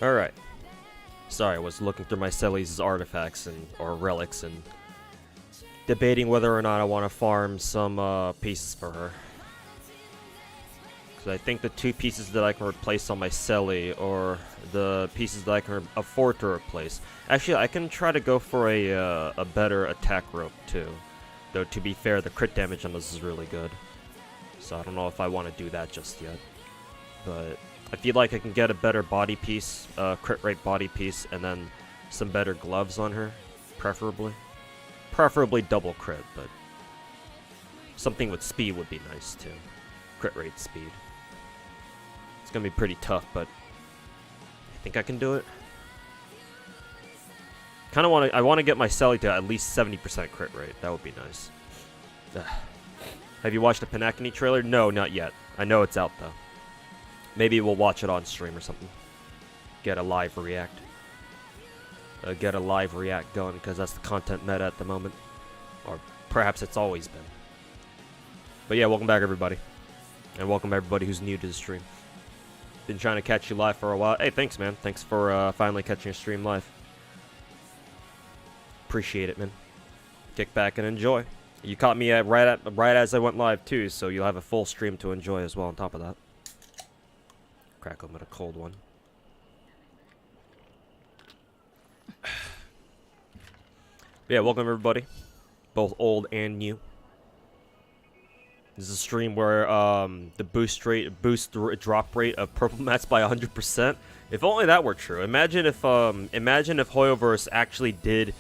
Alright. Sorry, I was looking through my Celi's artifacts or relics and debating whether or not I want to farm some pieces for her. Because I think the 2 pieces that I can replace on my Celi or the pieces that I can afford to replace. Actually, I can try to go for a better attack rope too. Though to be fair, the crit damage on this is really good. So I don't know if I want to do that just yet. But I feel like I can get a better body piece, crit rate body piece, and then some better gloves on her, preferably. Preferably double crit, but something with speed would be nice too. Crit rate speed. It's gonna be pretty tough, but I think I can do it. I want to get my Celi to at least 70% crit rate. That would be nice. Ugh. Have you watched the Panakini trailer? No, not yet. I know it's out though. Maybe we'll watch it on stream or something. Get a live react. Get a live react going, because that's the content meta at the moment. Or perhaps it's always been. But yeah, welcome back everybody. And welcome everybody who's new to the stream. Been trying to catch you live for a while. Hey, thanks man. Thanks for finally catching a stream live. Appreciate it, man. Kick back and enjoy. You caught me right as I went live too, so you'll have a full stream to enjoy as well on top of that. Crack them with a cold one. Yeah, welcome everybody, both old and new. This is a stream where the boost drop rate of purple mats by 100%. If only that were true. Imagine if Hoyoverse actually did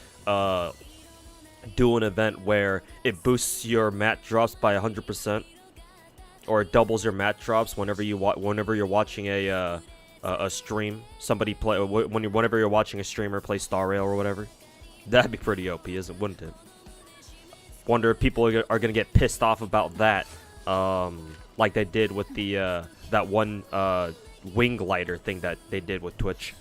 do an event where it boosts your mat drops by 100%. Or it doubles your mat drops whenever you're watching a stream. Somebody play whenever you're watching a streamer play Star Rail or whatever. That'd be pretty OP, wouldn't it? Wonder if people are gonna get pissed off about that, like they did with the that one wing glider thing that they did with Twitch.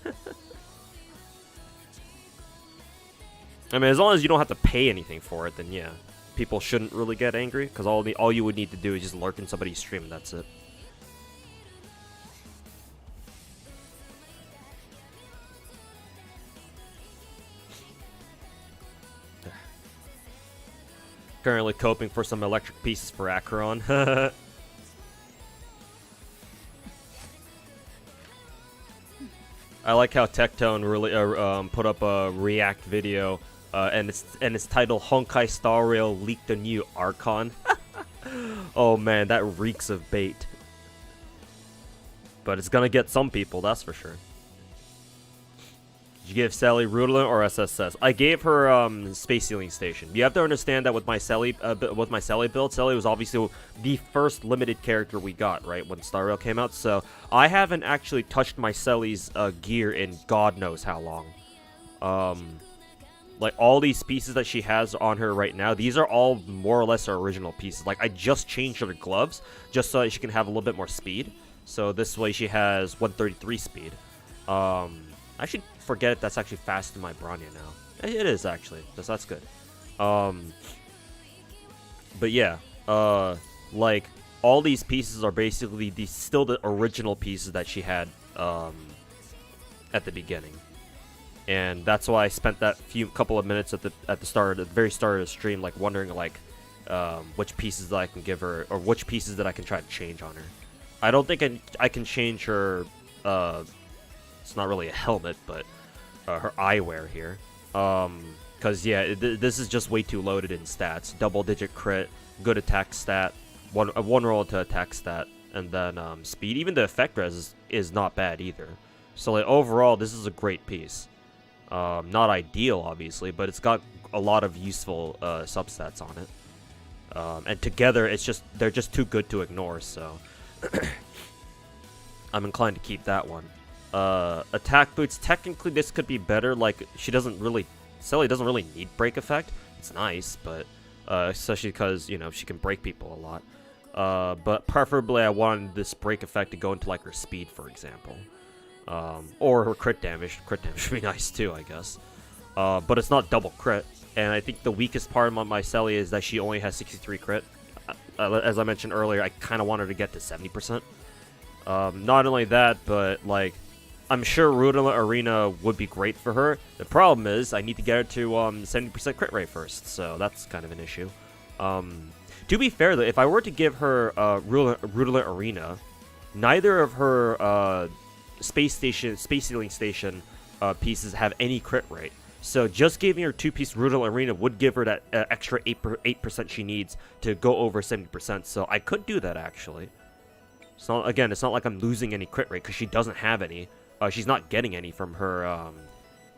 I mean, as long as you don't have to pay anything for it, then yeah, people shouldn't really get angry, because all you would need to do is just lurk in somebody's stream, and that's it. Currently coping for some electric pieces for Acheron. I like how Tectone really put up a React video, and it's titled "Honkai Star Rail leaked a new Archon." Oh man, that reeks of bait. But it's gonna get some people, that's for sure. Did you give Sally Rudolin or SSS? I gave her Space Sealing Station. You have to understand that with my Sally build, Sally was obviously the first limited character we got, right, when Star Rail came out. So I haven't actually touched my Sally's gear in God knows how long. Like all these pieces that she has on her right now, these are all more or less her original pieces. Like I just changed her gloves just so that she can have a little bit more speed. So this way she has 133 speed. I should forget that's actually faster than my Bronya now. It is actually, so that's good. But yeah, like all these pieces are basically still the original pieces that she had at the beginning, and that's why I spent that couple of minutes at the very start of the stream, like wondering like which pieces that I can give her, or which pieces that I can try to change on her. I don't think I can change her. It's not really a helmet, but her eyewear here. Because yeah, this is just way too loaded in stats. Double-digit crit, good attack stat, one roll to attack stat, and then speed. Even the effect res is not bad either. So like overall, this is a great piece. Not ideal, obviously, but it's got a lot of useful substats on it. And together, they're just too good to ignore. So I'm inclined to keep that one. Attack boots, technically this could be better. Like Sally doesn't really need break effect. It's nice, but especially because, you know, she can break people a lot. But preferably I wanted this break effect to go into like her speed, for example, or her crit damage. Crit damage would be nice too, I guess. But it's not double crit, and I think the weakest part of my Sally is that she only has 63 crit. As I mentioned earlier, I kind of wanted to get to 70%. Not only that, but like, I'm sure Rudolin Arena would be great for her. The problem is I need to get her to 70% crit rate first, so that's kind of an issue. To be fair though, if I were to give her Rudolin Arena, neither of her Space Sealing Station pieces have any crit rate. So just giving her 2-piece Rudolin Arena would give her that extra 8% she needs to go over 70%. So I could do that actually. So again, it's not like I'm losing any crit rate because she doesn't have any. She's not getting any from her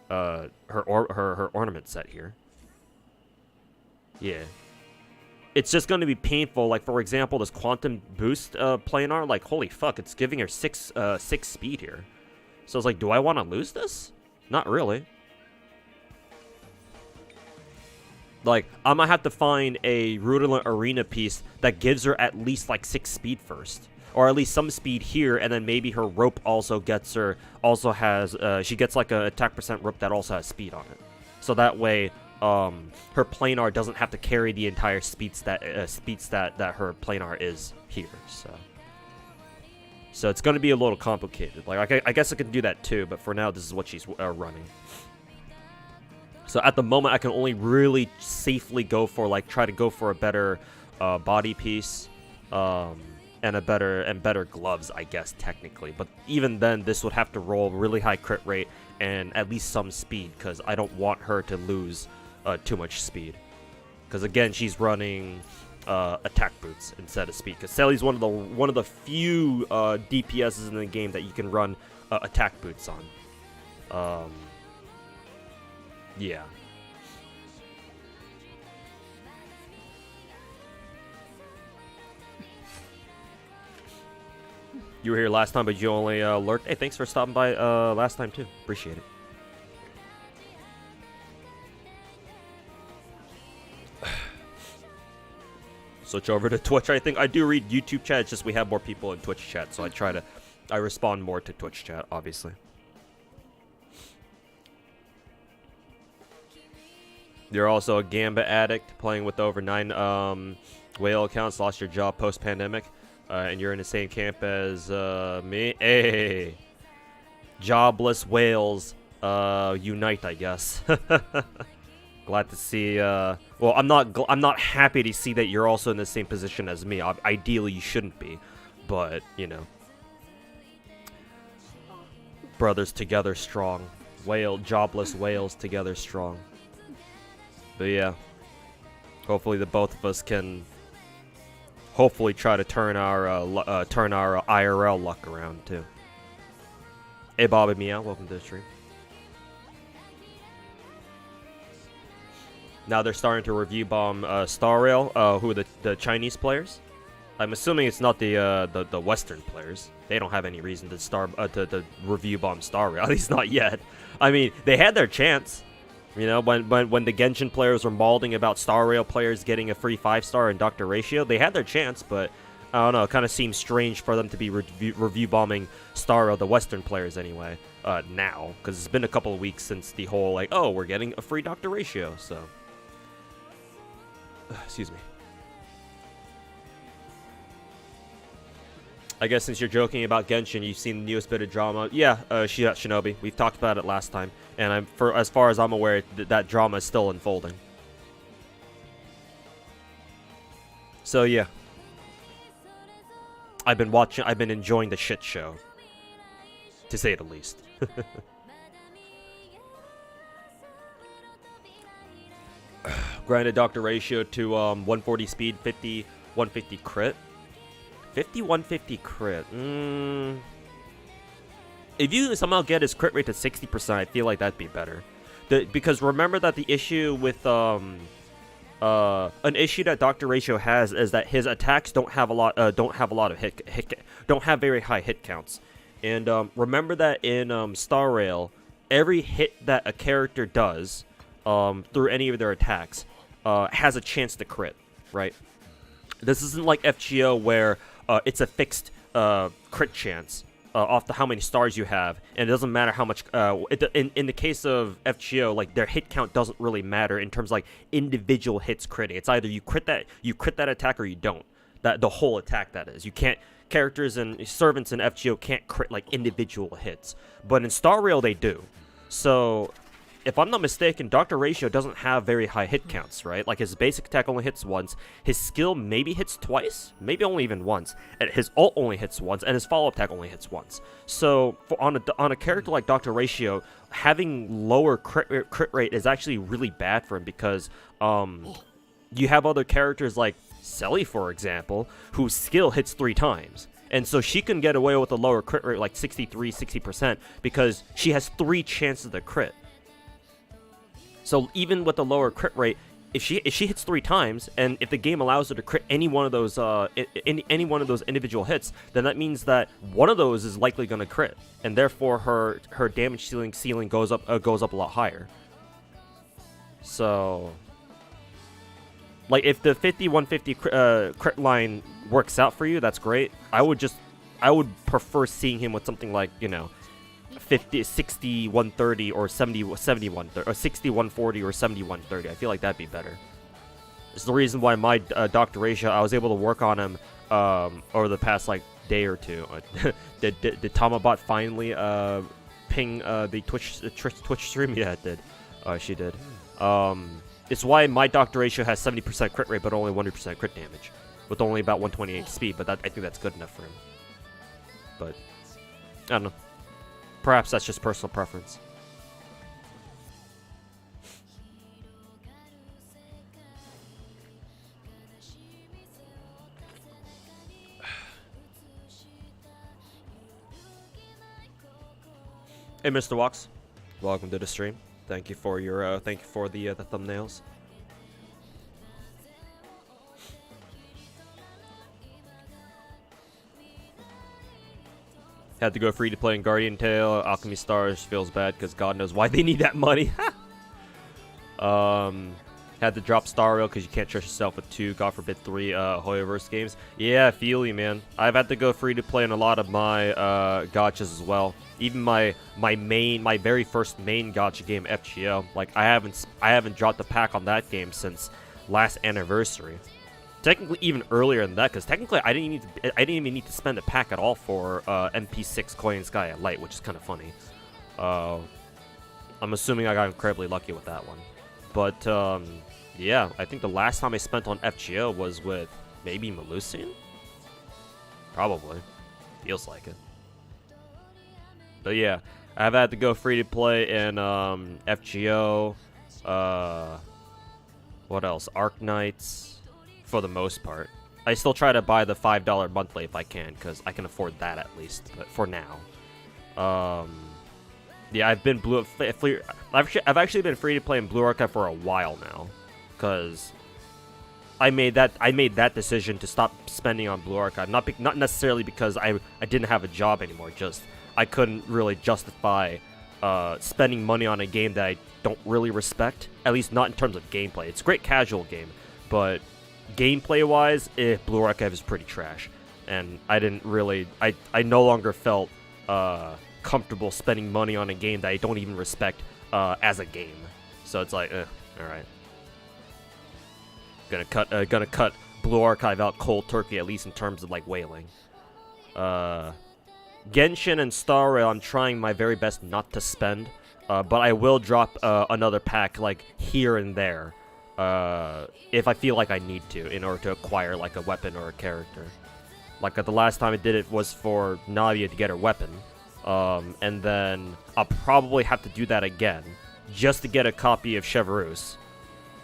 her ornament set here. Yeah, it's just going to be painful. Like for example, this Quantum Boost planar, like holy fuck, it's giving her 6 speed here. So it's like, do I want to lose this? Not really. Like I'm gonna have to find a Rudolin Arena piece that gives her at least like 6 speed first. Or at least some speed here, and then maybe her rope also gets her, she gets like a attack percent rope that also has speed on it. So that way, her planar doesn't have to carry the entire speed stat that her planar is here. So it's going to be a little complicated. Like I guess I can do that too, but for now, this is what she's running. So at the moment, I can only really safely go for try to go for a better body piece. And better gloves, I guess, technically. But even then, this would have to roll really high crit rate and at least some speed, because I don't want her to lose too much speed. Because again, she's running attack boots instead of speed. Because Sally's one of the few DPSs in the game that you can run attack boots on. Yeah. You were here last time, but you only lurked. Hey, thanks for stopping by last time, too. Appreciate it. Switch over to Twitch. I think I do read YouTube chat. It's just we have more people in Twitch chat, so I respond more to Twitch chat, obviously. You're also a Gamba addict, playing with over 9 whale accounts, lost your job post-pandemic, and you're in the same camp as me. Hey, jobless whales unite, I guess. Glad to see. Well, I'm not happy to see that you're also in the same position as me. Ideally, you shouldn't be, but you know, brothers together strong. Jobless whales together strong. But yeah, hopefully the both of us can hopefully try to turn our IRL luck around too. Hey, Bobby Meow, welcome to the stream. Now they're starting to review bomb Star Rail. Who are the Chinese players? I'm assuming it's not the Western players. They don't have any reason to review bomb Star Rail. At least not yet. I mean, they had their chance. You know, when the Genshin players were mauling about Star Rail players getting a free 5-star in Dr. Ratio, they had their chance, but I don't know. It kind of seems strange for them to be review bombing Star Rail, the Western players anyway. Now, because it's been a couple of weeks since the whole like, oh, we're getting a free Dr. Ratio, so. Excuse me. I guess since you're joking about Genshin, you've seen the newest bit of drama. Yeah, Shinobi. We've talked about it last time, and as far as I'm aware, that drama is still unfolding. So yeah, I've been enjoying the shit show, to say the least. Granted Dr. Ratio to 140 speed, 50, 150 crit. 50, 150 crit. If you somehow get his crit rate to 60%, I feel like that'd be better. Because remember that the issue with an issue that Dr. Ratio has is that his attacks don't have a lot of don't have very high hit counts. And remember that in Star Rail, every hit that a character does through any of their attacks has a chance to crit, right? This isn't like FGO where it's a fixed crit chance off how many stars you have, and it doesn't matter how much. In the case of FGO, like their hit count doesn't really matter in terms of like individual hits critting. It's either you crit that attack or you don't. That the whole attack, that is. You can't. Characters and servants in FGO can't crit like individual hits, but in Star Rail they do. So, if I'm not mistaken, Dr. Ratio doesn't have very high hit counts, right? Like, his basic attack only hits once, his skill maybe hits twice, maybe only even once, and his ult only hits once, and his follow-up attack only hits once. So, on a character like Dr. Ratio, having lower crit rate is actually really bad for him because you have other characters like Selly, for example, whose skill hits 3 times. And so she can get away with a lower crit rate, like 63, 60%, because she has 3 chances to crit. So even with the lower crit rate, if she hits 3 times, and if the game allows her to crit any one of those any one of those individual hits, then that means that one of those is likely going to crit, and therefore her damage ceiling goes up a lot higher. So, like, if the 50 150 crit line works out for you, that's great. I would prefer seeing him with something like, you know, 50, 60, 130 or 70, 130, or 60, 140 or 70, 130. I feel like that'd be better. It's the reason why my Dr. Ratio, I was able to work on him over the past like day or two. Did Tamabot finally ping the Twitch stream? Yeah, it did. She did. It's why my Dr. Ratio has 70% crit rate but only 100% crit damage, with only about 128 speed. But I think that's good enough for him. But I don't know. Perhaps that's just personal preference. Hey, Mr. Walks, welcome to the stream. Thank you for your the thumbnails. Had to go free to play in Guardian Tale. Alchemy Stars feels bad because God knows why they need that money. Had Had to drop Star Rail because you can't trust yourself with 2, God forbid 3 Hoyoverse games. Yeah, I feel you, man. I've had to go free to play in a lot of my gachas as well. Even my very first main gacha game, FGO. Like I haven't dropped a pack on that game since last anniversary. Technically, even earlier than that, because technically I didn't even need to spend a pack at all for MP6 Coin Sky at Light, which is kind of funny. I'm assuming I got incredibly lucky with that one. But yeah, I think the last time I spent on FGO was with maybe Melusian? Probably. Feels like it. But yeah, I've had to go free to play in FGO. What else? Arc Knights. For the most part. I still try to buy the $5 monthly if I can, because I can afford that at least, but for now. Yeah, I've been I've actually been free to play in Blue Archive for a while now, because I made that decision to stop spending on Blue Archive, not necessarily because I didn't have a job anymore, just I couldn't really justify spending money on a game that I don't really respect, at least not in terms of gameplay. It's a great casual game, but gameplay-wise, Blue Archive is pretty trash, and I no longer felt comfortable spending money on a game that I don't even respect as a game. So it's like, all right, gonna cut Blue Archive out cold turkey, at least in terms of like whaling. Genshin and Star Rail, I'm trying my very best not to spend, but I will drop another pack like here and there. If I feel like I need to, in order to acquire like a weapon or a character. Like the last time I did it was for Navia to get her weapon, and then I'll probably have to do that again, just to get a copy of Chevreuse,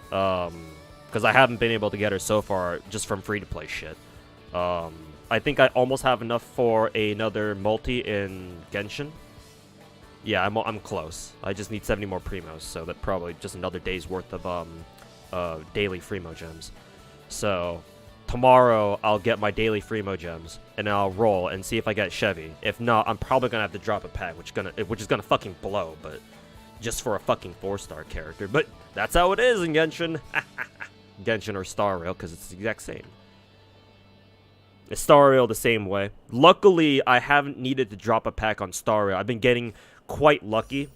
because I haven't been able to get her so far, just from free-to-play shit. I think I almost have enough for another multi in Genshin. Yeah, I'm close. I just need 70 more primos, so that probably just another day's worth of daily Freemo gems. So tomorrow I'll get my daily Freemo gems and I'll roll and see if I get Chevy. If not, I'm probably gonna have to drop a pack, which is gonna fucking blow, but just for a fucking 4-star character. But that's how it is in Genshin. Genshin or Star Rail, because it's the exact same. Star Rail the same way. Luckily, I haven't needed to drop a pack on Star Rail. I've been getting quite lucky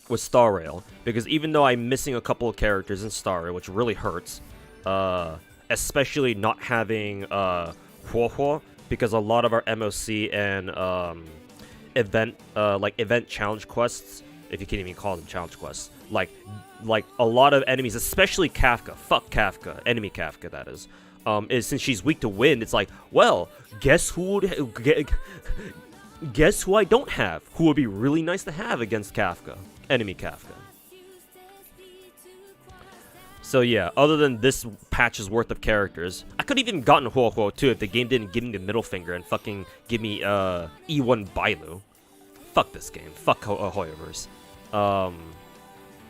with Star Rail, because even though I'm missing a couple of characters in Star Rail, which really hurts, especially not having Huohuo, because a lot of our MOC and event challenge quests, if you can even call them challenge quests, like a lot of enemies, especially Kafka, fuck Kafka, enemy Kafka that is since she's weak to wind, it's like, well, guess who I don't have, who would be really nice to have against Kafka? Enemy Kafka. So yeah, other than this patch's worth of characters, I could have even gotten Huohuo too if the game didn't give me the middle finger and fucking give me E1 Bailu. Fuck this game. Fuck Hoyoverse.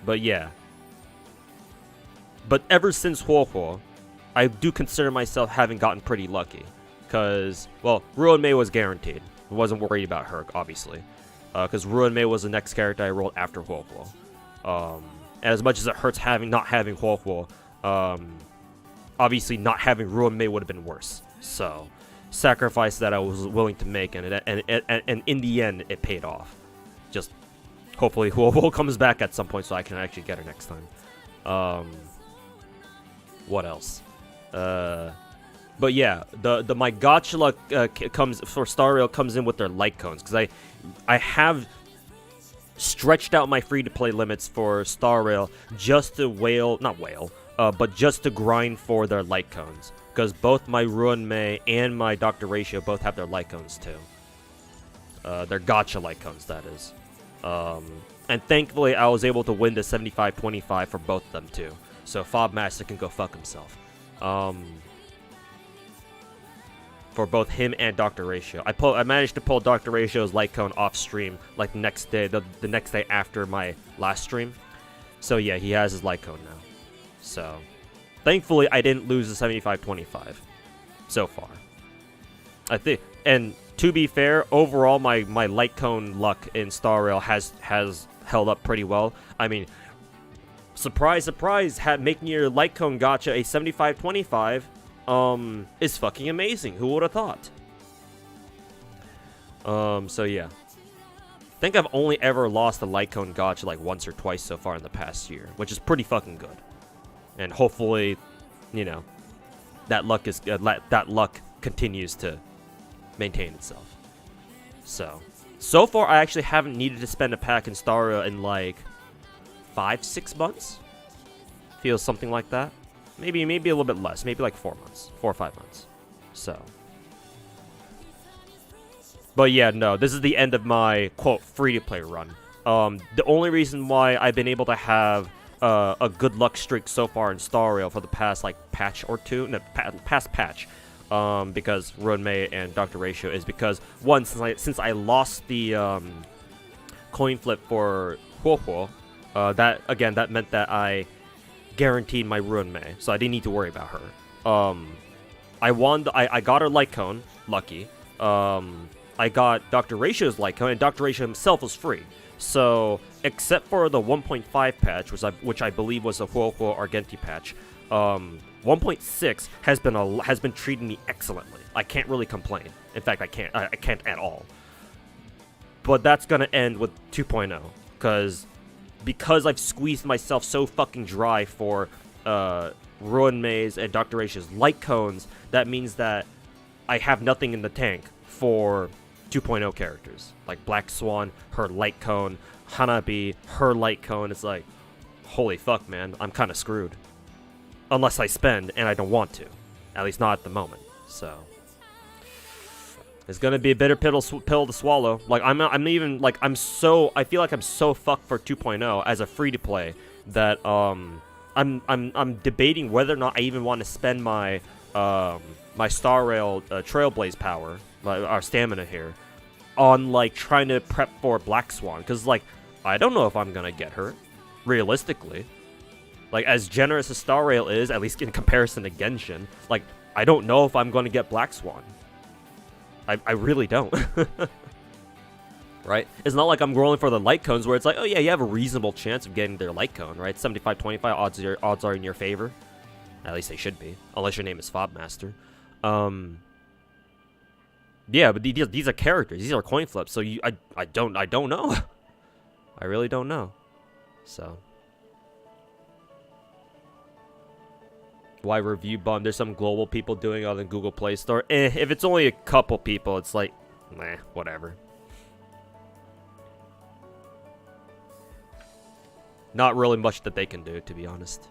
But yeah. But ever since Huohuo, I do consider myself having gotten pretty lucky. Because, well, Ruin Mei was guaranteed. I wasn't worried about her, obviously. Because Ruin Mei was the next character I rolled after Huohuo. And as much as it hurts not having Huohuo, obviously not having Ruin Mei would have been worse. So, sacrifice that I was willing to make, and in the end, it paid off. Just, hopefully Huohuo comes back at some point so I can actually get her next time. What else? But yeah, my gacha luck comes for Star Rail comes in with their light cones, because I have stretched out my free-to-play limits for Star Rail just to but just to grind for their light cones, because both my Ruin Mei and my Dr. Ratio both have their light cones too. Their gacha light cones, that is. And thankfully, I was able to win the 75-25 for both of them too. So Fob Master can go fuck himself. For both him and Dr. Ratio. I managed to pull Dr. Ratio's light cone off stream like the next day, the next day after my last stream. So yeah, he has his light cone now. So thankfully I didn't lose the 75-25 so far. I think, and to be fair, overall my light cone luck in Star Rail has held up pretty well. I mean, surprise, surprise, making your light cone gacha a 75-25 is fucking amazing. Who would have thought? So yeah. I think I've only ever lost a light cone gacha like once or twice so far in the past year, which is pretty fucking good. And hopefully, you know, that luck continues to maintain itself. So far I actually haven't needed to spend a pack in Staria in like 5-6 months. Feels something like that. Maybe a little bit less. Maybe like 4 months, 4 or 5 months. So. But yeah, no, this is the end of my, quote, free-to-play run. The only reason why I've been able to have a good luck streak so far in Star Rail for the past, like, patch or two, no, past patch, because Runmei and Dr. Ratio is because, one, since I lost the coin flip for Huohuo, that meant that I guaranteed my Runmei, so I didn't need to worry about her. I got her light cone, lucky. I got Dr. Ratio's light cone, and Dr. Ratio himself was free. So, except for the 1.5 patch, which I believe was a Huohuo Argenti patch, 1.6 has been treating me excellently. I can't really complain. In fact, I can't at all. But that's gonna end with 2.0, because I've squeezed myself so fucking dry for Ruinmei's and Dr. Ratio's light cones. That means that I have nothing in the tank for 2.0 characters, like Black Swan, her light cone, Hanabi, her light cone. It's like, holy fuck, man, I'm kind of screwed. Unless I spend, and I don't want to. At least not at the moment. So it's gonna be a bitter pill to swallow. Like I feel like I'm so fucked for 2.0 as a free to play that I'm debating whether or not I even want to spend my my Star Rail Trailblaze power, our stamina here, on like trying to prep for Black Swan, because like I don't know if I'm gonna get her realistically. Like, as generous as Star Rail is, at least in comparison to Genshin, like I don't know if I'm gonna get Black Swan. I really don't. Right? It's not like I'm rolling for the light cones where it's like, oh yeah, you have a reasonable chance of getting their light cone, right? 75-25 odds are in your favor. At least they should be, unless your name is Fobmaster. Yeah, but these are characters. These are coin flips. So I don't know. I really don't know. So why review bump? There's some global people doing it on the Google Play Store. If it's only a couple people, it's like, meh, whatever. Not really much that they can do, to be honest.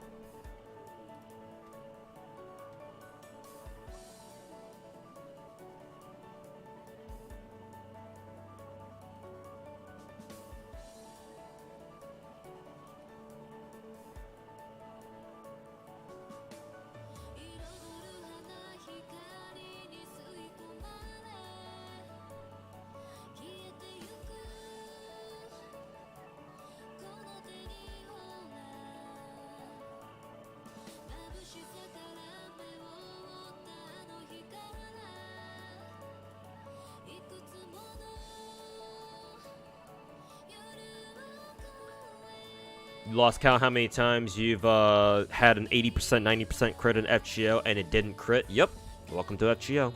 You lost count how many times you've had an 80%, 90% crit in FGO and it didn't crit? Yep. Welcome to FGO.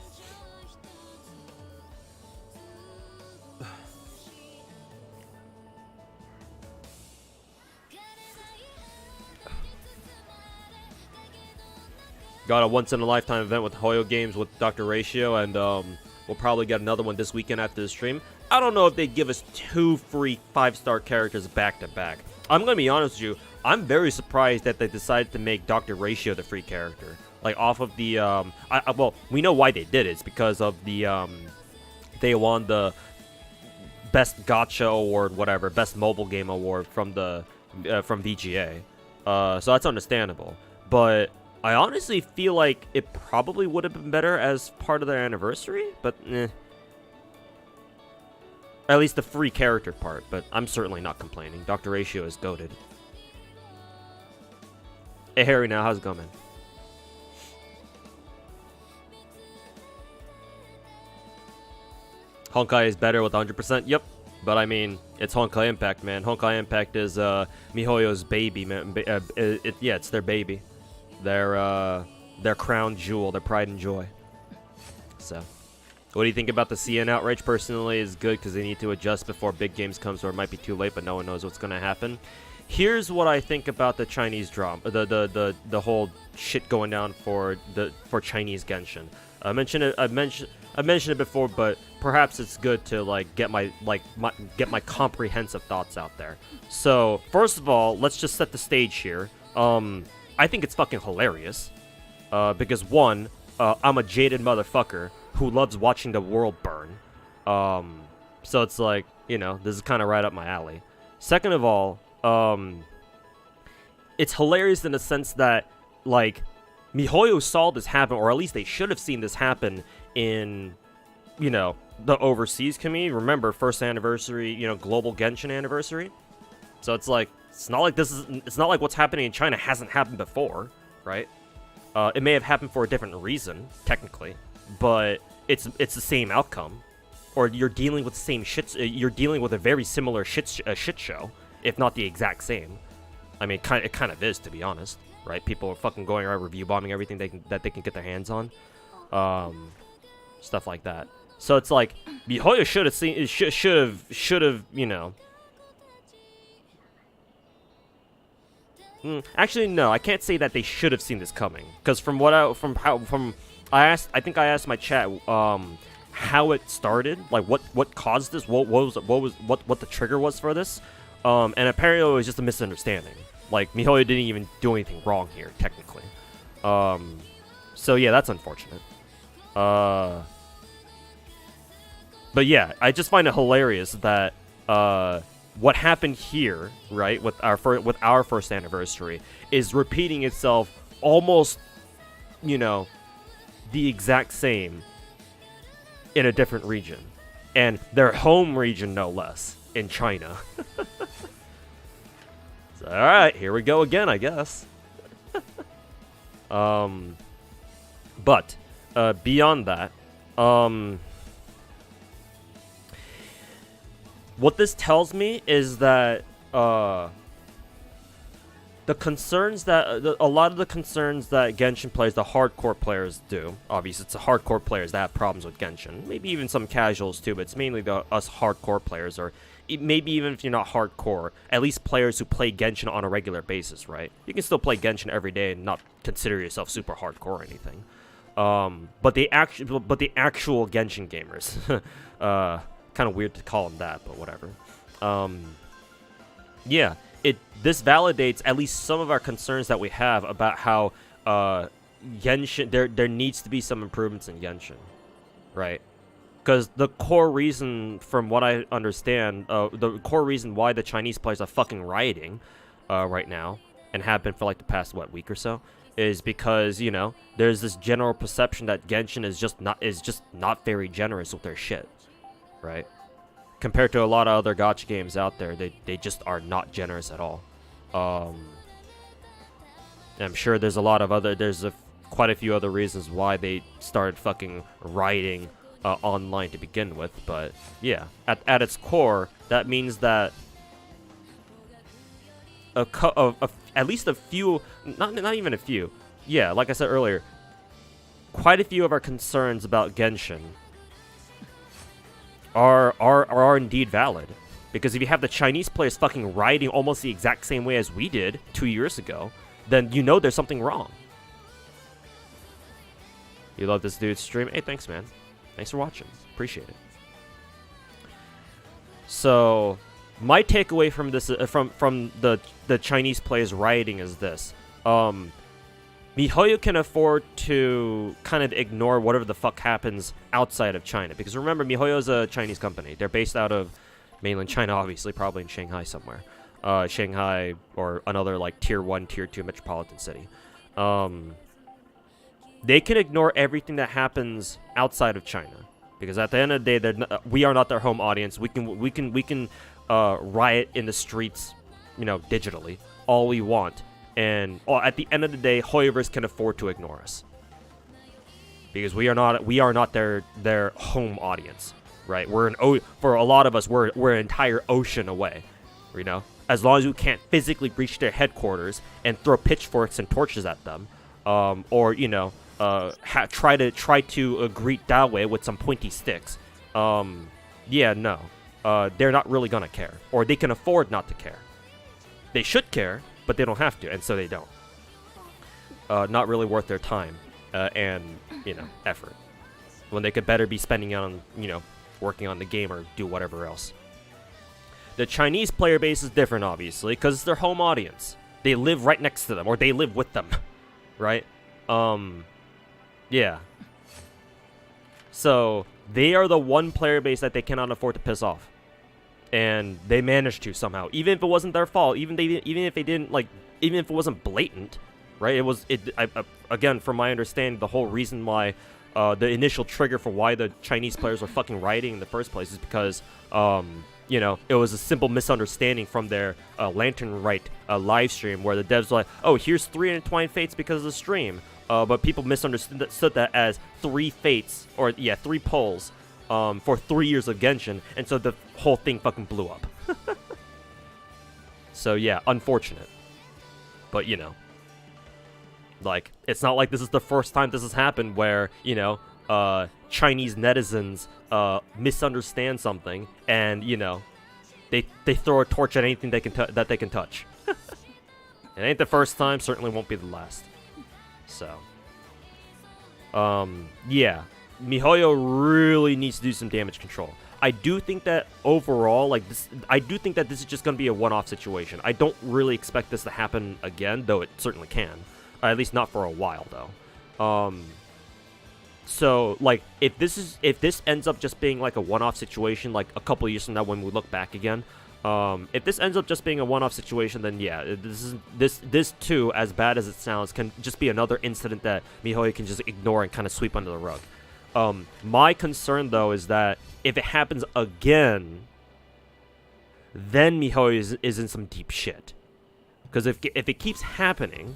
Got a once-in-a-lifetime event with Hoyo Games with Dr. Ratio, and we'll probably get another one this weekend after the stream. I don't know if they'd give us 2 free 5-star characters back-to-back. I'm going to be honest with you, I'm very surprised that they decided to make Dr. Ratio the free character. Like, off of the, well, we know why they did it. It's because of the, they won the Best Gacha Award, whatever, Best Mobile Game Award from the, from VGA. So that's understandable. But I honestly feel like it probably would have been better as part of their anniversary, but eh. At least the free character part, but I'm certainly not complaining. Dr. Ratio is goated. Hey Harry now, how's it going, man? Honkai is better with 100%? Yep. But I mean, it's Honkai Impact, man. Honkai Impact is MiHoYo's baby, man. Yeah, it's their baby, their crown jewel, their pride and joy. So, what do you think about the CN outrage? Personally, is good because they need to adjust before big games comes, or it might be too late, but no one knows what's gonna happen. Here's what I think about the Chinese drama, the whole shit going down for Chinese Genshin. I mentioned it before, but perhaps it's good to like get my comprehensive thoughts out there. So first of all, let's just set the stage here. I think it's fucking hilarious, because one, I'm a jaded motherfucker who loves watching the world burn. So it's like, you know, this is kind of right up my alley. Second of all, it's hilarious in the sense that, like, MiHoYo saw this happen, or at least they should have seen this happen in, you know, the overseas community. Remember, first anniversary, you know, global Genshin anniversary. So it's like, it's not like what's happening in China hasn't happened before, right? It may have happened for a different reason, technically, but it's the same outcome. Or you're dealing with the same shit. You're dealing with a very similar shit show, if not the exact same. I mean, it kind of is, to be honest, right? People are fucking going around review bombing everything that they can get their hands on, stuff like that. So it's like MiHoYo should have, you know. Actually, no, I can't say that they should have seen this coming, because I think I asked my chat how it started, like what caused this, what the trigger was for this, and apparently it was just a misunderstanding. Like, MiHoYo didn't even do anything wrong here, technically. So yeah, that's unfortunate. But yeah, I just find it hilarious that what happened here, right, with our first anniversary, is repeating itself almost, you know, the exact same in a different region, and their home region, no less, in China. So, all right, here we go again, I guess. But beyond that, what this tells me is that the concerns that a lot of the concerns that Genshin players, the hardcore players, do. Obviously, it's the hardcore players that have problems with Genshin. Maybe even some casuals too, but it's mainly us hardcore players, or maybe even if you're not hardcore, at least players who play Genshin on a regular basis, right? You can still play Genshin every day and not consider yourself super hardcore or anything. But the actual Genshin gamers, kind of weird to call them that, but whatever. Yeah. This validates at least some of our concerns that we have about how Genshin, there needs to be some improvements in Genshin, right? Because the core reason, from what I understand, the core reason why the Chinese players are fucking rioting right now, and have been for like the past, week or so, is because, you know, there's this general perception that Genshin is just not very generous with their shit, right? Compared to a lot of other gacha games out there, they just are not generous at all. I'm sure there's quite a few other reasons why they started fucking rioting online to begin with, but yeah, at its core, that means that at least a few, not even a few, yeah, like I said earlier, quite a few of our concerns about Genshin are indeed valid. Because if you have the Chinese players fucking rioting almost the exact same way as we did 2 years ago, then you know there's something wrong. You love this dude's stream? Hey, thanks, man. Thanks for watching. Appreciate it. So, my takeaway from this, from the Chinese players rioting is this. MiHoYo can afford to kind of ignore whatever the fuck happens outside of China. Because remember, MiHoYo is a Chinese company. They're based out of mainland China, obviously, probably in Shanghai somewhere. Shanghai or another like tier 1, tier 2 metropolitan city. They can ignore everything that happens outside of China, because at the end of the day, we are not their home audience. We can riot in the streets, you know, digitally, all we want, and at the end of the day, Hoyoverse can afford to ignore us, because we are not their home audience. right? For a lot of us, we're an entire ocean away, you know. As long as we can't physically reach their headquarters and throw pitchforks and torches at them, or you know, try to greet Dawei with some pointy sticks. Yeah, no, they're not really gonna care, or they can afford not to care. They should care, but they don't have to, and so they don't. Not really worth their time and you know, effort, when they could better be spending on, you know, working on the game or do whatever else. The Chinese player base is different, obviously, because it's their home audience. They live right next to them, or they live with them, right? Yeah. So they are the one player base that they cannot afford to piss off, and they managed to somehow, even if it wasn't their fault, even if it wasn't blatant, right? Again, from my understanding, the whole reason why, the initial trigger for why the Chinese players were fucking rioting in the first place is because, you know, it was a simple misunderstanding from their Lantern Rite live stream, where the devs were like, oh, here's 3 intertwined fates because of the stream. But people misunderstood that as 3 fates, or yeah, 3 polls for 3 years of Genshin, and so the whole thing fucking blew up. So yeah, unfortunate. But you know, like, it's not like this is the first time this has happened where, you know, Chinese netizens misunderstand something, and you know, they throw a torch at anything that they can touch. It ain't the first time, certainly won't be the last. So, yeah, MiHoYo really needs to do some damage control. I do think that overall, like this, I do think that this is just gonna be a one-off situation. I don't really expect this to happen again, though it certainly can. At least not for a while, though. So, like, if this ends up just being like a one-off situation, like a couple years from now when we look back again, if this ends up just being a one-off situation, then yeah, this too, as bad as it sounds, can just be another incident that MiHoYo can just ignore and kind of sweep under the rug. My concern, though, is that if it happens again, then MiHoYo is in some deep shit. Because if it keeps happening,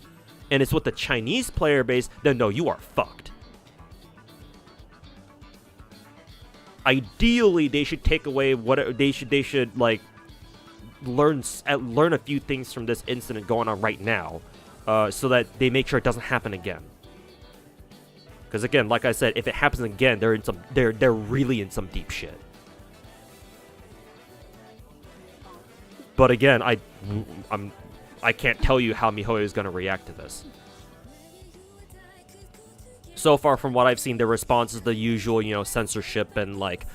and it's with the Chinese player base, then no, you are fucked. Ideally, they should take away whatever they should like learn a few things from this incident going on right now, so that they make sure it doesn't happen again. Because again, like I said, if it happens again, they're really in some deep shit. But again, I can't tell you how MiHoYo is going to react to this. So far, from what I've seen, their response is the usual, you know, censorship and like,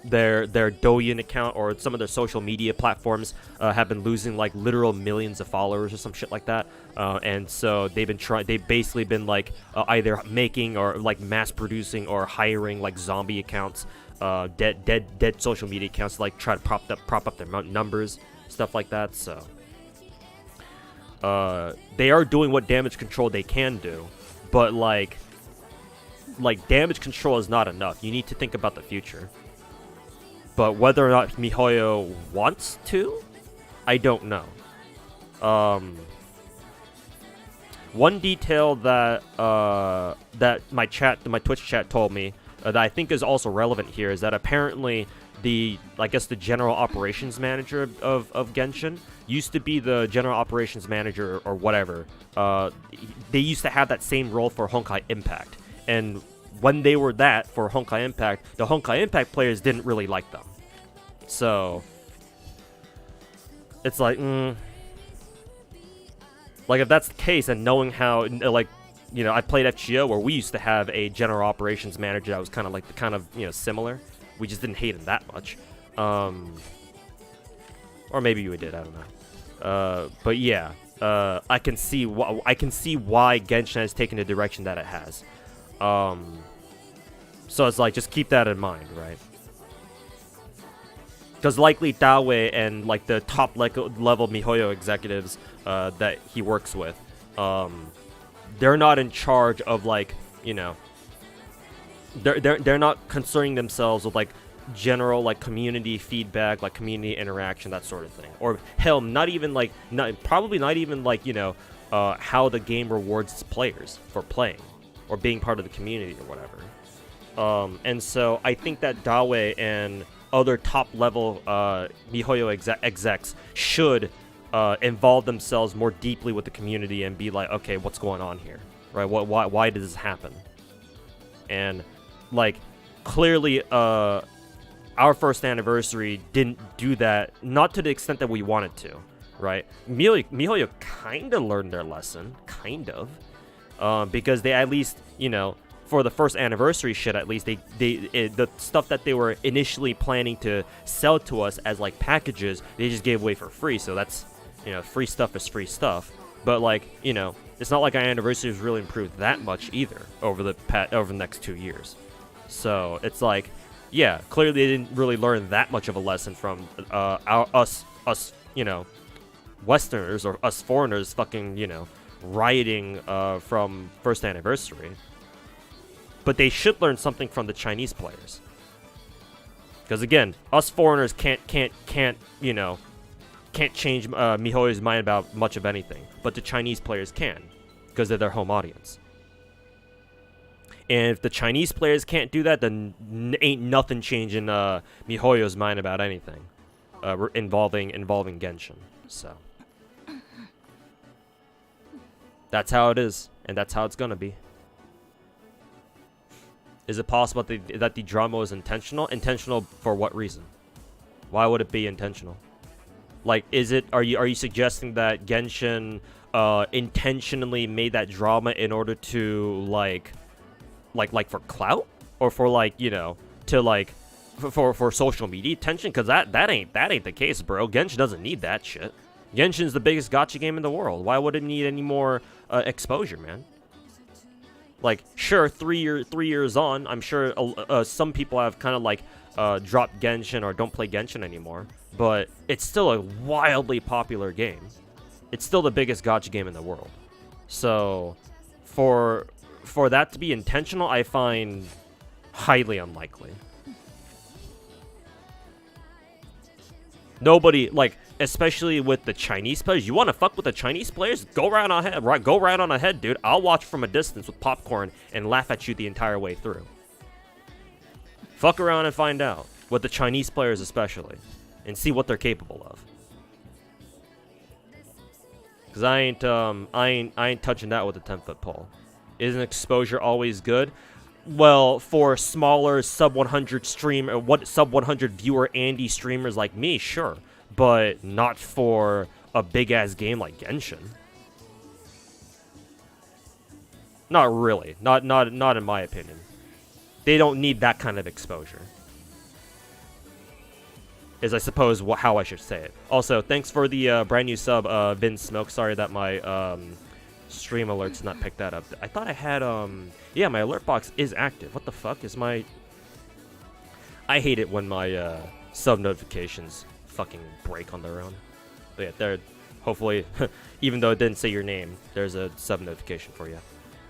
their Douyin account or some of their social media platforms have been losing like literal millions of followers or some shit like that, and so they've basically been like either making or like mass producing or hiring like zombie accounts, dead social media accounts to like try to prop up their numbers, stuff like that. So they are doing what damage control they can do, but like damage control is not enough. You need to think about the future. But whether or not MiHoYo wants to, I don't know. One detail that that my Twitch chat told me that I think is also relevant here is that apparently the general operations manager of Genshin used to be the general operations manager or whatever. They used to have that same role for Honkai Impact, and when they were that for Honkai Impact, the Honkai Impact players didn't really like them. So it's like, like if that's the case, and knowing how, like, you know, I played FGO where we used to have a general operations manager that was kind of like similar. We just didn't hate him that much, or maybe we did. I don't know. But yeah, I can see why Genshin has taken the direction that it has. So it's like, just keep that in mind, right? Because likely Dawei and like the top level MiHoYo executives that he works with, they're not in charge of, like, you know, they're not concerning themselves with like general like community feedback, like community interaction, that sort of thing. Or hell, probably not even like, you know, how the game rewards its players for playing or being part of the community or whatever. And so I think that Dawe and other top level MiHoYo execs should involve themselves more deeply with the community and be like, okay, what's going on here, right? Why did this happen? And like, clearly, our first anniversary didn't do that, not to the extent that we wanted to, right? MiHoYo kind of learned their lesson, kind of, because they at least, you know, for the first anniversary shit, at least the stuff that they were initially planning to sell to us as like packages, they just gave away for free. So that's, you know, free stuff is free stuff. But like, you know, it's not like our anniversary has really improved that much either over the next 2 years. So it's like, yeah, clearly they didn't really learn that much of a lesson from us, you know, Westerners or us foreigners fucking, you know, rioting from first anniversary. But they should learn something from the Chinese players. Because again, us foreigners can't you know, can't change MiHoYo's mind about much of anything. But the Chinese players can, because they're their home audience. And if the Chinese players can't do that, then ain't nothing changing MiHoYo's mind about anything involving Genshin. So that's how it is, and that's how it's gonna be. Is it possible that the drama was intentional? Intentional for what reason? Why would it be intentional? Like, are you suggesting that Genshin intentionally made that drama in order to like for clout, or for like, you know, to like for social media attention? Because that ain't the case, bro. Genshin doesn't need that shit. Genshin's the biggest gacha game in the world. Why would it need any more exposure, man? Like, sure, 3 years on, I'm sure some people have kind of like dropped Genshin or don't play Genshin anymore, but it's still a wildly popular game. It's still the biggest gacha game in the world. So for that to be intentional, I find highly unlikely. Nobody, like, especially with the Chinese players, you want to fuck with the Chinese players? Go right on ahead, right? Go right on ahead, dude. I'll watch from a distance with popcorn and laugh at you the entire way through. Fuck around and find out, with the Chinese players especially, and see what they're capable of. Cause I ain't touching that with a 10-foot pole. Isn't exposure always good? Well, for smaller sub 100 sub 100 viewer Andy streamers like me, sure, but not for a big ass game like Genshin. Not really. Not in my opinion. They don't need that kind of exposure. Is, I suppose, how I should say it. Also, thanks for the brand new sub, Vin Smoke. Sorry that my stream alerts not picked that up. I thought I had yeah, my alert box is active. What the fuck is my... I hate it when my sub notifications fucking break on their own. But yeah, there, hopefully, even though it didn't say your name, there's a sub notification for you.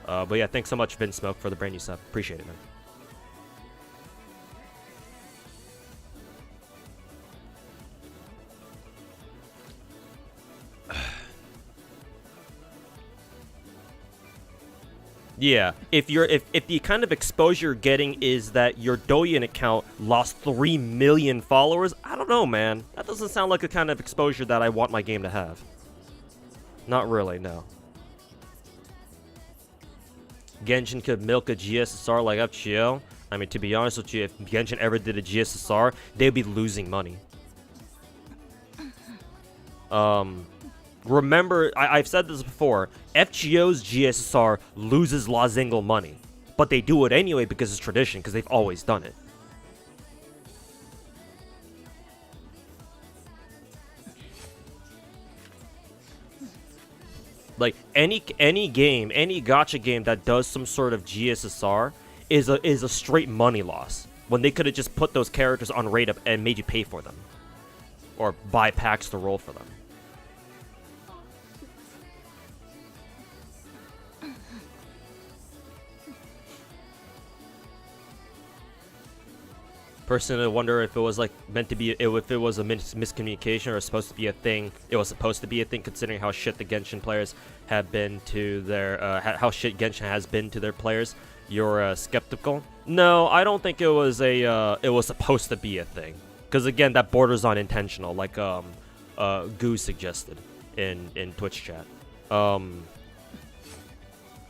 But yeah, thanks so much, Vin Smoke, for the brand new sub. Appreciate it, man. Yeah, if the kind of exposure you're getting is that your Douyin account lost 3 million followers, I don't know, man. That doesn't sound like a kind of exposure that I want my game to have. Not really, no. Genshin could milk a GSSR like FGO. I mean, to be honest with you, if Genshin ever did a GSSR, they'd be losing money. Remember, I've said this before, FGO's GSSR loses Lozingle money. But they do it anyway because it's tradition, because they've always done it. Like, any game, any gacha game that does some sort of GSSR is a straight money loss. When they could have just put those characters on rate up and made you pay for them. Or buy packs to roll for them. Personally, I wonder if it was like meant to be, if it was a miscommunication or supposed to be a thing. It was supposed to be a thing, considering how shit the Genshin players have been to their, how shit Genshin has been to their players. you're skeptical. No, I don't think it was it was supposed to be a thing. Because again, that borders on intentional, like Goo suggested in Twitch chat.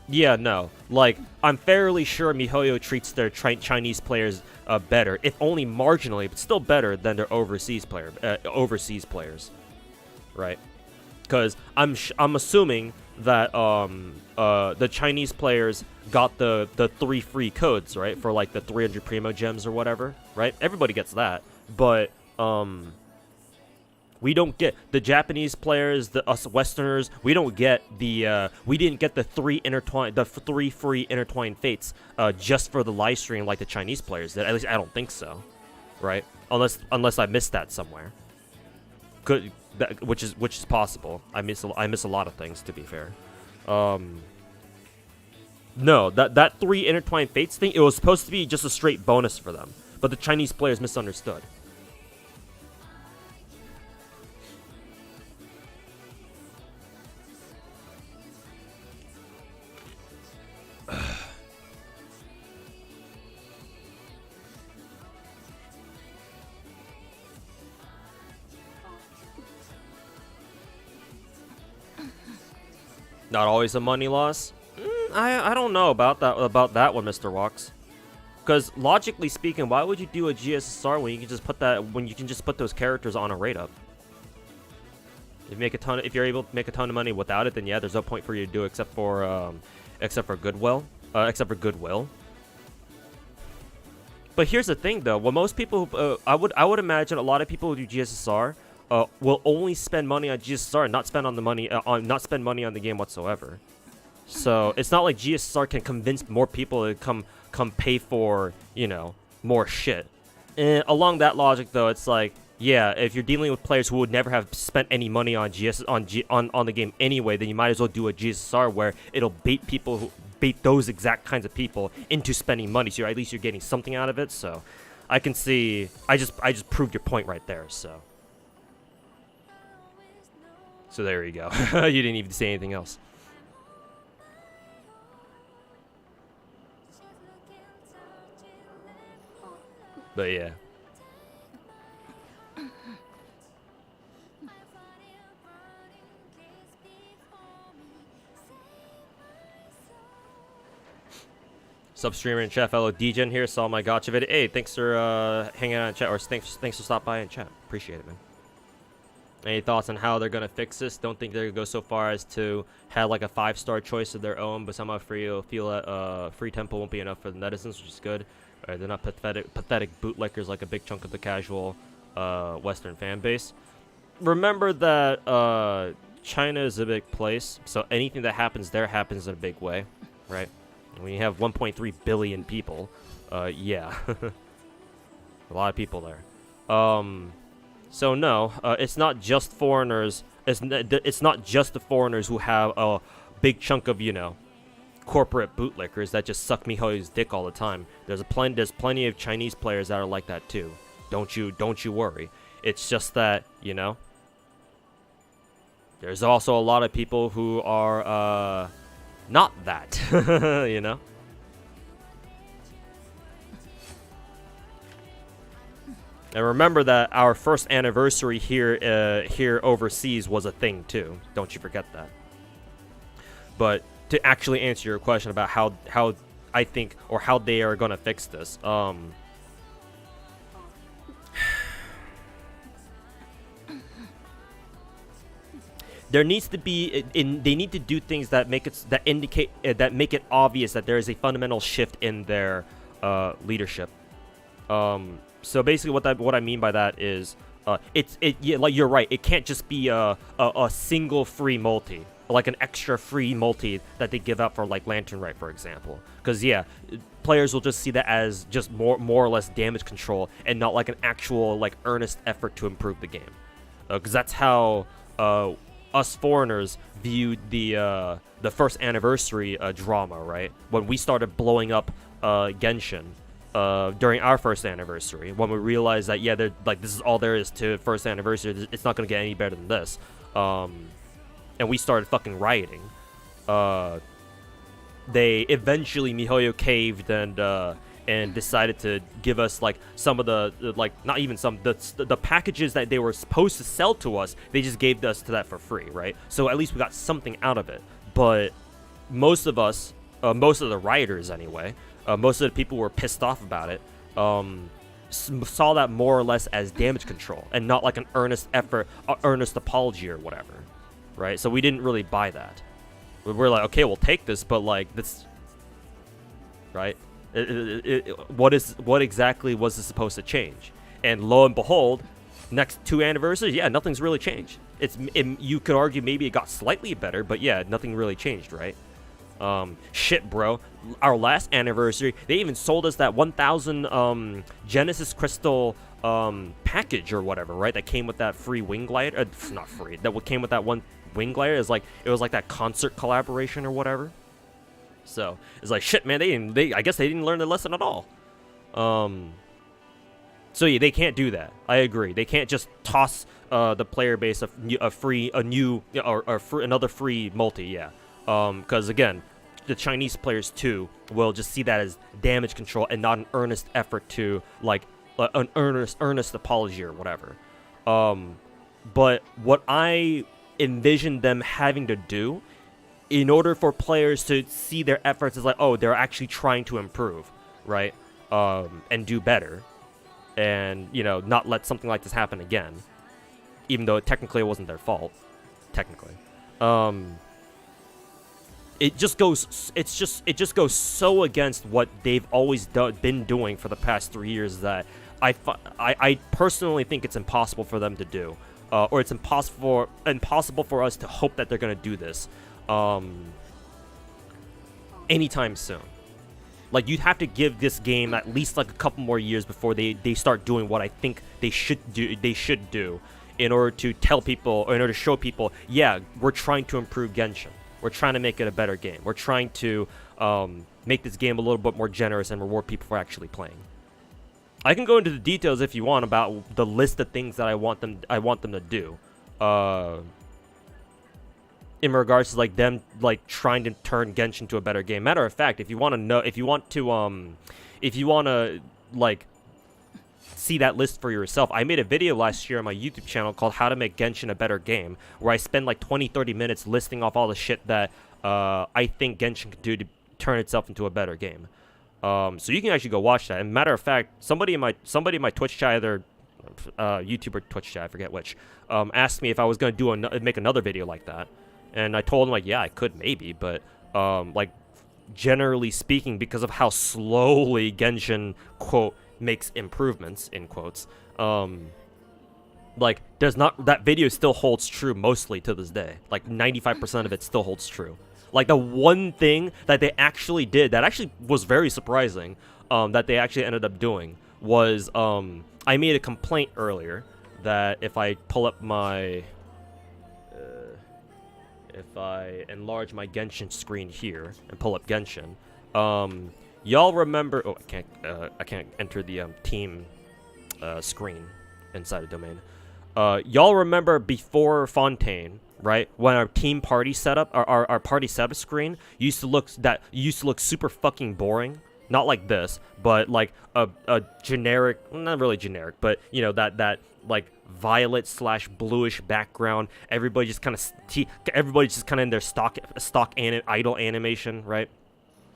Yeah, no. Like, I'm fairly sure MiHoYo treats their Chinese players better, if only marginally, but still better than their overseas players, right? Because I'm assuming that the Chinese players got the 3 free codes, right, for like the 300 primo gems or whatever, right? Everybody gets that, but we don't get the Japanese players, us Westerners. We don't get the we didn't get the 3 free intertwined fates just for the live stream like the Chinese players did. At least I don't think so, right? Unless I missed that somewhere. Which is possible. I miss a lot of things, to be fair. No, that 3 intertwined fates thing, it was supposed to be just a straight bonus for them, but the Chinese players misunderstood. Not always a money loss. I don't know about that one, Mr. Walks. Because logically speaking, why would you do a GSSR when you can just put those characters on a rate up? If you're able to make a ton of money without it, then yeah, there's no point for you to do it except for goodwill. But here's the thing, though. Well, most people, I would imagine a lot of people who do GSSR will only spend money on GSSR and not spend money on the game whatsoever. So it's not like GSSR can convince more people to come pay for, you know, more shit. And along that logic, though, it's like, yeah, if you're dealing with players who would never have spent any money on on the game anyway, then you might as well do a GSSR where it'll bait those exact kinds of people into spending money. So at least you're getting something out of it. So I can see. I just proved your point right there. So there you go. You didn't even say anything else. But yeah. Sub-streamer in chat, fellow DGen here, saw my gacha video. Hey, thanks for hanging out in chat, or thanks for stopping by in chat. Appreciate it, man. Any thoughts on how they're gonna fix this? Don't think they're gonna go so far as to have like a 5-star choice of their own, but somehow feel that free tempo won't be enough for the netizens, which is good. They're not pathetic bootlickers like a big chunk of the casual Western fan base. Remember that China is a big place, so anything that happens there happens in a big way, right? When you have 1.3 billion people, yeah, a lot of people there. So no, it's not just foreigners. It's not just the foreigners who have a big chunk of, you know, corporate bootlickers that just suck MiHoYo's dick all the time. There's plenty of Chinese players that are like that too. Don't you worry. It's just that, you know, there's also a lot of people who are not that. You know. And remember that our first anniversary here overseas was a thing too. Don't you forget that. But to actually answer your question about how I think, or how they are gonna fix this, there needs to be they need to do things that make it obvious that there is a fundamental shift in their leadership. So basically, what I mean by that is, yeah, like you're right. It can't just be a single free multi, like an extra free multi that they give out for like Lantern Rite, for example. Because yeah, players will just see that as just more or less damage control and not like an actual like earnest effort to improve the game. Because that's how us foreigners viewed the first anniversary drama, right? When we started blowing up Genshin. During our first anniversary, when we realized that, yeah, this is all there is to first anniversary, it's not gonna get any better than this, and we started fucking rioting. they eventually miHoYo caved and decided to give us like some of the like not even some the packages that they were supposed to sell to us. They just gave us to that for free, right? So at least we got something out of it. But most of us, most of the rioters anyway, most of the people who were pissed off about it, saw that more or less as damage control and not like an earnest effort, earnest apology or whatever, right? So we didn't really buy that. We're like, okay, we'll take this, but like this, right? What exactly was this supposed to change? And lo and behold, next 2 anniversaries, yeah, nothing's really changed. You could argue maybe it got slightly better, but yeah, nothing really changed, right? Shit, bro. Our last anniversary, they even sold us that 1,000 Genesis Crystal package or whatever, right? That came with that free wing glider. Not free. That came with that one wing glider. It was like that concert collaboration or whatever. So it's like shit, man. I guess they didn't learn the lesson at all. So yeah, they can't do that. I agree. They can't just toss the player base another free multi. Yeah. Because again, the Chinese players too will just see that as damage control and not an earnest effort to like an earnest apology or whatever. But what I envision them having to do in order for players to see their efforts is like, oh, they're actually trying to improve, right? And do better, and not let something like this happen again, even though technically it wasn't their fault, technically. It just goes so against what they've always been doing for the past 3 years that I personally think it's impossible for them to do, or it's impossible for us to hope that they're gonna do this anytime soon. Like, you'd have to give this game at least like a couple more years before they start doing what I think they should do in order to tell people, or in order to show people, yeah, we're trying to improve Genshin. We're trying to make it a better game. We're trying to make this game a little bit more generous and reward people for actually playing. I can go into the details if you want about the list of things that I want them to do. In regards to like them like trying to turn Genshin into a better game. Matter of fact, if you want to like see that list for yourself, I made a video last year on my YouTube channel called How to Make Genshin a Better Game, where I spend like 20-30 minutes listing off all the shit that I think Genshin can do to turn itself into a better game. So you can actually go watch that. And matter of fact, somebody in my Twitch chat, either YouTube or Twitch chat, I forget which, asked me if I was going to make another video like that. And I told him, like, yeah, I could maybe, but, like, generally speaking, because of how slowly Genshin, quote, makes improvements, in quotes, like, that video still holds true mostly to this day. Like, 95% of it still holds true. Like, the one thing that they actually did that actually was very surprising, that they actually ended up doing was, I made a complaint earlier that if I pull up my... if I enlarge my Genshin screen here and pull up Genshin, y'all remember? Oh, I can't enter the team screen inside a domain. Y'all remember before Fontaine, right? When our team party setup, our party setup screen used to look super fucking boring. Not like this, but like a generic, not really generic, but that like violet / bluish background. Everybody's just kind of in their stock idle animation, right?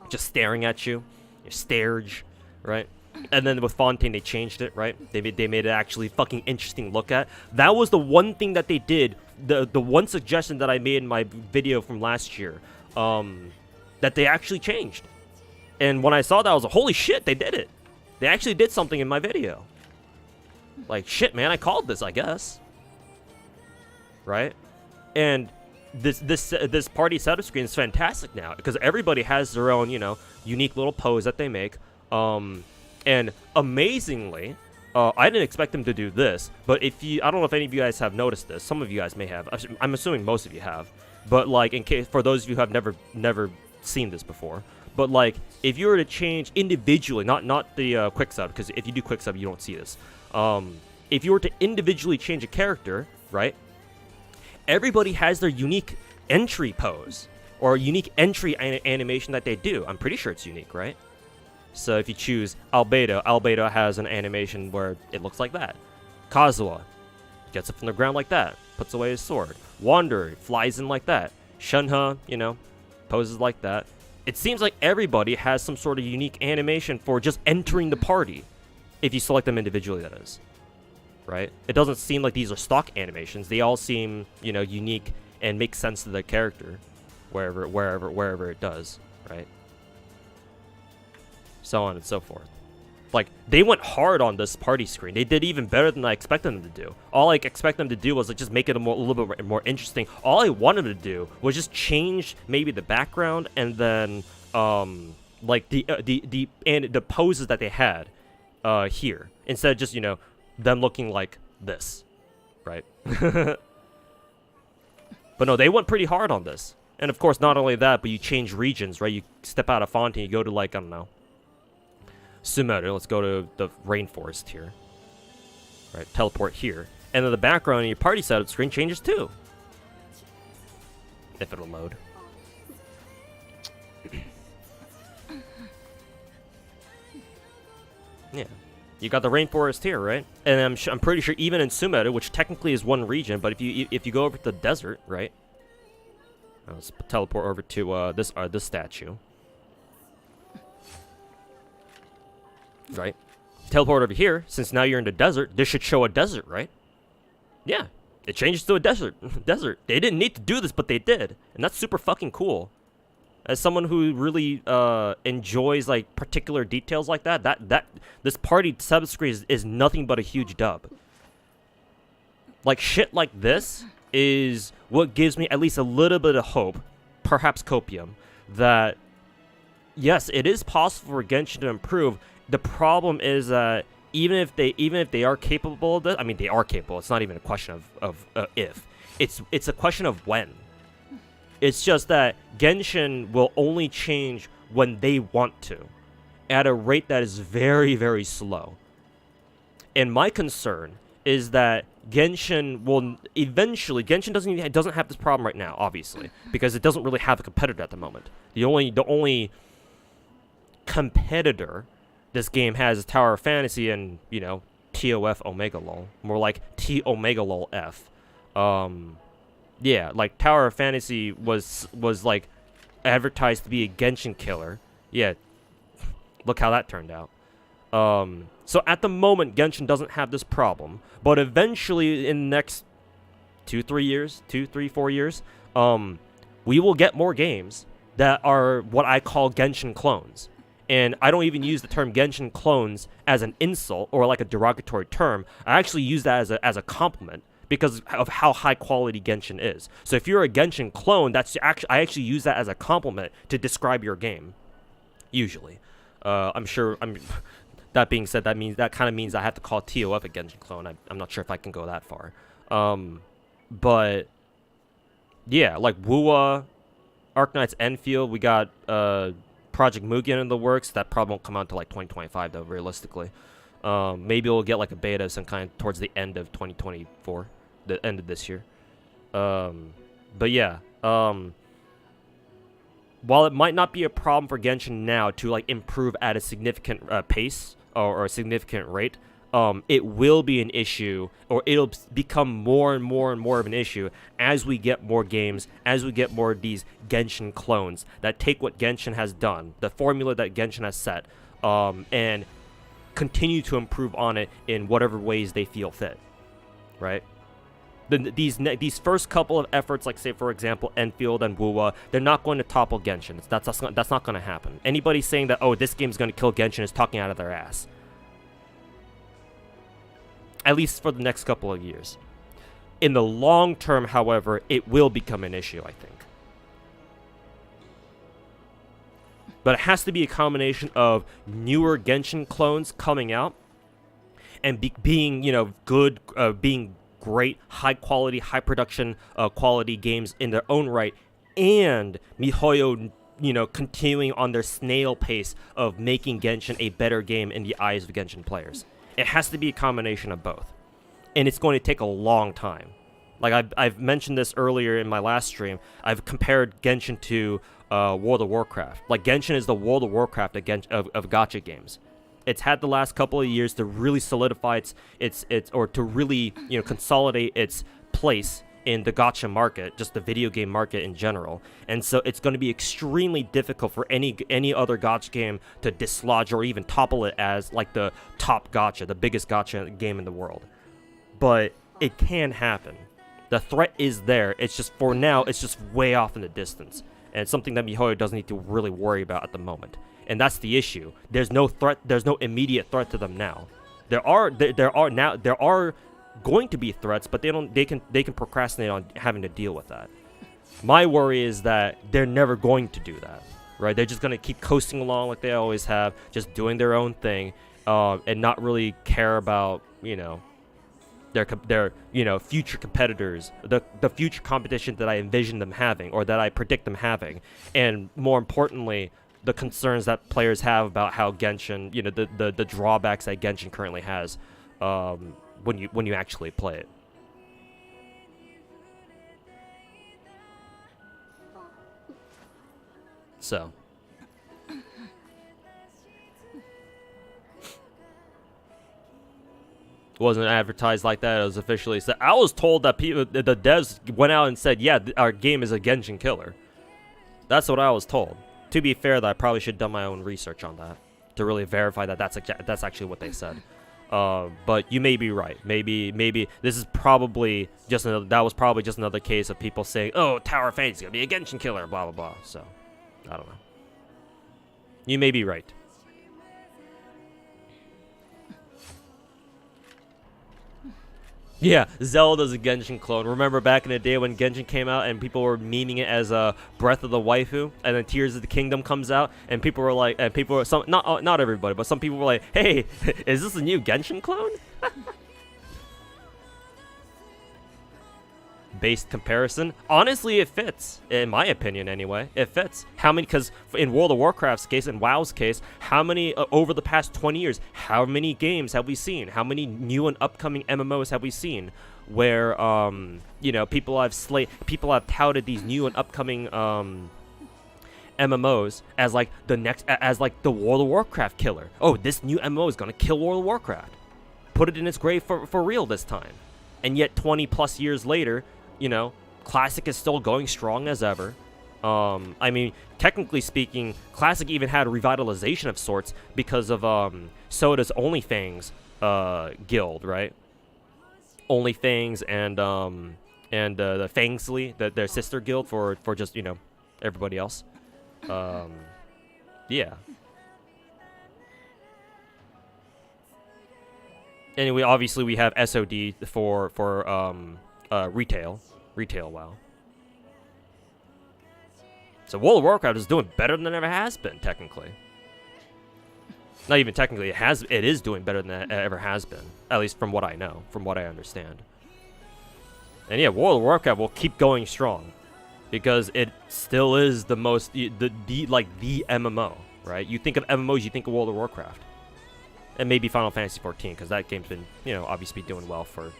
Just staring at you, your starege, right? And then with Fontaine, they changed it, right? They made it actually fucking interesting to look at. That was the one thing that they did. The one suggestion that I made in my video from last year, that they actually changed. And when I saw that, I was like, holy shit, they did it. They actually did something in my video. Like, shit, man, I called this, I guess. Right? And this party setup screen is fantastic now, because everybody has their own, unique little pose that they make. And amazingly, I didn't expect them to do this, but I don't know if any of you guys have noticed this. Some of you guys may have. I'm assuming most of you have. But, like, in case, for those of you who have never seen this before, but, like, if you were to change individually, not the quick sub, because if you do quick sub, you don't see this. If you were to individually change a character, right, everybody has their unique entry pose. or a unique entry animation that they do. I'm pretty sure it's unique, right? So if you choose Albedo has an animation where it looks like that. Kazuha gets up from the ground like that, puts away his sword. Wanderer flies in like that. Shunha, you know, poses like that. It seems like everybody has some sort of unique animation for just entering the party, if you select them individually, that is. Right? It doesn't seem like these are stock animations. They all seem, you know, unique and make sense to the character, wherever it does, right? So on and so forth. Like, they went hard on this party screen. They did even better than I expected them to do. All I expect them to do was like just make it a little bit more interesting. All I wanted to do was just change maybe the background and then like the poses that they had here, instead of just, you know, them looking like this, right? But no, they went pretty hard on this. And of course, not only that, but you change regions, right? You step out of Fontaine, you go to, like, I don't know, Sumeru. Let's go to the rainforest here. Right, teleport here. And then the background in your party setup screen changes too. If it'll load. Yeah. You got the rainforest here, right? And I'm pretty sure even in Sumeru, which technically is one region, but if you go over to the desert, right? Let's teleport over to this statue. Right? Teleport over here, since now you're in the desert, this should show a desert, right? Yeah. It changes to a desert. Desert. They didn't need to do this, but they did. And that's super fucking cool. As someone who really enjoys like particular details like that, this party subscreen is nothing but a huge dub. Like shit like this is what gives me at least a little bit of hope, perhaps copium, that yes, it is possible for Genshin to improve. The problem is that even if they are capable of this, I mean they are capable. It's not even a question of if. It's a question of when. It's just that Genshin will only change when they want to, at a rate that is very, very slow. And my concern is that Genshin will eventually. Genshin doesn't have this problem right now, obviously, because it doesn't really have a competitor at the moment. The only competitor this game has is Tower of Fantasy and, you know, TOF Omega Lol. More like T Omega Lol F. Yeah, like Tower of Fantasy was like advertised to be a Genshin killer. Yeah, look how that turned out. So at the moment, Genshin doesn't have this problem, but eventually in the next 4 years, we will get more games that are what I call Genshin clones. And I don't even use the term Genshin clones as an insult or like a derogatory term. I actually use that as a compliment because of how high quality Genshin is. So if you're a Genshin clone, I actually use that as a compliment to describe your game. Usually, that being said, that kind of means I have to call TOF a Genshin clone. I'm not sure if I can go that far. But yeah, like Wuwa, Arknight's Enfield, we got Project Mugen in the works. That probably won't come out until like 2025 though, realistically. Maybe we'll get like a beta of some kind towards the end of 2024, the end of this year. But yeah, while it might not be a problem for Genshin now to like improve at a significant pace or a significant rate, it will be an issue, or it'll become more and more and more of an issue as we get more games, as we get more of these Genshin clones that take what Genshin has done, the formula that Genshin has set, and continue to improve on it in whatever ways they feel fit, right? These first couple of efforts, like say for example Enfield and Wuwa, they're not going to topple Genshin. That's not going to happen. Anybody saying that, oh, this game's going to kill Genshin is talking out of their ass. At least for the next couple of years. In the long term, however, it will become an issue, I think. But it has to be a combination of newer Genshin clones coming out and being, you know, good, being great, high quality, high production quality games in their own right, and MiHoYo, you know, continuing on their snail pace of making Genshin a better game in the eyes of Genshin players. It has to be a combination of both. And it's going to take a long time. Like I've mentioned this earlier in my last stream. I've compared Genshin to World of Warcraft. Like Genshin is the World of Warcraft of gacha games. It's had the last couple of years to really solidify its or to really consolidate its place in the gacha market, just the video game market in general. And so it's going to be extremely difficult for any other gacha game to dislodge or even topple it as like the top gacha, the biggest gacha game in the world. But it can happen. The threat is there. It's just, for now, it's just way off in the distance. And it's something that MiHoYo doesn't need to really worry about at the moment. And that's the issue. There's no threat. There's no immediate threat to them now. There are going to be threats, but they can procrastinate on having to deal with that. My worry is that they're never going to do that, right? They're just going to keep coasting along like they always have, just doing their own thing, and not really care about their future competitors, the future competition that I envision them having or that I predict them having, and more importantly, the concerns that players have about how Genshin, the drawbacks that Genshin currently has, when you actually play it. So. It wasn't advertised like that. It was officially said. I was told that the devs went out and said, yeah, our game is a Genshin killer. That's what I was told. To be fair, that I probably should have done my own research on that to really verify that that's actually what they said. But you may be right. Maybe this is probably just another case of people saying, "Oh, Tower of Fate is gonna be a Genshin killer," blah blah blah. So, I don't know. You may be right. Yeah, Zelda's a Genshin clone. Remember back in the day when Genshin came out and people were memeing it as a Breath of the Waifu, and then Tears of the Kingdom comes out, and people were like, not everybody, but some people were like, "Hey, is this a new Genshin clone?" Based comparison, honestly, it fits. In my opinion, anyway, it fits. How many? Because in World of Warcraft's case and WoW's case, how many over the past 20 years? How many games have we seen? How many new and upcoming MMOs have we seen? Where people have touted these new and upcoming MMOs as like the World of Warcraft killer. Oh, this new MMO is gonna kill World of Warcraft. Put it in its grave for real this time. And yet 20 plus years later, Classic is still going strong as ever. I mean, technically speaking, Classic even had a revitalization of sorts because of Soda's OnlyFans guild, right? OnlyFans and the Fangsley, their sister guild for just everybody else. Yeah. Anyway, obviously we have SOD for retail WoW. So World of Warcraft is doing better than it ever has been, technically. Not even technically, it is doing better than it ever has been. At least from what I know, from what I understand. And yeah, World of Warcraft will keep going strong because it still is the most the MMO, right? You think of MMOs, you think of World of Warcraft. And maybe Final Fantasy 14, because that game's been, obviously doing well for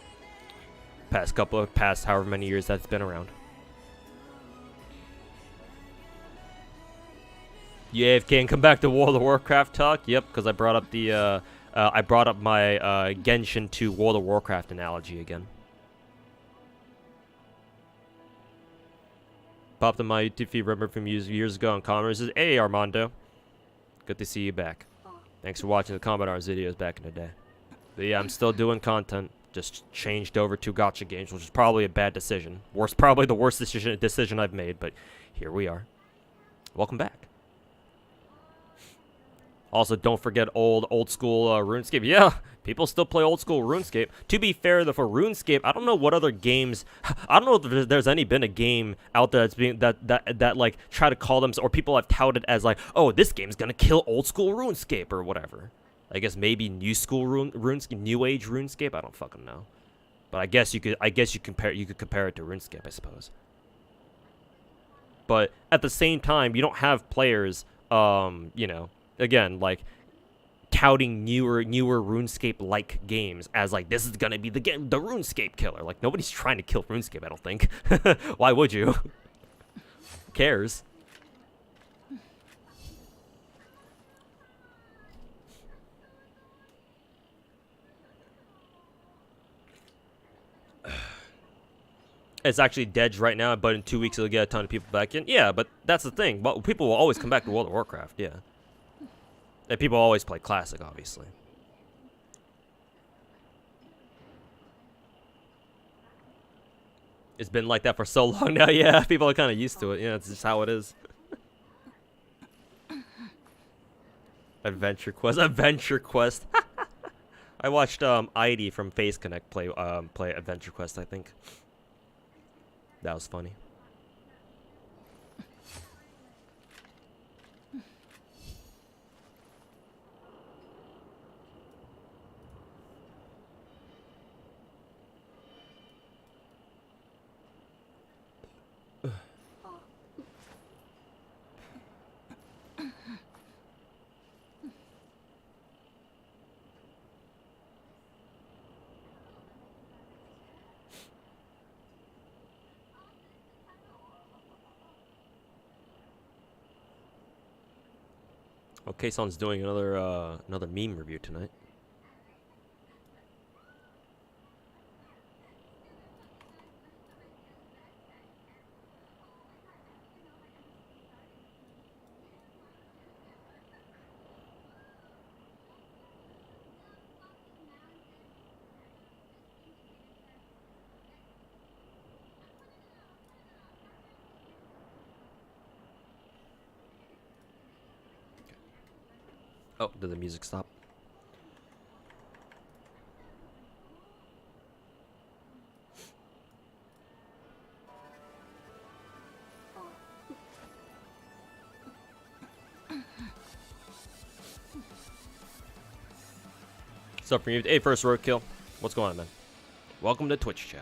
past however many years that's been around. Yeah, can come back to World of Warcraft talk. Yep, because I brought up my Genshin to World of Warcraft analogy again. Popped on my YouTube feed, remember from years ago on comments. Says, "Hey Armando, good to see you back. Thanks for watching the Combat Arms videos back in the day." But yeah, I'm still doing content. Just changed over to gacha games, which is probably a bad decision. Probably the worst decision I've made, but here we are. Welcome back. Also, don't forget old school RuneScape. Yeah, people still play old school RuneScape. To be fair, though, for RuneScape, I don't know what other games. I don't know if there's been a game out there that's being that like try to call them, or people have touted as like, oh, this game's gonna kill old school RuneScape or whatever. I guess maybe new school RuneScape, new age RuneScape. I don't fucking know. But I guess you could compare it to RuneScape, I suppose. But at the same time, you don't have players, again, like touting newer RuneScape-like games as like this is gonna be the RuneScape killer. Like nobody's trying to kill RuneScape, I don't think. Why would you? Who cares? It's actually dead right now, but in 2 weeks it'll get a ton of people back in. Yeah, but that's the thing. But people will always come back to World of Warcraft. Yeah, and people always play Classic, obviously. It's been like that for so long now. Yeah, people are kind of used to it. Yeah, it's just how it is. Adventure Quest. Adventure Quest. I watched ID from Face Connect play Adventure Quest, I think. That was funny. Okay, someone's doing another meme review tonight. Oh, did the music stop? What's up for you? Hey, first roadkill. What's going on, man? Welcome to Twitch chat.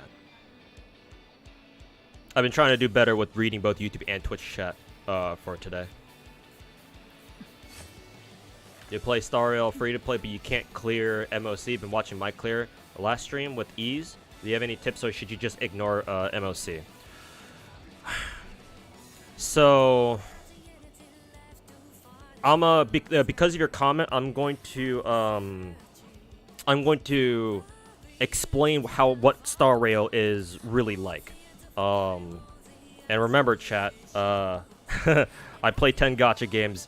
I've been trying to do better with reading both YouTube and Twitch chat for today. You play Star Rail free to play, but you can't clear MOC. Been watching Mike clear the last stream with ease. Do you have any tips, or should you just ignore MOC? So, I'm because of your comment, I'm going to explain what Star Rail is really like. And remember, chat. I play 10 gacha games.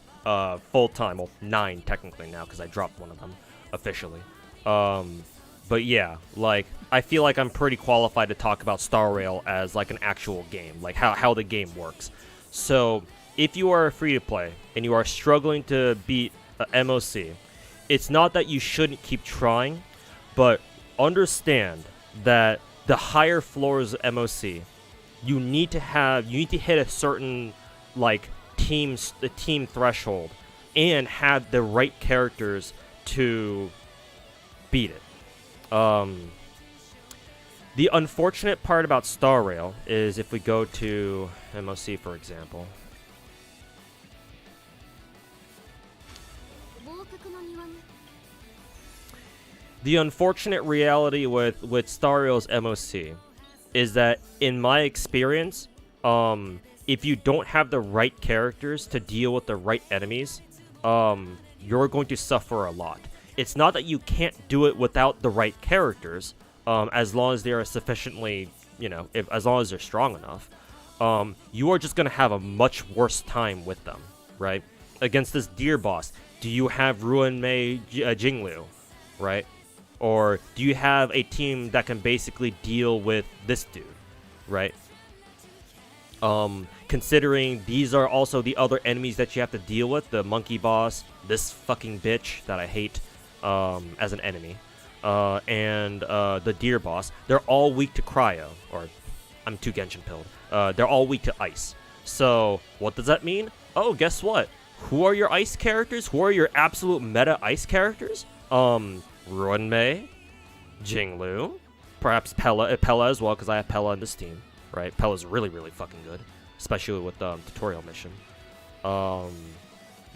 Full time, well, 9 technically now because I dropped one of them officially. But yeah, like I feel like I'm pretty qualified to talk about Star Rail as like an actual game, like how the game works. So if you are free to play and you are struggling to beat MOC, it's not that you shouldn't keep trying, but understand that the higher floors of MOC, you need to hit a certain like the team threshold and have the right characters to beat it. The unfortunate part about Star Rail is if we go to MOC, for example. The unfortunate reality with Star Rail's MOC is that, in my experience, if you don't have the right characters to deal with the right enemies, you're going to suffer a lot. It's not that you can't do it without the right characters, as long as they are sufficiently, as long as they're strong enough. You are just going to have a much worse time with them, right? Against this deer boss, do you have Ruin Mei Jinglu, right? Or do you have a team that can basically deal with this dude, right? Considering these are also the other enemies that you have to deal with, the monkey boss, this fucking bitch that I hate as an enemy, and the deer boss, they're all weak to cryo, or I'm too Genshin pilled. They're all weak to ice. So what does that mean? Oh, guess what? Who are your ice characters? Who are your absolute meta ice characters? Ruin Mei, Jinglu, perhaps Pella as well, because I have Pella in this team. Right, Pella's really, really fucking good, especially with the tutorial mission.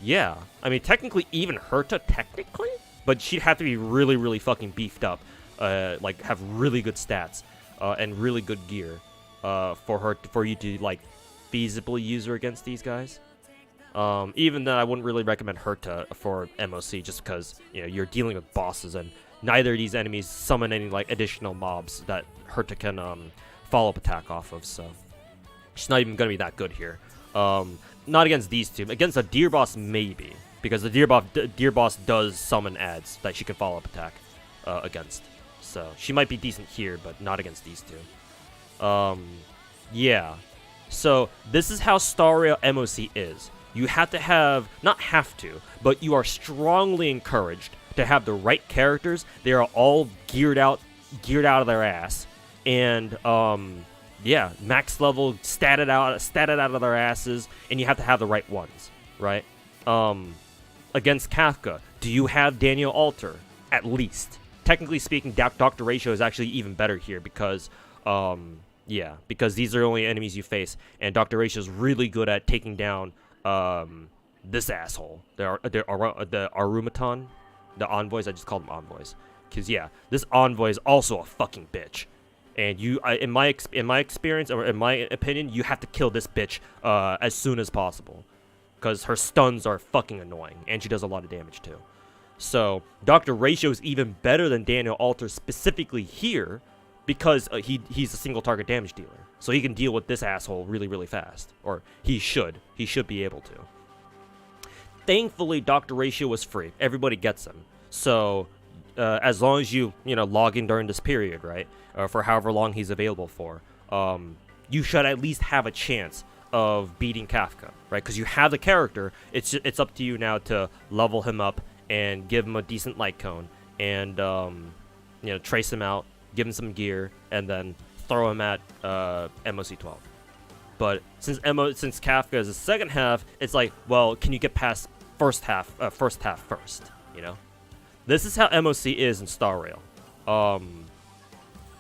Yeah, I mean, technically, even Herta, technically, but she'd have to be really, really fucking beefed up, like have really good stats, and really good gear, for you to like feasibly use her against these guys. Even then, I wouldn't really recommend Herta for MOC just because, you know, you're dealing with bosses and neither of these enemies summon any like additional mobs that Herta can follow-up attack off of, so she's not even gonna be that good here. Not against these two. Against a Deer Boss, maybe, because the Deer Boss does summon ads that she can follow-up attack against. So she might be decent here, but not against these two. Yeah. So this is how Star Rail MOC is. You have to have, not have to, but you are strongly encouraged to have the right characters. They are all geared out of their ass, and yeah, max level, statted out of their asses, and you have to have the right ones, right? Against Kafka, do you have Daniel Alter? At least. Technically speaking, Dr. Ratio is actually even better here because, yeah, because these are the only enemies you face, and Dr. Ratio is really good at taking down this asshole. The Arumaton, the envoys. I just called them envoys, cause yeah, this envoy is also a fucking bitch. And in my experience, or in my opinion, you have to kill this bitch as soon as possible, because her stuns are fucking annoying, and she does a lot of damage too. So Dr. Ratio is even better than Daniel Alter specifically here, because he's a single target damage dealer, so he can deal with this asshole really, really fast, or he should be able to. Thankfully, Dr. Ratio was free. Everybody gets him. So as long as you log in during this period, right, for however long he's available for, you should at least have a chance of beating Kafka, right? Because you have the character. It's up to you now to level him up and give him a decent light cone, and trace him out, give him some gear, and then throw him at MOC 12. But since Kafka is the second half, it's like, well, can you get past first half first? You know, this is how MOC is in Star Rail.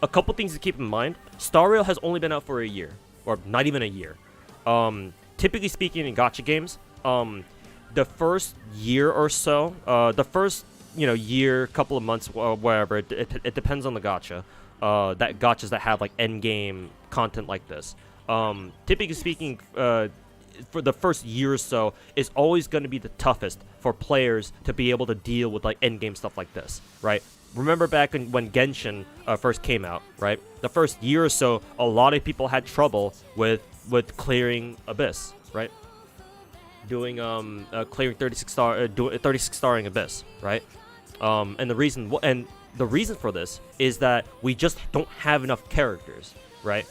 A couple things to keep in mind: Star Rail has only been out for a year, or not even a year. Typically speaking, in gacha games, the first year or so, the first year, couple of months, whatever, it depends on the gacha. That gachas that have like end game content like this. Typically speaking, for the first year or so, is always going to be the toughest for players to be able to deal with like end game stuff like this, right? Remember back when Genshin first came out, right? The first year or so, a lot of people had trouble with clearing Abyss, right? Doing clearing 36 starring Abyss, right? And the reason for this is that we just don't have enough characters, right?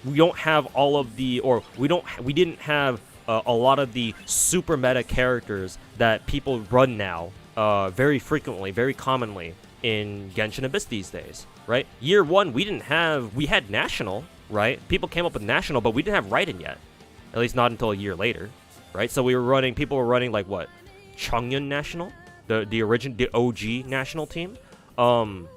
We don't have all of the, or we didn't have a lot of the super meta characters that people run now very frequently, very commonly in Genshin Abyss these days, right? Year one, we had National, right? People came up with National, but we didn't have Raiden yet. At least not until a year later, right? So people were running like what? Chongyun National? The OG national team. I'm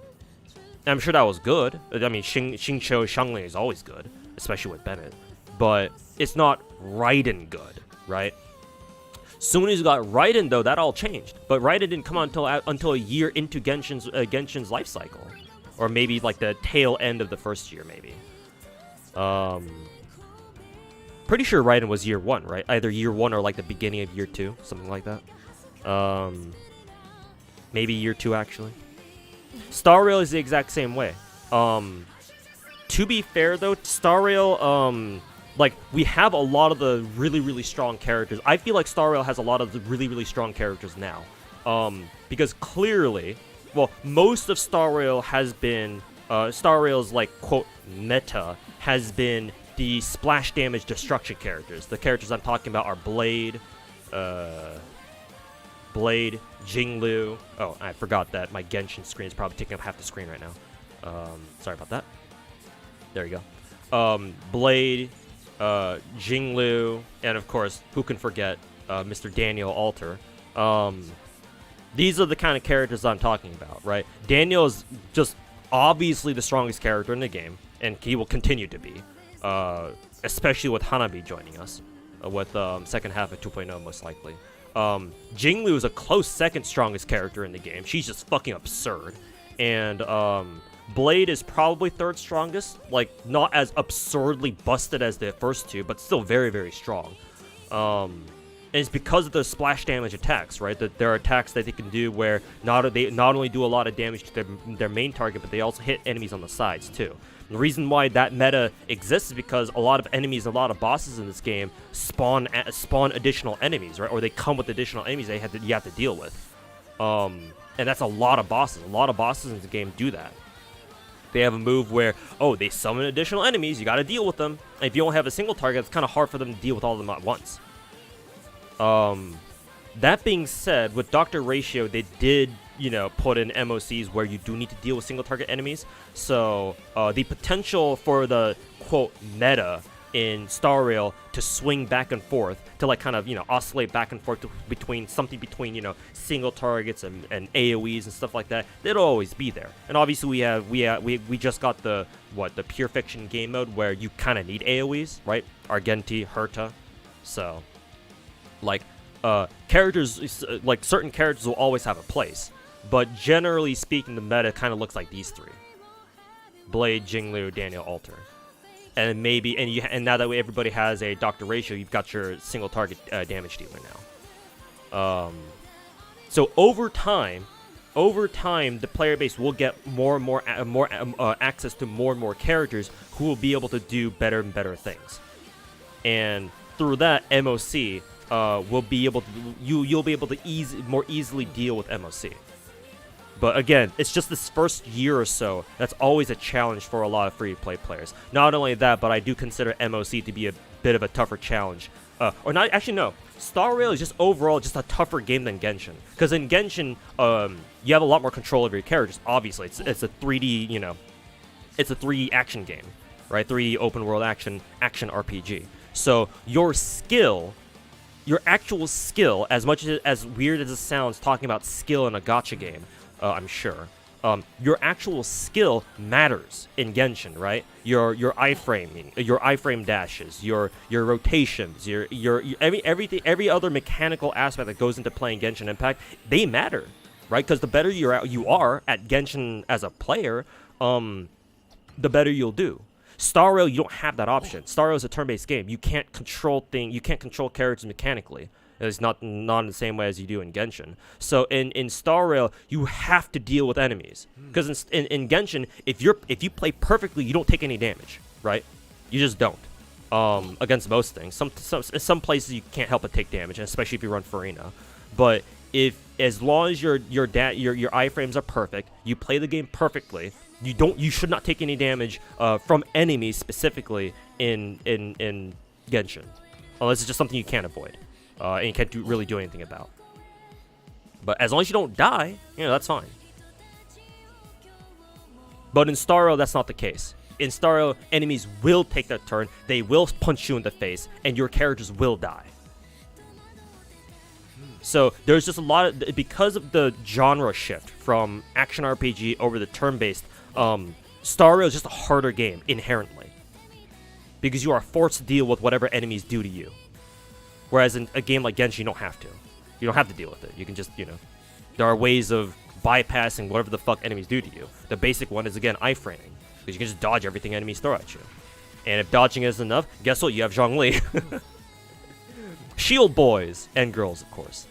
sure that was good. I mean, Xingqiu Shangling is always good, especially with Bennett. But it's not Raiden good, right? Soon as you got Raiden, though, that all changed. But Raiden didn't come out until a year into Genshin's life cycle, or maybe like the tail end of the first year, maybe. Pretty sure Raiden was year one, right? Either year one or like the beginning of year two, something like that. Maybe year two, actually. Star Rail is the exact same way. To be fair, though, Star Rail, like, we have a lot of the really, really strong characters. I feel like Star Rail has a lot of the really, really strong characters now. Because clearly, well, most of Star Rail has been, Star Rail's, like, quote, meta has been the splash damage destruction characters. The characters I'm talking about are Blade, Jinglu. Oh, I forgot that my Genshin screen is probably taking up half the screen right now. Sorry about that. There you go. Blade, Jinglu, and of course, who can forget Mr. Daniel Alter. These are the kind of characters I'm talking about, right? Daniel is just obviously the strongest character in the game, and he will continue to be, especially with Hanabi joining us, with second half of 2.0 most likely. Jinglu is a close second strongest character in the game. She's just fucking absurd. And Blade is probably third strongest, like not as absurdly busted as the first two, but still very, very strong. And it's because of the splash damage attacks, right? That there are attacks that they can do where they not only do a lot of damage to their main target, but they also hit enemies on the sides too. The reason why that meta exists is because a lot of enemies, a lot of bosses in this game spawn additional enemies, right? Or they come with additional enemies you have to deal with. And that's a lot of bosses. A lot of bosses in the game do that. They have a move where, they summon additional enemies, you gotta deal with them. And if you don't have a single target, it's kind of hard for them to deal with all of them at once. That being said, with Dr. Ratio, they did, put in MOCs where you do need to deal with single target enemies. So, the potential for the, quote, meta in Star Rail to swing back and forth, to like kind of, oscillate back and forth between single targets and AoEs and stuff like that, it'll always be there. And obviously we just got the pure fiction game mode where you kind of need AoEs, right? Argenti, Herta. So, like, characters, like certain characters will always have a place. But generally speaking, the meta kind of looks like these three: Blade, Jinglu, Daniel, Alter. And now that way everybody has a Dr. Ratio, you've got your single target damage dealer now. So over time, the player base will get more and more access to more and more characters who will be able to do better and better things. And through that, MOC will be able to you'll be able to more easily deal with MOC. But again, it's just this first year or so that's always a challenge for a lot of free-to-play players. Not only that, but I do consider MOC to be a bit of a tougher challenge. Or not, actually no. Star Rail is just overall just a tougher game than Genshin. Because in Genshin, you have a lot more control over your characters. Obviously, it's a 3D, it's a 3D action game, right? 3D open world action RPG. So your actual skill, as much as weird as it sounds, talking about skill in a gacha game. I'm sure. Your actual skill matters in Genshin, right? Your iframing, your iframe dashes, your rotations, every other mechanical aspect that goes into playing Genshin Impact, they matter, right? Because the better you are at Genshin as a player, the better you'll do. Star Rail, you don't have that option. Star Rail is a turn-based game. You can't control characters mechanically. It's not in the same way as you do in Genshin. So in Star Rail, you have to deal with enemies. Because in Genshin, if you play perfectly, you don't take any damage, right? You just don't. Against most things. Some places you can't help but take damage, especially if you run Farina. But as long as your iframes are perfect, you play the game perfectly, you should not take any damage from enemies specifically in Genshin. Unless it's just something you can't avoid. And you can't really do anything about. But as long as you don't die, that's fine. But in Star Rail, that's not the case. In Star Rail, enemies will take their turn, they will punch you in the face, and your characters will die. So there's just a lot of, because of the genre shift from action RPG over the turn-based, Star Rail is just a harder game inherently. Because you are forced to deal with whatever enemies do to you. Whereas in a game like Genshin, you don't have to. You don't have to deal with it. You can just, there are ways of bypassing whatever the fuck enemies do to you. The basic one is, again, iframing. Because you can just dodge everything enemies throw at you. And if dodging isn't enough, guess what? You have Zhongli. Shield boys. And girls, of course.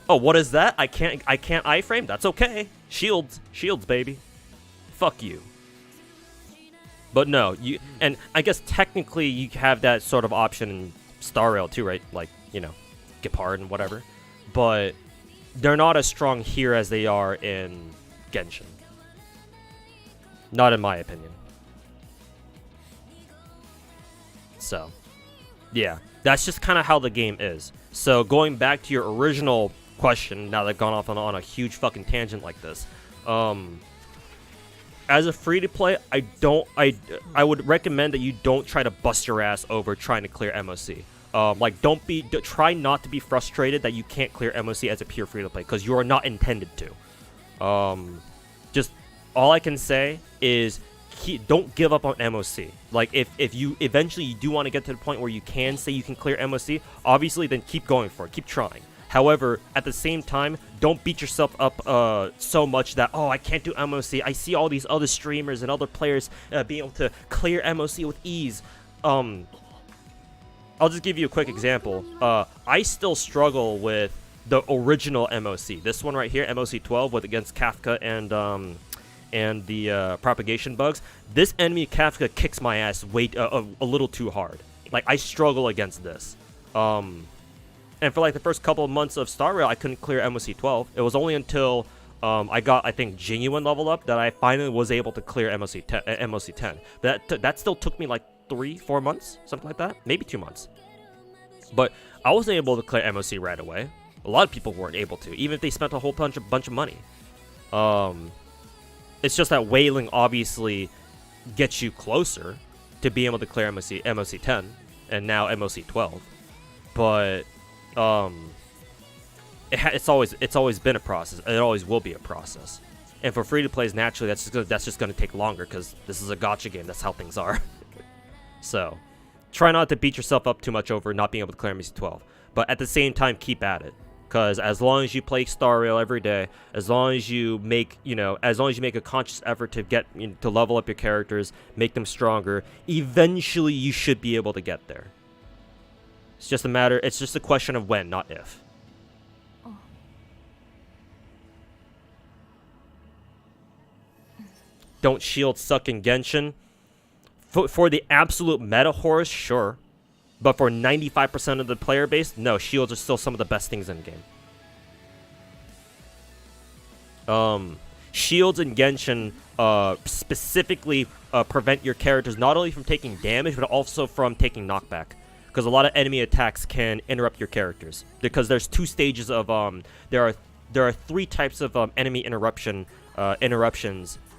Oh, what is that? I can't iframe? That's okay. Shields, baby. Fuck you. But no, and I guess technically you have that sort of option in Star Rail too, right? Like, Gepard and whatever. But they're not as strong here as they are in Genshin. Not in my opinion. So, yeah. That's just kind of how the game is. So, going back to your original question, now that I've gone off on a huge fucking tangent like this. As a free-to-play, I would recommend that you don't try to bust your ass over trying to clear MOC. Try not to be frustrated that you can't clear MOC as a pure free-to-play, because you are not intended to. Just all I can say is don't give up on MOC. Like, if you eventually you do want to get to the point where you can say you can clear MOC, obviously then keep going for it, keep trying. However, at the same time, don't beat yourself up so much that, oh, I can't do MOC. I see all these other streamers and other players being able to clear MOC with ease. I'll just give you a quick example. I still struggle with the original MOC. This one right here, MOC 12, with against Kafka and the propagation bugs. This enemy Kafka kicks my ass a little too hard. Like, I struggle against this. And for like the first couple of months of Star Rail, I couldn't clear MOC 12. It was only until I got, I think, Genuine level up that I finally was able to clear MOC 10. That still took me like 3-4 months, something like that, maybe 2 months. But I wasn't able to clear MOC right away. A lot of people weren't able to, even if they spent a whole bunch of money. It's just that whaling obviously gets you closer to being able to clear MOC 10 and now MOC 12. But it's always been a process. It always will be a process. And for free to plays, naturally, that's just gonna take longer because this is a gacha game. That's how things are. So, try not to beat yourself up too much over not being able to clear MOC 12. But at the same time, keep at it. Because as long as you play Star Rail every day, as long as you make a conscious effort to to level up your characters, make them stronger, eventually you should be able to get there. It's just a question of when, not if. Oh. Don't shield suck in Genshin. For the absolute meta horse, sure. But for 95% of the player base, no, shields are still some of the best things in the game. Shields in Genshin specifically prevent your characters not only from taking damage, but also from taking knockback. Because a lot of enemy attacks can interrupt your characters. Because there's two stages of there are 3 types of enemy interruptions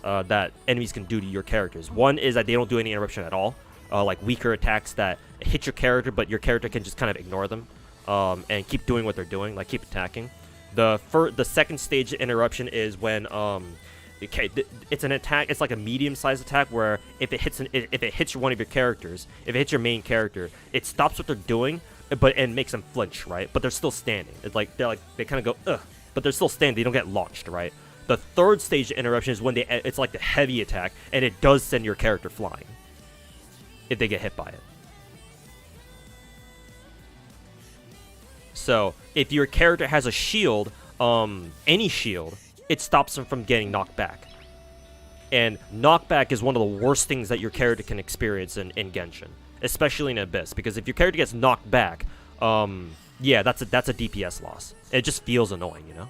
that enemies can do to your characters. One is that they don't do any interruption at all. Like weaker attacks that hit your character, but your character can just kind of ignore them and keep doing what they're doing, like keep attacking. The second stage of interruption is when it's an attack. It's like a medium-sized attack where if it hits one of your characters, if it hits your main character, it stops what they're doing, and makes them flinch, right? But they're still standing. It's like they kind of go ugh, but they're still standing. They don't get launched, right? The third stage of interruption is when it's like the heavy attack, and it does send your character flying if they get hit by it. So, if your character has a shield, any shield, it stops them from getting knocked back. And knockback is one of the worst things that your character can experience in Genshin, especially in Abyss, because if your character gets knocked back, yeah, that's a DPS loss. It just feels annoying, you know?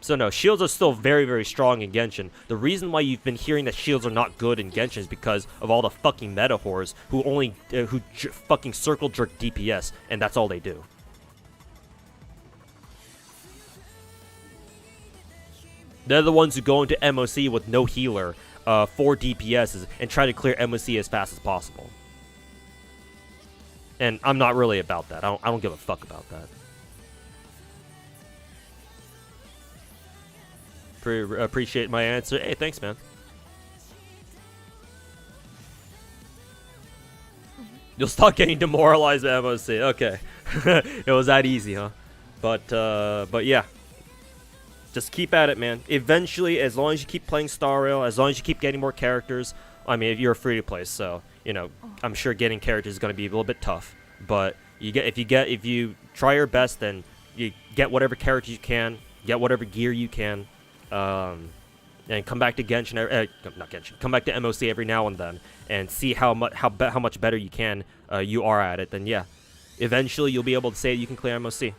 So no, shields are still very, very strong in Genshin. The reason why you've been hearing that shields are not good in Genshin is because of all the fucking meta whores who fucking circle jerk DPS, and that's all they do. They're the ones who go into MOC with no healer, 4 DPSs, and try to clear MOC as fast as possible. And I'm not really about that. I don't give a fuck about that. Appreciate my answer. Hey, thanks, man. You'll start getting demoralized at MOC. Okay. It was that easy, huh? But yeah. Just keep at it, man. Eventually, as long as you keep playing Star Rail, as long as you keep getting more characters, I mean, you're free to play, so, you know, I'm sure getting characters is going to be a little bit tough. But if you try your best, then you get whatever characters you can, get whatever gear you can. And come back to Genshin, not Genshin. Come back to MOC every now and then, and see how much better you are at it. Then yeah, eventually you'll be able to say you can clear MOC.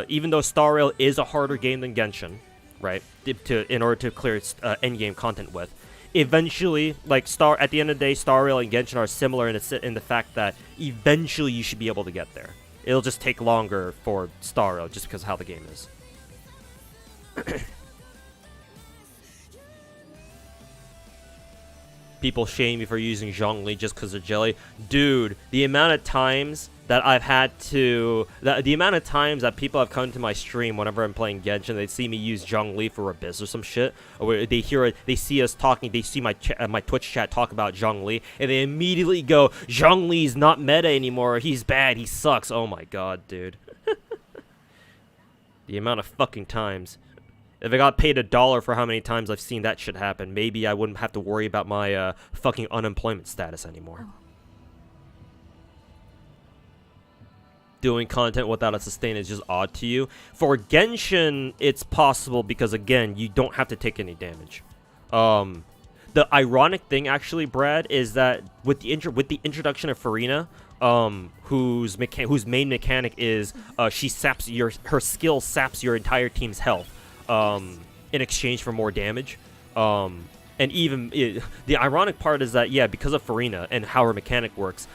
Even though Star Rail is a harder game than Genshin, right? In order to clear its endgame content with, eventually, like at the end of the day, Star Rail and Genshin are similar in the fact that eventually you should be able to get there. It'll just take longer for Star Rail just because of how the game is. people shame me for using Zhongli just because of jelly. Dude, the amount of times that I've had to... The amount of times that people have come to my stream whenever I'm playing Genshin, they see me use Zhongli for Abyss or some shit. Or they hear it, they see us talking, they see my Twitch chat talk about Zhongli, and they immediately go, Zhongli's not meta anymore, he's bad, he sucks. Oh my god, dude. The amount of fucking times. If I got paid $1 for how many times I've seen that shit happen, maybe I wouldn't have to worry about my fucking unemployment status anymore. Doing content without a sustain is just odd to you. For Genshin, it's possible because, again, you don't have to take any damage. The ironic thing, actually, Brad, is that with the introduction of Farina, whose main mechanic is she saps her skill saps your entire team's health. In exchange for more damage. And even the ironic part is that, yeah, because of Farina and how her mechanic works,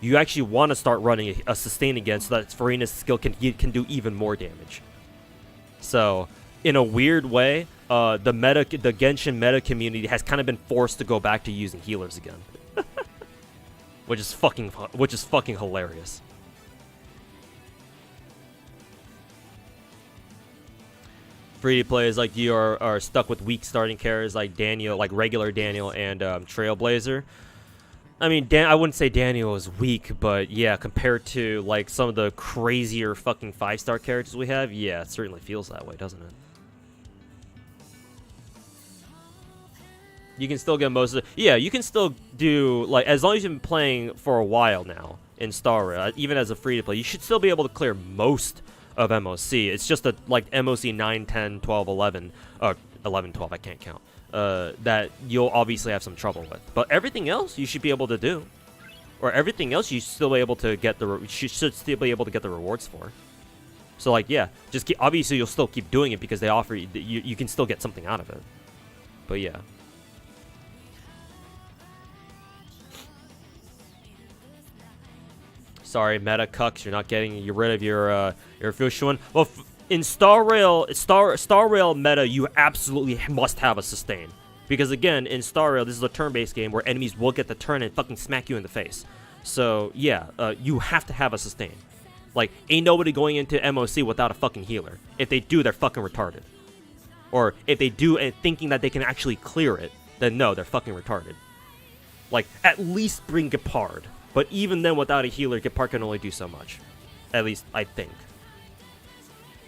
you actually want to start running a sustain again so that Farina's skill can do even more damage. So, in a weird way, the Genshin meta community has kind of been forced to go back to using healers again, which is fucking hilarious. Free players like you are stuck with weak starting characters like Daniel, like regular Daniel and Trailblazer. I mean, I wouldn't say Daniel is weak, but yeah, compared to like some of the crazier fucking 5-star characters we have, yeah, it certainly feels that way, doesn't it? You can still get most of the... Yeah, you can still do, like, as long as you've been playing for a while now in Star Rail, even as a free-to-play, you should still be able to clear most of MOC. It's just that, like, MOC 9, 10, 12, 11, 11, 12, I can't count, that you'll obviously have some trouble with. But everything else you should be able to do. Or everything else you should still be able to get the... You should still be able to get the rewards for. So, like, yeah, just keep, obviously you'll still keep doing it because they offer you can still get something out of it. But yeah. Sorry, meta cucks, you're not getting rid of your official one. Well, in Star Rail meta, you absolutely must have a sustain. Because again, in Star Rail, this is a turn-based game where enemies will get the turn and fucking smack you in the face. So yeah, you have to have a sustain. Like, ain't nobody going into MOC without a fucking healer. If they do, they're fucking retarded. Or if they do and thinking that they can actually clear it, then no, they're fucking retarded. Like, at least bring Gepard. But even then, without a healer, Gepard can only do so much. At least, I think.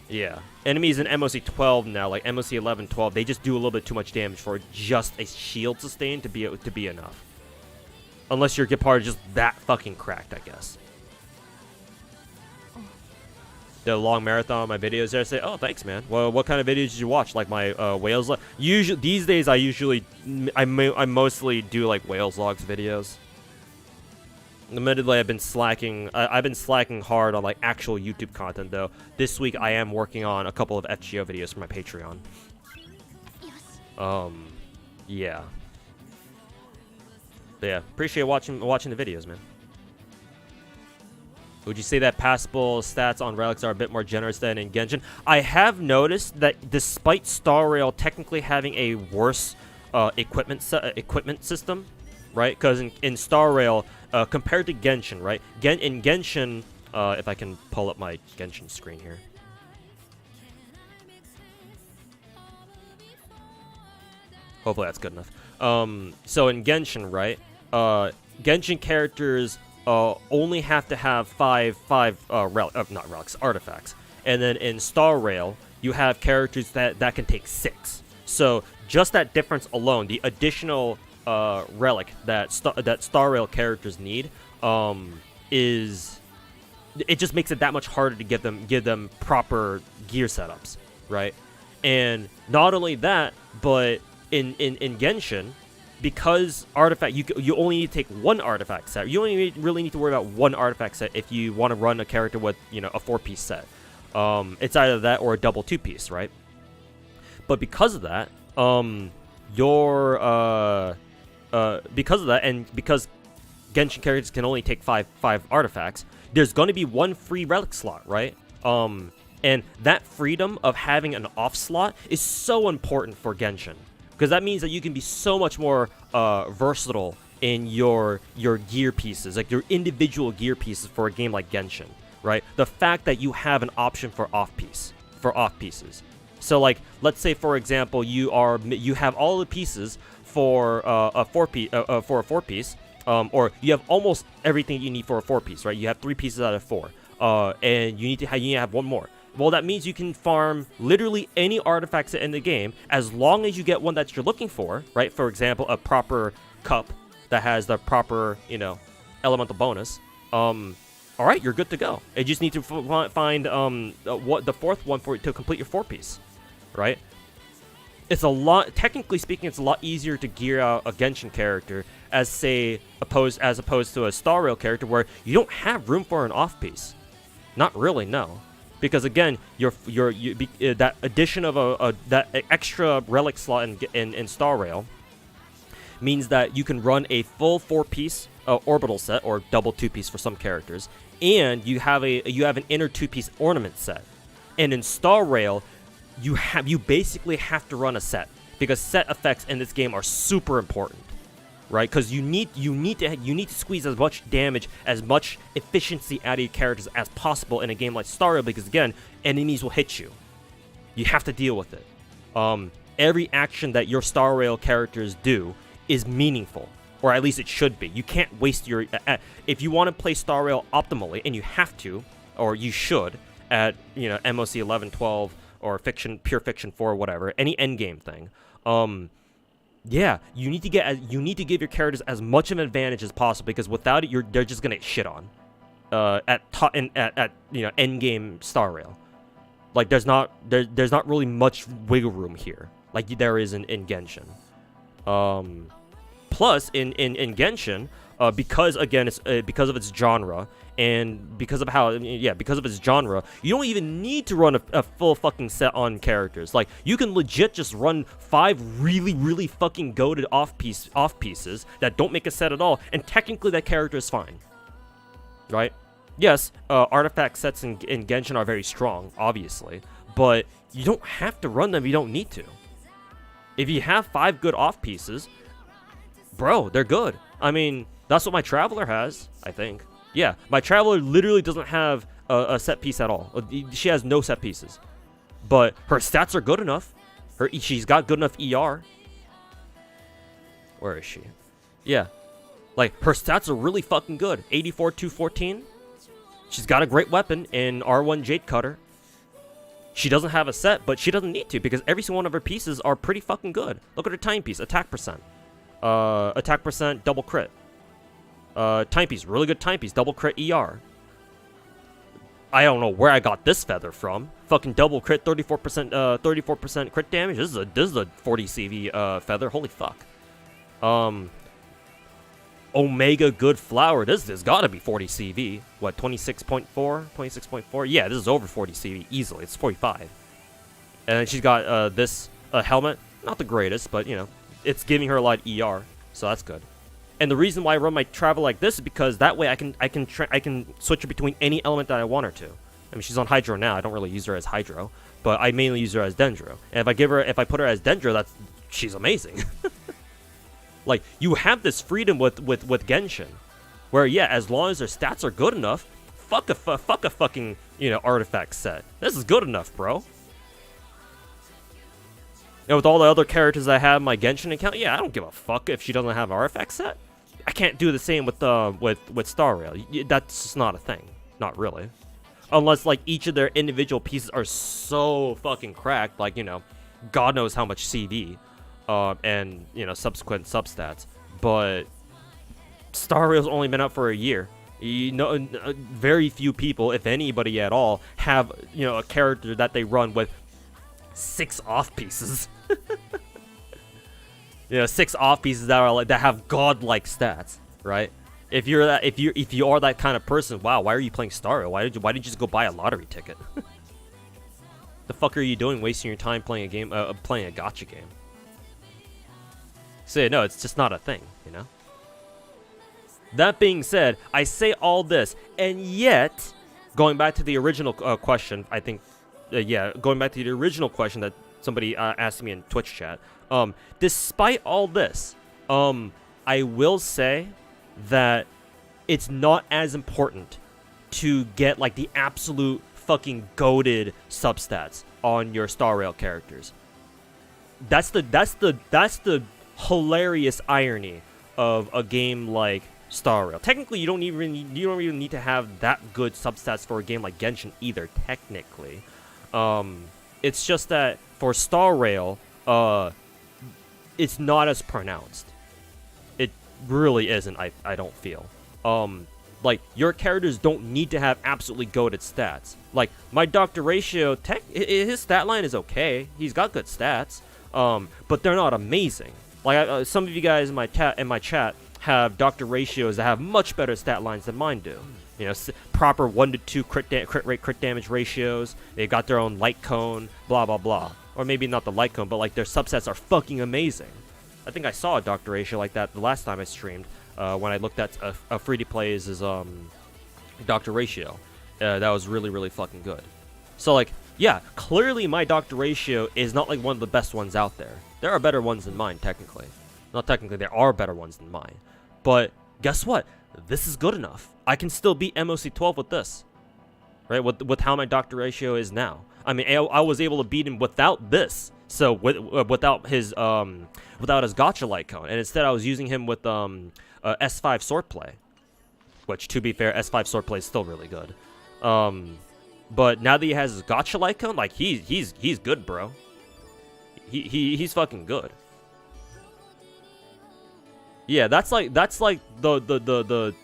Yeah. Enemies in MOC 12 now, like MOC 11, 12, they just do a little bit too much damage for just a shield sustain to be enough. Unless your Gepard is just that fucking cracked, I guess. The long marathon of my videos there. I say, oh, thanks, man. Well, what kind of videos did you watch? Like my whales? Usually these days, I mostly do like whales logs videos. Admittedly, I've been slacking. I've been slacking hard on like actual YouTube content though. This week, I am working on a couple of FGO videos for my Patreon. Yeah. But yeah, appreciate watching the videos, man. Would you say that passable stats on relics are a bit more generous than in Genshin? I have noticed that despite Star Rail technically having a worse equipment system, right? Because in Star Rail, compared to Genshin, right? In Genshin, if I can pull up my Genshin screen here. Hopefully that's good enough. So in Genshin, right? Genshin characters only have to have five artifacts. And then in Star Rail, you have characters that can take 6. So just that difference alone, the additional relic that Star Rail characters need, is it just makes it that much harder to give them proper gear setups, right? And not only that, but in Genshin, because artifact you only need to take 1 artifact set. You only really need to worry about 1 artifact set if you want to run a character with, you know, a 4-piece set. It's either that or a double 2-piece, right? But because of that, because of that, and because Genshin characters can only take 5 artifacts, there's going to be 1 free relic slot, right? And that freedom of having an off slot is so important for Genshin. because that means that you can be so much more versatile in your gear pieces, like your individual gear pieces for a game like Genshin, right? The fact that you have an option for off pieces. So like, let's say for example, you have all the pieces for a 4-piece, or you have almost everything you need for a 4-piece, right? You have 3 pieces out of 4, and you need to have one more. Well, that means you can farm literally any artifacts in the game as long as you get one that you're looking for, right? For example, a proper cup that has the proper, elemental bonus. All right, you're good to go. You just need to find the 4th one to complete your 4-piece, right? It's a lot. Technically speaking, it's a lot easier to gear out a Genshin character as opposed to a Star Rail character where you don't have room for an off piece. Not really, no. Because again, that addition of that extra relic slot in Star Rail means that you can run a full 4-piece orbital set, or double 2-piece for some characters, and you have an inner 2-piece ornament set. And in Star Rail, you basically have to run a set, because set effects in this game are super important, right? Because you need to squeeze as much damage, as much efficiency out of your characters as possible in a game like Star Rail, because again, enemies will hit you. You have to deal with it. Every action that your Star Rail characters do is meaningful, or at least it should be. You can't waste your if you want to play Star Rail optimally, and you have to, or you should, at MOC 11, 12, or Pure Fiction 4, whatever, any endgame thing. Yeah, you need to give your characters as much of an advantage as possible, because without it, they're just gonna get shit on. At endgame Star Rail, like there's not really much wiggle room here, like there is in Genshin. Plus in Genshin, because again it's because of its genre, and because of its genre, you don't even need to run a full fucking set on characters. Like, you can legit just run 5 really, really fucking goated off pieces that don't make a set at all, and technically that character is fine, right? Yes, artifact sets in Genshin are very strong, obviously, but you don't have to run them. You don't need to. If you have 5 good off pieces, bro, they're good. I mean, that's what my Traveler has, I think. Yeah, my Traveler literally doesn't have a set piece at all. She has no set pieces. But her stats are good enough. She's got good enough ER. Where is she? Yeah. Like, her stats are really fucking good. 84, 214. She's got a great weapon in R1 Jade Cutter. She doesn't have a set, but she doesn't need to, because every single one of her pieces are pretty fucking good. Look at her timepiece, attack percent. Attack percent, double crit. Timepiece, really good timepiece, double crit ER. I don't know where I got this feather from. Fucking double crit, 34% crit damage. This is a 40 CV feather. Holy fuck. Omega good flower. This has got to be 40 CV. What, 26.4? 26.4? Yeah, this is over 40 CV easily. It's 45. And then she's got this helmet. Not the greatest, but it's giving her a lot of ER, so that's good. And the reason why I run my Travel like this is because that way I can switch her between any element that I want her to. I mean, she's on Hydro now. I don't really use her as Hydro, but I mainly use her as Dendro. And if I put her as Dendro, she's amazing. Like, you have this freedom with Genshin, where yeah, as long as their stats are good enough, fuck a fucking artifact set. This is good enough, bro. And with all the other characters I have in my Genshin account, yeah, I don't give a fuck if she doesn't have an artifact set. I can't do the same with Star Rail. That's just not a thing. Not really. Unless, like, each of their individual pieces are so fucking cracked, like, God knows how much CV, and, subsequent substats. But Star Rail's only been out for a year. Very few people, if anybody at all, have, a character that they run with 6 off pieces. 6 off pieces that have godlike stats, right? If you are that kind of person, wow, why are you playing Star Rail? Why did you just go buy a lottery ticket? The fuck are you doing, wasting your time playing a game, playing a gacha game? So no, it's just not a thing, That being said, I say all this, and yet, going back to the original question, I think, going back to the original question that somebody asked me in Twitch chat. Despite all this, I will say that it's not as important to get like the absolute fucking goated substats on your Star Rail characters. That's the hilarious irony of a game like Star Rail. Technically, you don't even need to have that good substats for a game like Genshin either. Technically, it's just that for Star Rail, it's not as pronounced. It really isn't. I don't feel. Like, your characters don't need to have absolutely goated stats. Like, my Dr. Ratio, his stat line is okay. He's got good stats, but they're not amazing. Like, some of you guys in my chat have Dr. Ratios that have much better stat lines than mine do. You know, proper 1 to 2 crit damage ratios. They've got their own light cone, blah, blah, blah. Or maybe not the light cone, but, like, their subsets are fucking amazing. I think I saw a Dr. Ratio like that the last time I streamed. When I looked at a free-to-play's Dr. Ratio. That was really, really fucking good. So, like, yeah, clearly my Dr. Ratio is not, like, one of the best ones out there. There are better ones than mine, technically. Not technically, there are better ones than mine. But, guess what? This is good enough. I can still beat MOC12 with this. Right? With how my Dr. Ratio is now. I mean, I was able to beat him without this. So, without his gacha light cone. And instead, I was using him with, S5 swordplay, which, to be fair, S5 swordplay is still really good. But now that he has his gacha light cone, like, he's good, bro. He's fucking good. Yeah, that's like the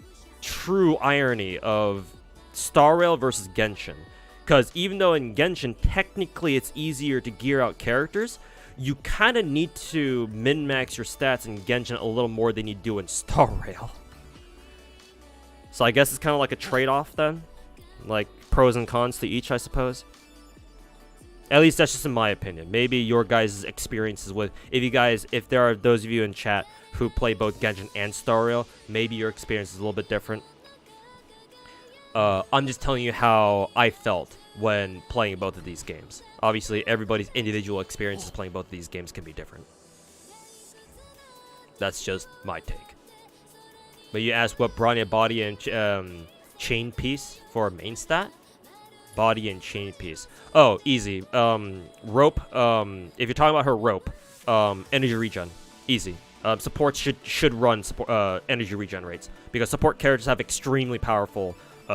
true irony of Star Rail versus Genshin. Because even though in Genshin, technically it's easier to gear out characters, you kind of need to min-max your stats in Genshin a little more than you do in Star Rail. So I guess it's kind of like a trade-off then. Like, pros and cons to each, I suppose. At least that's just in my opinion. Maybe your guys' experiences with... If there are those of you in chat who play both Genshin and Star Rail, maybe your experience is a little bit different. I'm just telling you how I felt when playing both of these games. Obviously, everybody's individual experiences playing both of these games can be different. That's just my take. But you asked what Bronya body and chain piece for main stat? Body and chain piece. Oh, easy. Rope. If you're talking about her rope, energy regen. Easy. Supports should run energy regen rates because support characters have extremely powerful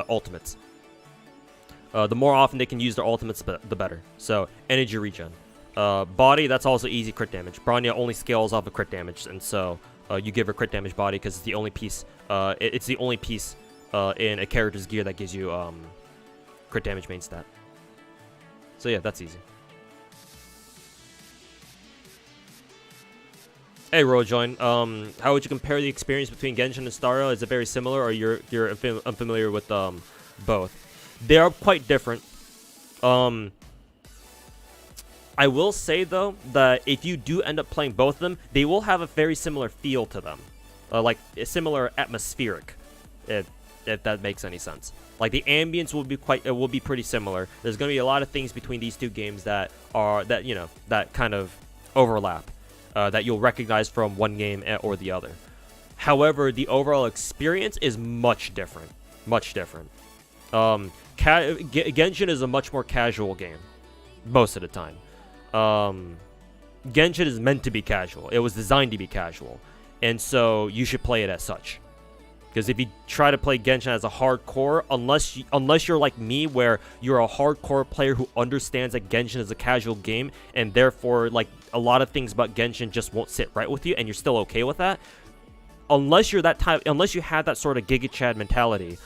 ultimates. The more often they can use their ultimates, the better. So, energy regen. Body, that's also easy crit damage. Bronya only scales off of crit damage, and so you give her crit damage body because it's the only piece. It's the only piece in a character's gear that gives you crit damage main stat. So yeah, that's easy. Hey, Rojoin. How would you compare the experience between Genshin and Star Rail? Is it very similar, or you're unfamiliar with both? They are quite different. I will say, though, that if you do end up playing both of them, they will have a very similar feel to them. Like, a similar atmospheric, if that makes any sense. Like, the ambience will be pretty similar. There's going to be a lot of things between these two games that kind of overlap. That you'll recognize from one game or the other. However, the overall experience is much different. Much different. Genshin is a much more casual game. Most of the time. Genshin is meant to be casual. It was designed to be casual. And so, you should play it as such. Because if you try to play Genshin as a hardcore, unless you're like me, where you're a hardcore player who understands that Genshin is a casual game, and therefore, like, a lot of things about Genshin just won't sit right with you, and you're still okay with that. Unless you have that sort of Giga Chad mentality,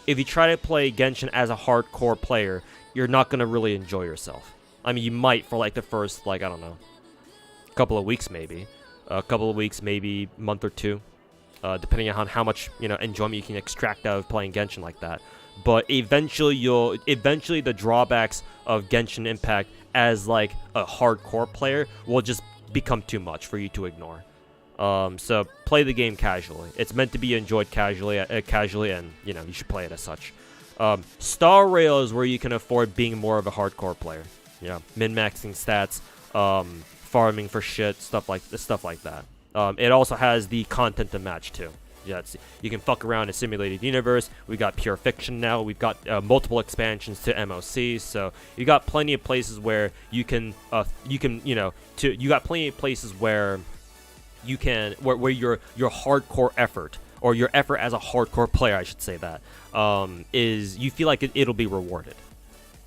if you try to play Genshin as a hardcore player, you're not gonna really enjoy yourself. I mean, you might for like the first, like, I don't know, couple of weeks maybe, month or two. Depending on how much enjoyment you can extract out of playing Genshin like that, but eventually the drawbacks of Genshin Impact as like a hardcore player will just become too much for you to ignore. So play the game casually. It's meant to be enjoyed casually, and you should play it as such. Star Rail is where you can afford being more of a hardcore player. Yeah, min-maxing stats, farming for shit, stuff like that. It also has the content to match too. Yeah, you can fuck around in a simulated universe. We got pure fiction now. We've got multiple expansions to MOC, so you got plenty of places where you got plenty of places where you can where your hardcore effort, or your effort as a hardcore player, I should say that, is you feel like it'll be rewarded,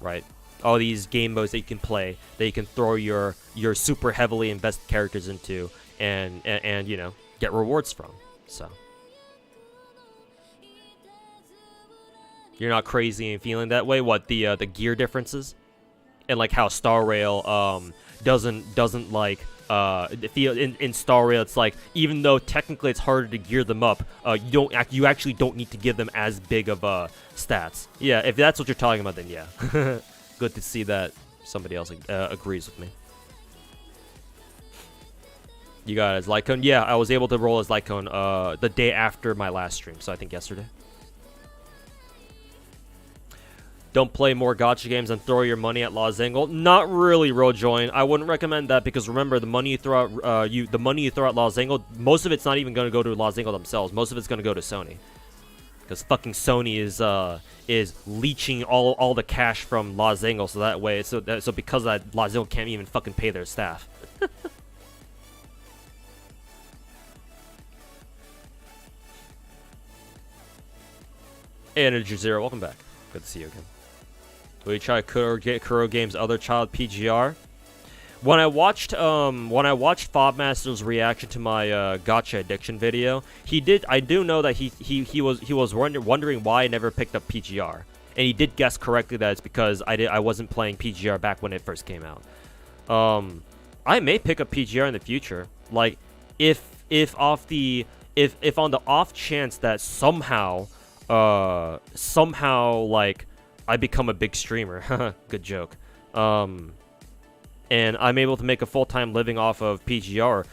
right? All these game modes that you can play, that you can throw your super heavily invested characters into, and get rewards from. So you're not crazy and feeling that way? What, the gear differences, and like how Star Rail doesn't like feel in Star Rail, it's like, even though technically it's harder to gear them up, you actually don't need to give them as big of stats. Yeah, if that's what you're talking about, then yeah. Good to see that somebody else agrees with me. You got as Lycone? Yeah, I was able to roll as Lycone the day after my last stream, so I think yesterday. Don't play more gacha games and throw your money at Losangle. Not really, Rojoin. I wouldn't recommend that, because remember, the money you throw at Losangle, most of it's not even going to go to Losangle themselves. Most of it's going to go to Sony, because fucking Sony is leeching all the cash from Losangle, so that way, so because of that, Losangle can't even fucking pay their staff. Hey, Energy Zero, welcome back. Good to see you again. Will you try Kuro Game's other child PGR? When I watched Fobmaster's reaction to my gacha addiction video, I do know that he was wondering why I never picked up PGR, and he did guess correctly that it's because I wasn't playing PGR back when it first came out. I may pick up PGR in the future, like if on the off chance that somehow like I become a big streamer. Good joke. And I'm able to make a full-time living off of PGR.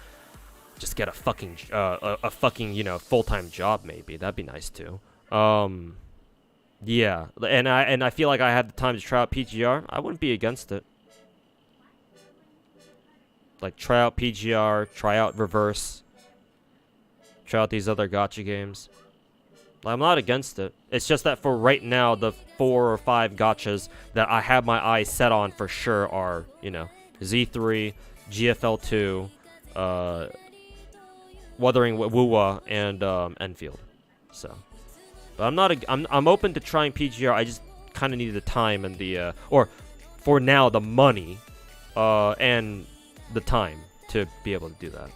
Just get a fucking full-time job, maybe. That'd be nice too. Yeah, and I feel like I had the time to try out PGR. I wouldn't be against it. Like, try out PGR, try out Reverse, try out these other gacha games. I'm not against it. It's just that for right now, the 4 or 5 gachas that I have my eyes set on for sure are, Z3, GFL2, Wuthering Wuwa, and Enfield. So, but I'm open to trying PGR. I just kind of needed the time and the or for now the money, and the time to be able to do that.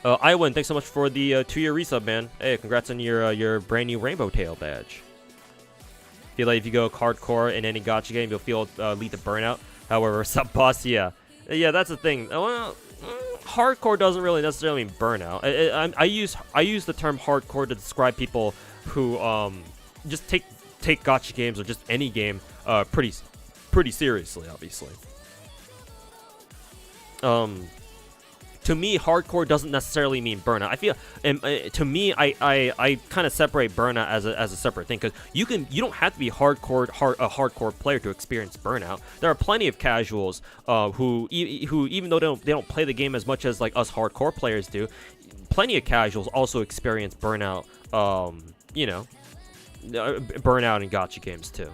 Iwin, thanks so much for the 2-year resub, man. Hey, congrats on your brand new Rainbow Tail badge. Feel like if you go hardcore in any gacha game, you'll feel lead to burnout. However, sub boss, yeah, that's the thing. Well, hardcore doesn't really necessarily mean burnout. I use the term hardcore to describe people who just take gacha games, or just any game pretty seriously, obviously. To me, hardcore doesn't necessarily mean burnout. I feel, to me, I kind of separate burnout as a separate thing, because you don't have to be a hardcore player to experience burnout. There are plenty of casuals who even though they don't play the game as much as like us hardcore players do, plenty of casuals also experience burnout. Burnout in gacha games too,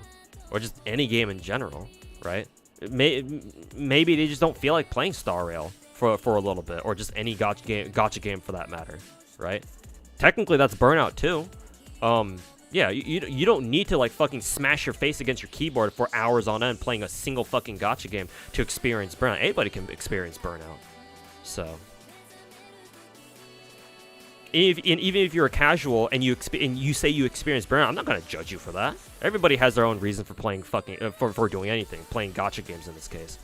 or just any game in general, right? Maybe they just don't feel like playing Star Rail for a little bit, or just any gacha game for that matter, right? Technically, that's burnout too. Yeah, you don't need to like fucking smash your face against your keyboard for hours on end playing a single fucking gacha game to experience burnout. Anybody can experience burnout. So, even if you're a casual and you say you experience burnout, I'm not gonna judge you for that. Everybody has their own reason for playing fucking for doing anything, playing gacha games in this case.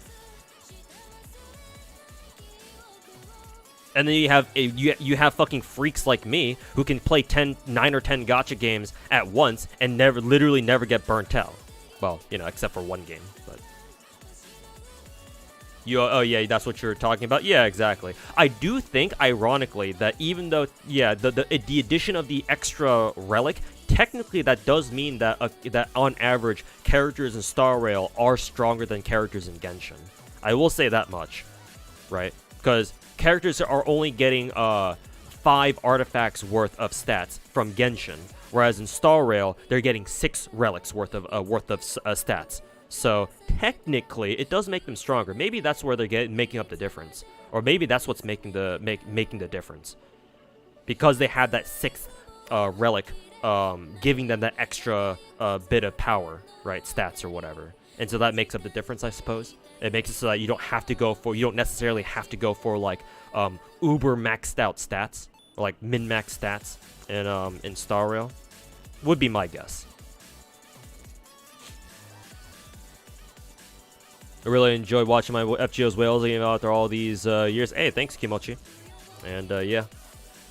And then you have fucking freaks like me who can play 9 or 10 gacha games at once and literally never get burnt out. Well, except for one game, but oh yeah, that's what you're talking about. Yeah, exactly. I do think, ironically, that even though the addition of the extra relic technically that does mean that that on average characters in Star Rail are stronger than characters in Genshin. I will say that much, right? Because characters are only getting 5 artifacts worth of stats from Genshin, whereas in Star Rail they're getting 6 relics worth of stats. So technically, it does make them stronger. Maybe that's where they're making up the difference, or maybe that's what's making the difference, because they had that 6th relic, giving them that extra bit of power, right? Stats or whatever, and so that makes up the difference, I suppose. It makes it so that you don't necessarily have to go for like uber maxed out stats, or like min max stats in Star Rail. Would be my guess. I really enjoyed watching my FGO's Whales game after all these years. Hey, thanks, Kimochi. And yeah,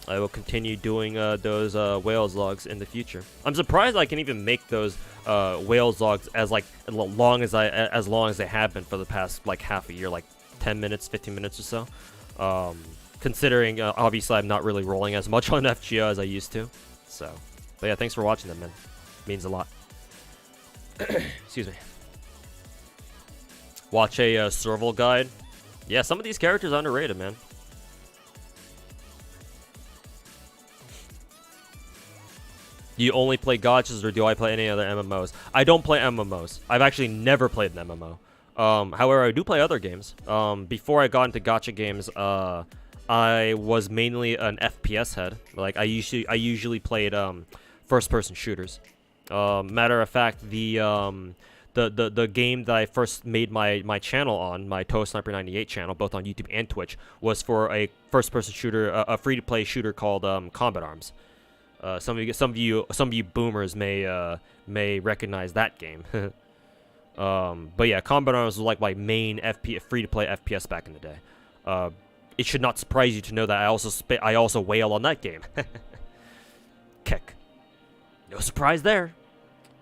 I will continue doing those Whales logs in the future. I'm surprised I can even make those Whales logs as long as they have been for the past like half a year, like 10 minutes, 15 minutes or so. Considering obviously I'm not really rolling as much on FGO as I used to. So, but yeah, thanks for watching them, man. Means a lot. Excuse me. Watch a survival guide. Yeah, some of these characters are underrated, man. Do you only play gachas, or do I play any other MMOs? I don't play MMOs. I've actually never played an MMO. However, I do play other games. Before I got into gacha games, I was mainly an FPS head. Like I usually played first-person shooters. Matter of fact, the game that I first made my channel on, my Toe Sniper 98 channel, both on YouTube and Twitch, was for a first-person shooter, a free-to-play shooter called Combat Arms. Some of you boomers may recognize that game. But yeah, Combat Arms was like my main free-to-play FPS back in the day. It should not surprise you to know that I also wail on that game. Kick. No surprise there.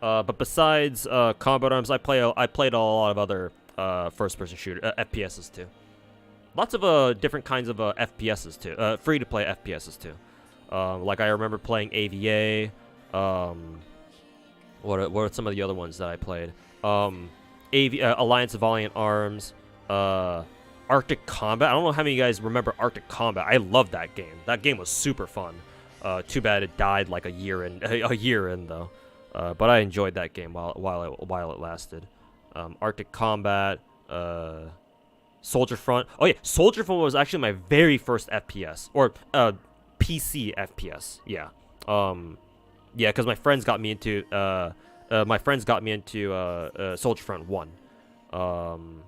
But besides Combat Arms, I played a lot of other first-person shooter FPSs too. Lots of different kinds of FPSs too. Free-to-play FPSs too. Like I remember playing AVA. What are some of the other ones that I played? Alliance of Valiant Arms. Arctic Combat. I don't know how many of you guys remember Arctic Combat. I loved that game. That game was super fun. Too bad it died like a year in though. But I enjoyed that game while it lasted. Arctic Combat, Soldier Front. Oh yeah, Soldier Front was actually my very first FPS, or PC FPS. Yeah. Yeah, because my friends got me into Soldier Front 1.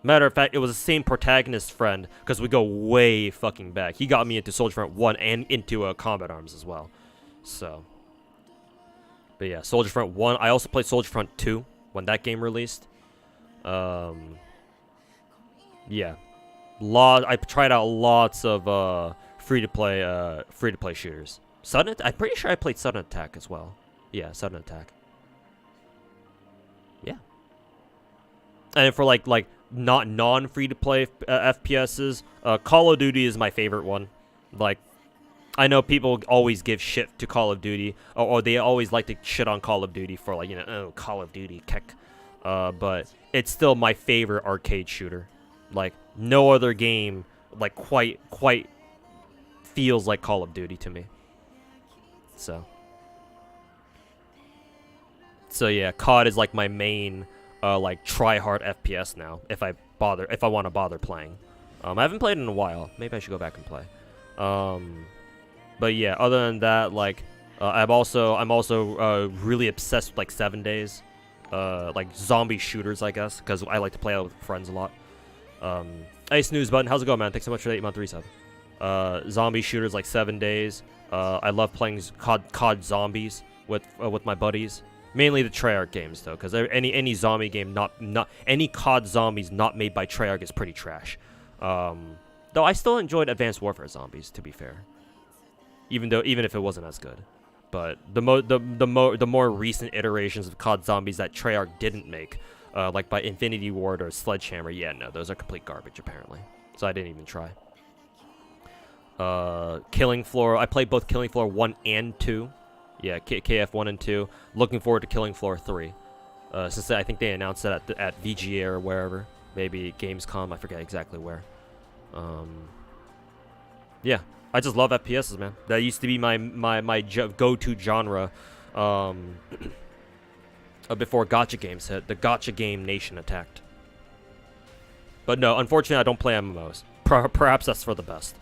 Matter of fact, it was the same protagonist friend, because we go way fucking back. He got me into Soldier Front 1 and into Combat Arms as well. So, but yeah, Soldier Front 1. I also played Soldier Front 2 when that game released. Yeah. I tried out lots of free-to-play shooters. I'm pretty sure I played Sudden Attack as well. Yeah, Sudden Attack. Yeah. And for like not non-free-to-play FPSs, Call of Duty is my favorite one. Like, I know people always give shit to Call of Duty, or they always like to shit on Call of Duty for, like, you know, oh, Call of Duty, kick. But it's still my favorite arcade shooter. Like, no other game, like, quite feels like Call of Duty to me. So yeah, COD is like my main, like, try-hard FPS now, if I want to bother playing. I haven't played in a while. Maybe I should go back and play. But yeah, other than that, like, I'm also really obsessed with, like, 7 Days. Like, zombie shooters, I guess, because I like to play out with friends a lot. Hey, Snooze Button, how's it going, man? Thanks so much for the 8-month resub. Zombie shooters like 7 Days. I love playing COD Zombies with my buddies. Mainly the Treyarch games, though, because any zombie game, not any COD Zombies not made by Treyarch is pretty trash. Though I still enjoyed Advanced Warfare Zombies, to be fair. Even if it wasn't as good. But the more recent iterations of COD Zombies that Treyarch didn't make, like by Infinity Ward or Sledgehammer, yeah, no, those are complete garbage apparently. So I didn't even try. Killing Floor, I played both Killing Floor 1 and 2. Yeah, KF 1 and 2. Looking forward to Killing Floor 3. Since I think they announced that at VGA or wherever. Maybe Gamescom, I forget exactly where. Yeah, I just love FPSs, man. That used to be my go-to genre before gacha games hit. The gacha game nation attacked. But no, unfortunately, I don't play MMOs. Perhaps that's for the best.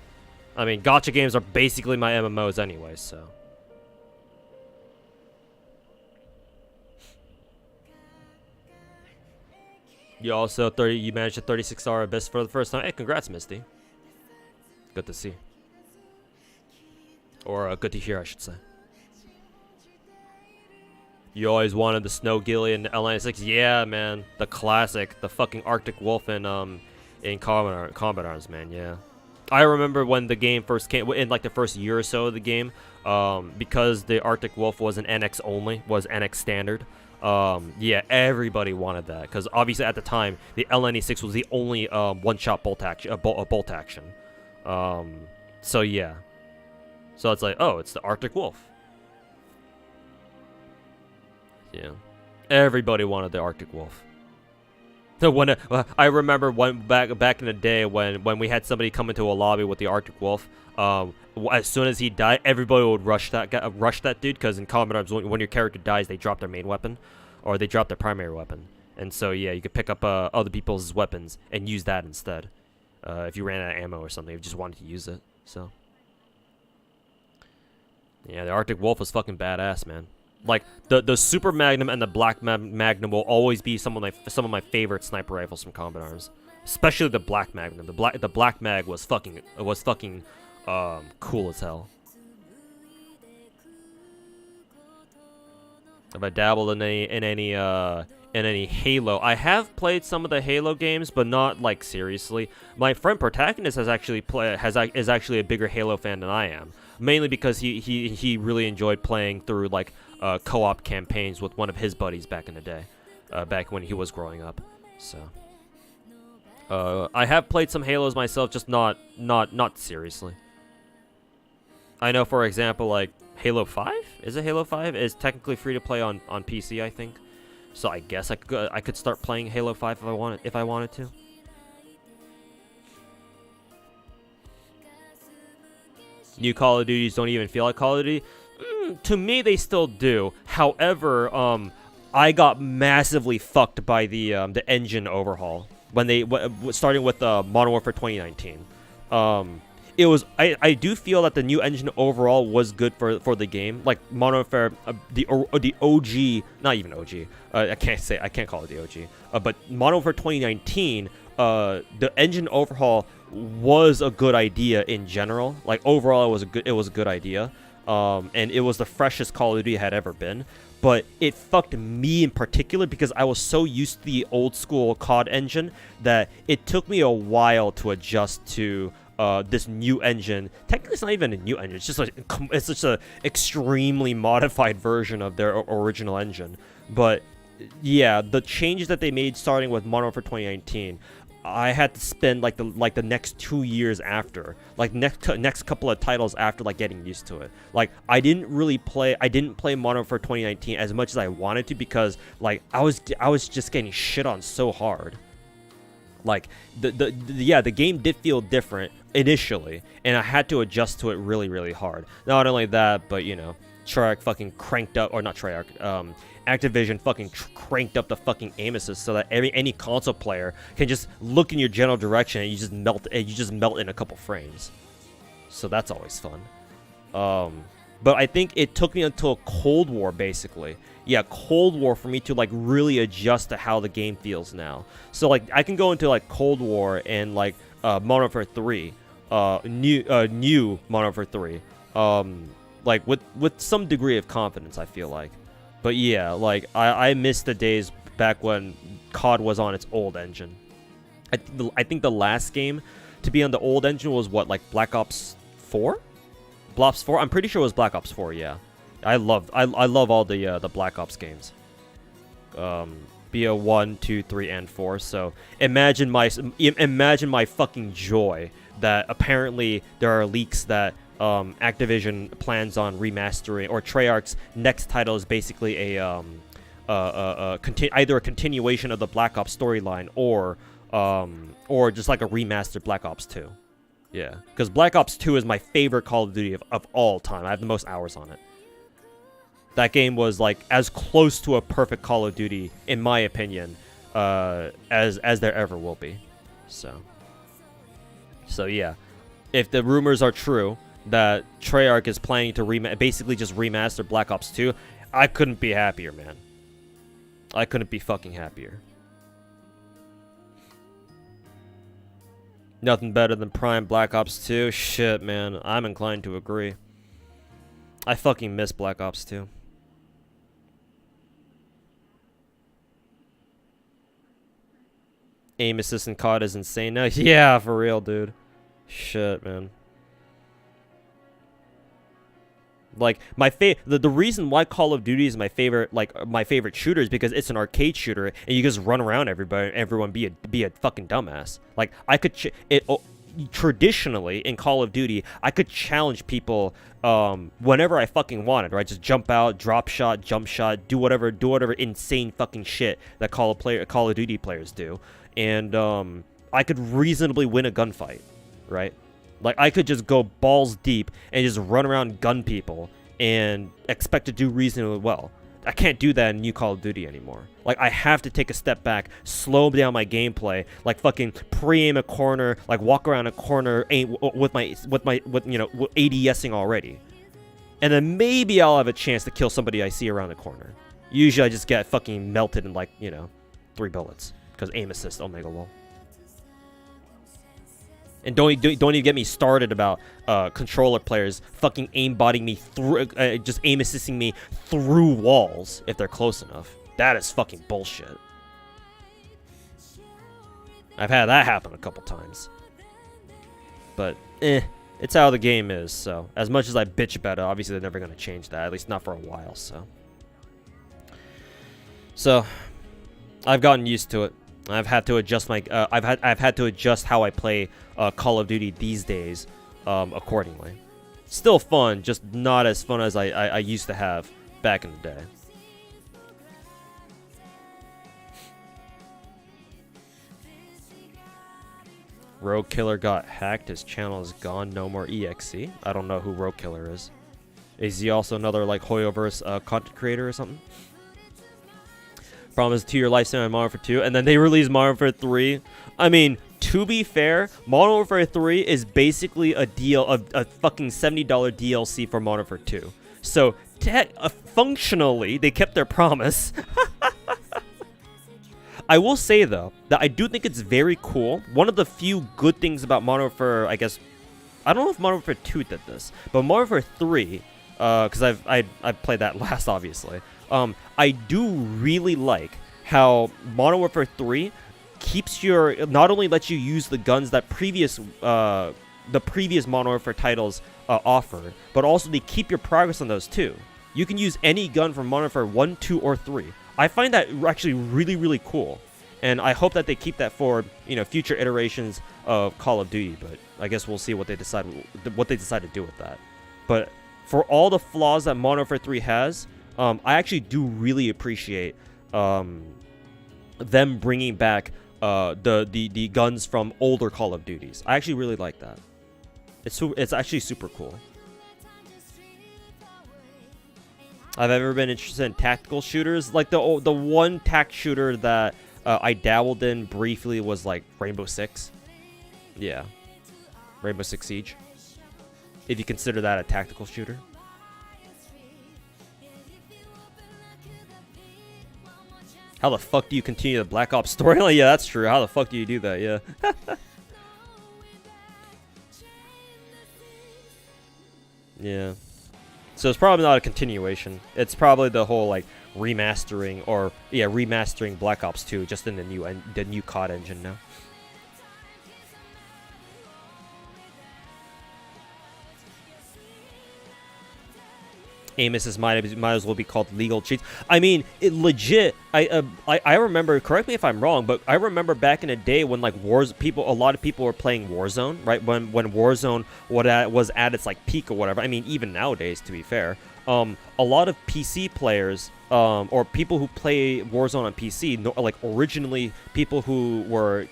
I mean, gacha games are basically my MMOs anyway, so... You also you managed a 36-hour Abyss for the first time. Hey, congrats, Misty. Good to see. Or good to hear, I should say. You always wanted the Snow Gilly in L96. Yeah, man, the classic, the fucking Arctic Wolf in Combat Arms, man. Yeah, I remember when the game first came, in like the first year or so of the game, because the Arctic Wolf was an NX only, was NX standard. Yeah, everybody wanted that because obviously at the time the L96 was the only one-shot bolt action. So yeah, so it's like, oh, it's the Arctic Wolf. Yeah, everybody wanted the Arctic Wolf. So when I remember back in the day when we had somebody come into a lobby with the Arctic Wolf, as soon as he died, everybody would rush that dude, because in Combat Arms, when your character dies, they drop their main weapon, or they drop their primary weapon, and so yeah, you could pick up other people's weapons and use that instead, if you ran out of ammo or something, if you just wanted to use it. So yeah, the Arctic Wolf was fucking badass, man. Like the Super Magnum and the Black Magnum will always be some of my favorite sniper rifles from Combat Arms, especially the Black Magnum. The Black Mag was fucking cool as hell. Have I dabbled in any Halo? I have played some of the Halo games, but not like seriously. My friend Protagonist is actually a bigger Halo fan than I am, mainly because he really enjoyed playing through like co-op campaigns with one of his buddies back in the day, back when he was growing up. So I have played some Halos myself, just not seriously. I know, for example, like Halo 5? Is it Halo 5? Is technically free to play on PC, I think. So I guess I could start playing Halo 5 if I wanted to. New Call of Duties don't even feel like Call of Duty. To me, they still do. However, I got massively fucked by the engine overhaul starting with Modern Warfare 2019. It was I do feel that the new engine overall was good for the game. Like Modern Warfare, the OG, not even OG. I can't call it the OG. But Modern Warfare 2019, the engine overhaul was a good idea in general. Like overall, it was a good idea. And it was the freshest Call of Duty had ever been. But it fucked me in particular because I was so used to the old school COD engine that it took me a while to adjust to this new engine. Technically, it's not even a new engine. It's just an extremely modified version of their original engine. But yeah, the changes that they made starting with Modern Warfare 2019, I had to spend like the next 2 years after, like next couple of titles after, like getting used to it. Like I didn't play Modern Warfare 2019 as much as I wanted to because like I was just getting shit on so hard. Like the game did feel different initially, and I had to adjust to it really hard. Not only that, but you know, Treyarch fucking cranked up, or not Treyarch, Activision fucking cranked up the fucking aim assist so that any console player can just look in your general direction and you just melt in a couple frames. So that's always fun. But I think it took me until Cold War, basically. Yeah, Cold War for me to like really adjust to how the game feels now. So like I can go into like Cold War and like Modern Warfare 3, new Modern Warfare 3, like with some degree of confidence, I feel like. But yeah, like I miss the days back when COD was on its old engine. I think the last game to be on the old engine was what, like Black Ops 4? Black Ops 4? I'm pretty sure it was Black Ops 4. Yeah, I love all the Black Ops games. BO 1, 2, 3, and 4. So imagine my fucking joy that apparently there are leaks that Activision plans on remastering, or Treyarch's next title is basically a either a continuation of the Black Ops storyline or just like a remastered Black Ops 2. Yeah, because Black Ops 2 is my favorite Call of Duty of all time. I have the most hours on it. That game was like as close to a perfect Call of Duty, in my opinion, as there ever will be. So yeah, if the rumors are true that Treyarch is planning to basically just remaster Black Ops 2, I couldn't be happier, man. I couldn't be fucking happier. Nothing better than Prime Black Ops 2. Shit, man. I'm inclined to agree. I fucking miss Black Ops 2. Aim assist in COD is insane now. Yeah, for real, dude. Shit, man. Like the reason why Call of Duty is my favorite shooter is because it's an arcade shooter and you just run around everyone be a fucking dumbass. Like I could traditionally in Call of Duty I could challenge people whenever I fucking wanted, right? Just jump out, drop shot, jump shot, do whatever insane fucking shit that Call of Duty players do, and I could reasonably win a gunfight, right? Like, I could just go balls deep and just run around gun people and expect to do reasonably well. I can't do that in new Call of Duty anymore. Like, I have to take a step back, slow down my gameplay, like fucking pre-aim a corner, like walk around a corner aim with ADSing already. And then maybe I'll have a chance to kill somebody I see around the corner. Usually I just get fucking melted in 3 bullets. Because aim assist, omega lol. And don't even get me started about controller players fucking aimbotting me through, just aim assisting me through walls if they're close enough. That is fucking bullshit. I've had that happen a couple times. But, it's how the game is, so. As much as I bitch about it, obviously they're never going to change that, at least not for a while, so. So, I've gotten used to it. I've had to adjust my I've had to adjust how I play Call of Duty these days accordingly. Still fun, just not as fun as I used to have back in the day. Rogue Killer got hacked. His channel is gone. No more EXE. I don't know who Rogue Killer is. Is he also another like Hoyoverse content creator or something? Promised 2-year lifespan on Modern Warfare 2, and then they released Modern Warfare 3. I mean, to be fair, Modern Warfare 3 is basically a fucking $70 DLC for Modern Warfare 2. So, functionally, they kept their promise. I will say, though, that I do think it's very cool. One of the few good things about Modern Warfare, I guess, I don't know if Modern Warfare 2 did this, but Modern Warfare 3, because I played that last, obviously. I do really like how Modern Warfare 3 keeps not only lets you use the guns that the previous Modern Warfare titles offered, but also they keep your progress on those too. You can use any gun from Modern Warfare 1, 2, or 3. I find that actually really, really cool. And I hope that they keep that for, future iterations of Call of Duty, but I guess we'll see what they decide to do with that. But for all the flaws that Modern Warfare 3 has, I actually do really appreciate them bringing back the guns from older Call of Duties. I actually really like that. It's actually super cool. I've ever been interested in tactical shooters. Like the one tac shooter that I dabbled in briefly was like Rainbow Six. Yeah, Rainbow Six Siege. If you consider that a tactical shooter. How the fuck do you continue the Black Ops storyline? Yeah, that's true. How the fuck do you do that? Yeah. Yeah. So it's probably not a continuation. It's probably the whole like remastering Black Ops 2 just in the new COD engine now. aim assist might as well be called legal cheats. I mean, it legit. I remember. Correct me if I'm wrong, but I remember back in the day when like a lot of people were playing Warzone, right? When Warzone was at its like peak or whatever. I mean, even nowadays, to be fair, a lot of PC players, or people who play Warzone on PC, like originally people who were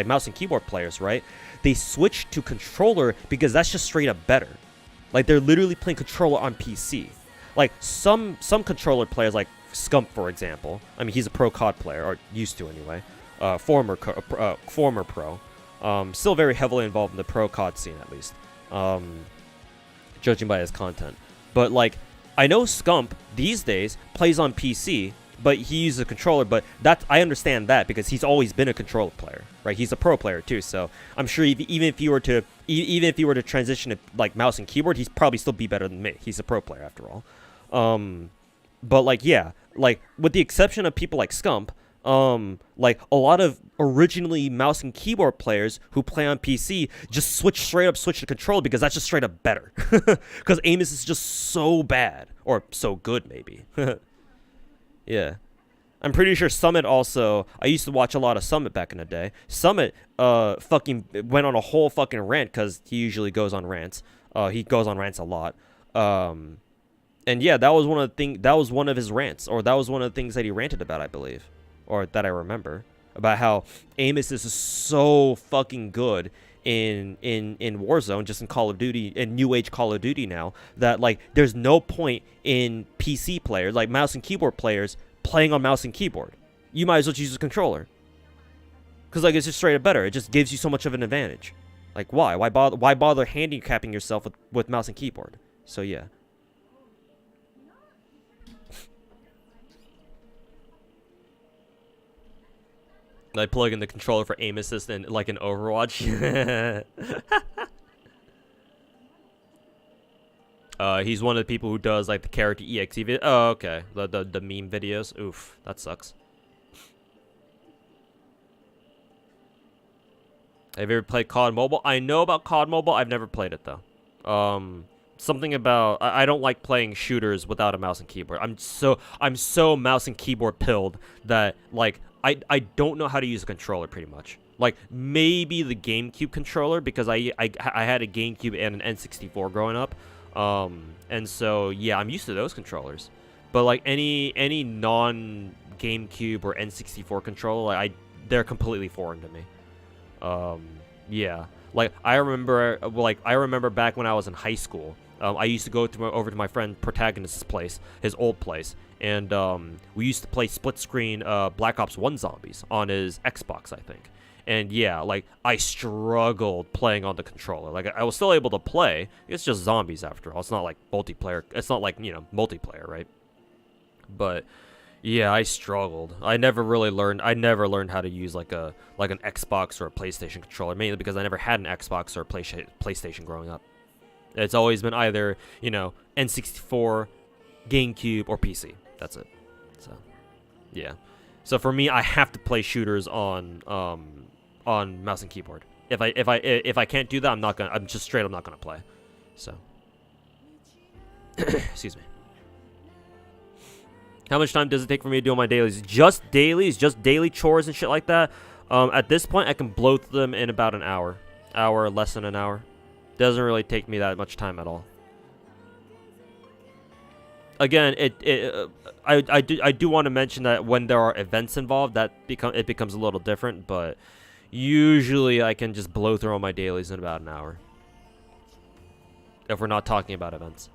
mouse and keyboard players, right? They switched to controller because that's just straight up better. Like they're literally playing controller on PC. Like some controller players, like Scump, for example. I mean, he's a pro COD player, or used to anyway. Former pro. Still very heavily involved in the pro COD scene, at least. Judging by his content. But like, I know Scump these days plays on PC, but he uses a controller. But I understand that because he's always been a controller player, right? He's a pro player too, so I'm sure even if he were to transition to like mouse and keyboard, he'd probably still be better than me. He's a pro player after all. But like, yeah, like with the exception of people like Scump, like a lot of originally mouse and keyboard players who play on PC just switch to controller because that's just straight up better. Because aim is just so bad, or so good maybe. Yeah. I'm pretty sure Summit also, I used to watch a lot of Summit back in the day. Summit fucking went on a whole fucking rant because he usually goes on rants. He goes on rants a lot. And yeah, that was one of his rants, or that was one of the things that he ranted about, I believe, or that I remember, about how aim assist is so fucking good in Warzone, just in Call of Duty, in new age Call of Duty now, that like there's no point in PC players, like mouse and keyboard players, playing on mouse and keyboard. You might as well just use a controller, because like it's just straight up better. It just gives you so much of an advantage. Like why bother handicapping yourself with mouse and keyboard? So yeah. Like plug in the controller for aim assist and like in Overwatch. He's one of the people who does like the character EXE video. Oh, okay. The meme videos. Oof, that sucks. Have you ever played COD Mobile? I know about COD Mobile. I've never played it though. Something about I don't like playing shooters without a mouse and keyboard. I'm so mouse and keyboard pilled that like I don't know how to use a controller pretty much. Like maybe the GameCube controller, because I had a GameCube and an N64 growing up. And so yeah, I'm used to those controllers. But like any non GameCube or N64 controller, like they're completely foreign to me. Yeah. Like I remember back when I was in high school, I used to go over to my friend Protagonist's place, his old place, and we used to play split screen Black Ops 1 Zombies on his Xbox, I think. And yeah, like I struggled playing on the controller. Like I was still able to play. It's just zombies after all. It's not like multiplayer. It's not like, multiplayer, right? But yeah, I struggled. I never learned how to use like an Xbox or a PlayStation controller, mainly because I never had an Xbox or a PlayStation growing up. It's always been either, N64, GameCube, or PC. That's it. So, yeah. So for me, I have to play shooters on mouse and keyboard. If I can't do that, I'm just straight up not gonna play. So, excuse me. How much time does it take for me to do all my dailies? Just dailies, just daily chores and shit like that. At this point, I can blow through them in about an hour, less than an hour. Doesn't really take me that much time at all. Again, I do want to mention that when there are events involved, it becomes a little different. But usually, I can just blow through all my dailies in about an hour. If we're not talking about events.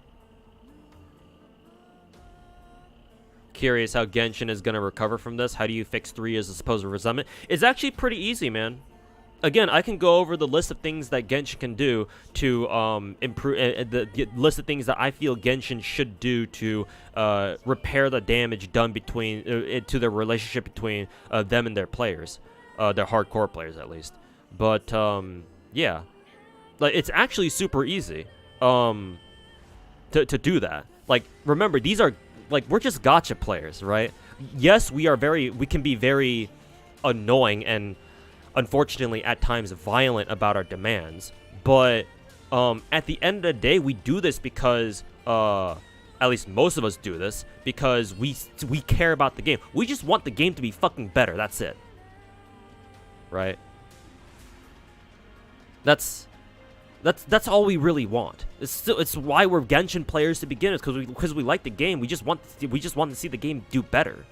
Curious how Genshin is going to recover from this. How do you fix 3 years of supposed resentment? It's actually pretty easy, man. Again, I can go over the list of things that Genshin can do to improve the list of things that I feel Genshin should do to repair the damage done to the relationship between them and their players, their hardcore players at least. But yeah, like it's actually super easy to do that. Like remember, these are like we're just gacha players, right? Yes, we can be very annoying and unfortunately at times violent about our demands, but at the end of the day, we do this because at least most of us do this, because we care about the game. We just want the game to be fucking better. That's it. Right? That's all we really want. It's why we're Genshin players to begin with, because we like the game. We just want to see the game do better.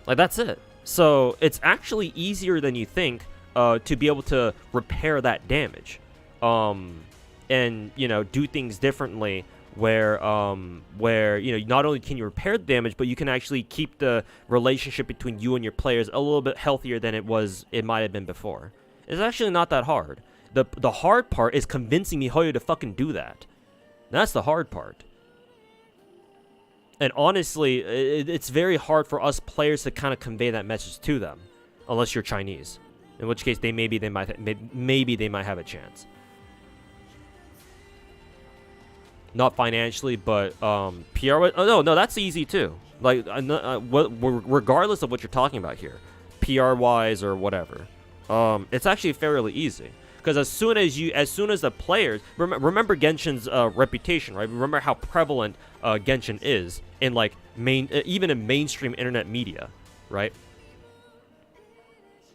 Like, that's it. So it's actually easier than you think to be able to repair that damage, and do things differently. Where not only can you repair the damage, but you can actually keep the relationship between you and your players a little bit healthier than it might have been before. It's actually not that hard. The hard part is convincing MiHoYo to fucking do that. That's the hard part. And honestly, it's very hard for us players to kind of convey that message to them, unless you're Chinese, in which case maybe they might have a chance. Not financially, but PR. Oh no, that's easy too. Like, regardless of what you're talking about here, PR wise or whatever, it's actually fairly easy. Because as soon as the players remember Genshin's reputation, right? Remember how prevalent Genshin is in like even in mainstream internet media, right?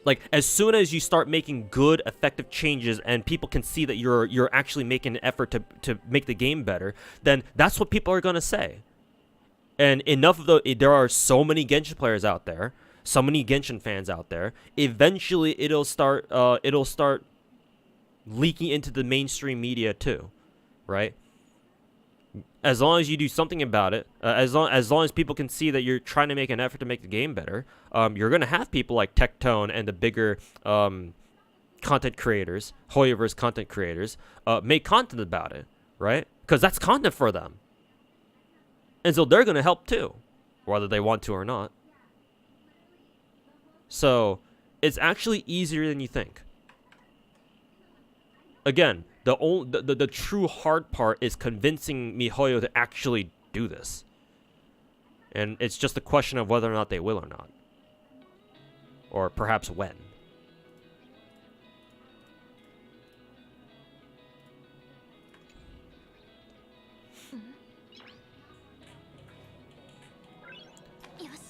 Like, as soon as you start making good, effective changes, and people can see that you're actually making an effort to make the game better, then that's what people are gonna say. And there are so many Genshin players out there, so many Genshin fans out there. Eventually, it'll start leaking into the mainstream media too, right? As long as you do something about it, as long as people can see that you're trying to make an effort to make the game better, you're gonna have people like Tectone and the bigger content creators, Hoyoverse content creators, make content about it, right? Because that's content for them, and so they're gonna help too, whether they want to or not. So it's actually easier than you think. Again, the true hard part is convincing MiHoYo to actually do this. And it's just a question of whether or not they will or not. Or perhaps when.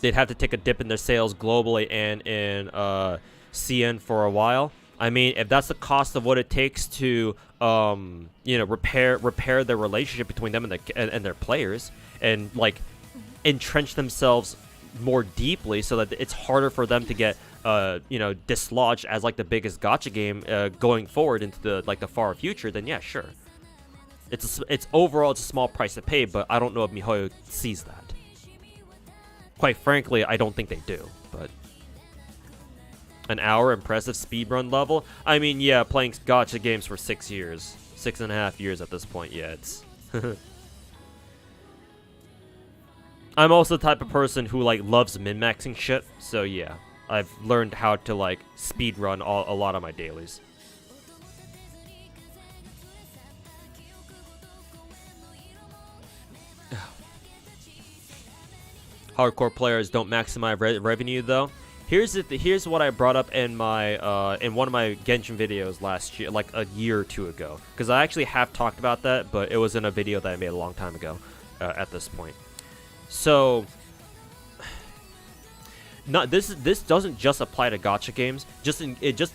They'd have to take a dip in their sales globally and in CN for a while. I mean, if that's the cost of what it takes to, repair the relationship between them and their players, and like entrench themselves more deeply, so that it's harder for them to get, dislodged as like the biggest gacha game going forward into the far future, then yeah, sure. It's overall a small price to pay, but I don't know if MiHoYo sees that. Quite frankly, I don't think they do, but. An hour impressive speedrun level? I mean, yeah, playing gacha games for 6 years. 6.5 years at this point, yeah, it's... I'm also the type of person who, like, loves min-maxing shit, so yeah. I've learned how to, like, speedrun a lot of my dailies. Hardcore players don't maximize revenue, though. Here's what I brought up in my in one of my Genshin videos last year, like a year or two ago, because I actually have talked about that, but it was in a video that I made a long time ago. At this point, so this doesn't just apply to gacha games, just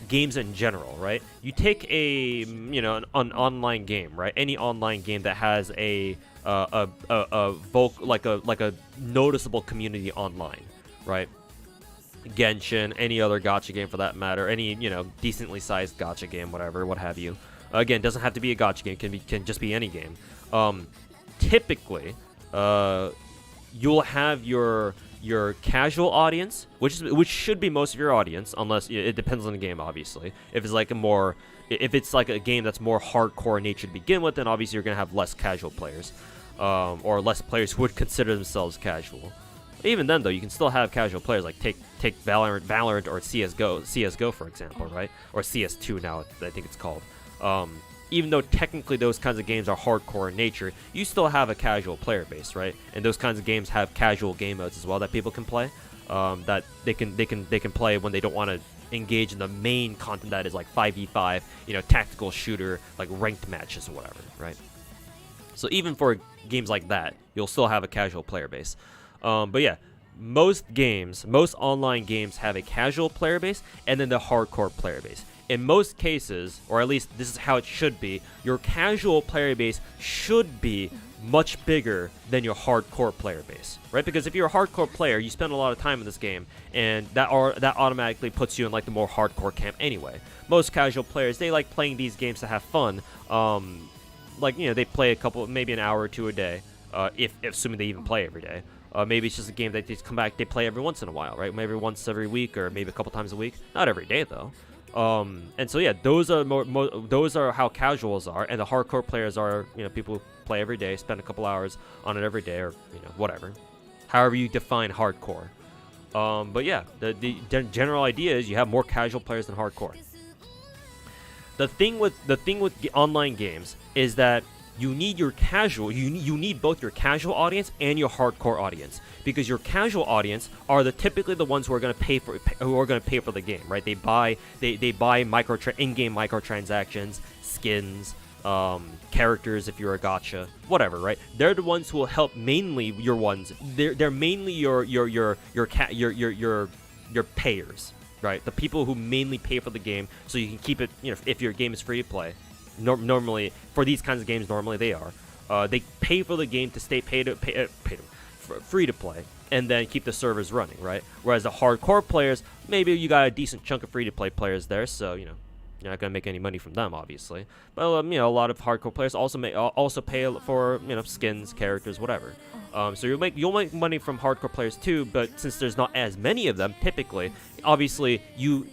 games in general, right? You take an online game, right? Any online game that has a noticeable community online, right? Genshin, any other gacha game for that matter, any decently sized gacha game, what have you. Again, doesn't have to be a gacha game, can just be any game. Typically, you'll have your casual audience, which should be most of your audience, unless it depends on the game, obviously. If it's like a game that's more hardcore in nature to begin with, then obviously you're gonna have less casual players, or less players who would consider themselves casual. Even then, though, you can still have casual players, like take Valorant or CS:GO for example, right? Or CS2 now, I think it's called. Even though technically those kinds of games are hardcore in nature, you still have a casual player base, right? And those kinds of games have casual game modes as well that people can play. That they can play when they don't want to engage in the main content that is like 5v5, tactical shooter, like ranked matches or whatever, right? So even for games like that, you'll still have a casual player base. But yeah, most online games have a casual player base and then the hardcore player base. In most cases, or at least this is how it should be, your casual player base should be much bigger than your hardcore player base, right? Because if you're a hardcore player, you spend a lot of time in this game, and that automatically puts you in like the more hardcore camp anyway. Most casual players, they like playing these games to have fun. Like, you know, they play maybe an hour or two a day, if assuming they even play every day. Maybe it's just a game that they come back, they play every once in a while, right? Maybe once every week, or maybe a couple times a week. Not every day though. And so yeah, those are how casuals are, and the hardcore players are, you know, people who play every day, spend a couple hours on it every day, or, you know, whatever, however you define hardcore. But yeah, the general idea is you have more casual players than hardcore. The thing with online games is that you need your casual, you need both your casual audience and your hardcore audience, because your casual audience are typically the ones who are going to pay for the game, right? They buy in-game microtransactions, skins, characters if you're a gacha, whatever, right? They're the ones who will help mainly your ones. They're mainly your payers, right? The people who mainly pay for the game so you can keep it, you know, if your game is free to play. Normally, for these kinds of games, normally they are. They pay for the game to stay free to play, and then keep the servers running, right? Whereas the hardcore players, maybe you got a decent chunk of free to play players there, so, you know, you're not gonna make any money from them, obviously. But you know, a lot of hardcore players also pay for, you know, skins, characters, whatever. So you'll make money from hardcore players too. But since there's not as many of them, typically, obviously, you,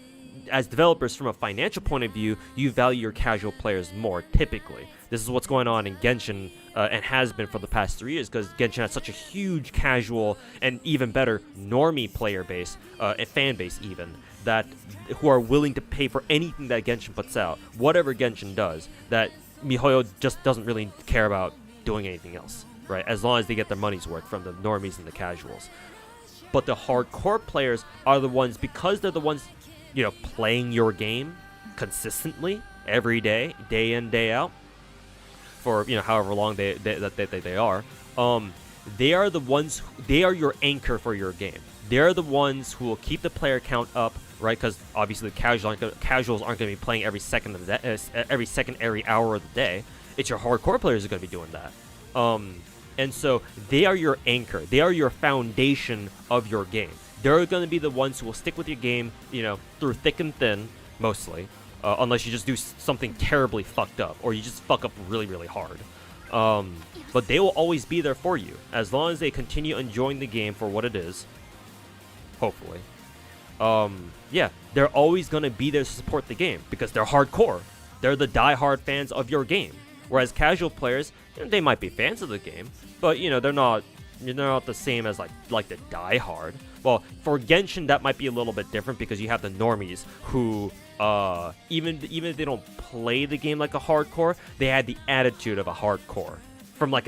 as developers, from a financial point of view, you value your casual players more, typically. This is what's going on in Genshin, and has been for the past 3 years, because Genshin has such a huge casual and even better normie player base, and fan base even, that who are willing to pay for anything that Genshin puts out, whatever Genshin does, that MiHoYo just doesn't really care about doing anything else, right? As long as they get their money's worth from the normies and the casuals. But the hardcore players are the ones, because they're the ones, you know, playing your game consistently every day, day in, day out, for, you know, however long they are. They are the ones. They are your anchor for your game. They're the ones who will keep the player count up, right? Because obviously the casuals aren't going to be playing every second of the every hour of the day. It's your hardcore players who are going to be doing that. And so they are your anchor. They are your foundation of your game. They're going to be the ones who will stick with your game, you know, through thick and thin, mostly. Unless you just do something terribly fucked up, or you just fuck up really, really hard. But they will always be there for you, as long as they continue enjoying the game for what it is. Hopefully. Yeah, they're always going to be there to support the game, because they're hardcore. They're the die-hard fans of your game. Whereas casual players, they might be fans of the game, but, you know, they're not the same as like the die-hard. Well, for Genshin, that might be a little bit different, because you have the normies who, even if they don't play the game like a hardcore, they had the attitude of a hardcore, from like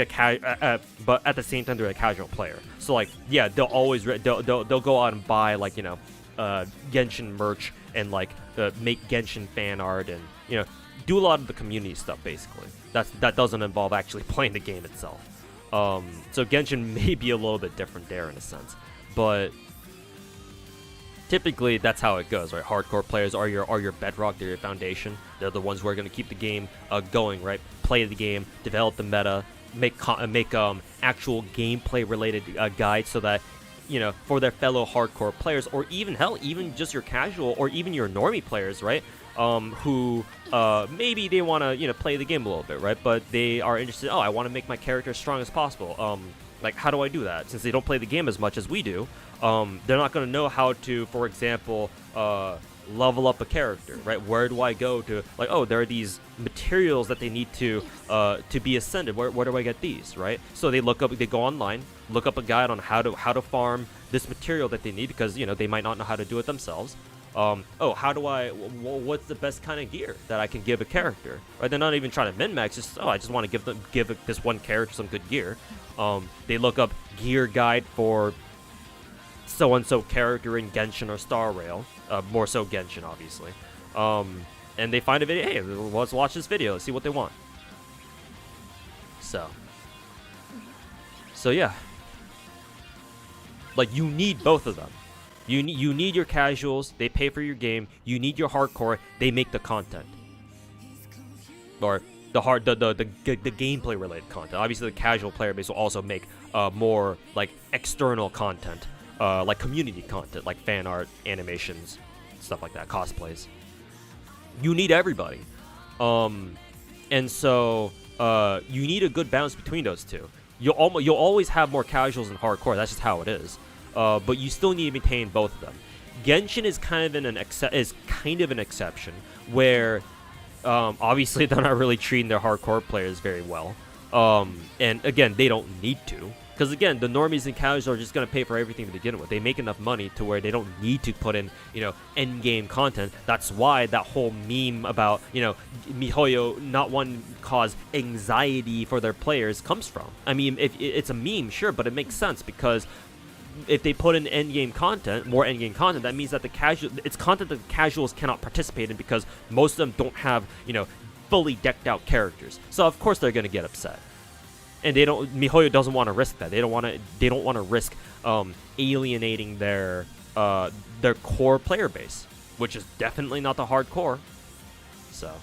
but at the same time they're a casual player. So like, yeah, they'll always they'll go out and buy, like, you know, Genshin merch, and like make Genshin fan art, and, you know, do a lot of the community stuff, basically. That doesn't involve actually playing the game itself. So Genshin may be a little bit different there in a sense, but typically that's how it goes, right? Hardcore players are your bedrock, they're your foundation. They're the ones who are going to keep the game going, right? Play the game, develop the meta, make actual gameplay related guides, so that, you know, for their fellow hardcore players, or even even just your casual or even your normie players, right? Who maybe they want to, you know, play the game a little bit, right? But they are interested. Oh, I want to make my character as strong as possible. Like, how do I do that? Since they don't play the game as much as we do, they're not going to know how to, for example, level up a character, right? Where do I go to, like, oh, there are these materials that they need to be ascended. Where do I get these, right? So they go online, look up a guide on how to farm this material that they need, because, you know, they might not know how to do it themselves. What's the best kind of gear that I can give a character? Right? They're not even trying to min-max, just, I just want to give this one character some good gear. They look up gear guide for so-and-so character in Genshin or Star Rail, more so Genshin, obviously. And they find a video, hey, let's watch this video, let's see what they want. So, So yeah, like you need both of them. You need your casuals, they pay for your game. You need your hardcore, they make the content. Or the gameplay related content. Obviously the casual player base will also make more like external content, like community content, like fan art, animations, stuff like that, cosplays. You need everybody. And so you need a good balance between those two. You'll always have more casuals than hardcore. That's just how it is. But you still need to maintain both of them. Genshin is kind of an exception where obviously they're not really treating their hardcore players very well. And again, they don't need to. Because again, the normies and casuals are just going to pay for everything to begin with. They make enough money to where they don't need to put in, end game content. That's why that whole meme about, MiHoYo not wanting to cause anxiety for their players comes from. I mean, if it's a meme, sure, but it makes sense because if they put in endgame content, more endgame content, that means that it's content that the casuals cannot participate in because most of them don't have, fully decked out characters. So of course they're going to get upset. And MiHoYo doesn't want to risk that. They don't want to risk alienating their core player base, which is definitely not the hardcore. So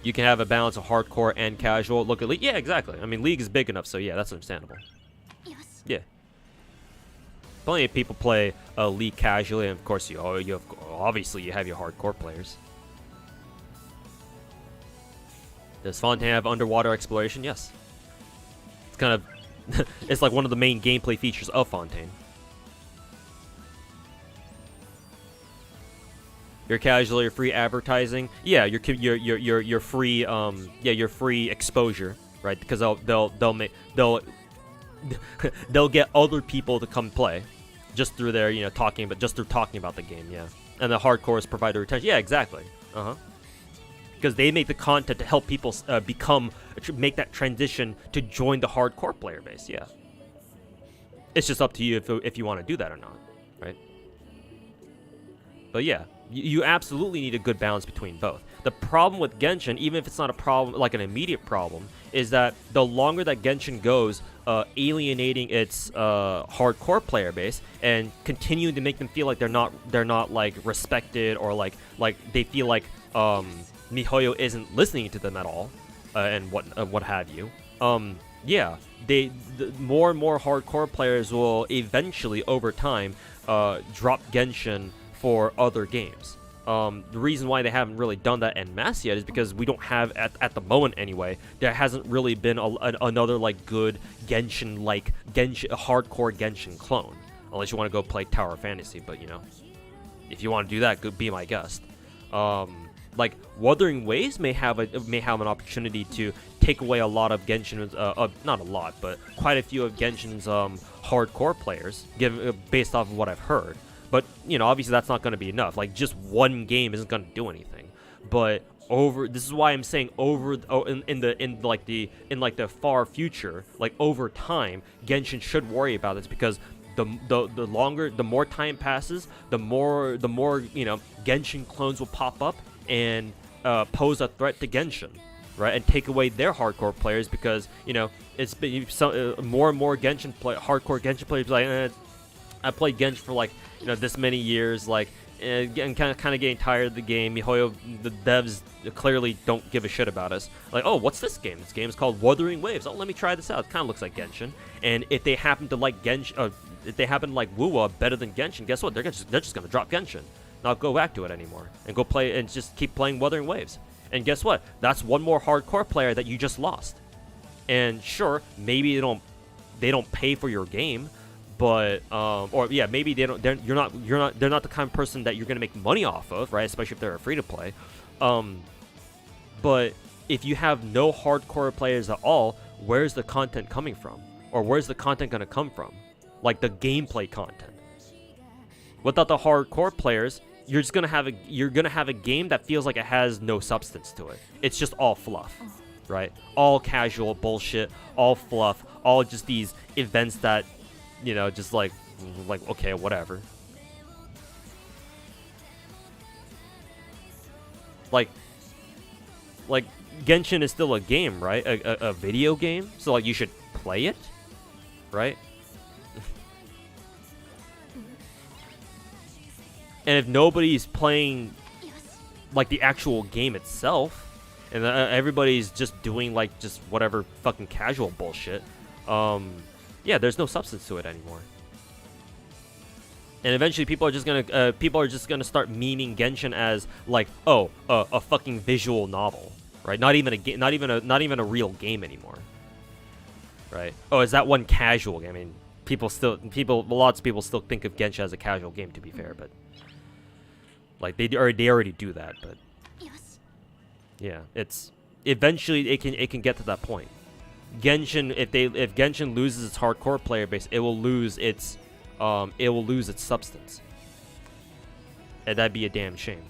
you can have a balance of hardcore and casual. Look at League. Yeah, exactly. I mean, League is big enough, so yeah, that's understandable. Yeah. Plenty of people play League casually, and of course, obviously you have your hardcore players. Does Fontaine have underwater exploration? Yes. It's kind of, it's like one of the main gameplay features of Fontaine. Your casual, your free advertising, yeah, your free, your free exposure, right? Because they'll get other people to come play, just through their talking about the game, yeah. And the hardcores provide the retention, yeah, exactly, because they make the content to help people make that transition to join the hardcore player base, yeah. It's just up to you if you want to do that or not, right? But yeah. You absolutely need a good balance between both. The problem with Genshin, even if it's not a problem, like an immediate problem, is that the longer that Genshin goes, alienating its hardcore player base and continuing to make them feel like they're not like respected or like they feel like MiHoYo isn't listening to them at all, and what have you. Yeah, the more and more hardcore players will eventually, over time, drop Genshin for other games. The reason why they haven't really done that en masse yet is because we don't have, at the moment anyway, there hasn't really been another like good hardcore Genshin clone. Unless you want to go play Tower of Fantasy, but if you want to do that, be my guest. Like Wuthering Waves may have an opportunity to take away a lot of Genshin's, not a lot, but quite a few of Genshin's hardcore players, based off of what I've heard. But obviously that's not going to be enough. Like just one game isn't going to do anything. But this is why I'm saying in the far future, like over time, Genshin should worry about this, because the more time passes, the more Genshin clones will pop up and pose a threat to Genshin, right? And take away their hardcore players, because it's been more and more hardcore Genshin players like, I played Genshin for like this many years, like, and kind of getting tired of the game. MiHoYo, the devs clearly don't give a shit about us. Like, oh, what's this game? This game is called Wuthering Waves. Oh, let me try this out. It kind of looks like Genshin. And if they happen to like Genshin, if they happen to like WoWa better than Genshin, guess what? They're just gonna drop Genshin, not go back to it anymore, and go play and just keep playing Wuthering Waves. And guess what? That's one more hardcore player that you just lost. And sure, maybe they don't pay for your game. But or yeah, maybe they're not the kind of person that you're gonna make money off of, right? Especially if they're free to play. But if you have no hardcore players at all, where's the content coming from? Or where's the content gonna come from? Like the gameplay content. Without the hardcore players, you're gonna have a game that feels like it has no substance to it. It's just all fluff, right? All casual bullshit, all fluff, all just these events that just like okay, whatever. Like Genshin is still a game, right? A video game. So like you should play it, right? And if nobody's playing like the actual game itself, and everybody's just doing like just whatever fucking casual bullshit, yeah, there's no substance to it anymore. And eventually, people are just gonna start meaning Genshin as like, oh, a fucking visual novel, right? Not even a real game anymore, right? Oh, is that one casual game? I mean, lots of people still think of Genshin as a casual game, to be fair, but like they already do that, but yeah, it's eventually it can get to that point. Genshin, if Genshin loses its hardcore player base, it will lose its substance, and that'd be a damn shame.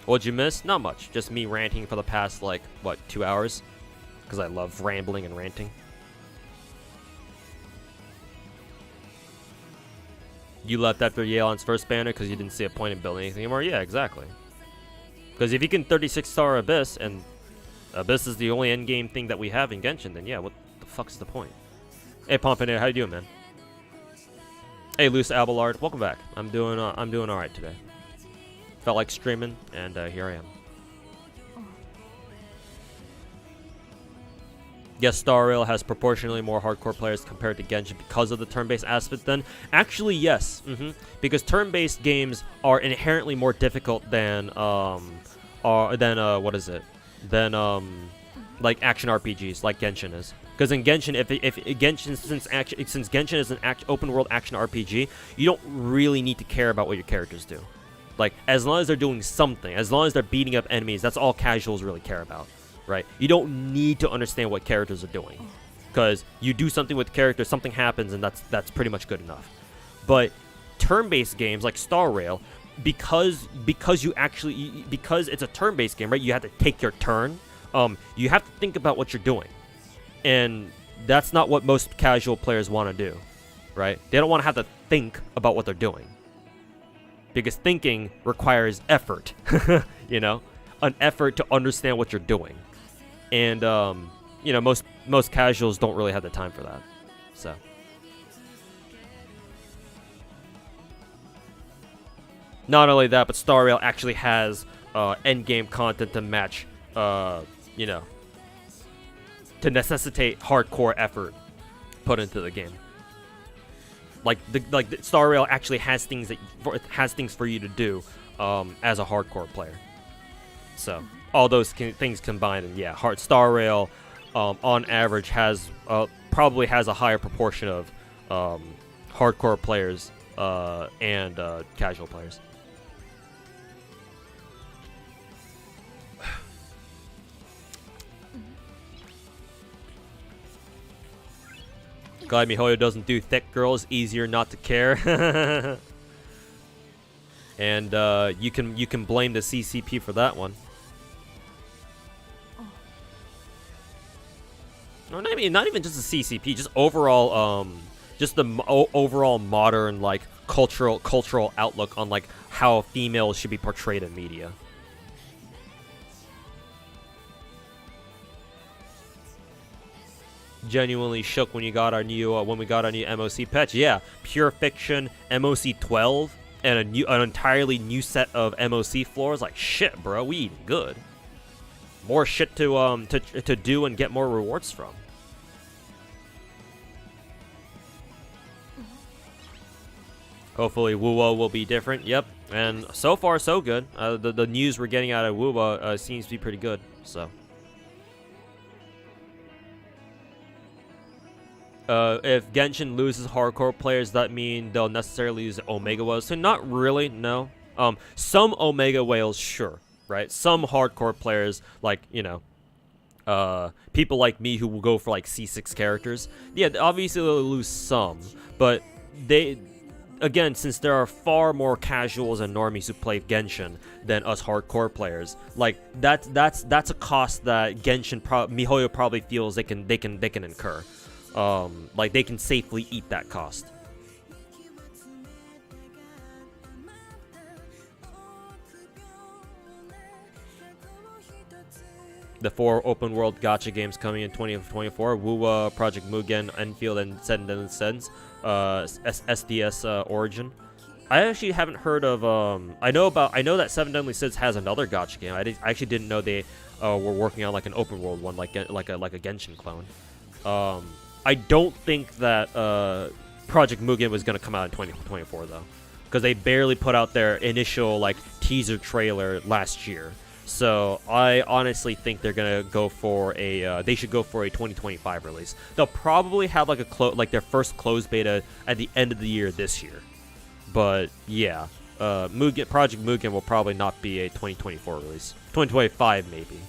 What'd you miss? Not much. Just me ranting for the past, like, what, 2 hours? Because I love rambling and ranting. You left after Yeon's first banner because you didn't see a point in building anything anymore? Yeah, exactly. Because if you can 36-star Abyss, and Abyss is the only endgame thing that we have in Genshin, then yeah, what the fuck's the point? Hey, Pompanair, how you doing, man? Hey, Loose Abelard, welcome back. I'm doing alright today. Felt like streaming, and here I am. Yes, Star Rail has proportionally more hardcore players compared to Genshin because of the turn-based aspect then. Actually, yes. Because turn-based games are inherently more difficult than like action RPGs like Genshin is. Because in Genshin, if Genshin, since Genshin is an open world action RPG, you don't really need to care about what your characters do. Like, as long as they're doing something, as long as they're beating up enemies, that's all casuals really care about, right? You don't need to understand what characters are doing, because you do something with characters, something happens, and that's pretty much good enough. But turn-based games like Star Rail, because it's a turn-based game, right? You have to take your turn. You have to think about what you're doing, and that's not what most casual players want to do, right? They don't want to have to think about what they're doing, because thinking requires effort, you know, an effort to understand what you're doing, and you know, most casuals don't really have the time for that. So not only that, but Star Rail actually has endgame content to match, you know, to necessitate hardcore effort put into the game. Like the Star Rail actually has things for you to do as a hardcore player. So all those things combined, and yeah, Star Rail on average has probably has a higher proportion of hardcore players and casual players. Glad MiHoYo doesn't do thick girls. Easier not to care. And you can blame the CCP for that one. No, not even just the CCP. Just overall, just the overall modern like cultural outlook on like how females should be portrayed in media. Genuinely shook when we got our new MOC patch. Yeah, pure fiction MOC 12 and an entirely new set of MOC floors. Like shit, bro, we eating good. More shit to do and get more rewards from. Hopefully Wuwa will be different. Yep, and so far so good. The news we're getting out of Wuwa seems to be pretty good. So. If Genshin loses hardcore players, that mean they'll necessarily lose Omega Whales? So not really, no. Some Omega Whales, sure, right? Some hardcore players, like, you know, people like me who will go for like C6 characters, yeah, obviously they'll lose some, but again, since there are far more casuals and normies who play Genshin than us hardcore players, like that's a cost that Genshin MiHoYo probably feels they can incur. Like they can safely eat that cost. The 4 open world gacha games coming in 2024: Wuwa, Project Mugen, Enfield, and Senden Sens, SDS Origin. I actually haven't heard of. I know that Seven Deadly Sins has another gacha game. I actually didn't know they were working on like an open world one, like a Genshin clone. I don't think that Project Mugen was gonna come out in 2024 though, because they barely put out their initial like teaser trailer last year. So I honestly think they're gonna go for a. They should go for a 2025 release. They'll probably have like a their first closed beta at the end of the year this year. But yeah, Project Mugen will probably not be a 2024 release. 2025 maybe.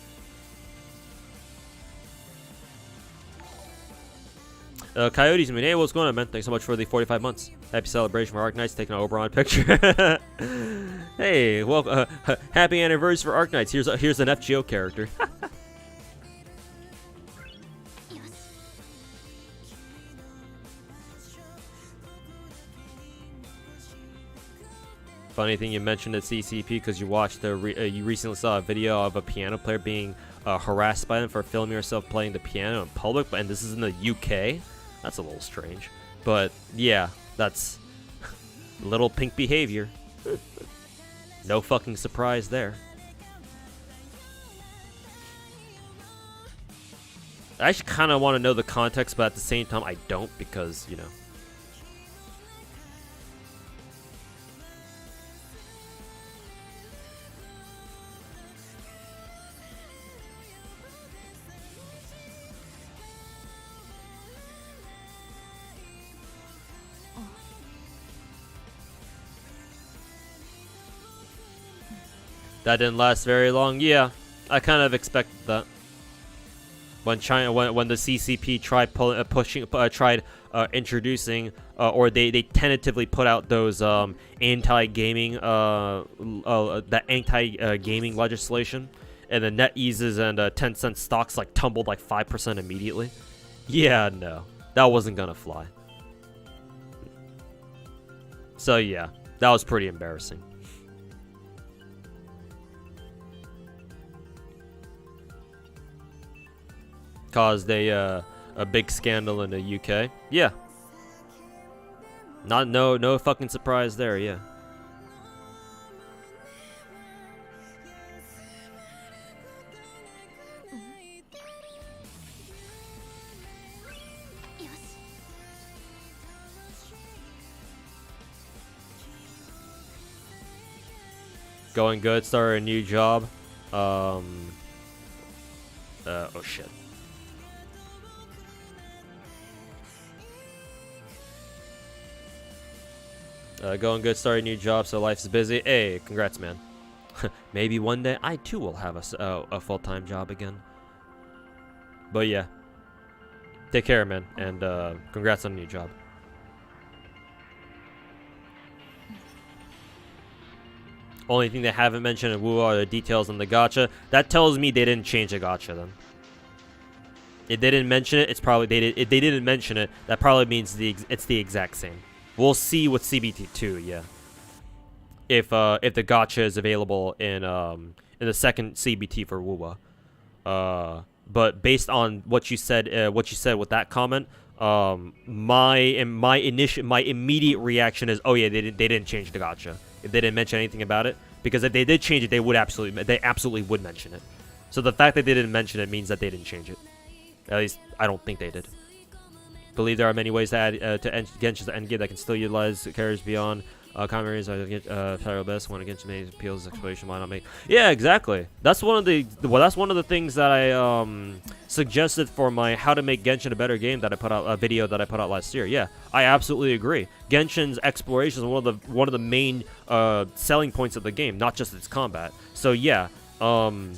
Coyotes, I mean, hey, what's going on, man? Thanks so much for the 45 months. Happy celebration for Arknights, taking an Oberon picture. Hey, well, happy anniversary for Arknights. Here's an FGO character. Funny thing you mentioned at CCP because you watched you recently saw a video of a piano player being harassed by them for filming herself playing the piano in public, and this is in the UK. That's a little strange, but yeah, that's little pink behavior. No fucking surprise there. I actually kind of want to know the context, but at the same time, I don't, because, you know. That didn't last very long. Yeah, I kind of expected that. When China, when the CCP tried introducing, or they tentatively put out those anti-gaming, that anti-gaming legislation, and the NetEases and Tencent stocks like tumbled like 5% immediately. Yeah, no, that wasn't gonna fly. So yeah, that was pretty embarrassing. Caused a big scandal in the UK. Yeah. No fucking surprise there, yeah. Going good, started a new job. Oh shit. Going good, starting a new job, so life's busy. Hey, congrats, man. Maybe one day I too will have a full-time job again. But yeah, take care, man, and congrats on a new job. Only thing they haven't mentioned in Wu are the details on the gacha. That tells me they didn't change the gacha then. If they didn't mention it, it's probably if they didn't mention it, that probably means it's the exact same. We'll see with CBT2, yeah. If the gacha is available in the second CBT for Wuwa. But based on what you said with that comment, my immediate reaction is, oh yeah, they didn't change the gacha. If they didn't mention anything about it, because if they did change it, they absolutely would mention it. So the fact that they didn't mention it means that they didn't change it. At least I don't think they did. Believe there are many ways to add to Genshin's endgame that can still utilize carriers beyond common areas. Title best when Genshin made appeals exploration. Why not make? Yeah, exactly. That's one of the things that I suggested for my how to make Genshin a better game that I put out a video that I put out last year. Yeah, I absolutely agree. Genshin's exploration is one of the main selling points of the game, not just its combat. So yeah, the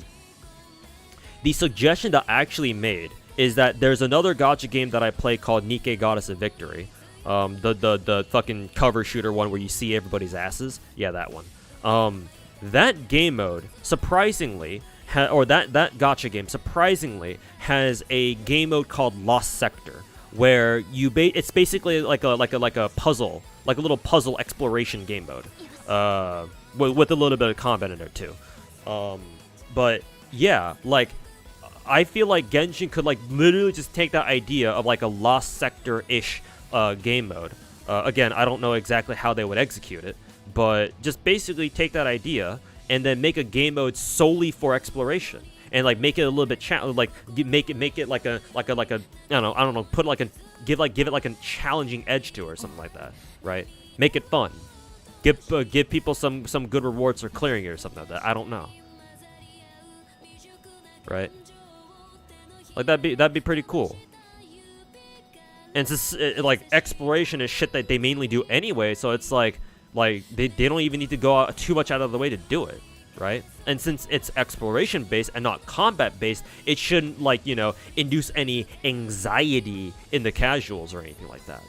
suggestion that I actually made is that there's another gacha game that I play called Nikkei Goddess of Victory. The fucking cover shooter one where you see everybody's asses. Yeah, that one. That game mode, surprisingly, that gacha game, surprisingly, has a game mode called Lost Sector. where it's basically like a puzzle, like a little puzzle exploration game mode, with a little bit of combat in there too. But yeah, like I feel like Genshin could like literally just take that idea of like a Lost Sector-ish game mode. Again, I don't know exactly how they would execute it, but just basically take that idea and then make a game mode solely for exploration, and like make it a little bit make it like a I don't know, put like a give it like a challenging edge to it or something like that, right? Make it fun. Give people some good rewards for clearing it or something like that. I don't know. Right? Like that'd be pretty cool. And it's just, like exploration is shit that they mainly do anyway, so it's like they don't even need to go out too much out of the way to do it, right? And since it's exploration based and not combat based, it shouldn't like, you know, induce any anxiety in the casuals or anything like that.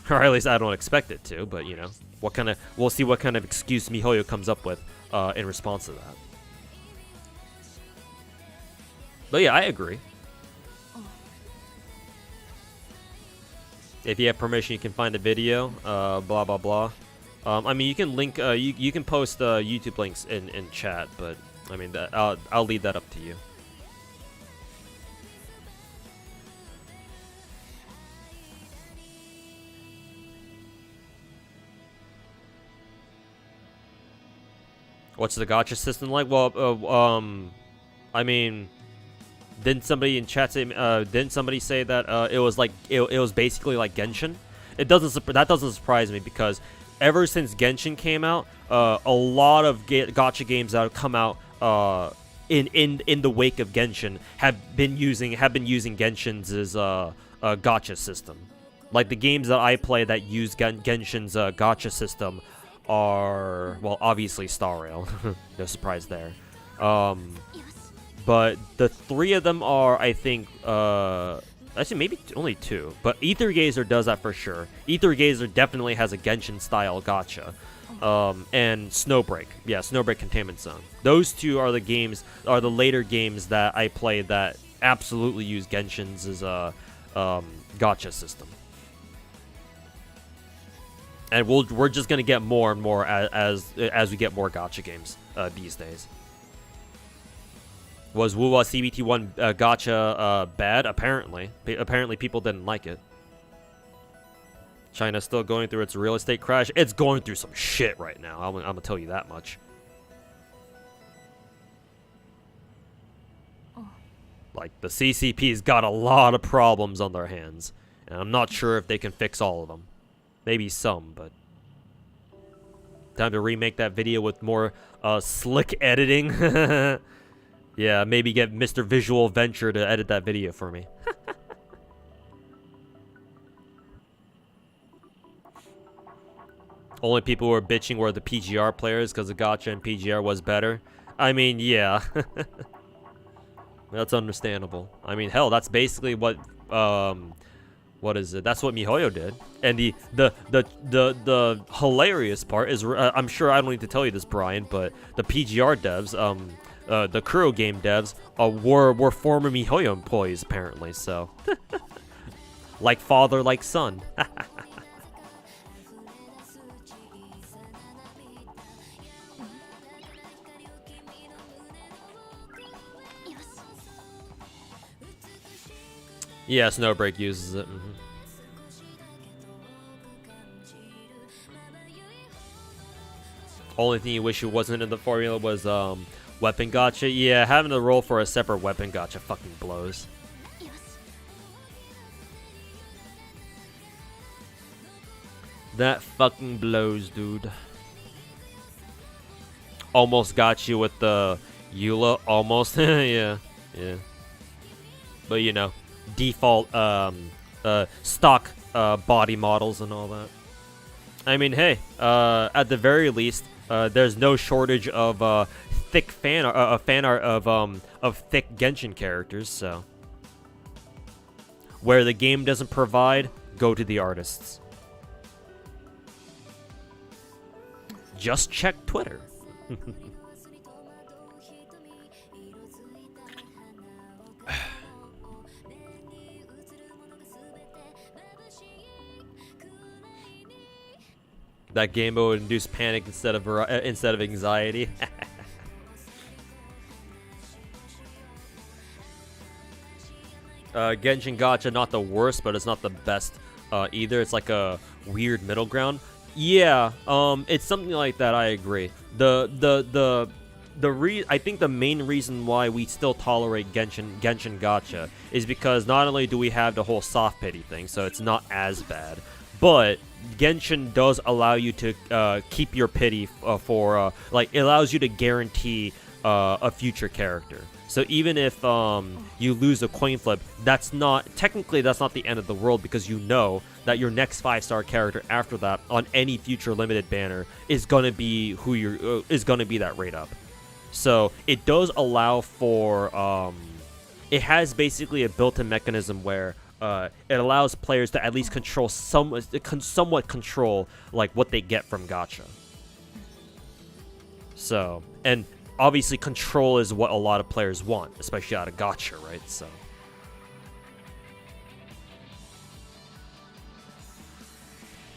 Or at least I don't expect it to, but you know, we'll see what kind of excuse MiHoYo comes up with in response to that. But yeah, I agree. If you have permission, you can find the video. Blah blah blah. I mean, you can link. You can post YouTube links in chat, but I mean, I'll leave that up to you. What's the gacha system like? Well, I mean, didn't somebody in chat say? Didn't somebody say that it was like it was basically like Genshin? That doesn't surprise me, because ever since Genshin came out, a lot of gacha games that have come out in the wake of Genshin have been using Genshin's gacha system. Like the games that I play that use Genshin's gacha system are, well, obviously Star Rail, no surprise there. But the three of them are, I think, actually maybe only two, but Ether Gazer does that for sure. Ether Gazer definitely has a Genshin style gacha. And Snowbreak, yeah, Snowbreak Containment Zone. Those two are the later games that I play that absolutely use Genshin's gacha system. And we're just gonna get more and more as we get more gacha games these days. Was Wuwa CBT1 gacha bad? Apparently people didn't like it. China's still going through its real estate crash. It's going through some shit right now. I'm gonna tell you that much. Like, the CCP's got a lot of problems on their hands, and I'm not sure if they can fix all of them. Maybe some, but time to remake that video with more slick editing. Yeah, maybe get Mr. Visual Venture to edit that video for me. Only people who were bitching were the PGR players because the gacha and PGR was better. I mean, yeah. That's understandable. I mean, hell, that's basically what is it? That's what MiHoYo did. And the hilarious part is, I'm sure I don't need to tell you this, Brian, but the PGR devs, the Kuro game devs, were former MiHoYo employees apparently. So, like father, like son. Yeah, Snowbreak uses it. Only thing you wish it wasn't in the formula was weapon gacha. Yeah, having to roll for a separate weapon gacha fucking blows. That fucking blows, dude. Almost got you with the Eula. Almost. Yeah. But you know, default stock body models and all that. I mean, hey, at the very least, there's no shortage of thick fan art of thick Genshin characters. So, where the game doesn't provide, go to the artists. Just check Twitter. That game mode would induce panic instead of anxiety. Genshin Gacha, not the worst, but it's not the best either. It's like a weird middle ground. Yeah, it's something like that. I agree. I think the main reason why we still tolerate Genshin Gacha is because not only do we have the whole soft pity thing, so it's not as bad, but Genshin does allow you to keep your pity for like, it allows you to guarantee a future character. So even if you lose a coin flip, that's not the end of the world, because you know that your next 5-star character after that on any future limited banner is gonna be that rate up. So it does allow for it has basically a built-in mechanism where it allows players to at least somewhat control like what they get from gacha. So, and obviously control is what a lot of players want, especially out of gacha, right? So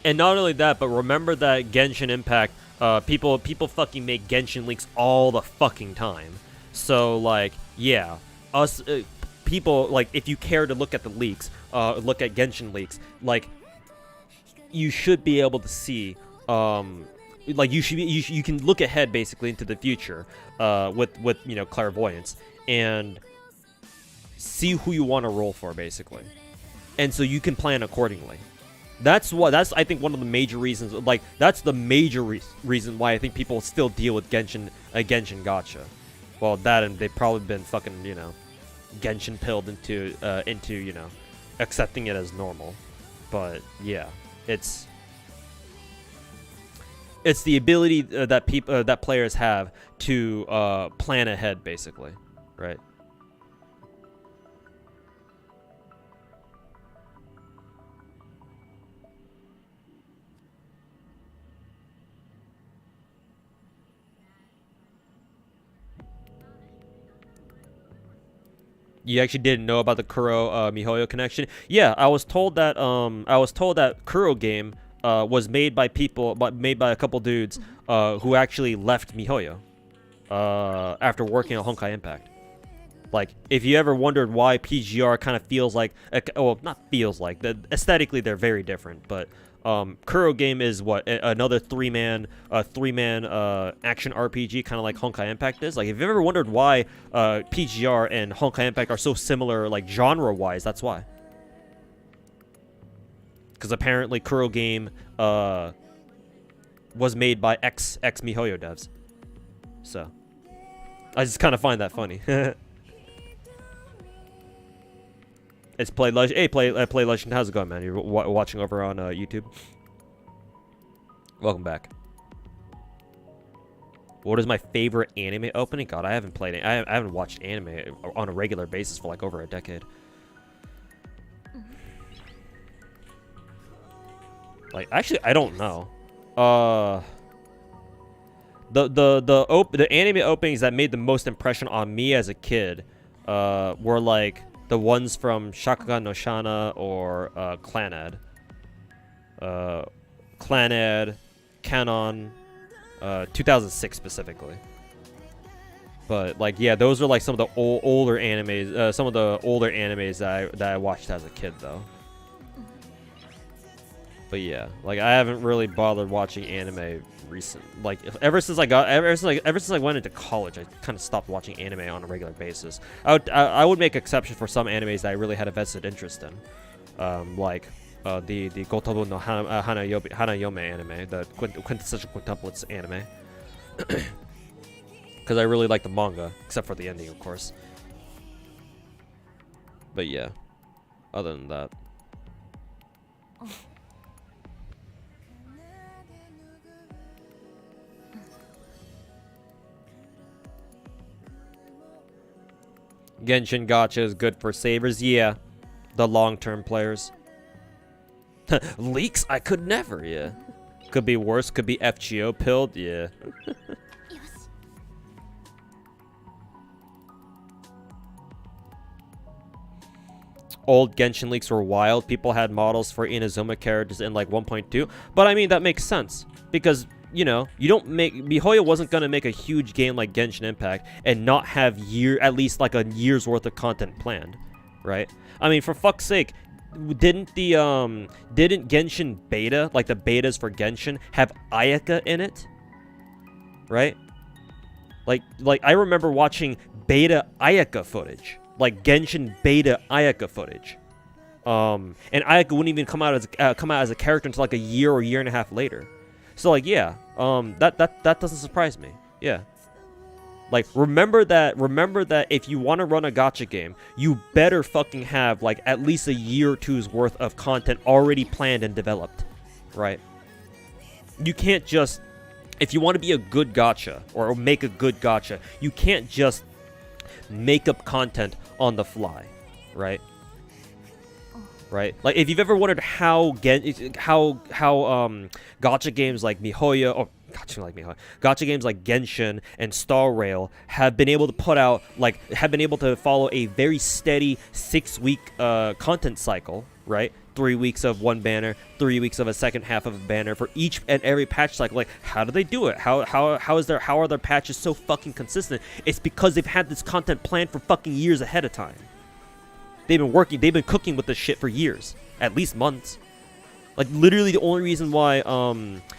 and not only that, but remember that Genshin Impact, people fucking make Genshin leaks all the fucking time. So like, yeah, us people, like, if you care to look at the leaks, look at Genshin leaks, like, you should be able to see, like, you can look ahead basically into the future, with you know, clairvoyance, and see who you want to roll for basically, and so you can plan accordingly. That's I think one of the major reasons, like, that's the major reason why I think people still deal with Genshin Gacha. Well, that, and they've probably been fucking, you know, Genshin pilled into you know, accepting it as normal. But yeah, it's the ability that players have to plan ahead basically, right? You actually didn't know about the Kuro MiHoYo connection? Yeah, I was told that Kuro game was made by a couple dudes who actually left MiHoYo after working on Honkai Impact. Like, if you ever wondered why PGR kind of feels like, well, not feels like, aesthetically they're very different, but Kuro game is what, another three-man action RPG, kind of like Honkai Impact is. Like, if you've ever wondered why PGR and Honkai Impact are so similar, like, genre-wise, that's why. Because apparently Kuro game was made by ex MiHoYo devs. So I just kind of find that funny. It's Play Legend. Hey, Play Legend. How's it going, man? You're watching over on YouTube. Welcome back. What is my favorite anime opening? God, I haven't played it. I haven't watched anime on a regular basis for like over a decade. Like, actually, I don't know. The anime openings that made the most impression on me as a kid were like the ones from Shakugan no Shana or Clanad. Clanad, Canon, 2006 specifically. But like, yeah, those are like some of the older animes. Some of the older animes that I watched as a kid, though. But yeah, like, I haven't really bothered watching anime like ever since I went into college. I kind of stopped watching anime on a regular basis. I would make exceptions for some animes that I really had a vested interest in, like the Gotobu no Hanayome anime, the quintessential quintuplets anime, because I really like the manga, except for the ending, of course. But yeah, other than that. Genshin Gacha is good for savers. Yeah, the long-term players. Leaks? I could never. Yeah, could be worse. Could be FGO pilled. Yeah. old Genshin leaks were wild. People had models for Inazuma characters in like 1.2. But I mean, that makes sense because, you know, you don't make MiHoYo wasn't gonna make a huge game like Genshin Impact and not have at least like a year's worth of content planned, right? I mean, for fuck's sake, didn't Genshin beta, like the betas for Genshin, have Ayaka in it, right? Like I remember watching beta Ayaka footage, like Genshin beta Ayaka footage, and Ayaka wouldn't even come out as a character until like a year or year and a half later. So like, yeah, that doesn't surprise me. Yeah. Like, remember that if you want to run a gacha game, you better fucking have, like, at least a year or two's worth of content already planned and developed, right? You can't just, if you want to be a good gacha, or make a good gacha, you can't just make up content on the fly, right? Right? Like, if you've ever wondered how gacha games like MiHoYo, or gacha games like Genshin and Star Rail have been able to put out, like, have been able to follow a very steady 6-week content cycle, right? 3 weeks of one banner, 3 weeks of a second half of a banner for each and every patch cycle. Like, how do they do it? How are their patches so fucking consistent? It's because they've had this content planned for fucking years ahead of time. They've been cooking with this shit for years, at least months. Like, literally the only reason why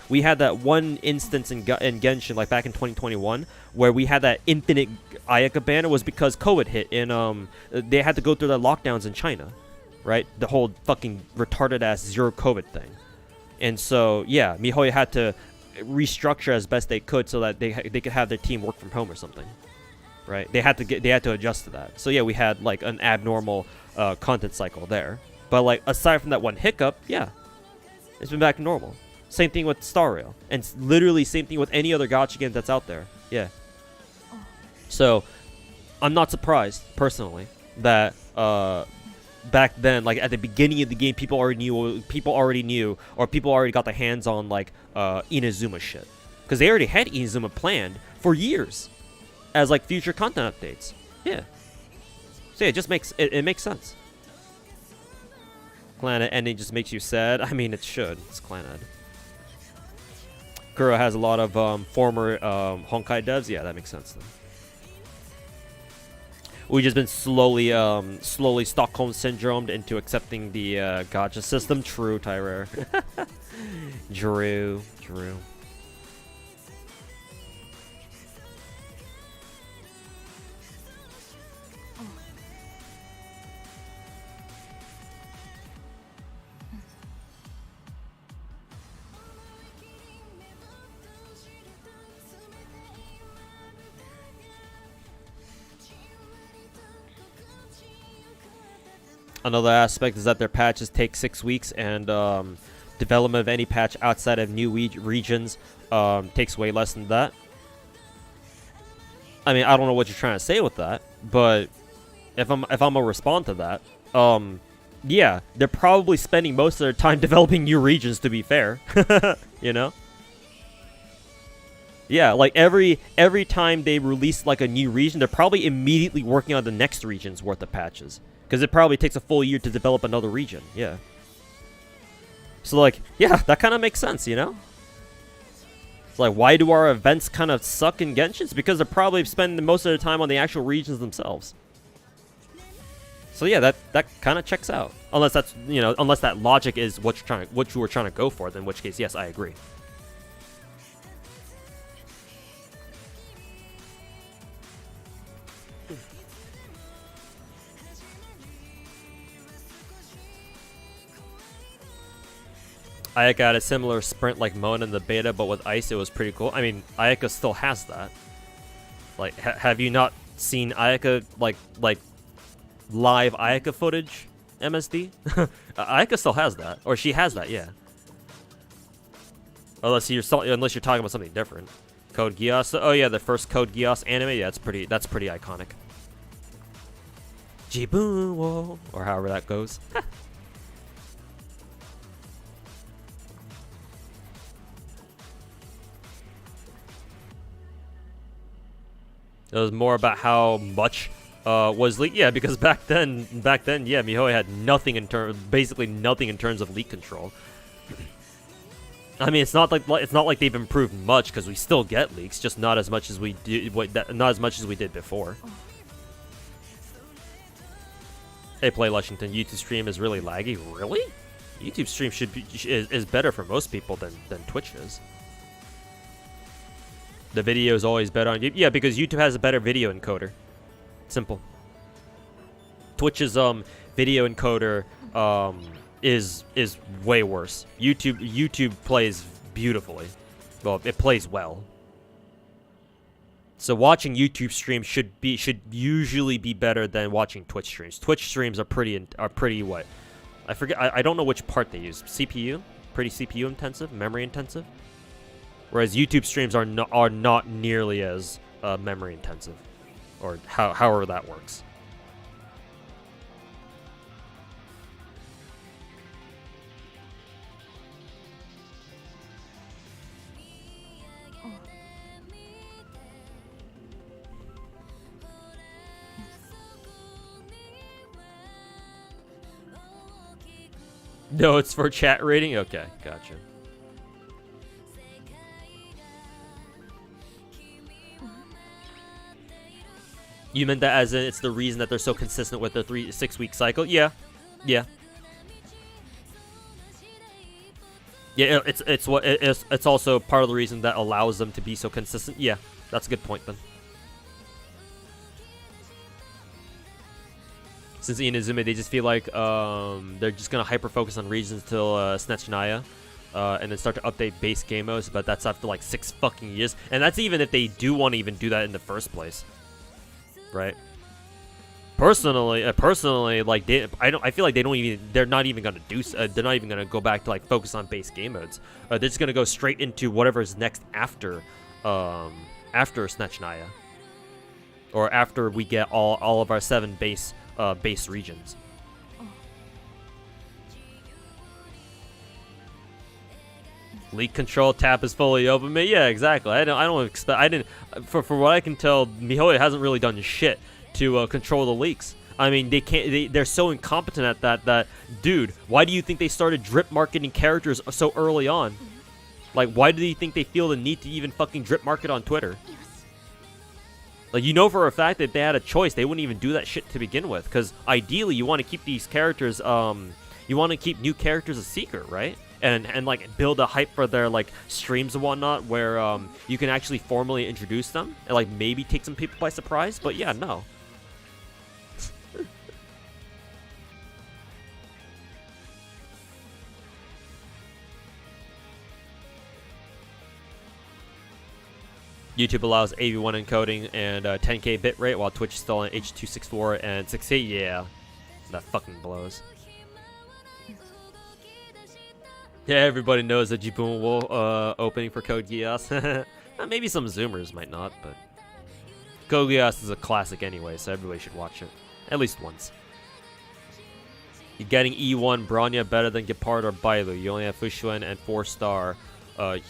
we had that one instance in Genshin, like back in 2021, where we had that infinite Ayaka banner was because COVID hit, and they had to go through the lockdowns in China, right? The whole fucking retarded ass zero COVID thing. And so, yeah, MiHoYo had to restructure as best they could so that they could have their team work from home or something. Right, they had to adjust to that. So yeah, we had like an abnormal content cycle there. But like aside from that one hiccup, yeah, it's been back to normal. Same thing with Star Rail, and literally same thing with any other gacha game that's out there. Yeah. So I'm not surprised personally that back then, like at the beginning of the game, people already knew, or people already got their hands on like Inazuma shit, because they already had Inazuma planned for years as like future content updates. Yeah. So yeah, it just makes it makes sense. Clannad ending just makes you sad. I mean, it should. It's Clannad. Kuro has a lot of former Honkai devs. Yeah, that makes sense then. We've just been slowly Stockholm syndromed into accepting the gacha system. True, Tyrer. Drew. Another aspect is that their patches take 6 weeks, and development of any patch outside of new regions takes way less than that. I mean, I don't know what you're trying to say with that, but if I'm gonna respond to that, yeah, they're probably spending most of their time developing new regions. To be fair, you know. Yeah, like every time they release like a new region, they're probably immediately working on the next region's worth of patches. Because it probably takes a full year to develop another region, yeah. So, like, yeah, that kind of makes sense, you know? It's like, why do our events kind of suck in Genshin? It's because they're probably spending most of their time on the actual regions themselves. So, yeah, that kind of checks out. Unless that's, you know, unless that logic is what you were trying to go for, then in which case, yes, I agree. Ayaka had a similar sprint like Mona in the beta, but with ice, it was pretty cool. I mean, Ayaka still has that. Like, have you not seen Ayaka, like live Ayaka footage, MSD? Ayaka still has that, or she has that, yeah. Unless you're talking about something different. Code Geass. Oh yeah, the first Code Geass anime. Yeah, that's pretty iconic. Jibuwo, or however that goes. It was more about how much was leak. Yeah, because back then, yeah, MiHoYo had nothing basically nothing in terms of leak control. I mean, it's not like they've improved much because we still get leaks, just not as much as we not as much as we did before. Hey, Play Lushington, YouTube stream is really laggy. Really? YouTube stream is better for most people than Twitch is. The video is always better on YouTube. Yeah, because YouTube has a better video encoder. Simple. Twitch's video encoder is way worse. YouTube plays beautifully. Well, it plays well. So watching YouTube streams should usually be better than watching Twitch streams. Twitch streams are pretty what? I forget. I don't know which part they use. CPU, pretty CPU intensive, memory intensive. Whereas YouTube streams are not nearly as memory intensive, or however that works. No, it's for chat rating? Okay, gotcha. You meant that as in it's the reason that they're so consistent with their 6-week cycle? Yeah. Yeah. Yeah, it's also part of the reason that allows them to be so consistent. Yeah, that's a good point then. Since Inazuma, they just feel like they're just gonna hyper focus on regions till Snatchnaya, and then start to update base game modes. But that's after like 6 fucking years, and that's even if they do want to even do that in the first place, right? Personally, like I feel like they're not even gonna they're not even gonna go back to like focus on base game modes. They're just gonna go straight into whatever's next after Snatchnaya, or after we get all of our 7 base regions. Leak control tab is fully open. Yeah, exactly. I don't expect. For what I can tell, MiHoYo hasn't really done shit to control the leaks. I mean, they can't. They're so incompetent at that. Dude, why do you think they started drip marketing characters so early on? Like, why do you think they feel the need to even fucking drip market on Twitter? Like, you know for a fact that if they had a choice, they wouldn't even do that shit to begin with. Because ideally, you want to keep these characters, you want to keep new characters a secret, right? And like build a hype for their like streams and whatnot, where you can actually formally introduce them and like maybe take some people by surprise. But yeah, no. YouTube allows AV1 encoding and 10K bitrate, while Twitch is still on H.264 and 6K. Yeah, that fucking blows. Yeah, everybody knows that Jibun will opening for Code Geass. Maybe some Zoomers might not, but Code Geass is a classic anyway, so everybody should watch it at least once. You're getting E1 Bronya better than Gepard or Bailu. You only have Fushuan and 4-star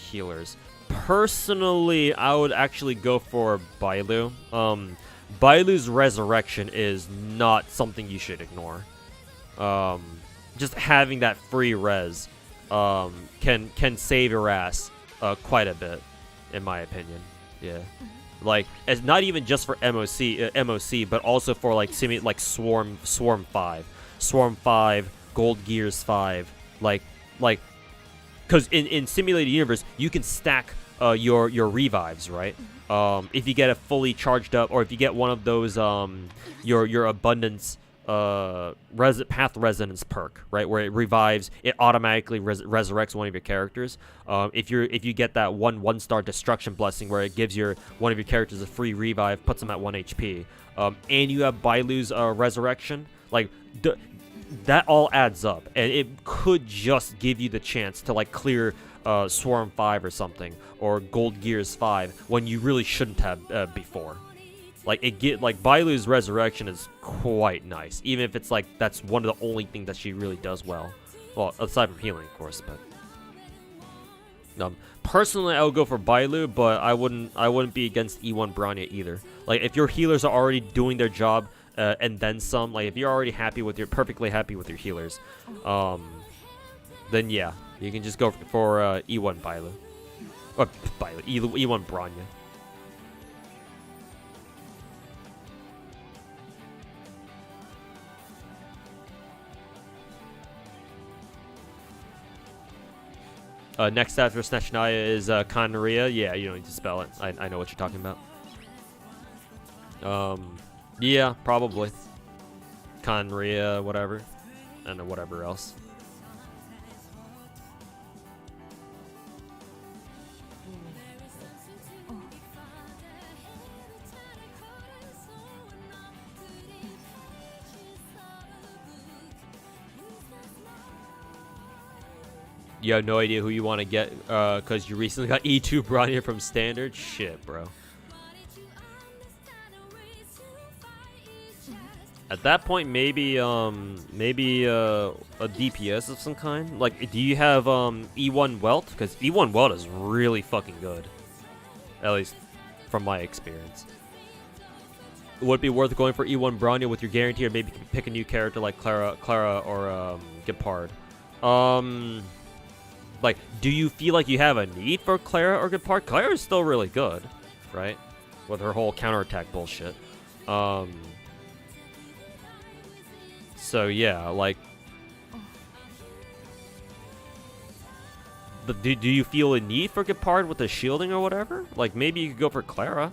healers. Personally, I would actually go for Bailu. Bailu's resurrection is not something you should ignore. Just having that free res can save your ass quite a bit, in my opinion. Yeah, like it's not even just for MOC, but also for like Swarm 5, Gold Gears 5, like. Because in Simulated Universe, you can stack your revives, right? If you get a fully charged up, or if you get one of those your abundance path resonance perk, right, where it revives, it automatically resurrects one of your characters. If you get that 1-star destruction blessing, where it gives one of your characters a free revive, puts them at 1 HP, and you have Bailu's resurrection, like that all adds up, and it could just give you the chance to like clear Swarm 5 or something, or Gold Gears 5, when you really shouldn't have before. Like Bailu's resurrection is quite nice, even if it's like that's one of the only things that she really does well. Well, aside from healing, of course, but personally, I would go for Bailu, but I wouldn't be against E1 Bronya either. Like, if your healers are already doing their job and then some. Like if you're already happy with your perfectly happy with your healers, then yeah, you can just go for E1 Bailu. Or Bailu, E1 Bronya. Next after Snechnaya is Conria. Yeah, you don't need to spell it. I know what you're talking about. Yeah, probably. Conria, whatever. And whatever else. You have no idea who you want to get because you recently got E2 Bronya from Standard? Shit, bro. At that point, maybe a DPS of some kind. Like, do you have E1 Welt? Because E1 Welt is really fucking good. At least from my experience. Would it be worth going for E1 Bronya with your guarantee, or maybe pick a new character like Clara or Gepard? Like, do you feel like you have a need for Clara or Gepard? Clara is still really good, right? With her whole counterattack bullshit. So yeah, like, do you feel a need for Gepard with the shielding or whatever? Like, maybe you could go for Clara,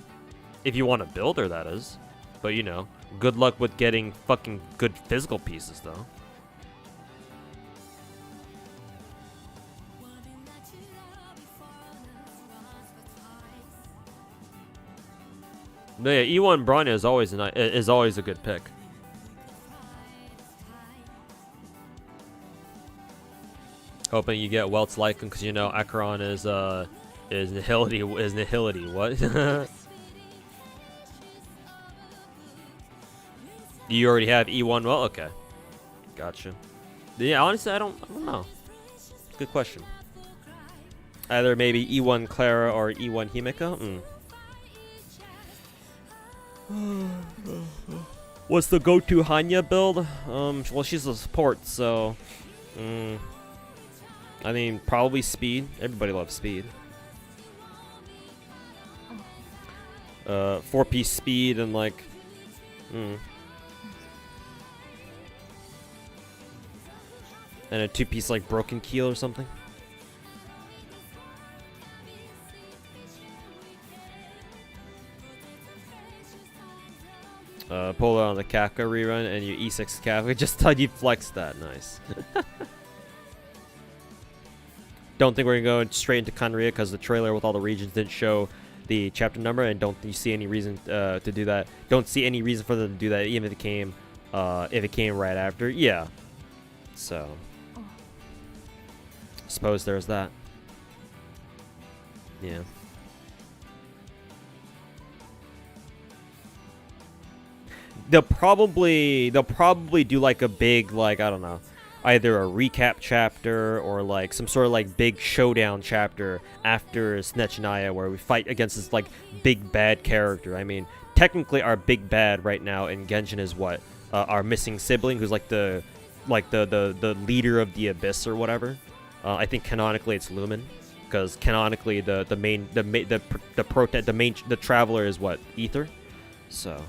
if you want to build her, that is. But you know, good luck with getting fucking good physical pieces, though. No, yeah, E1 Bronya is always a good pick. Hoping you get Welt's Lycan because you know Acheron is nihility. What? You already have E1 Welt? Okay, gotcha. Yeah, honestly, I don't know. Good question. Either maybe E1 Clara or E1 Himeka. What's the go-to Hanya build? Well, she's a support, so I mean, probably speed. Everybody loves speed. 4-piece speed and like, and a 2-piece like broken keel or something. Pull it on the Kafka rerun and you E6 Kafka. Just thought you flexed that. Nice. Don't think we're gonna go straight into Conria because the trailer with all the regions didn't show the chapter number, and don't you see any reason to do that. Don't see any reason for them to do that, even if it came right after. Yeah. So, suppose there's that. Yeah. They'll probably do like a big, like, I don't know, either a recap chapter or like some sort of like big showdown chapter after Snechnaya where we fight against this like big bad character. I mean, technically our big bad right now in Genshin is what? Our missing sibling, who's like the leader of the Abyss or whatever. I think canonically it's Lumen, because canonically the traveler is what? Ether. So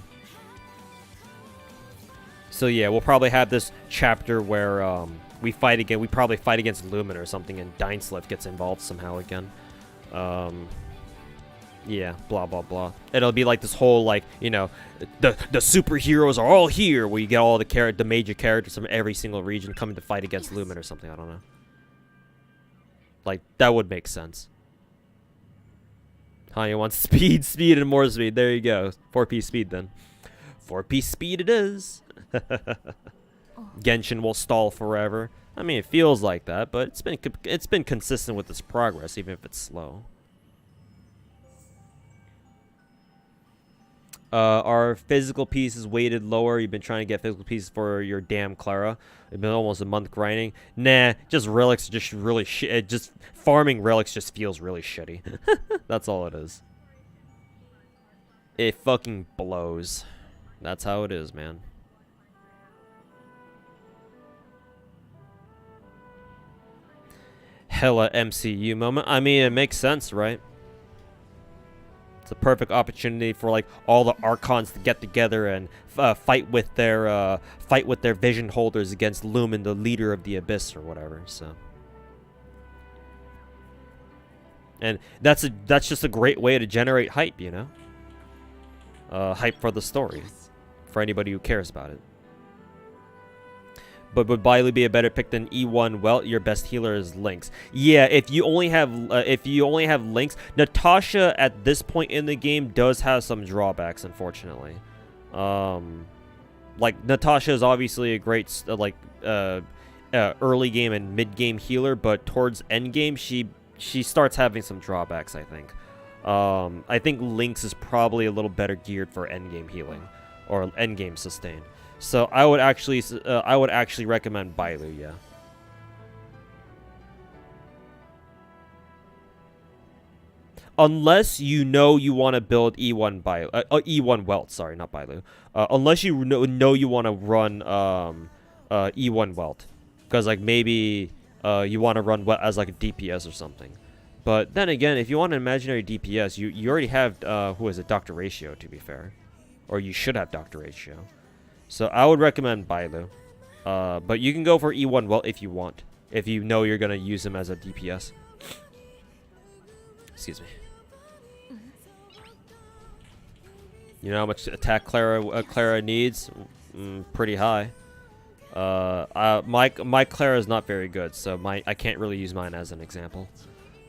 yeah, we'll probably have this chapter where we probably fight against Lumen or something, and Dainslev gets involved somehow again. Yeah, blah blah blah. It'll be like this whole, like, you know, the superheroes are all here, where you get all the major characters from every single region coming to fight against Lumen or something. I don't know. Like, that would make sense. Hanya wants speed and more speed. There you go. 4-piece speed then. 4-piece speed it is. Genshin will stall forever. I mean, it feels like that, but it's been consistent with its progress, even if it's slow. Are physical pieces weighted lower? You've been trying to get physical pieces for your damn Clara. It's been almost a month grinding. Nah, just relics, just really shit. Just farming relics just feels really shitty. That's all it is. It fucking blows. That's how it is, man. Hella MCU moment. I mean, it makes sense, right? It's a perfect opportunity for like all the Archons to get together and fight with their vision holders against Lumen, the leader of the Abyss or whatever. So, and that's just a great way to generate hype, you know. Hype for the story, for anybody who cares about it. But would Bailu be a better pick than E1? Well, your best healer is Lynx. Yeah, if you only have Lynx, Natasha at this point in the game does have some drawbacks, unfortunately. Like Natasha is obviously a great early game and mid game healer, but towards end game she starts having some drawbacks, I think. I think Lynx is probably a little better geared for end game healing or end game sustain. So I would actually recommend Bailu, yeah. Unless you know you want to build E1 Bailu, E1 Welt, sorry, not Bailu. Unless you know you want to run E1 Welt, because like maybe you want to run Welt as like a DPS or something. But then again, if you want an imaginary DPS, you already have who is it, Dr. Ratio, to be fair, or you should have Dr. Ratio. So I would recommend Bailu. But you can go for E1 Welt if you want. If you know you're going to use him as a DPS. Excuse me. You know how much attack Clara needs? Pretty high. My Clara is not very good, so I can't really use mine as an example.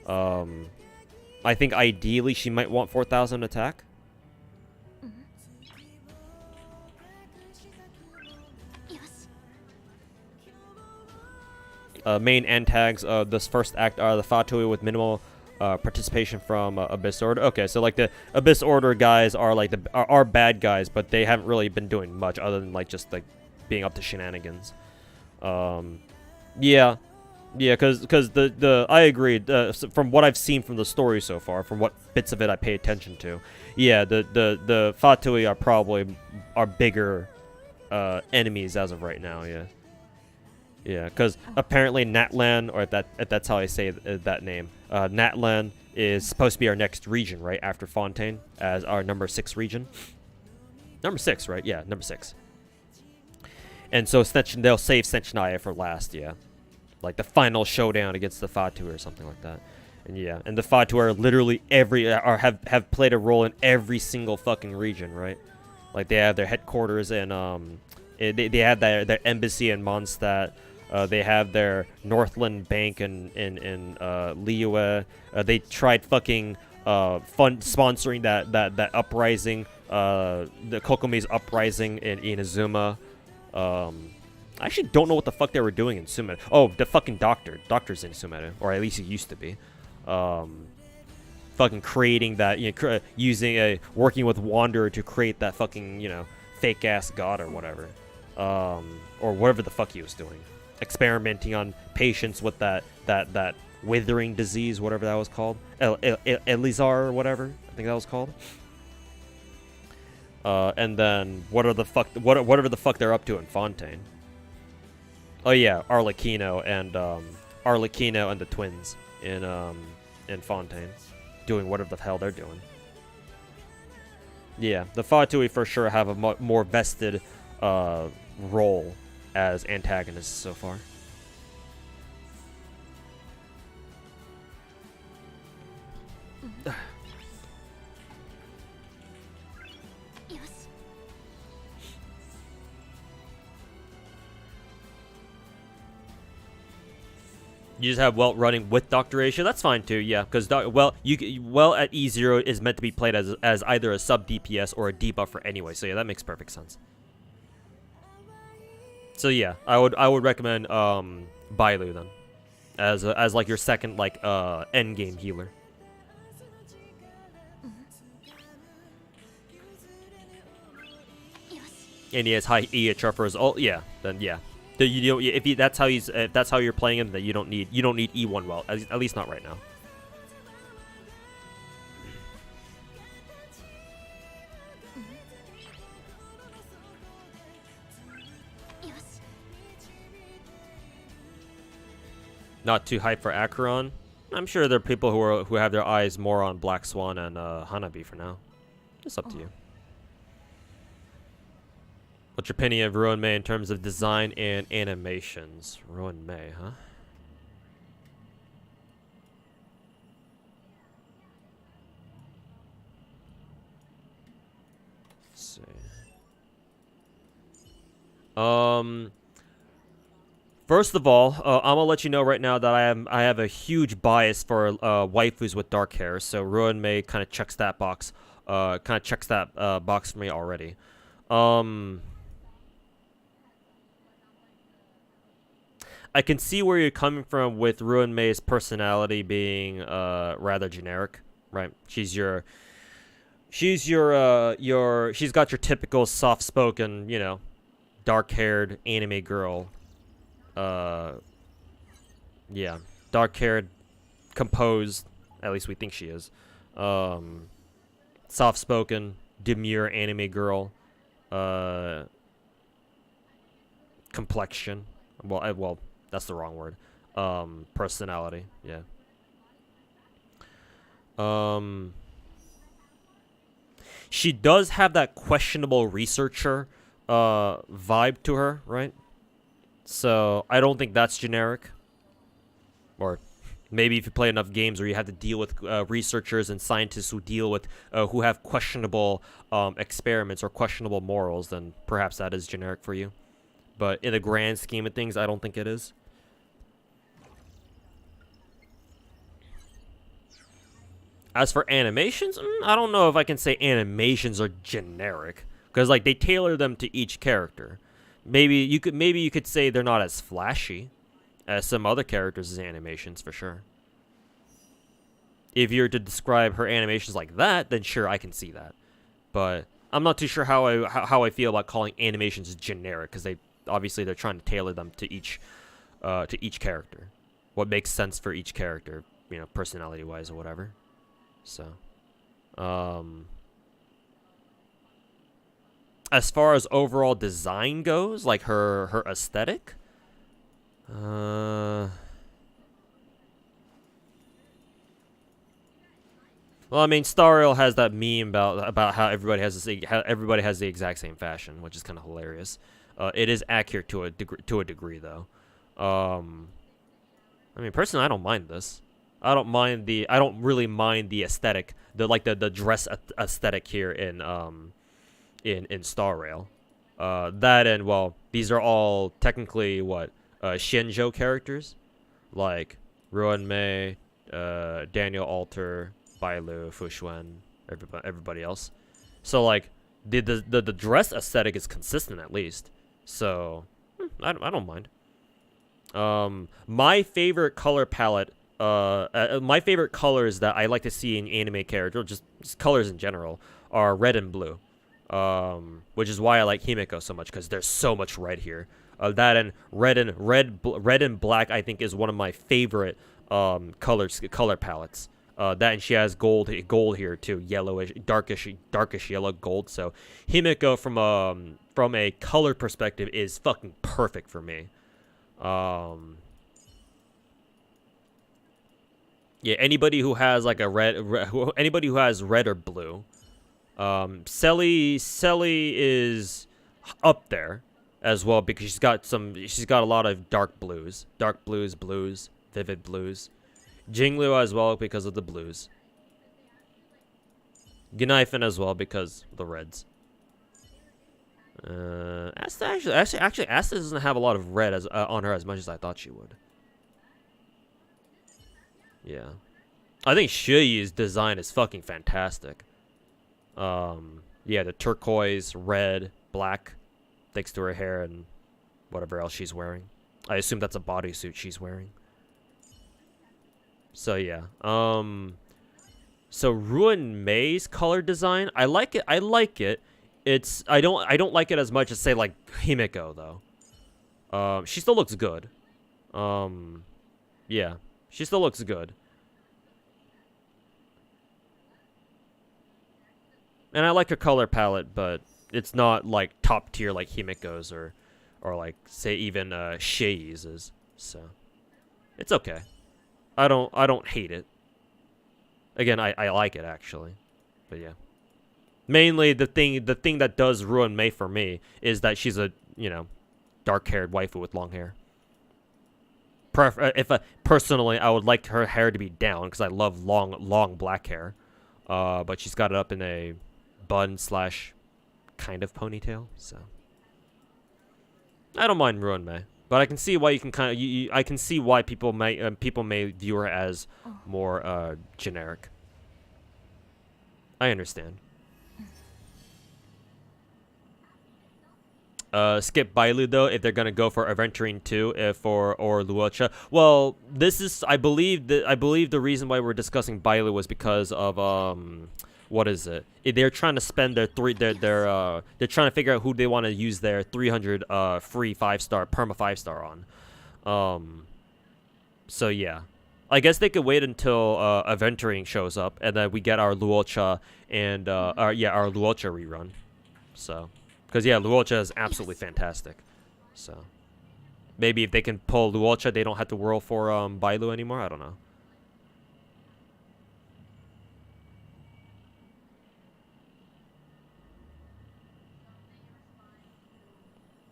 I think ideally she might want 4,000 attack. Main end tags of this first act are the Fatui with minimal participation from Abyss Order. Okay, so like the Abyss Order guys are like are bad guys, but they haven't really been doing much other than like just like being up to shenanigans. Yeah, because the I agreed from what I've seen from the story so far, from what bits of it I pay attention to. Yeah, the Fatui are probably bigger enemies as of right now. Yeah. Yeah, because apparently Natlan, or if that's how I say that name, Natlan is supposed to be our next region, right, after Fontaine, as our number 6 region. Number 6, right? Yeah, number 6. And so they'll save Senchnaya for last, yeah. Like the final showdown against the Fatu or something like that. And yeah, and the Fatu are literally have played a role in every single fucking region, right? Like they have their headquarters in they have their embassy in Mondstadt. They have their Northland Bank in Liyue. They tried fucking sponsoring that uprising, the Kokomi's uprising in Inazuma. I actually don't know what the fuck they were doing in Sumeda. Oh, the fucking doctor's in Sumeda, or at least he used to be. Fucking creating that, working with Wanderer to create that fucking, fake ass god or whatever. Or whatever the fuck he was doing. Experimenting on patients with that withering disease, whatever that was called. Elizar or whatever, I think that was called. And then whatever the fuck they're up to in Fontaine. Oh yeah, Arlecchino and the twins in Fontaine, doing whatever the hell they're doing. Yeah, the Fatui for sure have a more vested role as antagonists so far. You just have Welt running with Dr. Asia. That's fine too, yeah. Because Welt at E0 is meant to be played as either a sub DPS or a debuffer anyway. So yeah, that makes perfect sense. So yeah, I would recommend Bailu then, as like your second like end game healer. And he has high EHR for his ult. Yeah, then yeah. If that's how you're playing him, then you don't need E1 Welt, at least not right now. Not too hyped for Acheron. I'm sure there are people who have their eyes more on Black Swan and Hanabi for now. It's up to you. What's your opinion of Ruin Mei in terms of design and animations? Ruin Mei, huh? Let's see. First of all, I'm gonna let you know right now that I have a huge bias for waifus with dark hair. So Ruin Mei kind of checks that box. Box for me already. I can see where you're coming from with Ruin Mei's personality being rather generic, right? She's got your typical soft-spoken, you know, dark-haired anime girl. Yeah, dark-haired, composed. At least we think she is. Soft-spoken, demure anime girl. Complexion. Well, that's the wrong word. Personality. Yeah. She does have that questionable researcher vibe to her, right? So I don't think that's generic. Or maybe if you play enough games where you have to deal with researchers and scientists who have questionable experiments or questionable morals, then perhaps that is generic for you. But in the grand scheme of things, I don't think it is. As for animations, I don't know if I can say animations are generic, because like they tailor them to each character. Maybe you could say they're not as flashy as some other characters' animations for sure. If you're to describe her animations like that, then sure, I can see that. But I'm not too sure how I feel about calling animations generic, because they're trying to tailor them to each character. What makes sense for each character, you know, personality-wise or whatever. So, as far as overall design goes, like her aesthetic, well, I mean, Star Rail has that meme about how everybody has the exact same fashion, which is kind of hilarious. It is accurate to a degree, though. I mean, personally, I don't mind this. I don't really mind the aesthetic, the dress aesthetic here in Star Rail. That and, well, these are all technically Shinjo characters, like Ruin Mei, Daniel Alter, Bailu, Fushuen, everybody else. So like the dress aesthetic is consistent at least. So I don't mind. My favorite color palette. My favorite colors that I like to see in anime characters, or just colors in general, are red and blue. Which is why I like Himeko so much, because there's so much red here. That and red and black, I think, is one of my favorite color palettes. That and she has gold here too, yellowish, darkish yellow gold. So Himeko from a color perspective is fucking perfect for me. Yeah, anybody who has like anybody who has red or blue. Selly is up there as well, because she's got a lot of dark blues, vivid blues. Jinglu as well because of the blues. Gneifen as well because of the reds. Asta actually Asta doesn't have a lot of red on her as much as I thought she would. Yeah, I think Shui's design is fucking fantastic. Yeah, the turquoise, red, black, thanks to her hair and whatever else she's wearing. I assume that's a bodysuit she's wearing. So yeah, so Ruin Mei's color design, I like it. I don't like it as much as, say, like Himeko though. She still looks good. Yeah, she still looks good. And I like her color palette, but it's not like top tier like Himeko's or like say even Shei's is. So It's okay. I don't hate it. Again, I like it actually. But yeah. Mainly the thing that does ruin Mei for me is that she's a, dark-haired waifu with long hair. Personally, I would like her hair to be down because I love long black hair. But she's got it up in a bun slash kind of ponytail, so I don't mind Ruin Mei, but I can see why you can kind of I can see why people may view her as more generic. I understand. Skip Bailu though if they're gonna go for Aventurine 2 or Luocha. Well, this is I believe the reason why we're discussing Bailu was because of what is it? They're trying to spend they're trying to figure out who they want to use their 300 free 5-star perma 5-star on. So yeah. I guess they could wait until Aventurine shows up and then we get our Luocha and our Luocha rerun. So because, yeah, Luocha is absolutely fantastic. So, maybe if they can pull Luocha, they don't have to whirl for Bailu anymore. I don't know.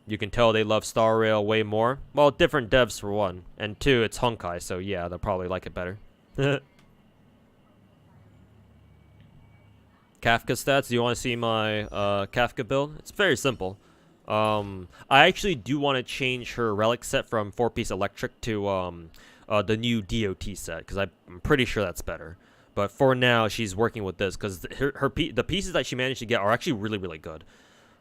You can tell they love Star Rail way more. Well, different devs for one. And two, it's Honkai, so yeah, they'll probably like it better. Kafka stats. Do you want to see my Kafka build? It's very simple. I actually do want to change her relic set from 4-piece electric to the new DOT set because I'm pretty sure that's better. But for now, she's working with this because the pieces that she managed to get are actually really good.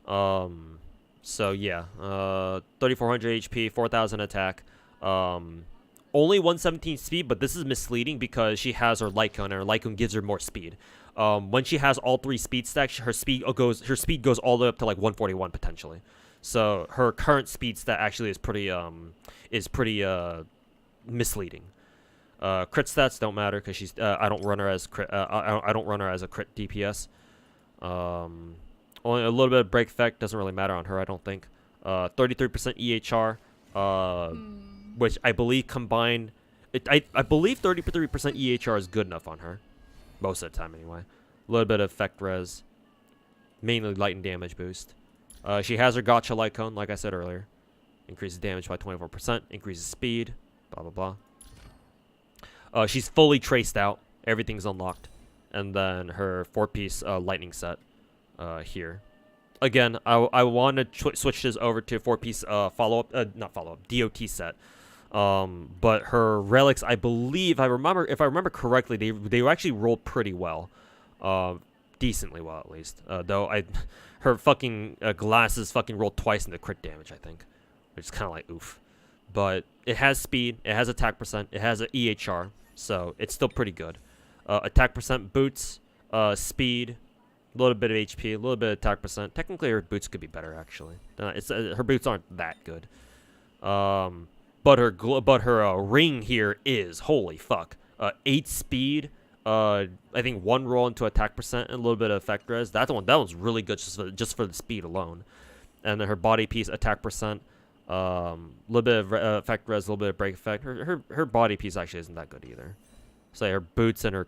So yeah, 3,400 HP, 4,000 attack. Only 117 speed, but this is misleading because she has her light cone, and her light cone gives her more speed. When she has all 3 speed stacks, her speed goes all the way up to like 141 potentially. So her current speed stat actually is pretty misleading. Crit stats don't matter because she's I don't run her as crit. I don't run her as a crit DPS. Only a little bit of break effect doesn't really matter on her. I don't think. 33% EHR, which I believe combined. I believe 33% EHR is good enough on her. Most of the time, anyway. A little bit of effect res. Mainly light and damage boost. She has her gacha light cone, like I said earlier. Increases damage by 24%. Increases speed. Blah, blah, blah. She's fully traced out. Everything's unlocked. And then her 4-piece lightning set here. Again, I want to switch this over to 4-piece not follow-up, DOT set. But her relics, I believe, if I remember correctly, they actually rolled pretty well, decently well at least. Though her fucking glasses fucking rolled twice into crit damage, I think, which is kind of like oof. But it has speed, it has attack percent, it has an EHR, so it's still pretty good. Attack percent, boots, speed, a little bit of HP, a little bit of attack percent. Technically, her boots could be better actually. Her boots aren't that good. But her ring here is holy fuck. 8 speed. I think 1 roll into attack percent and a little bit of effect res. That one's really good just for the speed alone. And then her body piece attack percent. A little bit of effect res, a little bit of break effect. Her body piece actually isn't that good either. So her boots and her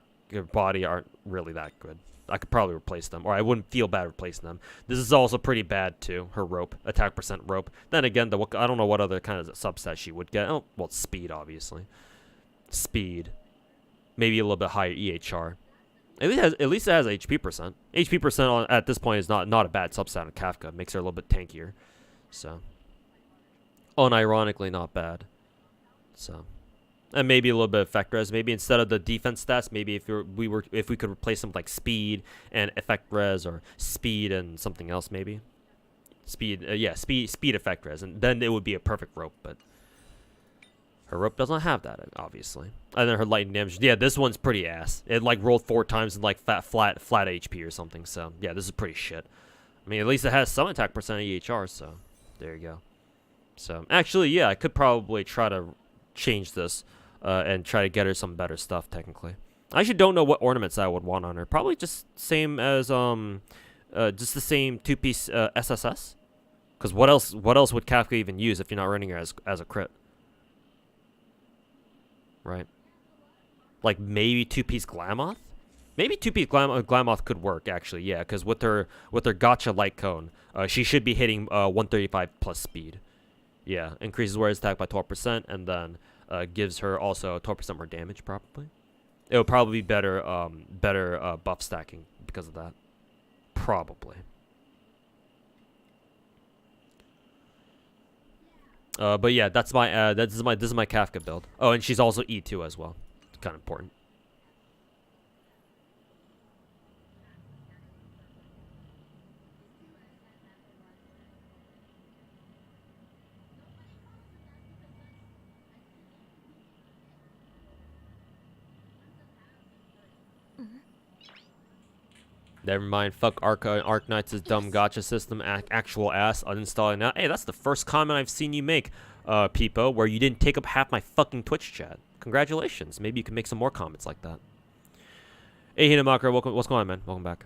body aren't really that good. I could probably replace them, or I wouldn't feel bad replacing them. This is also pretty bad too. Her rope, attack percent rope. Then again, I don't know what other kind of substat she would get. Oh, well, speed obviously. Speed, maybe a little bit higher EHR. At least it has HP percent. HP percent at this point is not a bad substat on Kafka. It makes her a little bit tankier. So, unironically, not bad. So. And maybe a little bit of effect res. Maybe instead of the defense stats, maybe if we could replace them with like speed and effect res, or speed and something else, maybe. Speed, speed effect res, and then it would be a perfect rope. But her rope doesn't have that, obviously. And then her lightning damage. Yeah, this one's pretty ass. It like rolled 4 times in like flat HP or something. So yeah, this is pretty shit. I mean, at least it has some attack percent of EHR. So there you go. So actually, yeah, I could probably try to change this. And try to get her some better stuff, technically. I actually don't know what ornaments I would want on her. Probably just same as, just the same 2-piece SSS. Because what else would Kafka even use if you're not running her as a crit? right? Like maybe two-piece Glamoth? Maybe two-piece Glamoth could work, actually, yeah, because with her gacha light cone, she should be hitting 135 plus speed. Yeah, increases Warrior's attack by 12%, and then gives her also 12% more damage, probably. It would probably be better buff stacking because of that. Probably. But yeah, this is my Kafka build. Oh, and she's also E2 as well. It's kind of important. Never mind. Fuck Arc Knight's dumb gacha system. Actual ass. Uninstalling now. Hey, that's the first comment I've seen you make, Peepo, where you didn't take up half my fucking Twitch chat. Congratulations. Maybe you can make some more comments like that. Hey, Hinamaka, welcome. What's going on, man? Welcome back.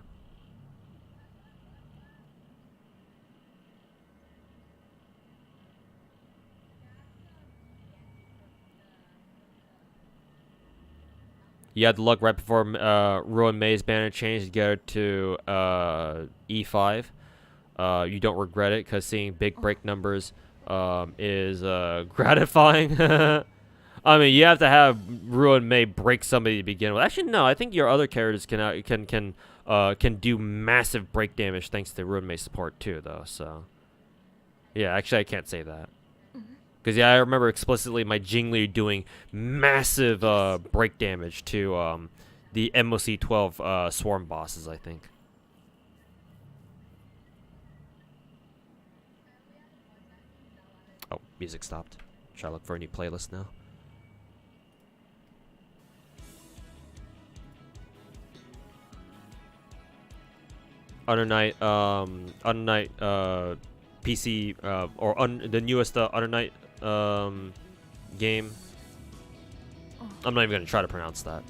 You had the luck right before Ruin May's banner change to get her to E5. You don't regret it because seeing big break numbers is gratifying. I mean, you have to have Ruin May break somebody to begin with. Actually, no. I think your other characters can do massive break damage thanks to Ruin May support too, though. So, yeah. Actually, I can't say that. Because, yeah, I remember explicitly my Jingli doing massive break damage to the MOC 12 Swarm bosses, I think. Oh, music stopped. Try to look for a new playlist now. Under Night PC or the newest Under Night game. I'm not even gonna try to pronounce that.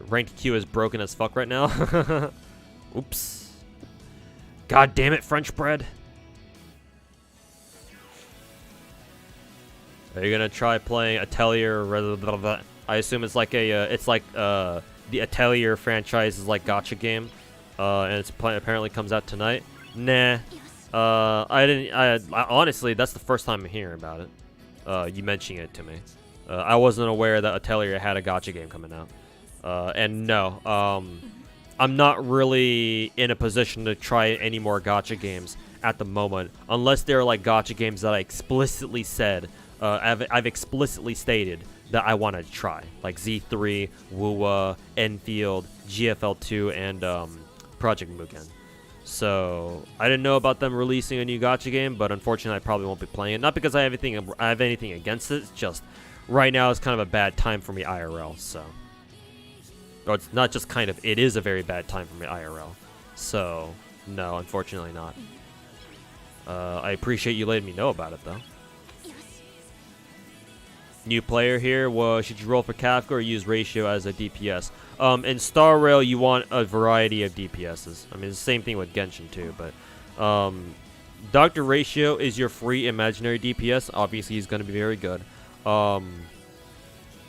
Ranked Q is broken as fuck right now. Oops. God damn it, French bread. Are you gonna try playing Atelier? I assume it's like the Atelier franchise is like gacha game, and it's apparently comes out tonight. Nah. I honestly, that's the first time I'm hearing about it. You mentioning it to me. I wasn't aware that Atelier had a gacha game coming out. And no, I'm not really in a position to try any more gacha games at the moment, unless they're like gacha games that I explicitly said, I've explicitly stated that I want to try, like Z3, Wuwa, Enfield, GFL2, and Project Mugen. So I didn't know about them releasing a new gacha game, but unfortunately, I probably won't be playing it. Not because I have anything against it. It's just right now is kind of a bad time for me IRL. So, or it's not just kind of. It is a very bad time for me IRL. So no, unfortunately not. I appreciate you letting me know about it though. New player here. Well, should you roll for Kafka or use Ratio as a DPS? In Star Rail, you want a variety of DPSs. I mean, it's the same thing with Genshin too, but Dr. Ratio is your free imaginary DPS. Obviously, he's going to be very good.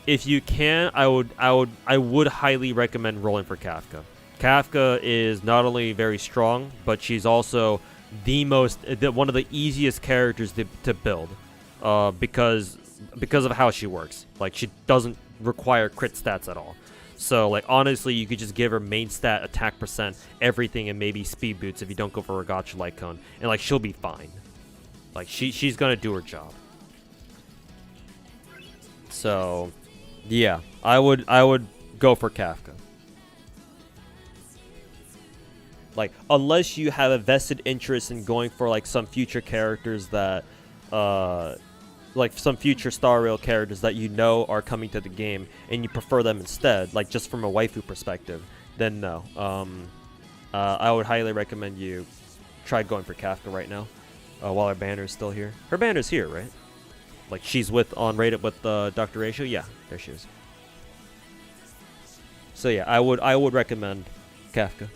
If you can, I would highly recommend rolling for Kafka. Kafka is not only very strong, but she's also one of the easiest characters to build, because of how she works. Like, she doesn't require crit stats at all. So, like, honestly, you could just give her main stat, attack percent, everything, and maybe speed boots if you don't go for a gacha light cone, and like she'll be fine. Like, she's gonna do her job. So, yeah, I would go for Kafka. Like, unless you have a vested interest in going for like some future characters that like some future Star Rail characters that you know are coming to the game and you prefer them instead, like just from a waifu perspective, then no. I would highly recommend you try going for Kafka right now, while her banner is still here. Her banner's here, right? Like, she's on rated with Dr. Ratio? Yeah, there she is. So yeah, I would recommend Kafka.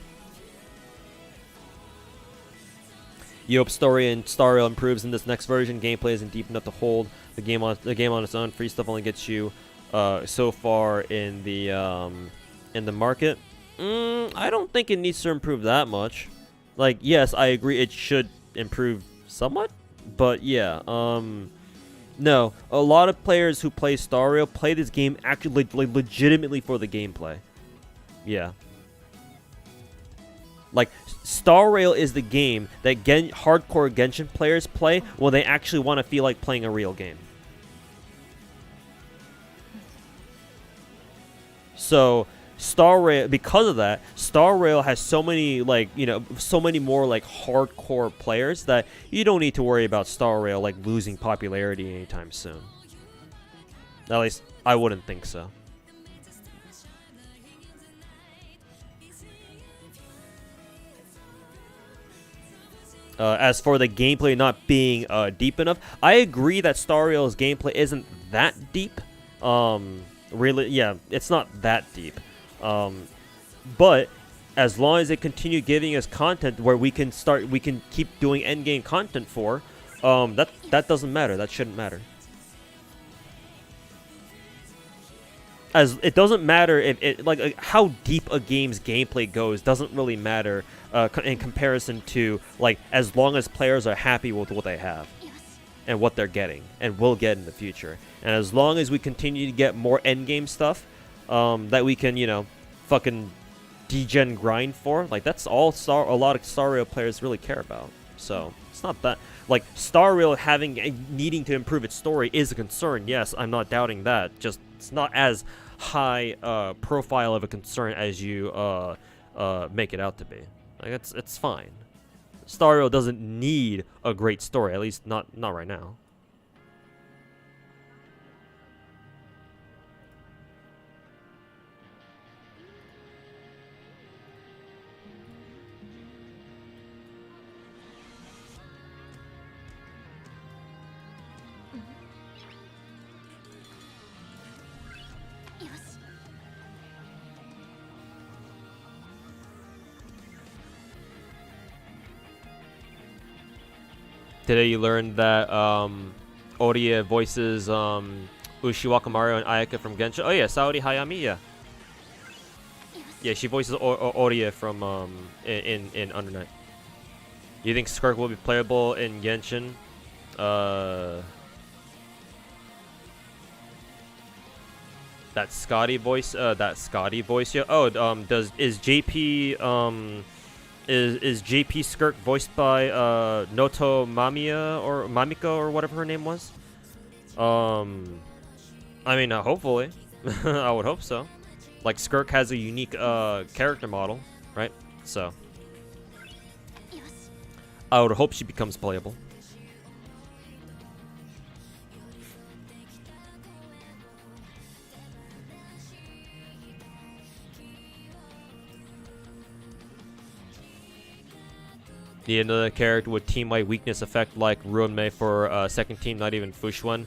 You hope story and Star Rail improves in this next version. Gameplay isn't deep enough to hold The game on its own, free stuff only gets you so far in the market. I don't think it needs to improve that much. Like, yes, I agree it should improve somewhat, but yeah, no, a lot of players who play Star Rail play this game actually legitimately for the gameplay. Yeah. Like, Star Rail is the game that hardcore Genshin players play when they actually want to feel like playing a real game. So, Star Rail, because of that, Star Rail has so many, like, you know, so many more, like, hardcore players that you don't need to worry about Star Rail, like, losing popularity anytime soon. At least, I wouldn't think so. As for the gameplay not being deep enough, I agree that Star Rail's gameplay isn't that deep. Really, yeah, it's not that deep. But as long as they continue giving us content where we can keep doing endgame content for, that doesn't matter. That shouldn't matter. As it doesn't matter if it like how deep a game's gameplay goes doesn't really matter in comparison to, like, as long as players are happy with what they have and what they're getting and will get in the future, and as long as we continue to get more endgame stuff that we can, you know, fucking degen grind for, like, that's all a lot of Star Rail players really care about. So it's not that, like, Star Rail needing to improve its story is a concern. Yes, I'm not doubting that. Just it's not as high profile of a concern as you make it out to be. Like, it's fine. Star Rail doesn't need a great story, at least not right now. Today you learned that Oria voices Ushiwaka Mario and Ayaka from Genshin. Oh yeah, Saori Hayami, yeah. Yeah, she voices Oria from in Under Night. You think Skirk will be playable in Genshin? That Scotty voice, yeah. Oh, is JP Is JP Skirk voiced by Noto Mamiya or Mamiko or whatever her name was? I mean, hopefully. I would hope so. Like, Skirk has a unique character model, right? So I would hope she becomes playable. Need another character with team-wide weakness effect like Ruinmei for second team, not even Fushuan.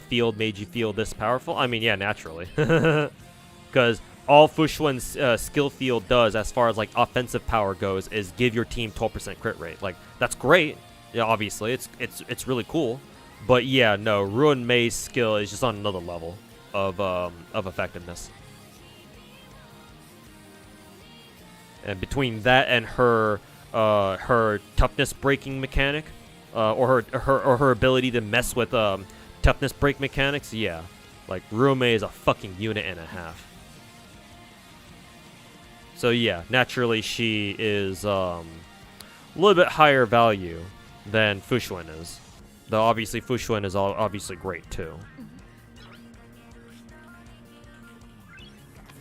Field made you feel this powerful? I mean, yeah, naturally. Because all Fushuan's skill field does, as far as like offensive power goes, is give your team 12% crit rate. Like, that's great. Yeah, obviously, it's really cool. But yeah, no, Ruinmei's skill is just on another level of effectiveness. And between that and her toughness breaking mechanic, or her ability to mess with toughness break mechanics, yeah, like Ruinmei is a fucking unit and a half. So yeah, naturally she is a little bit higher value than Fushuan is, though obviously Fushuan is obviously great too.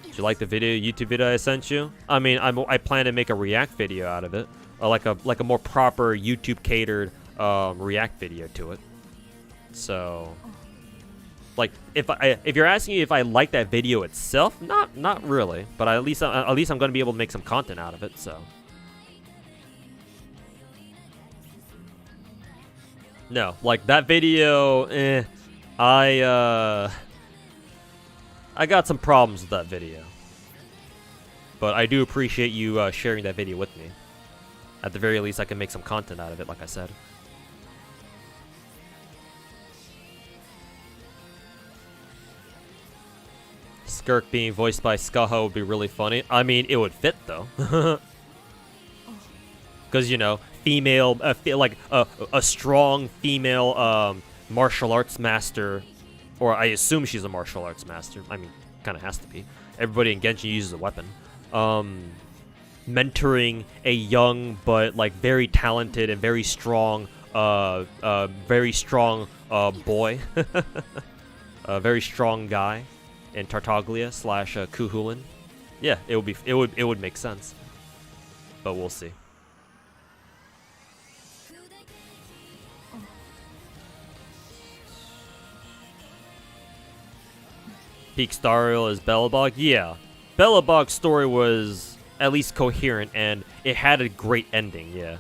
Did you like the YouTube video I sent you? I mean, I plan to make a react video out of it, like a more proper YouTube catered react video to it. So, like, if you're asking me if I like that video itself, not really, but at least I'm gonna be able to make some content out of it. So, no, like that video, I got some problems with that video. But I do appreciate you sharing that video with me. At the very least, I can make some content out of it, like I said. Skirk being voiced by Skaha would be really funny. I mean, it would fit though. Because, you know, female, like a strong female martial arts master, or I assume she's a martial arts master. I mean, kind of has to be. Everybody in Genshin uses a weapon. Mentoring a young but like very talented and very strong boy, a very strong guy in Tartaglia / Kuhulin. Yeah, it would make sense, but we'll see. Peak Stariel is Belobog? Yeah. Belobog's story was at least coherent, and it had a great ending, yeah.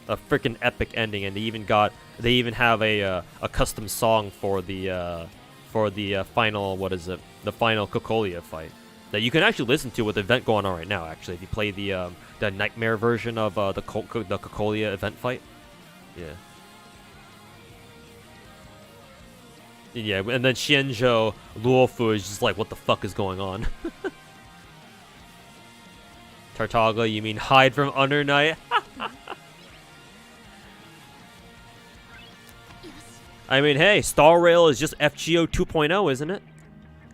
A freaking epic ending, and they even have a custom song for the final, what is it? The final Cocolia fight. That you can actually listen to with the event going on right now, actually, if you play the Nightmare version of the Cocolia event fight. Yeah. Yeah, and then Xianzhou Luofu is just like, what the fuck is going on? Tartaglia, you mean hide from Under Night? I mean, hey, Star Rail is just FGO 2.0, isn't it?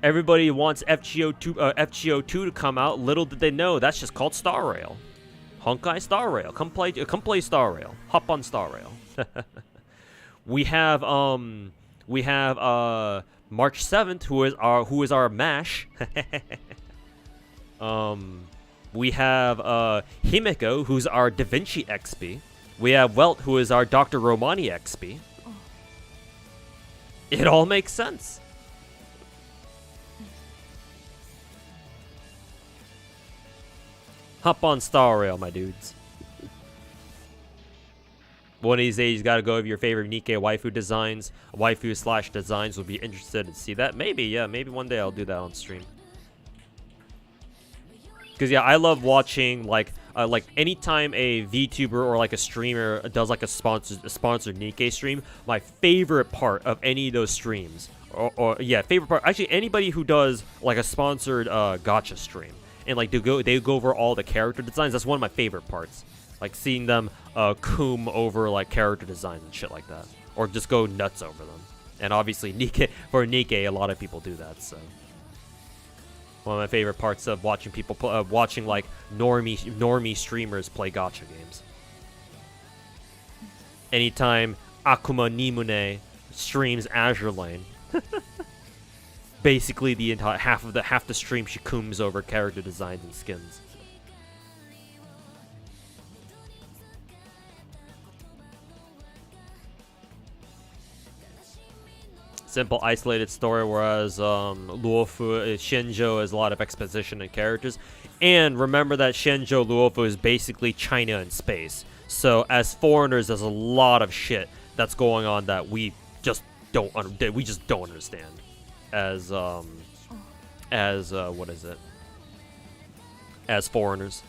Everybody wants FGO 2 to come out. Little did they know that's just called Star Rail. Honkai Star Rail. Come play Star Rail. Hop on Star Rail. We have March 7th, who is our MASH. We have Himeko, who's our Da Vinci XP. We have Welt, who is our Dr. Romani XP. It all makes sense. Hop on Star Rail, my dudes. One of these days, you gotta go over your favorite Nikkei waifu designs. Waifu / designs would be interested to see that. Maybe, yeah, maybe one day I'll do that on stream. Because, yeah, I love watching, like anytime a VTuber or, like, a streamer does, like, a sponsored Nikkei stream, my favorite part of any of those streams, favorite part, actually, anybody who does, like, a sponsored gacha stream, and, like, they go over all the character designs, that's one of my favorite parts. Like, seeing them coom over, like, character designs and shit like that. Or just go nuts over them. And obviously, for Nikkei, a lot of people do that, so. One of my favorite parts of watching people, watching, like, normie streamers play gacha games. Anytime Akuma Nimune streams Azure Lane. Basically, the entire half the stream she cooms over character designs and skins. Simple, isolated story, whereas Xianzhou has a lot of exposition and characters. And remember that Xianzhou Luofu is basically China in space. So as foreigners, there's a lot of shit that's going on that we just don't understand. As what is it? As foreigners.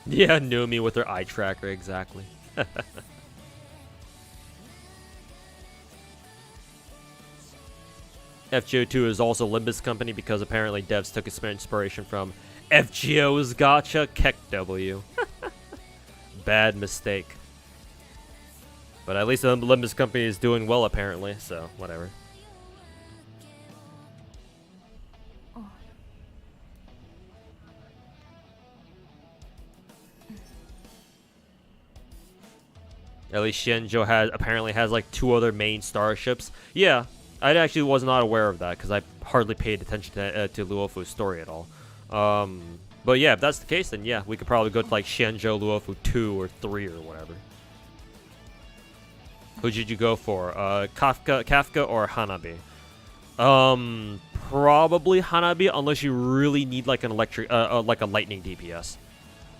Yeah, Numi with her eye tracker, exactly. FGO2 is also Limbus Company because apparently devs took inspiration from FGO's gacha Keck W. Bad mistake. But at least the Limbus Company is doing well apparently, so whatever. At least Xianzhou apparently has like 2 other main starships. Yeah, I actually was not aware of that because I hardly paid attention to Luofu's story at all. But yeah, if that's the case, then yeah, we could probably go to like Xianzhou Luofu 2 or 3 or whatever. Who did you go for? Kafka or Hanabi? Probably Hanabi, unless you really need like an like a lightning DPS.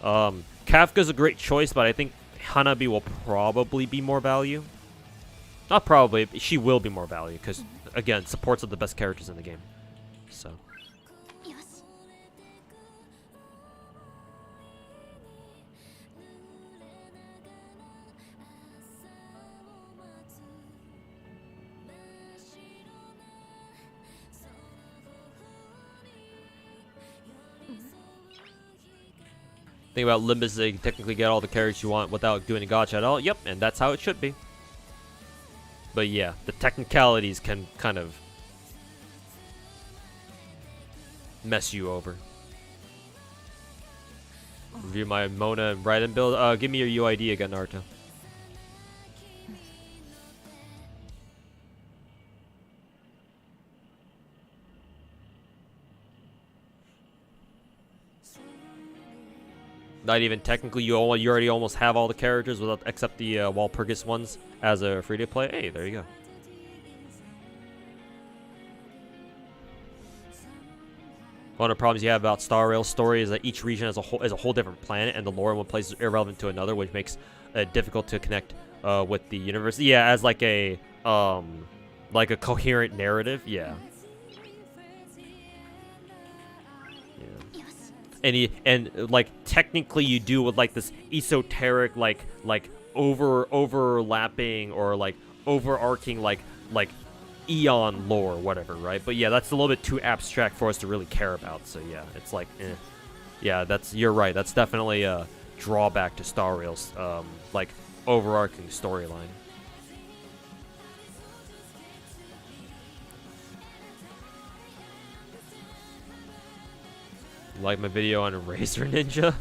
Kafka's a great choice, but I think Hanabi will probably be more value. Not probably. She will be more valued because, again, supports are the best characters in the game. So. Think about limits, so you can technically get all the characters you want without doing a gacha at all. Yep, and that's how it should be. But yeah, the technicalities can kind of mess you over. Review my Mona and Raiden build. Give me your UID again, Naruto. Not even technically, you already almost have all the characters without except the Walpurgis ones as a free to play. Hey, there you go. One of the problems you have about Star Rail's story is that each region is a whole different planet, and the lore in one place is irrelevant to another, which makes it difficult to connect with the universe. Yeah, as like a coherent narrative. Yeah. And like technically you do with like this esoteric like overlapping or like overarching like eon lore or whatever, right? But yeah, that's a little bit too abstract for us to really care about. So yeah, it's like yeah, you're right. That's definitely a drawback to Star Rail's like overarching storyline. Like my video on Razor Ninja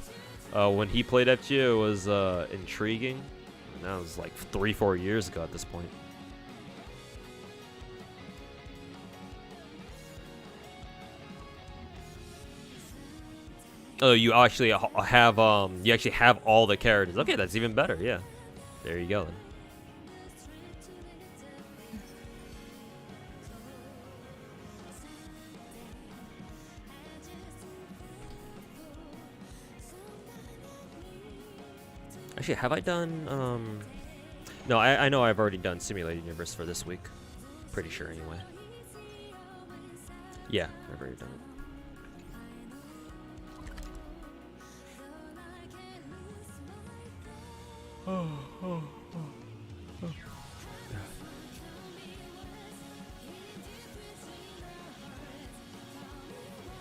when he played FGO, it was intriguing. And that was like 3-4 years ago at this point. Oh, you actually have all the characters. Okay, that's even better. Yeah, there you go then. Actually, have I done, no, I know I've already done Simulated Universe for this week. Pretty sure, anyway. Yeah, I've already done it.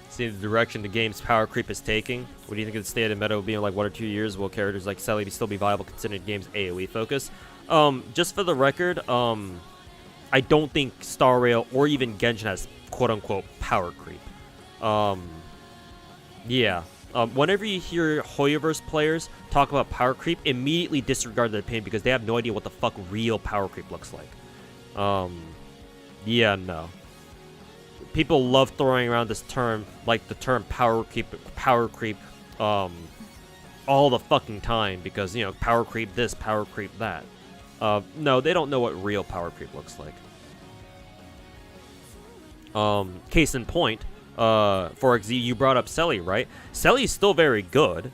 See the direction the game's power creep is taking. What do you think of the state of the meta will be in like 1 or 2 years? Will characters like Sally still be viable considering the game's AoE focus? Just for the record, I don't think Star Rail or even Genshin has quote-unquote power creep. Yeah. Whenever you hear Hoyoverse players talk about power creep, immediately disregard their opinion because they have no idea what the fuck real power creep looks like. Yeah, no. People love throwing around this term, like the term power creep, all the fucking time because, you know, power creep this, power creep that. No, they don't know what real power creep looks like. Case in point, for example, you brought up Selly, right? Selly's still very good.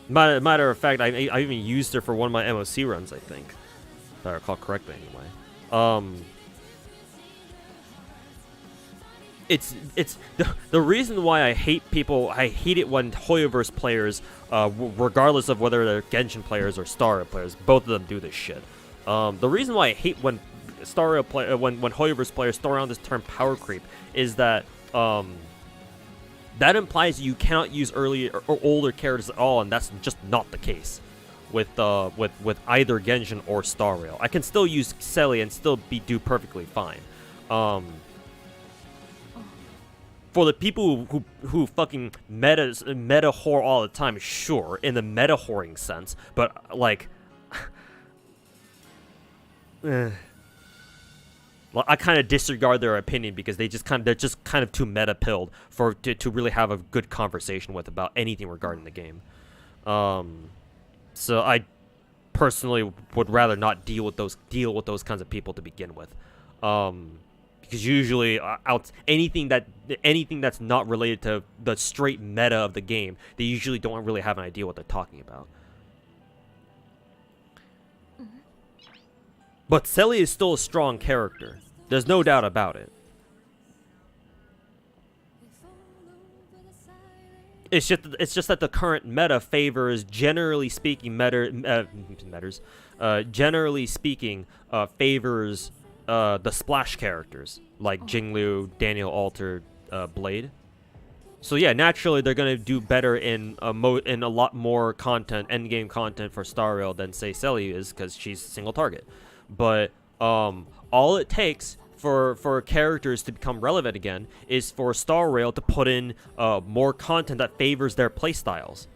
Matter of fact, I even used her for one of my MOC runs, I think. If I recall correctly, anyway. It's the reason why I hate it when Hoyoverse players, regardless of whether they're Genshin players or Star Rail players, both of them do this shit. The reason why I hate when when Hoyoverse players throw around this term power creep is that that implies you cannot use earlier or older characters at all, and that's just not the case with either Genshin or Star Rail. I can still use Selly and still do perfectly fine. For the people who fucking meta whore all the time, sure, in the meta whoring sense, but like, well, I kind of disregard their opinion because they're just kind of too meta pilled to really have a good conversation with about anything regarding the game. So I personally would rather not deal with those kinds of people to begin with. Because usually, anything that's not related to the straight meta of the game, they usually don't really have an idea what they're talking about. But Selly is still a strong character. There's no doubt about it. It's just that the current meta favors, generally speaking, favors the splash characters like Jinglu, Daniel Alter, Blade. So yeah, naturally they're gonna do better in a lot more content, endgame content for Star Rail than say Selly is, because she's a single target. But all it takes for characters to become relevant again is for Star Rail to put in more content that favors their playstyles.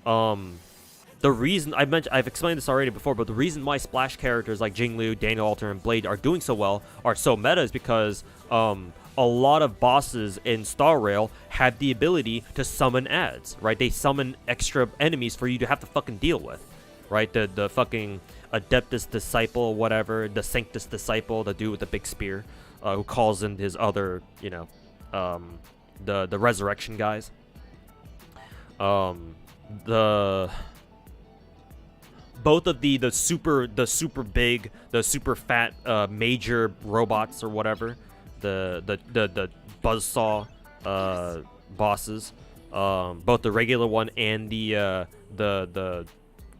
The reason I've explained this already before, but the reason why splash characters like Jinglu, Daniel Alter, and Blade are doing so well, are so meta, is because a lot of bosses in Star Rail have the ability to summon adds, right? They summon extra enemies for you to have to fucking deal with, right? The fucking Adeptus Disciple, whatever, the Sanctus Disciple, the dude with the big spear, who calls in his other, you know, the Resurrection guys. Both of the super big, the super fat major robots or whatever, the buzzsaw bosses, both the regular one and the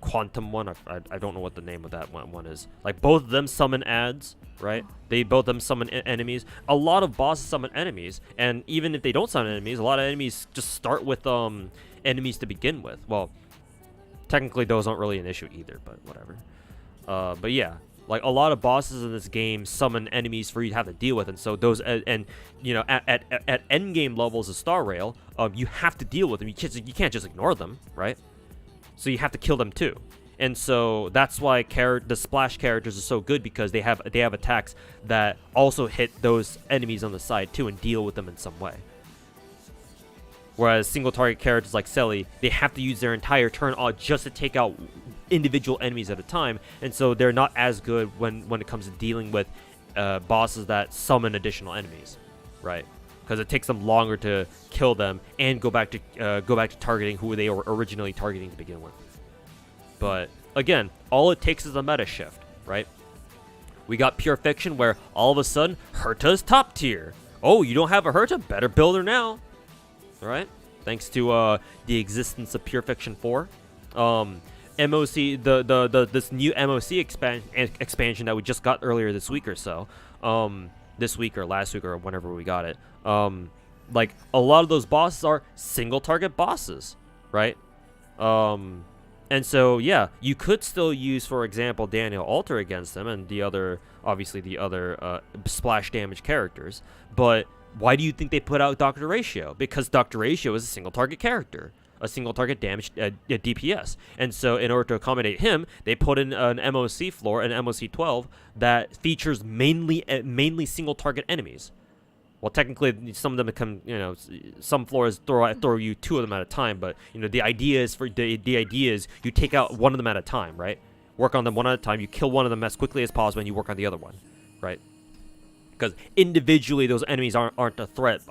quantum one. I don't know what the name of that one is. Like, both of them summon adds, right? They both of them summon enemies. A lot of bosses summon enemies, and even if they don't summon enemies, a lot of enemies just start with enemies to begin with. Well, technically those aren't really an issue either, but whatever. But yeah, like, a lot of bosses in this game summon enemies for you to have to deal with, and so those and you know, at end game levels of Star Rail, you have to deal with them. You can't just ignore them, right? So you have to kill them too. And so that's why the splash characters are so good, because they have attacks that also hit those enemies on the side too and deal with them in some way. Whereas single target characters like Selly, they have to use their entire turn just to take out individual enemies at a time, and so they're not as good when it comes to dealing with bosses that summon additional enemies, right? Because it takes them longer to kill them and go back to targeting who they were originally targeting to begin with. But again, all it takes is a meta shift, right? We got Pure Fiction, where all of a sudden Herta's top tier. Oh, you don't have a Herta? Better build her now. All right, thanks to the existence of Pure Fiction 4. MOC, this new MOC expansion that we just got earlier this week or so. This week or last week or whenever we got it. Like, a lot of those bosses are single target bosses, right? And so yeah, you could still use, for example, Daniel Alter against them and obviously the other splash damage characters. But why do you think they put out Dr. Ratio? Because Dr. Ratio is a single target character, a single target damage DPS. And so in order to accommodate him, they put in an MOC floor, an MOC 12, that features mainly single target enemies. Well, technically, some of them become, you know, some floors throw you two of them at a time, but you know, the idea is you take out one of them at a time, right? Work on them one at a time. You kill one of them as quickly as possible, and you work on the other one, right? Because individually, those enemies aren't a threat.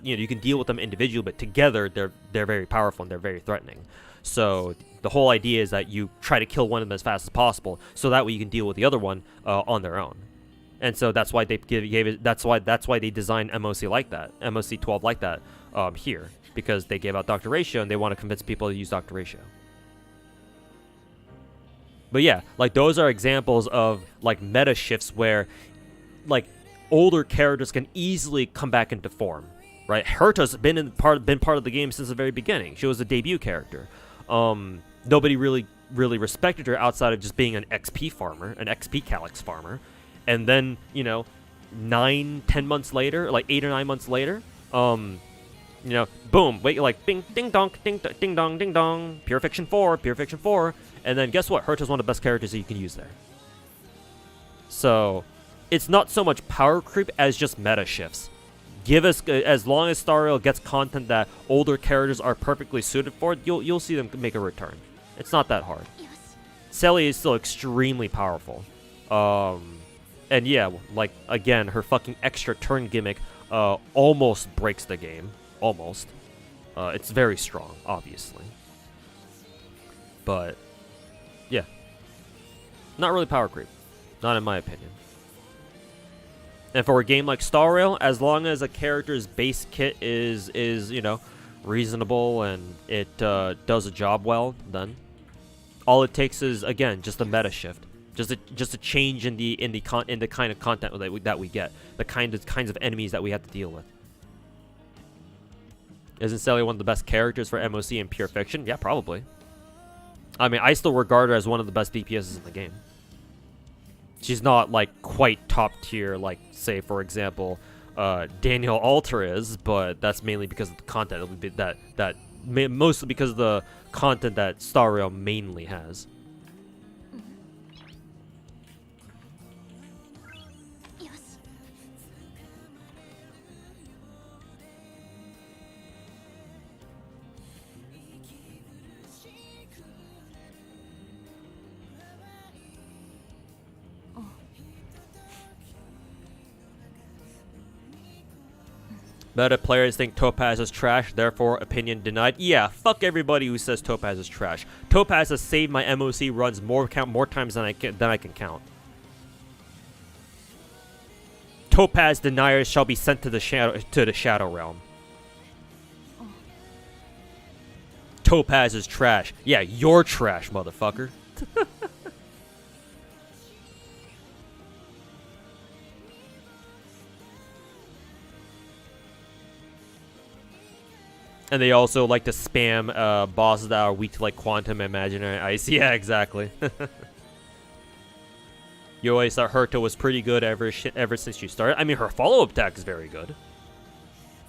You can deal with them individually, but together they're very powerful and they're very threatening. So the whole idea is that you try to kill one of them as fast as possible, so that way you can deal with the other one on their own. And so that's why they gave it. That's why they designed MOC like that, MOC 12 like that here, because they gave out Dr. Ratio and they want to convince people to use Dr. Ratio. But yeah, like, those are examples of like meta shifts where like older characters can easily come back into form, right? Herta's been part of the game since the very beginning. She was a debut character. Nobody really respected her outside of just being an XP farmer, an XP calyx farmer. And then, you know, 9-10 months later, like 8 or 9 months later, you know, boom, wait, like, bing, ding dong, ding dong, ding dong, Pure Fiction 4, and then guess what? Herta's one of the best characters that you can use there. So it's not so much power creep as just meta shifts. Give us, as long as Star Rail gets content that older characters are perfectly suited for, you'll see them make a return. It's not that hard. Selly is still extremely powerful. And yeah, like, again, her fucking extra turn gimmick almost breaks the game. Almost. It's very strong, obviously. But yeah, not really power creep. Not in my opinion. And for a game like Star Rail, as long as a character's base kit is you know, reasonable and it does a job well, then all it takes is, again, just a meta shift, just a change in the kind of content that we get, the kinds of enemies that we have to deal with. Isn't Sally one of the best characters for MOC in pure fiction? Yeah, probably. I mean, I still regard her as one of the best DPSs in the game. She's not like quite top tier, like say for example, Daniel Alter is, but that's mainly because of the content mostly because of the content that Star Rail mainly has. Meta players think Topaz is trash, therefore opinion denied. Yeah, fuck everybody who says Topaz is trash. Topaz has saved my MOC runs more times than I can count. Topaz deniers shall be sent to the Shadow Realm. Topaz is trash. Yeah, you're trash, motherfucker. And they also like to spam bosses that are weak to like quantum imaginary ice. Yeah, exactly. You always thought Herta was pretty good ever since she started. I mean, her follow-up attack is very good.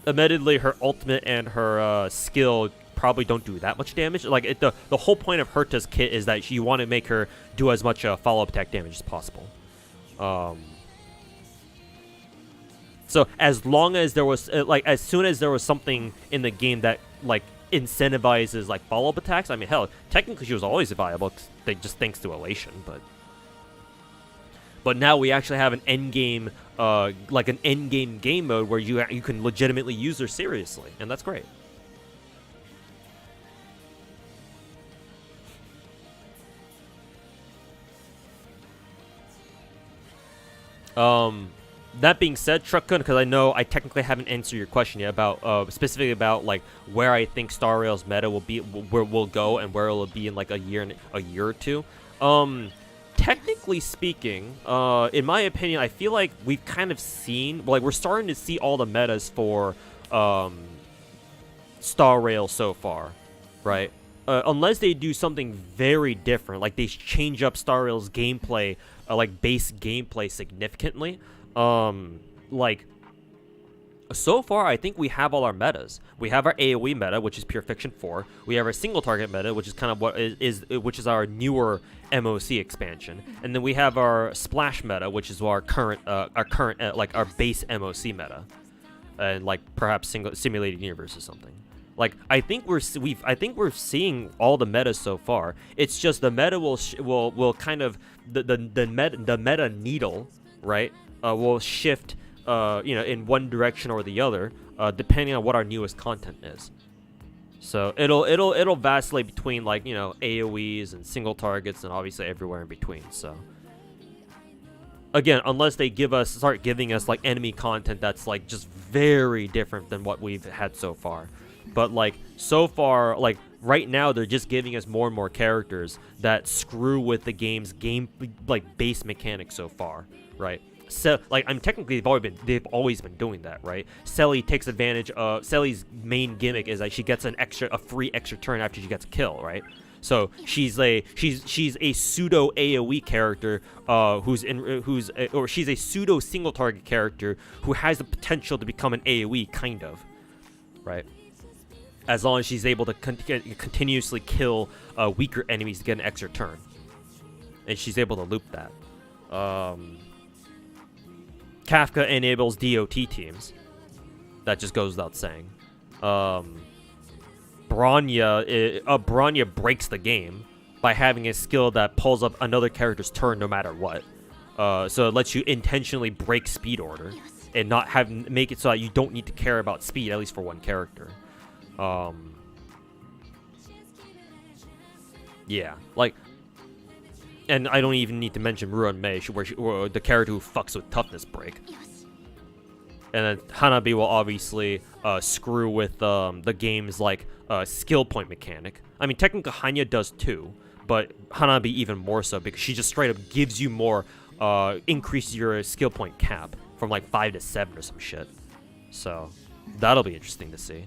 Admittedly, her ultimate and her skill probably don't do that much damage. Like the whole point of Herta's kit is that you want to make her do as much follow-up attack damage as possible. So as long as there was as soon as there was something in the game that like incentivizes like follow-up attacks, I mean, hell, technically she was always viable, just thanks to Elation, but now we actually have an end game like an end game mode where you can legitimately use her seriously, and that's great. That being said, Truckgun, because I know I technically haven't answered your question yet about specifically about like where I think Star Rail's meta will be, where we'll go, and where it'll be in like a year or two. Technically speaking, in my opinion, I feel like we've kind of seen, like we're starting to see all the metas for Star Rail so far, right? Unless they do something very different, like they change up Star Rail's gameplay, like base gameplay significantly. Like, so far, I think we have all our metas. We have our AoE meta, which is Pure Fiction 4. We have our single target meta, which is kind of what which is our newer MOC expansion. And then we have our Splash meta, which is our current like our base MOC meta, and like perhaps simulated universe or something. Like I think we're seeing all the metas so far. It's just the meta will kind of the meta needle, right? Will shift, you know, in one direction or the other, depending on what our newest content is. So it'll vacillate between like, you know, AOEs and single targets and obviously everywhere in between. So again, unless they start giving us like enemy content that's like just very different than what we've had so far. But like so far, like right now, they're just giving us more and more characters that screw with the game's like base mechanics so far, right? So, like, I'm technically they've always been doing that, right? Selly takes advantage of Selly's main gimmick is that she gets a free extra turn after she gets a kill, right? So she's a pseudo AOE character, or she's a pseudo single target character who has the potential to become an AOE, kind of, right? As long as she's able to continuously kill weaker enemies to get an extra turn, and she's able to loop that. Kafka enables DOT teams. That just goes without saying. Bronya breaks the game by having a skill that pulls up another character's turn no matter what. So it lets you intentionally break speed order and not make it so that you don't need to care about speed, at least for one character. Yeah, like And I don't even need to mention Ruan Mei, or the character who fucks with toughness break. And then Hanabi will obviously screw with the game's like skill point mechanic. I mean, technically Hanya does too, but Hanabi even more so because she just straight up gives you more, increases your skill point cap from like 5 to 7 or some shit. So that'll be interesting to see.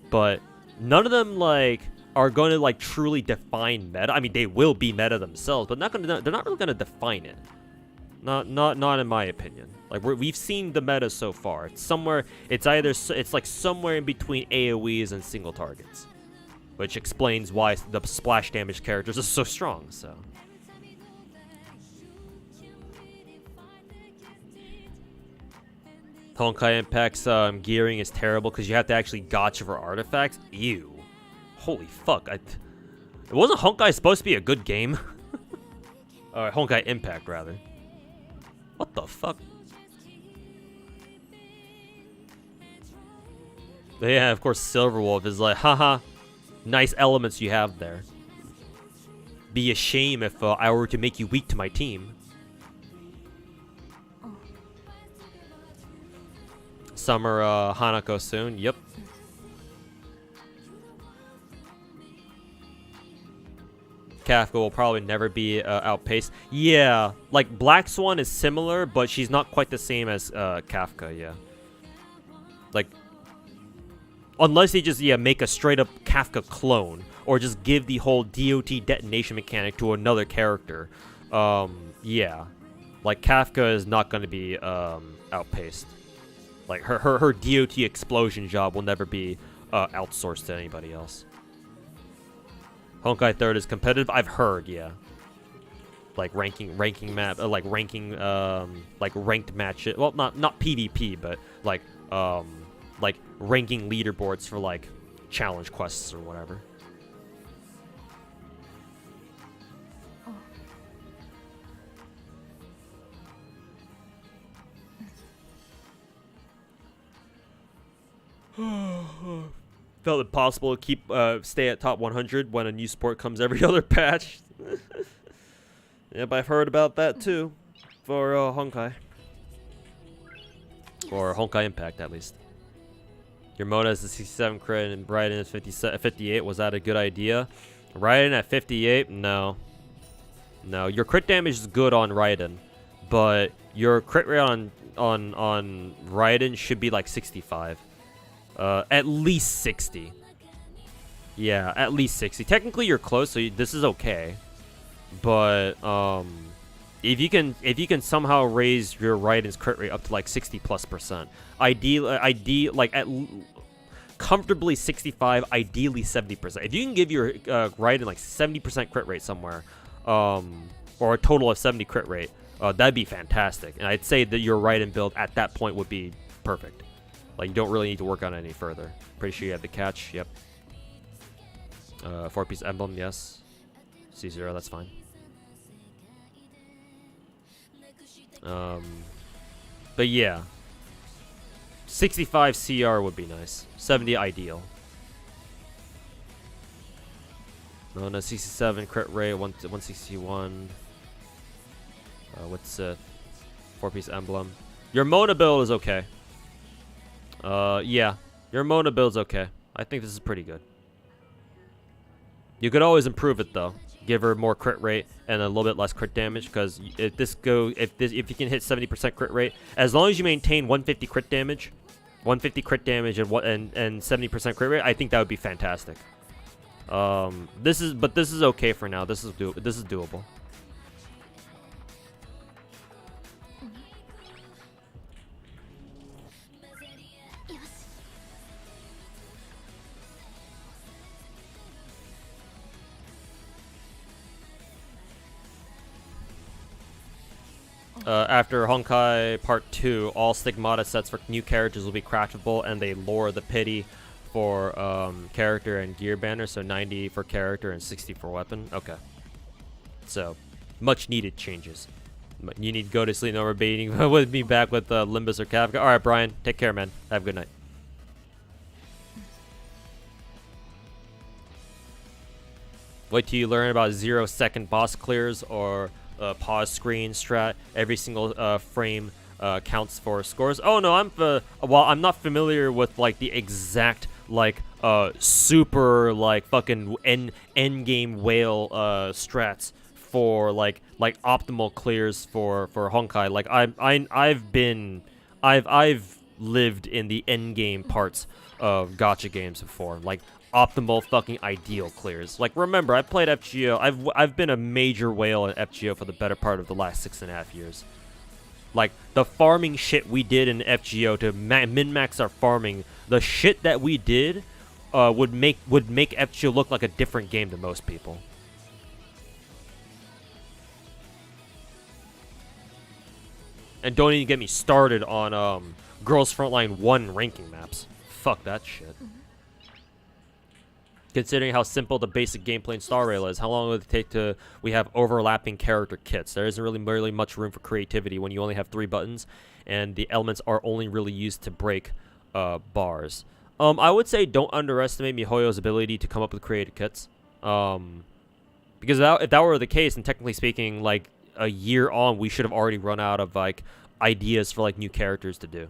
But none of them like are going to like truly define meta. I mean, they will be meta themselves, but they're not really going to define it. Not in my opinion. Like we've seen the meta so far. It's like somewhere in between AoEs and single targets, which explains why the splash damage characters are so strong. So Honkai Impact's gearing is terrible because you have to actually gacha for artifacts. Ew. Holy fuck. Wasn't Honkai supposed to be a good game? Alright, Honkai Impact rather. What the fuck? Yeah, of course Silverwolf is like, haha, nice elements you have there. Be a shame if I were to make you weak to my team. Summer Hanako soon, yep. Kafka will probably never be outpaced. Yeah, like Black Swan is similar, but she's not quite the same as Kafka, yeah. Like, unless they just, make a straight up Kafka clone, or just give the whole DOT detonation mechanic to another character. Yeah. Like, Kafka is not going to be outpaced. Like, her DOT explosion job will never be outsourced to anybody else. Honkai 3rd is competitive. I've heard, yeah. Like ranking map, like ranking, like ranked matches. Well, not PvP, but like ranking leaderboards for like challenge quests or whatever. Felt it possible to keep stay at top 100 when a new sport comes every other patch. Yep, I've heard about that too for Honkai. Or Honkai Impact at least. Your Mona is a 67 crit and Raiden is 58. Was that a good idea? Raiden at 58? No. No, your crit damage is good on Raiden, but your crit rate on Raiden should be like 65. At least 60. Yeah, at least 60. Technically, you're close, so this is okay. But if you can somehow raise your Raiden's crit rate up to like 60+%, like comfortably 65, ideally 70%. If you can give your Raiden like 70% crit rate somewhere, or a total of 70 crit rate, that'd be fantastic. And I'd say that your Raiden build at that point would be perfect. Like, you don't really need to work on it any further. Pretty sure you have the catch. Yep. 4-piece emblem, yes. C0, that's fine. But yeah. 65 CR would be nice. 70 ideal. No, 67 crit rate, 161. What's it? 4-piece emblem. Your Mona build is okay. Yeah, your Mona build's okay. I think this is pretty good. You could always improve it though. Give her more crit rate and a little bit less crit damage, because if you can hit 70% crit rate, as long as you maintain 150 crit damage, and 70% crit rate, I think that would be fantastic. This is okay for now. This is doable. After Honkai Part 2, all Stigmata sets for new characters will be craftable, and they lower the pity for character and gear banner, so 90 for character and 60 for weapon. Okay. So, much needed changes. You need to go to sleep, no rebating with me back with Limbus or Kafka. Alright, Brian, take care, man. Have a good night. Wait till you learn about 0-second boss clears or pause screen strat. Every single frame counts for scores. Oh no, while I'm not familiar with like the exact like super like fucking end game whale strats for like optimal clears for Honkai. Like I've lived in the end game parts of gacha games before, like optimal fucking ideal clears. Like remember, I played FGO. I've been a major whale in FGO for the better part of the last 6.5 years. Like the farming shit we did in FGO to min-max our farming, the shit that we did would make FGO look like a different game to most people. And don't even get me started on Girls Frontline 1 ranking maps. Fuck that shit. Considering how simple the basic gameplay in Star Rail is, how long would it take to we have overlapping character kits? There isn't really much room for creativity when you only have 3 buttons, and the elements are only really used to break bars. I would say don't underestimate MiHoYo's ability to come up with creative kits. Because if that were the case, and technically speaking, like a year on, we should have already run out of like ideas for like new characters to do.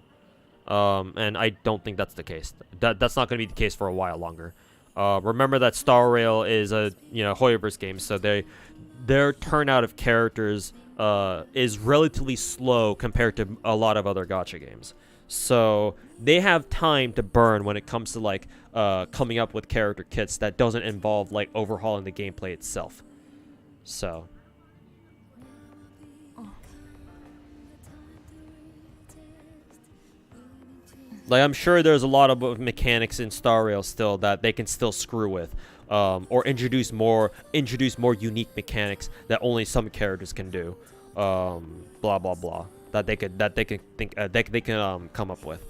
And I don't think that's the case. That's not going to be the case for a while longer. Remember that Star Rail is a Hoyoverse game, so their turnout of characters is relatively slow compared to a lot of other gacha games. So they have time to burn when it comes to like coming up with character kits that doesn't involve like overhauling the gameplay itself. So. Like, I'm sure there's a lot of mechanics in Star Rail still that they can still screw with, or introduce more unique mechanics that only some characters can do, blah blah blah. That they can come up with.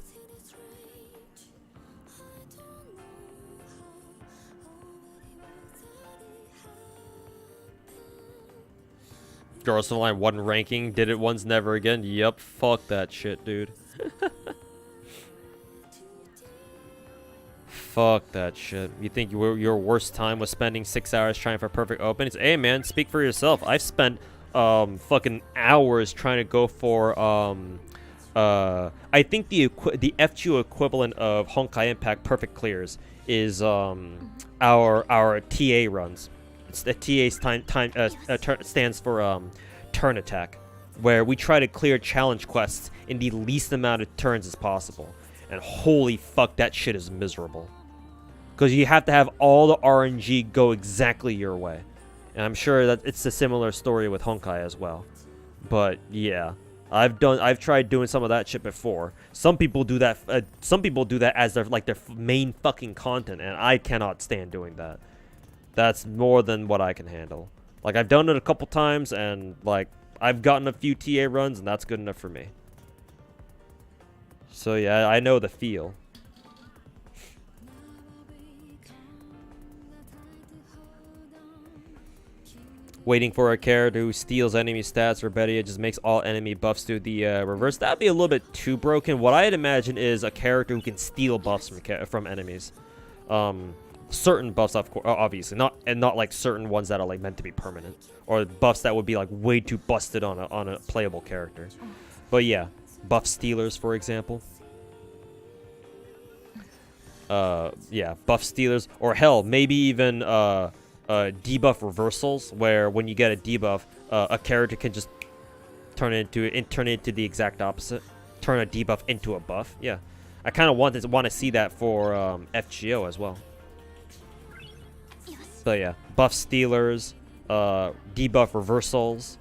Girls Online 1 ranking, did it once, never again. Yep, fuck that shit, dude. Fuck that shit. You think your worst time was spending 6 hours trying for perfect openings? Hey man, speak for yourself. I've spent fucking hours trying to go for I think the FGO equivalent of Honkai Impact perfect clears is our TA runs. It's the TA stands for turn attack, where we try to clear challenge quests in the least amount of turns as possible. And holy fuck, that shit is miserable. Because you have to have all the RNG go exactly your way. And I'm sure that it's a similar story with Honkai as well. But yeah, I've tried doing some of that shit before. Some people do that as their main fucking content, and I cannot stand doing that. That's more than what I can handle. Like, I've done it a couple times, and like I've gotten a few TA runs, and that's good enough for me. So yeah, I know the feel. Waiting for a character who steals enemy stats, or better yet, just makes all enemy buffs do the reverse. That'd be a little bit too broken. What I'd imagine is a character who can steal buffs from enemies. Certain buffs, of course, obviously, not like certain ones that are like meant to be permanent, or buffs that would be like way too busted on a playable character. But yeah, buff stealers, for example. Yeah, buff stealers, or hell, maybe even debuff reversals, where when you get a debuff, a character can just turn it into the exact opposite, turn a debuff into a buff. Yeah, I kind of want to see that for FGO as well. So yeah, buff stealers, debuff reversals.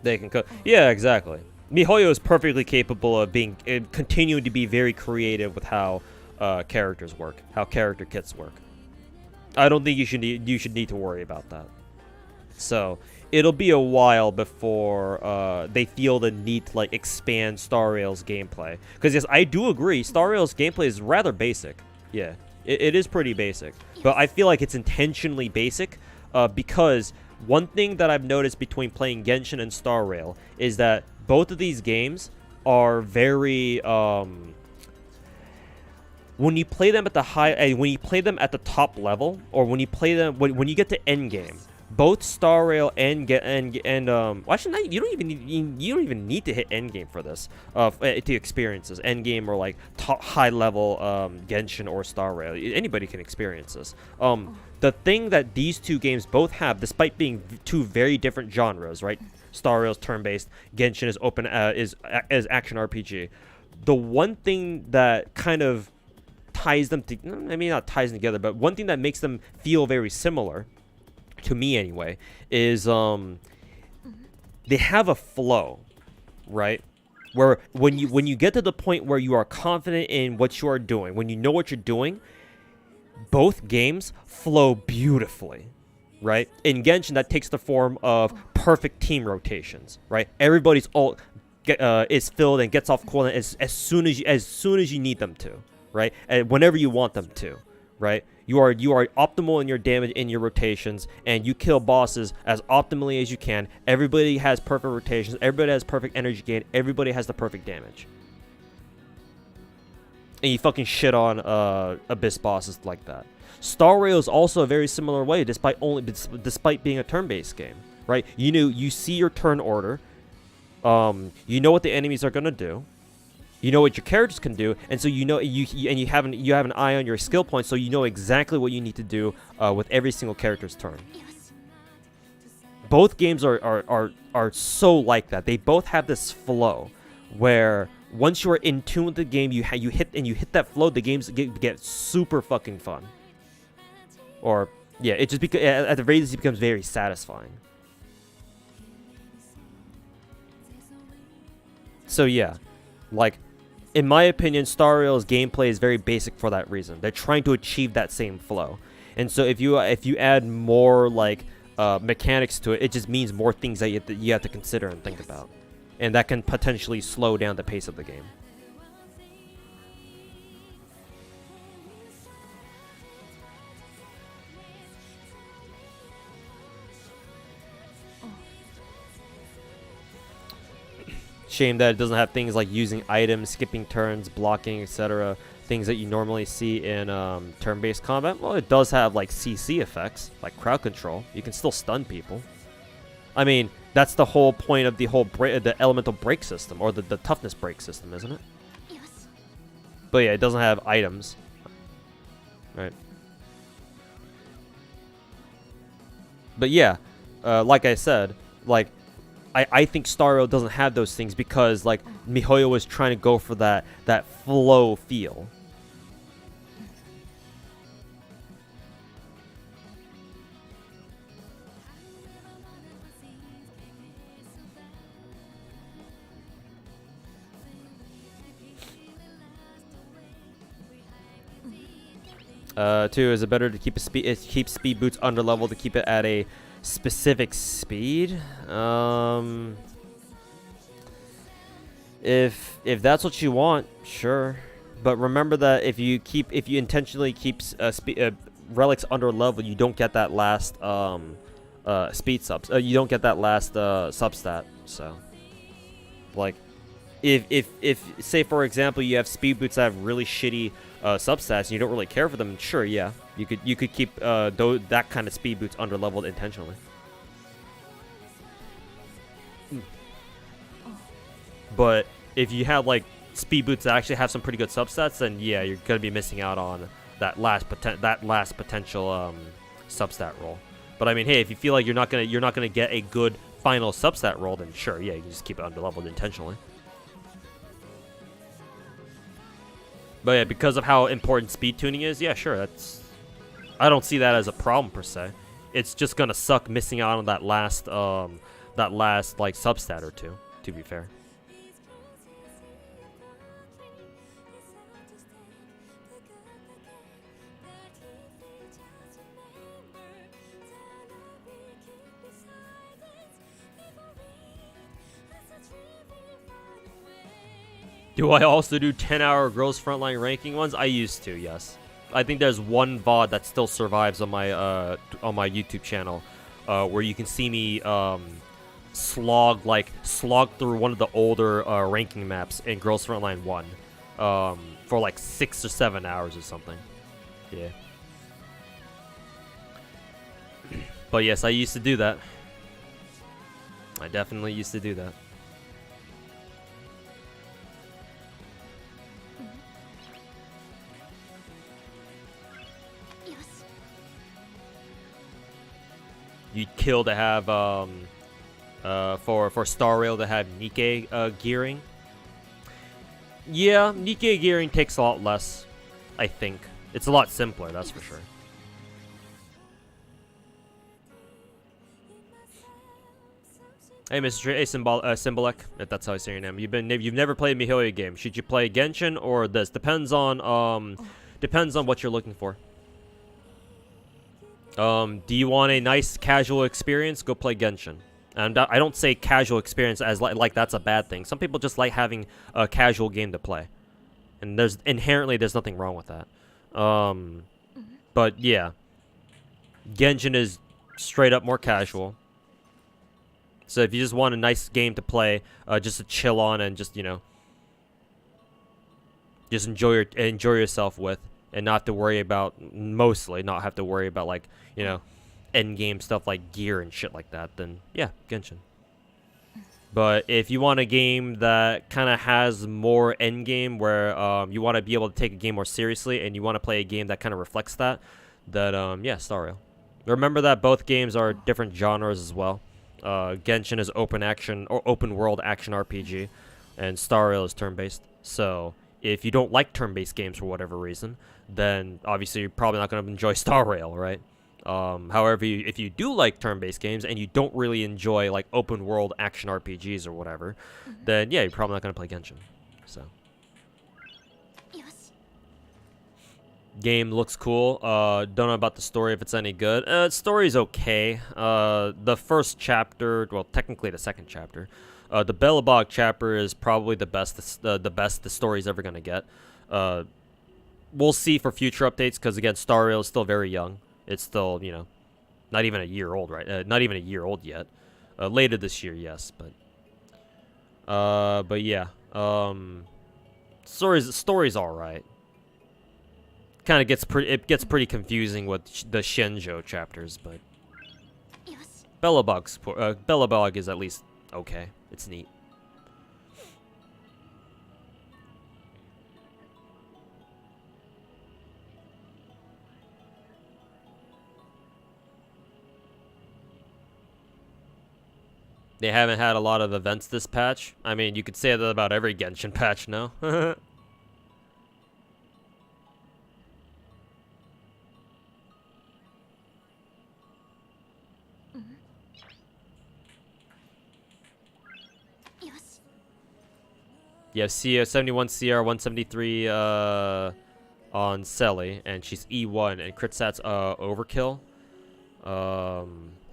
They can yeah, exactly. MiHoYo is perfectly capable of continuing to be very creative with how characters work, how character kits work. I don't think you should need to worry about that. So it'll be a while before they feel the need to like expand Star Rail's gameplay. Because yes, I do agree, Star Rail's gameplay is rather basic. Yeah, it is pretty basic. But I feel like it's intentionally basic because one thing that I've noticed between playing Genshin and Star Rail is that both of these games are very when you play them at the when you play them at the top level, or when you play them when you get to end game, both Star Rail and well, actually not, you don't even need to hit end game for this to experience this. End game or like top high level Genshin or Star Rail, anybody can experience this. The thing that these two games both have, despite being two very different genres, right? Star Rail's turn-based, Genshin is open is action RPG. The one thing that kind of ties them to, I mean not ties them together, but one thing that makes them feel very similar, to me anyway, is they have a flow, right? Where when you get to the point where you are confident in what you are doing, when you know what you're doing, both games flow beautifully, right? In Genshin, that takes the form of perfect team rotations, right? Everybody's ult is filled and gets off cooldown as soon as you need them to, right? And whenever you want them to, right? You are optimal in your damage in your rotations, and you kill bosses as optimally as you can. Everybody has perfect rotations. Everybody has perfect energy gain. Everybody has the perfect damage. And you fucking shit on Abyss bosses like that. Star Rail is also a very similar way, despite being a turn-based game, right? You see your turn order, you know what the enemies are gonna do, you know what your characters can do, and so you have an eye on your skill points, so you know exactly what you need to do with every single character's turn. Both games are so like that. They both have this flow where once you are in tune with the game, you hit that flow, the games get super fucking fun. Or yeah, it just at the very least it becomes very satisfying. So yeah, like in my opinion, Star Rail's gameplay is very basic for that reason. They're trying to achieve that same flow, and so if you add more like mechanics to it, it just means more things that you have to consider and think about, and that can potentially slow down the pace of the game. Shame that it doesn't have things like using items, skipping turns, blocking, etc. Things that you normally see in turn-based combat. Well, it does have like CC effects, like crowd control. You can still stun people. I mean, that's the whole point of the elemental break system, or the toughness break system, isn't it? Yes. But yeah, it doesn't have items. Right. But yeah, like I said, like I think Star Rail doesn't have those things because like MiHoYo was trying to go for that flow feel. Two, is it better to keep speed boots under level to keep it at a specific speed? If that's what you want, sure. But remember that if you intentionally keep relics under level, you don't get that last speed subs. You don't get that last substat. So, like, if say for example you have speed boots that have really shitty substats and you don't really care for them, sure, yeah, you could keep that kind of speed boots under leveled intentionally. But if you have like speed boots that actually have some pretty good substats, then yeah, you're gonna be missing out on that last potential substat roll. But I mean, hey, if you feel like you're not gonna get a good final substat roll, then sure, yeah, you can just keep it under leveled intentionally. But yeah, because of how important speed tuning is, yeah, sure, I don't see that as a problem per se. It's just gonna suck missing out on that last like substat or two, to be fair. Do I also do 10-hour gross frontline ranking ones? I used to, yes. I think there's one VOD that still survives on my YouTube channel, where you can see me slog through one of the older ranking maps in Girls Frontline 1 for like 6 or 7 hours or something. Yeah. But yes, I used to do that. I definitely used to do that. You'd kill to have for Star Rail to have Nikke gearing. Yeah, Nikke gearing takes a lot less, I think. It's a lot simpler, that's for sure. Hey, Mr. Symbolic, if that's how I say your name. You've never played a MiHoYo game. Should you play Genshin or this? Depends on what you're looking for. Do you want a nice casual experience? Go play Genshin. And I don't say casual experience as like that's a bad thing. Some people just like having a casual game to play, and there's nothing wrong with that. But yeah, Genshin is straight up more casual. So if you just want a nice game to play, just to chill on and just just enjoy yourself with, and not have to worry about like end game stuff like gear and shit like that, then yeah, Genshin. But if you want a game that kind of has more end game, where you want to be able to take a game more seriously, and you want to play a game that kind of reflects that, yeah, Star Rail. Remember that both games are different genres as well. Genshin is open world action RPG, and Star Rail is turn-based. So if you don't like turn-based games for whatever reason, then obviously you're probably not going to enjoy Star Rail, right? However, if you do like turn-based games and you don't really enjoy like open world action RPGs or whatever, then yeah, you're probably not going to play Genshin. So game looks cool. Don't know about the story, if it's any good. Story's okay. The first chapter, well, technically the second chapter, the Belobog chapter is probably the best the story's ever gonna get. We'll see for future updates, because again, Star Rail is still very young. It's still, not even a year old, right? Not even a year old yet. Later this year, yes, but yeah. Story's all right. Kind of gets pretty confusing with the Shenzhou chapters, but Belobog is at least okay. It's neat. They haven't had a lot of events this patch. I mean, you could say that about every Genshin patch, no? Yeah, 71 CR, 173 on Selly, and she's E1, and crit stats overkill.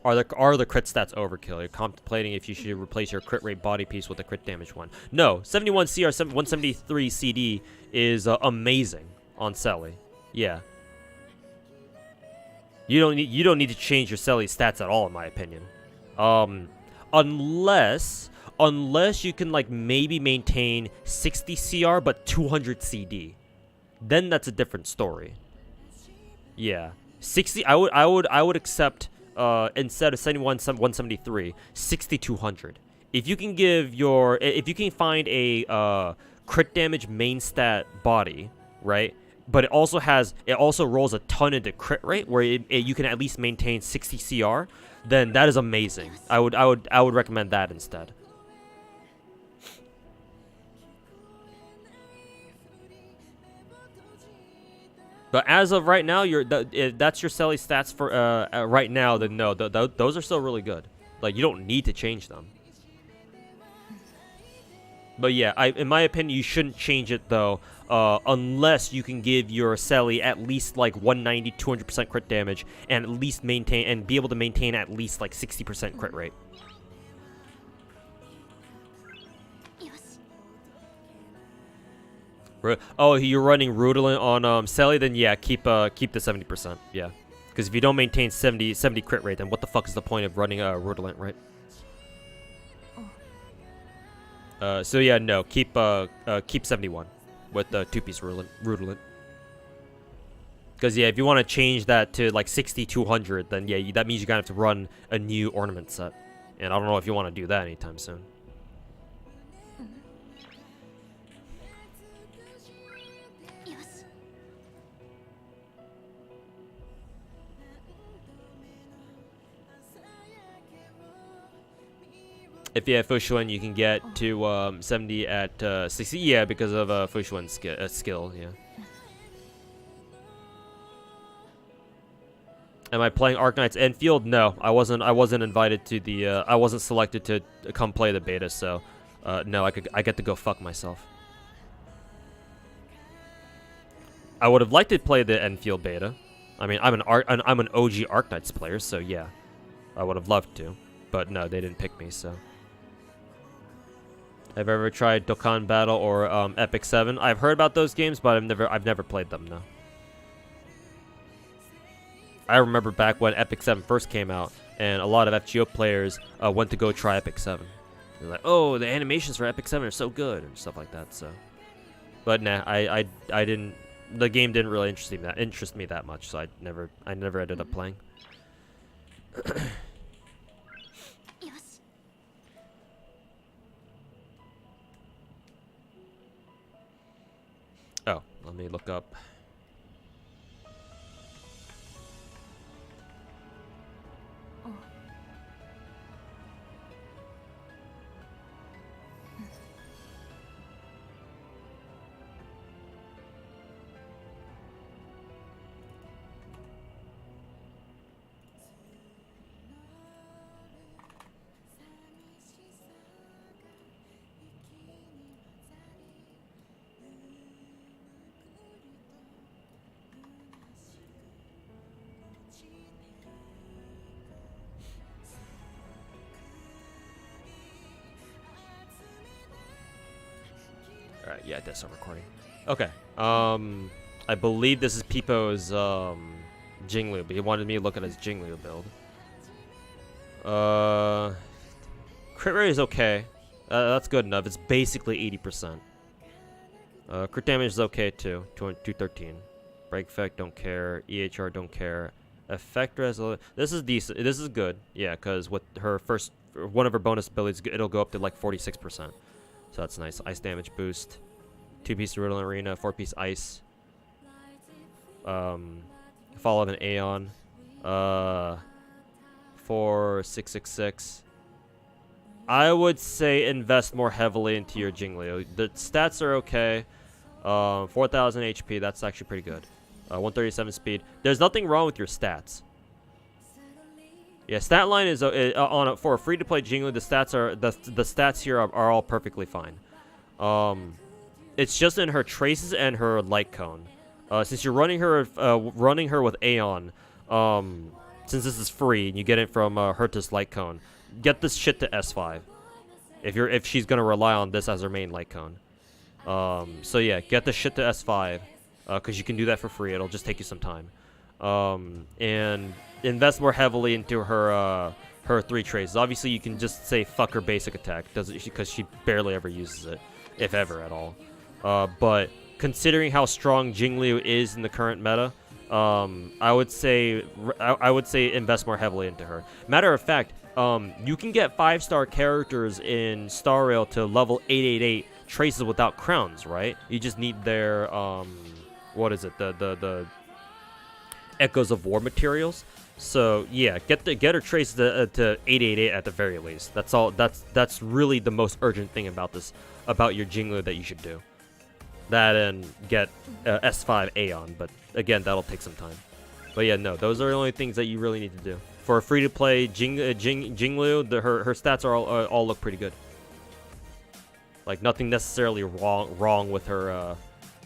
Are the crit stats overkill? You're contemplating if you should replace your crit rate body piece with a crit damage one. No, 71 CR, 173 CD is amazing on Selly. Yeah. You don't need to change your Selly stats at all, in my opinion. Unless you can like maybe maintain 60 CR but 200 CD, then that's a different story. Yeah, 60. I would accept instead of 71 173 6200. If you can find a crit damage main stat body, right? But it also rolls a ton into crit rate where you can at least maintain 60 CR. Then that is amazing. I would recommend that instead. But as of right now, if that's your Selly stats for right now, then no, those are still really good. Like, you don't need to change them. But yeah, in my opinion, you shouldn't change it though, unless you can give your Selly at least like 190, 200% crit damage, and at least be able to maintain at least like 60% crit rate. Oh, you're running Rudolent on Selly, then yeah, keep the 70%. Yeah, because if you don't maintain 70 crit rate, then what the fuck is the point of running Rudolent, right? So yeah, no, keep 71 with the 2-piece Rudolent. Because yeah, if you want to change that to like 6200, then yeah, that means you're gonna have to run a new ornament set, and I don't know if you want to do that anytime soon. If you have Fushuan, you can get to 70 at 60. Yeah, because of Fushuan's skill. Yeah. Am I playing Arknight's Enfield? No, I wasn't. I wasn't invited to the. I wasn't selected to come play the beta, so no, I get to go fuck myself. I would have liked to play the Enfield beta. I mean, I'm an OG Arknights player, so yeah, I would have loved to, but no, they didn't pick me, so. Have I ever tried Dokkan Battle or Epic 7? I've heard about those games, but I've never played them. No. I remember back when Epic 7 first came out, and a lot of FGO players went to go try Epic 7. They're like, "Oh, the animations for Epic 7 are so good," and stuff like that. So, but nah, I didn't. The game didn't really interest me that much, so I never ended up playing. Oh, let me look up. Alright, yeah, that's not recording. Okay. I believe this is Peepo's Jinglu, but he wanted me to look at his Jinglu build. Crit rate is okay. That's good enough. It's basically 80%. Crit damage is okay too. 213. Break effect, don't care. EHR, don't care. Effect resolution. This is decent. This is good. Yeah, because with her one of her bonus abilities, it'll go up to like 46%. So that's nice. Ice damage boost. 2-piece Riddle Arena. 4-piece Ice. Follow of an Aeon. 4666. I would say invest more heavily into your Jingliu. The stats are okay. 4,000 HP. That's actually pretty good. 137 speed. There's nothing wrong with your stats. Yeah, stat line is for a free-to-play Jingliu. The stats are the stats here are all perfectly fine. It's just in her traces and her light cone. Since you're running her with Aeon, since this is free and you get it from Herta's light cone, get this shit to S5. If she's gonna rely on this as her main light cone. So yeah, get the shit to S5, because you can do that for free. It'll just take you some time. And invest more heavily into her 3 traces. Obviously, you can just say fuck her basic attack, because she barely ever uses it, if ever at all. But considering how strong Jingliu is in the current meta, I would say invest more heavily into her. Matter of fact, you can get 5-star characters in Star Rail to level 888 traces without crowns, right? You just need their what is it? The Echoes of War materials. So yeah, get her traces to 888 at the very least. That's all. That's really the most urgent thing about your Jingliu that you should do. That and get S5 Aeon, but again, that'll take some time. But yeah, no, those are the only things that you really need to do for a free-to-play Jingliu. Her stats are all look pretty good. Like nothing necessarily wrong with her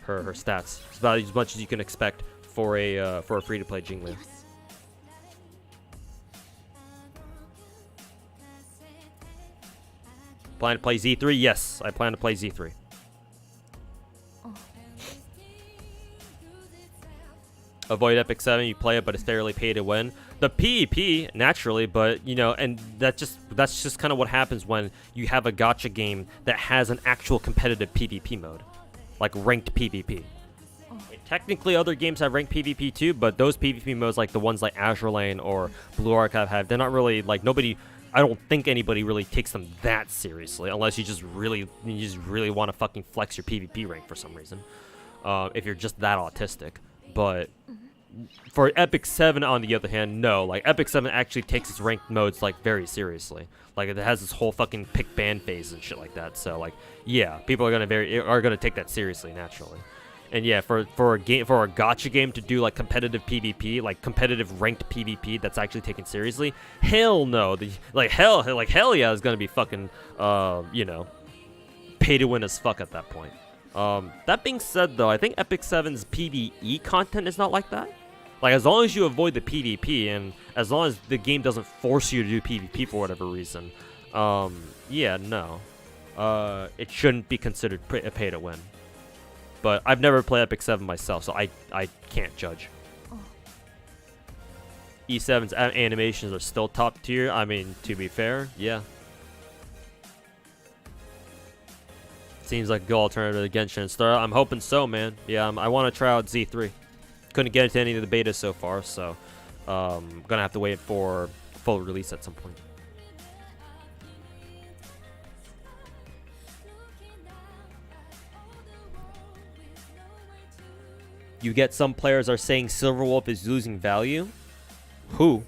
stats. It's about as much as you can expect for a free-to-play Jingliu. Plan to play Z3? Yes, I plan to play Z3. Avoid Epic 7, you play it, but it's fairly pay to win. The PvP, naturally, but, you know, and that's just kind of what happens when you have a gacha game that has an actual competitive PvP mode. Like ranked PvP. Technically, other games have ranked PvP too, but those PvP modes, like the ones like Azure Lane or Blue Archive have, they're not really, like, nobody... I don't think anybody really takes them that seriously, unless you just really want to fucking flex your PvP rank for some reason. If you're just that autistic. But for Epic 7, on the other hand, no. Like, Epic 7 actually takes its ranked modes, like, very seriously. Like, it has this whole fucking pick ban phase and shit like that. So, like, yeah, people are gonna take that seriously, naturally. And yeah, for a gacha game to do like competitive PvP, like competitive ranked PvP that's actually taken seriously, hell no. Hell yeah, is gonna be fucking you know, pay to win as fuck at that point. That being said though, I think Epic 7's PvE content is not like that. Like, as long as you avoid the PvP and as long as the game doesn't force you to do PvP for whatever reason, yeah, no, it shouldn't be considered a pay to win. But I've never played Epic 7 myself, so I can't judge. E7's animations are still top tier. I mean, to be fair, yeah. Seems like a good alternative to Genshin and Star. I'm hoping so, man. Yeah, I want to try out Z3. Couldn't get into any of the betas so far, so I'm gonna have to wait for full release at some point. You get some players are saying Silverwolf is losing value. Who?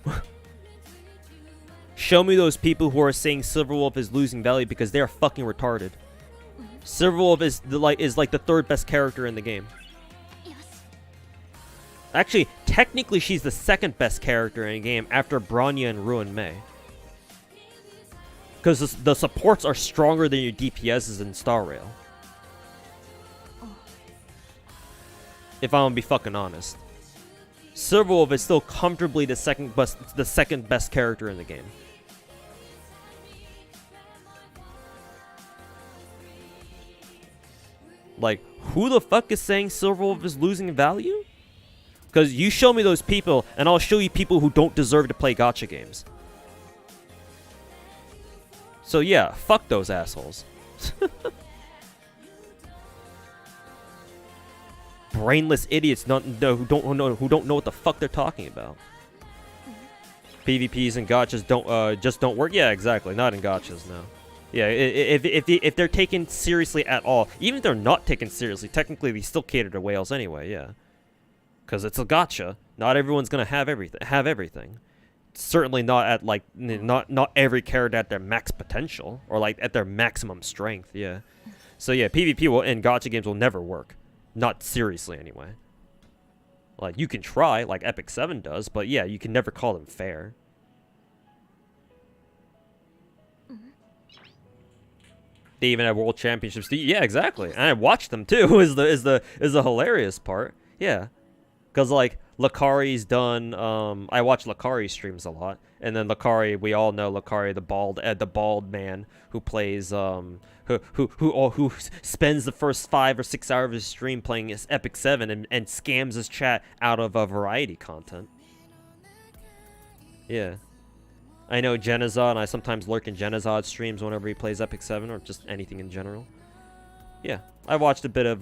Show me those people who are saying Silverwolf is losing value because they are fucking retarded. Silverwolf is like the third best character in the game. Actually, technically she's the second best character in the game after Bronya and Ruin Mei. Because the supports are stronger than your DPSs in Star Rail. If I'm gonna be fucking honest, Silverwolf is still comfortably the second best character in the game. Like, who the fuck is saying Silverwolf is losing value? Because you show me those people, and I'll show you people who don't deserve to play gacha games. So yeah, fuck those assholes. Brainless idiots who don't know what the fuck they're talking about. PvPs and gachas just don't work. Yeah, exactly. Not in gachas, no. Yeah, if they're taken seriously at all, even if they're not taken seriously, technically they still cater to whales anyway. Yeah, because it's a gacha. Not everyone's gonna have everything. Certainly not at like not every character at their max potential or like at their maximum strength. Yeah. So yeah, PvP in gacha games will never work. Not seriously, anyway. Like, you can try, like Epic 7 does, but yeah, you can never call them fair. They even have world championships. Yeah, exactly. And I watched them too. Is the hilarious part. Yeah, because like Lakari's done. I watch Lakari streams a lot, and then Lakari, we all know Lakari, the bald man who plays who spends the first 5 or 6 hours of his stream playing his Epic 7 and scams his chat out of variety content. Yeah. I know Genazod, and I sometimes lurk in Genazod streams whenever he plays Epic 7 or just anything in general. Yeah. I watched a bit of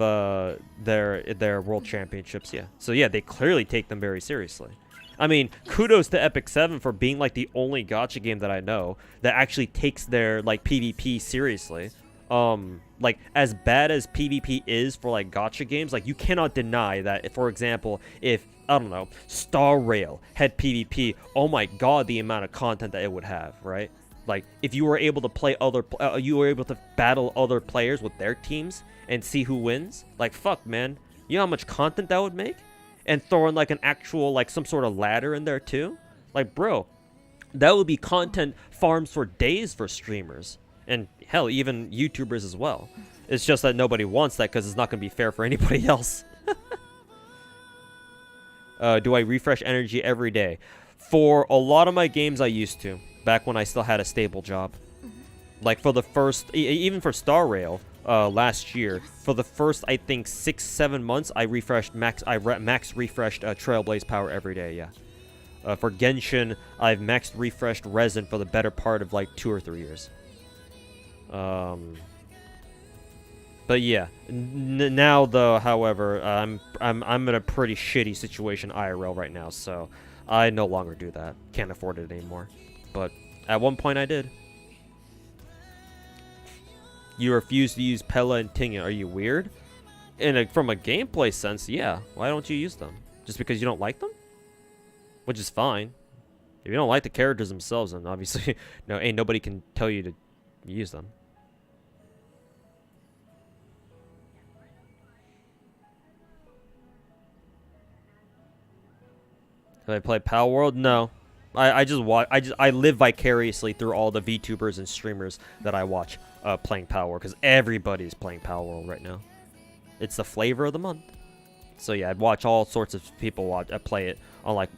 their world championships, yeah. So yeah, they clearly take them very seriously. I mean, kudos to Epic 7 for being like the only gacha game that I know that actually takes their like PvP seriously. Like, as bad as PvP is for like gacha games, like, you cannot deny that if, for example, if I don't know, Star Rail had PvP, oh my god, the amount of content that it would have, right? Like, if you were able to play you were able to battle other players with their teams and see who wins, like, fuck, man, you know how much content that would make? And throw in like an actual, like, some sort of ladder in there too, like, bro, that would be content farms for days for streamers. And hell, even YouTubers as well. It's just that nobody wants that because it's not going to be fair for anybody else. Do I refresh energy every day? For a lot of my games, I used to. Back when I still had a stable job. Like for the first... Even for Star Rail, last year. For the first, I think 6-7 months, I refreshed max refreshed Trailblaze power every day. Yeah. For Genshin, I've maxed refreshed Resin for the better part of like 2 or 3 years. But yeah, now though, however, I'm in a pretty shitty situation IRL right now, so I no longer do that. Can't afford it anymore. But at one point I did. You refuse to use Pella and Tingin. Are you weird? From a gameplay sense, yeah. Why don't you use them? Just because you don't like them? Which is fine. If you don't like the characters themselves, then obviously no, ain't nobody can tell you to use them. Have I played Pal World? No. I live vicariously through all the VTubers and streamers that I watch playing Pal World, because everybody's playing Pal World right now. It's the flavor of the month. So yeah, I'd watch all sorts of people play it on like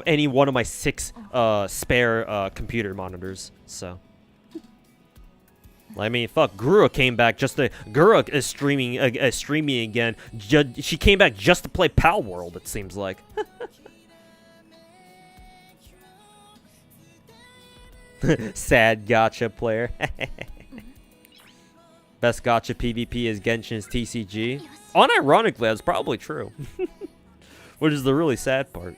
any one of my 6 spare computer monitors. So I mean, fuck, Gura came back Gura is streaming again. She came back just to play Pal World, it seems like. Sad gacha player. Best gacha PvP is Genshin's TCG. Unironically, that's probably true. Which is the really sad part.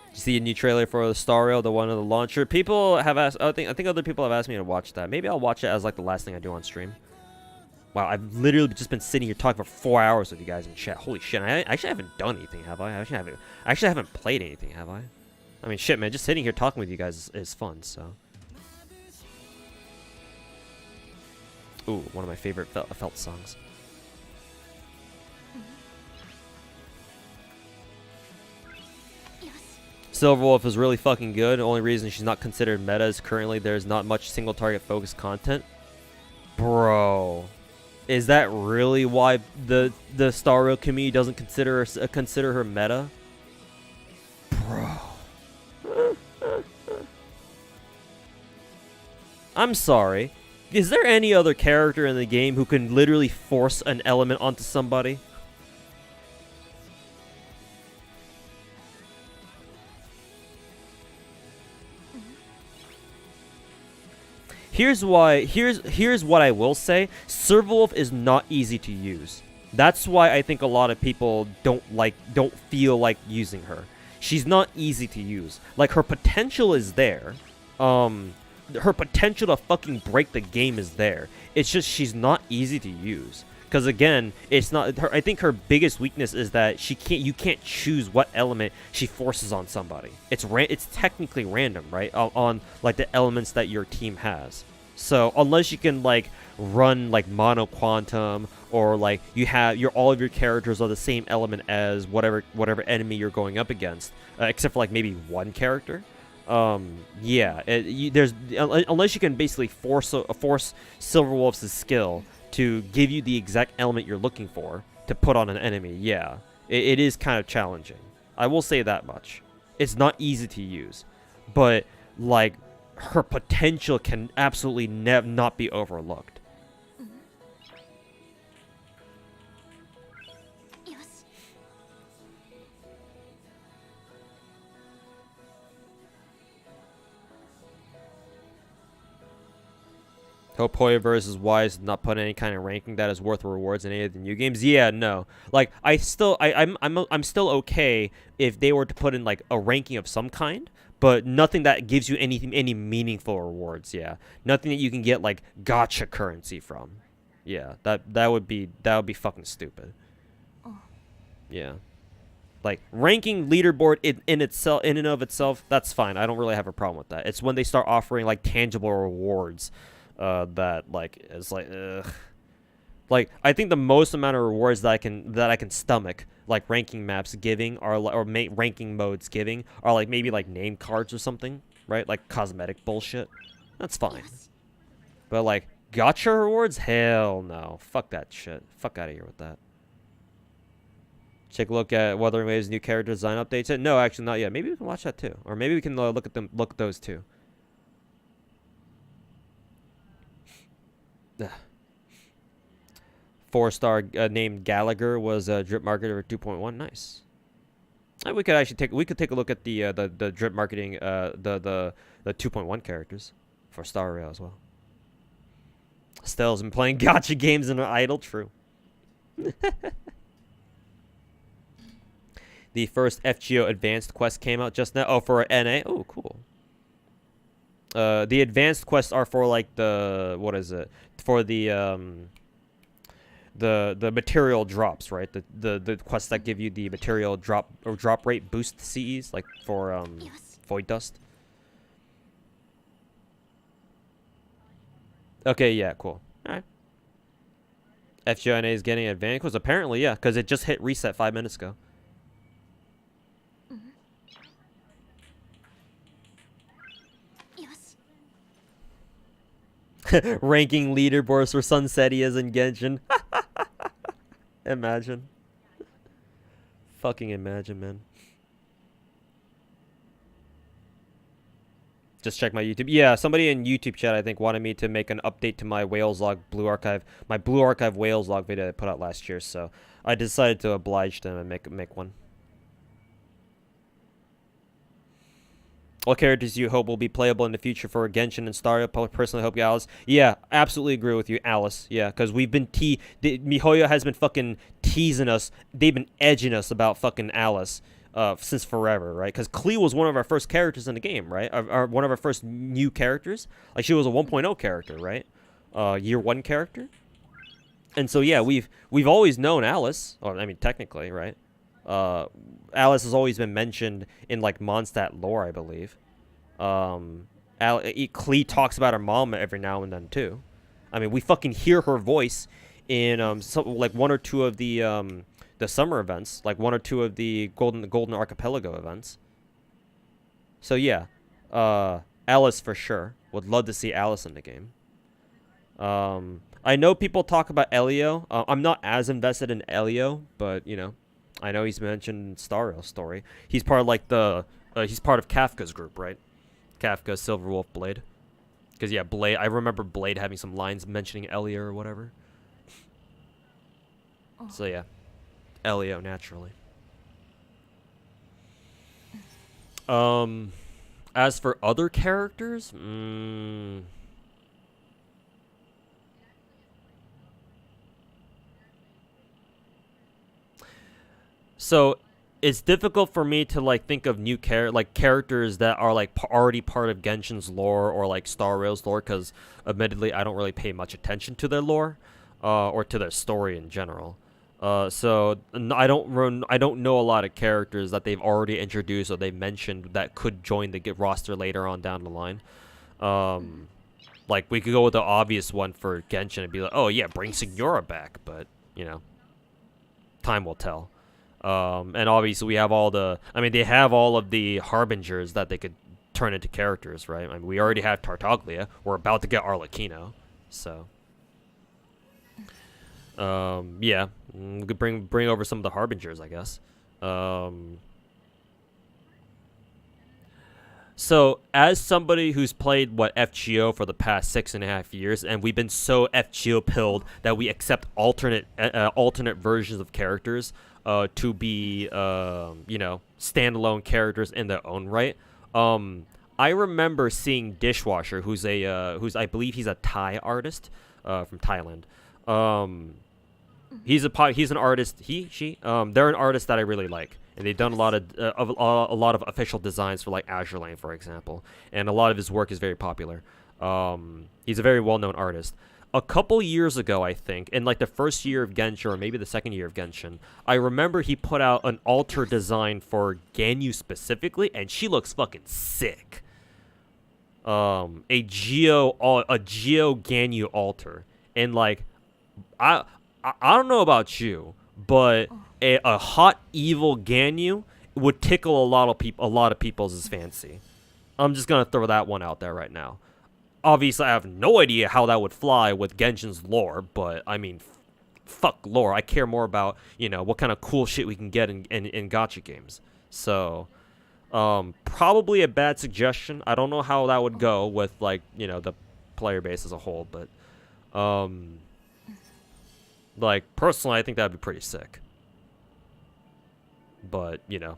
Did you see a new trailer for the Star Rail, the one on the launcher? People have asked. I think other people have asked me to watch that. Maybe I'll watch it as like the last thing I do on stream. Wow, I've literally just been sitting here talking for 4 hours with you guys in chat. Holy shit! I actually haven't done anything, have I? I actually haven't played anything, have I? I mean, shit, man. Just sitting here talking with you guys is fun. So. Ooh, one of my favorite felt songs. Silverwolf is really fucking good. The only reason she's not considered meta is currently there's not much single target focused content. Bro, is that really why the Star Rail community doesn't consider her meta? Bro. I'm sorry. Is there any other character in the game who can literally force an element onto somebody? Here's what I will say. Silverwolf is not easy to use. That's why I think a lot of people don't feel like using her. She's not easy to use. Like, her potential is there. Her potential to fucking break the game is there. It's just she's not easy to use. Because again, it's not her. I think her biggest weakness is that you can't choose what element she forces on somebody. It's technically random, right? On like the elements that your team has. So unless you can like run like mono quantum, or like all of your characters are the same element as whatever enemy you're going up against, except for like maybe one character. Yeah, unless you can basically force Silverwolf's skill to give you the exact element you're looking for to put on an enemy. Yeah, it is kind of challenging. I will say that much. It's not easy to use, but like her potential can absolutely not be overlooked. Hope Hoyoverse is wise not put any kind of ranking that is worth rewards in any of the new games. Yeah, no. Like I'm still okay if they were to put in like a ranking of some kind, but nothing that gives you any meaningful rewards. Yeah, nothing that you can get like gacha currency from. Yeah, that would be fucking stupid. Yeah. Like ranking leaderboard in and of itself, that's fine. I don't really have a problem with that. It's when they start offering like tangible rewards that like is like ugh. Like I think the most amount of rewards that I can stomach, like ranking maps giving ranking modes giving, are like maybe like name cards or something, right? Like cosmetic bullshit. That's fine. But like gacha rewards, hell no. Fuck that shit. Fuck out of here with that. Take a look at Wuthering Waves' new character design updates. No, actually not yet. Maybe we can watch that too, or maybe we can look at those too. 4-star named Gallagher was drip marketer at 2.1. Nice. And we could take a look at the drip marketing the 2.1 characters for Star Rail as well. Stell's been playing gacha games in an idle. True. The first FGO advanced quest came out just now. Oh, for NA. Oh, cool. The advanced quests are for like what is it? For the material drops, right? The quests that give you the material drop rate boost CEs, like for Void Dust. Okay, yeah, cool. All right. FGO NA is getting advanced quests. Apparently, yeah, because it just hit reset 5 minutes ago. Ranking leaderboards for Sunsetias and Genshin. Imagine. Fucking imagine, man. Just check my YouTube. Yeah, somebody in YouTube chat, I think, wanted me to make an update to my Whales Log Blue Archive. My Blue Archive Whales Log video I put out last year, so I decided to oblige them and make one. What characters do you hope will be playable in the future for Genshin and Star? Personally, hope Alice. Yeah, absolutely agree with you, Alice. Yeah, because we've been MiHoYo has been fucking teasing us. They've been edging us about fucking Alice since forever, right? Because Klee was one of our first characters in the game, right? One of our first new characters. Like, she was a 1.0 character, right? Year 1 character. And so, yeah, we've always known Alice. Or, I mean, technically, right? Alice has always been mentioned in like Mondstadt lore, I believe. Klee talks about her mom every now and then too. I mean, we fucking hear her voice in like one or two of the summer events, like one or two of the Golden Archipelago events. So yeah, Alice for sure. Would love to see Alice in the game. I know people talk about Elio. I'm not as invested in Elio, but you know. I know he's mentioned in Star Rail story. He's part of like he's part of Kafka's group, right? Kafka, Silverwolf, Blade. Because yeah, Blade. I remember Blade having some lines mentioning Elio or whatever. Oh. So yeah, Elio naturally. As for other characters, So it's difficult for me to like think of new characters that are like already part of Genshin's lore or like Star Rail's lore, because admittedly I don't really pay much attention to their lore or to their story in general. So I don't know a lot of characters that they've already introduced or they mentioned that could join the roster later on down the line. Like we could go with the obvious one for Genshin and be like, oh yeah, bring Signora back, but you know, time will tell. And obviously we have they have all of the harbingers that they could turn into characters, right? I mean, we already have Tartaglia. We're about to get Arlecchino, so yeah, we could bring over some of the harbingers, I guess. So as somebody who's played FGO for the past 6.5 years, and we've been so FGO pilled that we accept alternate versions of characters to be you know, standalone characters in their own right. I remember seeing Dishwasher, who's I believe he's a Thai artist from Thailand. He's an artist. They're an artist that I really like, and they've done a lot of official designs for like Azure Lane, for example, and a lot of his work is very popular. He's a very well-known artist. A couple years ago, I think, in like the first year of Genshin, or maybe the second year of Genshin, I remember he put out an altar design for Ganyu specifically, and she looks fucking sick. A Geo Ganyu altar, and like, I don't know about you, but a hot evil Ganyu would tickle a lot of people's fancy. I'm just gonna throw that one out there right now. Obviously, I have no idea how that would fly with Genshin's lore, but I mean, fuck lore. I care more about, you know, what kind of cool shit we can get in gacha games. So, probably a bad suggestion. I don't know how that would go with, like, you know, the player base as a whole, but Like, personally, I think that'd be pretty sick. But, you know,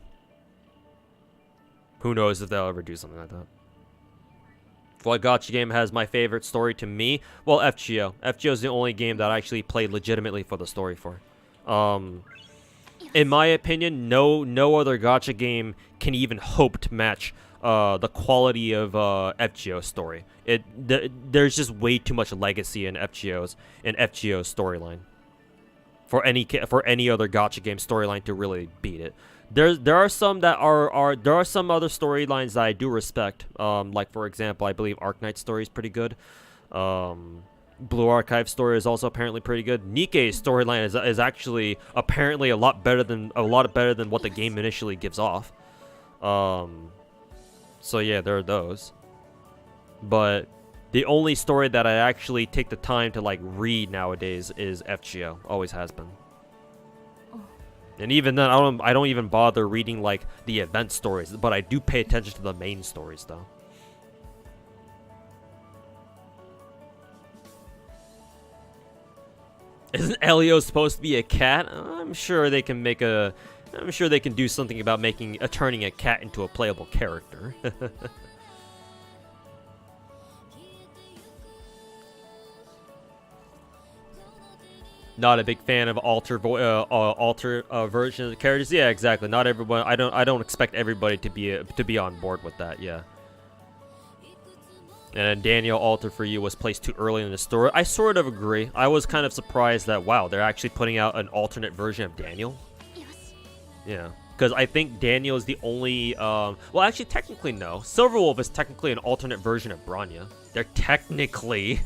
who knows if they'll ever do something like that. What gacha game has my favorite story to me? Well, FGO. FGO is the only game that I actually played legitimately for the story for. In my opinion, no other gacha game can even hope to match the quality of FGO's story. There's just way too much legacy in FGO's storyline for any other gacha game storyline to really beat it. There are some that there are some other storylines that I do respect. Like, for example, I believe Arknight's story is pretty good. Blue Archive story is also apparently pretty good. Nikke's storyline is actually apparently a lot better than what the game initially gives off. So yeah, there are those. But the only story that I actually take the time to like read nowadays is FGO. Always has been. And even then, I don't even bother reading like the event stories, but I do pay attention to the main stories though. Isn't Elio supposed to be a cat? I'm sure they can do something about turning a cat into a playable character. Not a big fan of alter version of the characters. Yeah, exactly. Not everyone. I don't expect everybody to be on board with that. Yeah. And Daniel alter for you was placed too early in the story. I sort of agree. I was kind of surprised that wow, they're actually putting out an alternate version of Daniel. Yeah. Because I think Daniel is the only, well, actually, technically, no. Silverwolf is technically an alternate version of Bronya. They're technically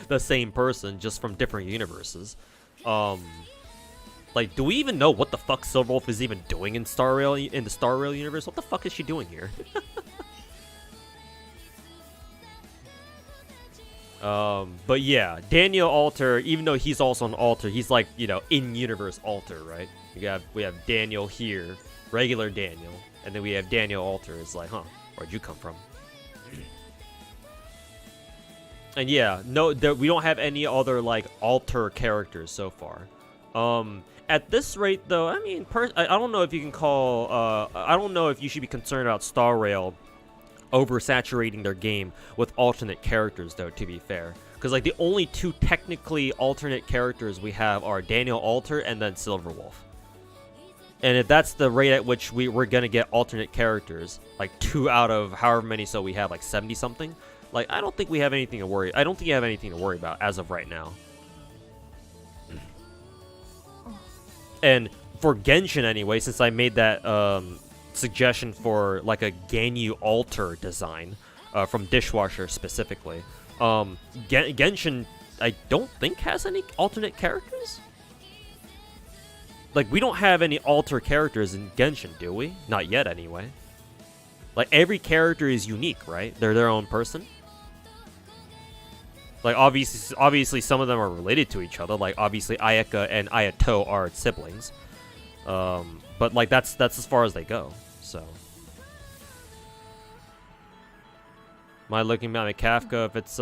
the same person, just from different universes. Like, do we even know what the fuck Silverwolf is even doing in the Star Rail universe? What the fuck is she doing here? But yeah, Daniel Alter, even though he's also an alter, he's like, you know, in-universe alter, right? We have Daniel here, regular Daniel, and then we have Daniel Alter. It's like, huh, where'd you come from? And yeah, no, we don't have any other like alter characters so far. At this rate, though, I mean, I don't know if you can call. I don't know if you should be concerned about Star Rail oversaturating their game with alternate characters, though, to be fair. Because, like, the only two technically alternate characters we have are Daniel Alter and then Silverwolf. And if that's the rate at which we're going to get alternate characters, like 2 out of however many we have, like 70-something, like, I don't think we have anything to worry. I don't think you have anything to worry about as of right now. And for Genshin, anyway, since I made that, suggestion for like a Ganyu alter design from Dishwasher specifically. Genshin, I don't think has any alternate characters. Like, we don't have any alter characters in Genshin, do we? Not yet, anyway. Like, every character is unique, right? They're their own person. Like, obviously some of them are related to each other. Like, obviously Ayaka and Ayato are siblings. But like that's as far as they go. So, am I looking at my Kafka if it's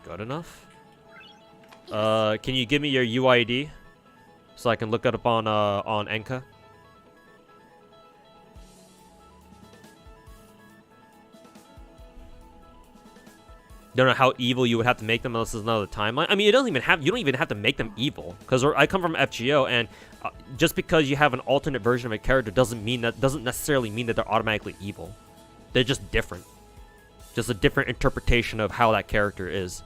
good enough? Can you give me your UID so I can look it up on Enka? Don't know how evil you would have to make them unless there's another timeline. I mean, you don't even have to make them evil, because I come from FGO, and just because you have an alternate version of a character doesn't necessarily mean that they're automatically evil. They're just different. Just a different interpretation of how that character is.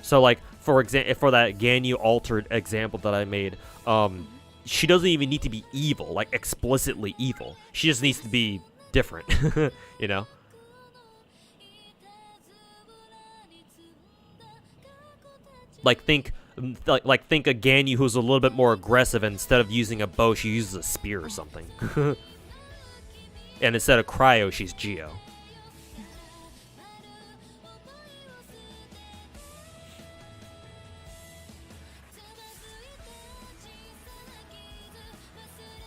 So, like, for example, for that Ganyu altered example that I made, she doesn't even need to be evil, like explicitly evil. She just needs to be different, you know? Like, think a Ganyu who's a little bit more aggressive, and instead of using a bow, she uses a spear or something. And instead of Cryo, she's Geo.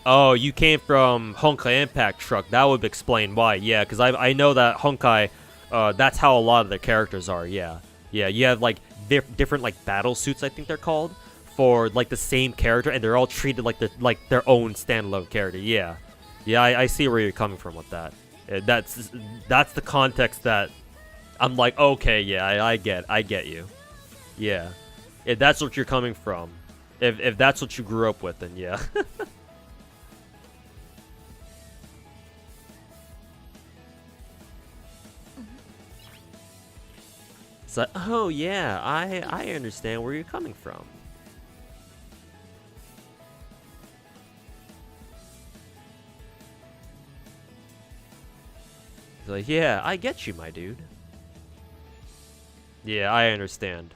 Oh, you came from Honkai Impact Truck. That would explain why. Yeah, because I know that Honkai, that's how a lot of the characters are. Yeah. Yeah, you have, like, different like battle suits, I think they're called, for like the same character, and they're all treated like their own standalone character. Yeah, I see where you're coming from with that. That's the context that I'm like, okay, yeah, I get you. Yeah, if that's what you're coming from, if that's what you grew up with, then yeah. It's like, oh yeah, I understand where you're coming from. It's like, yeah, I get you, my dude. Yeah, I understand.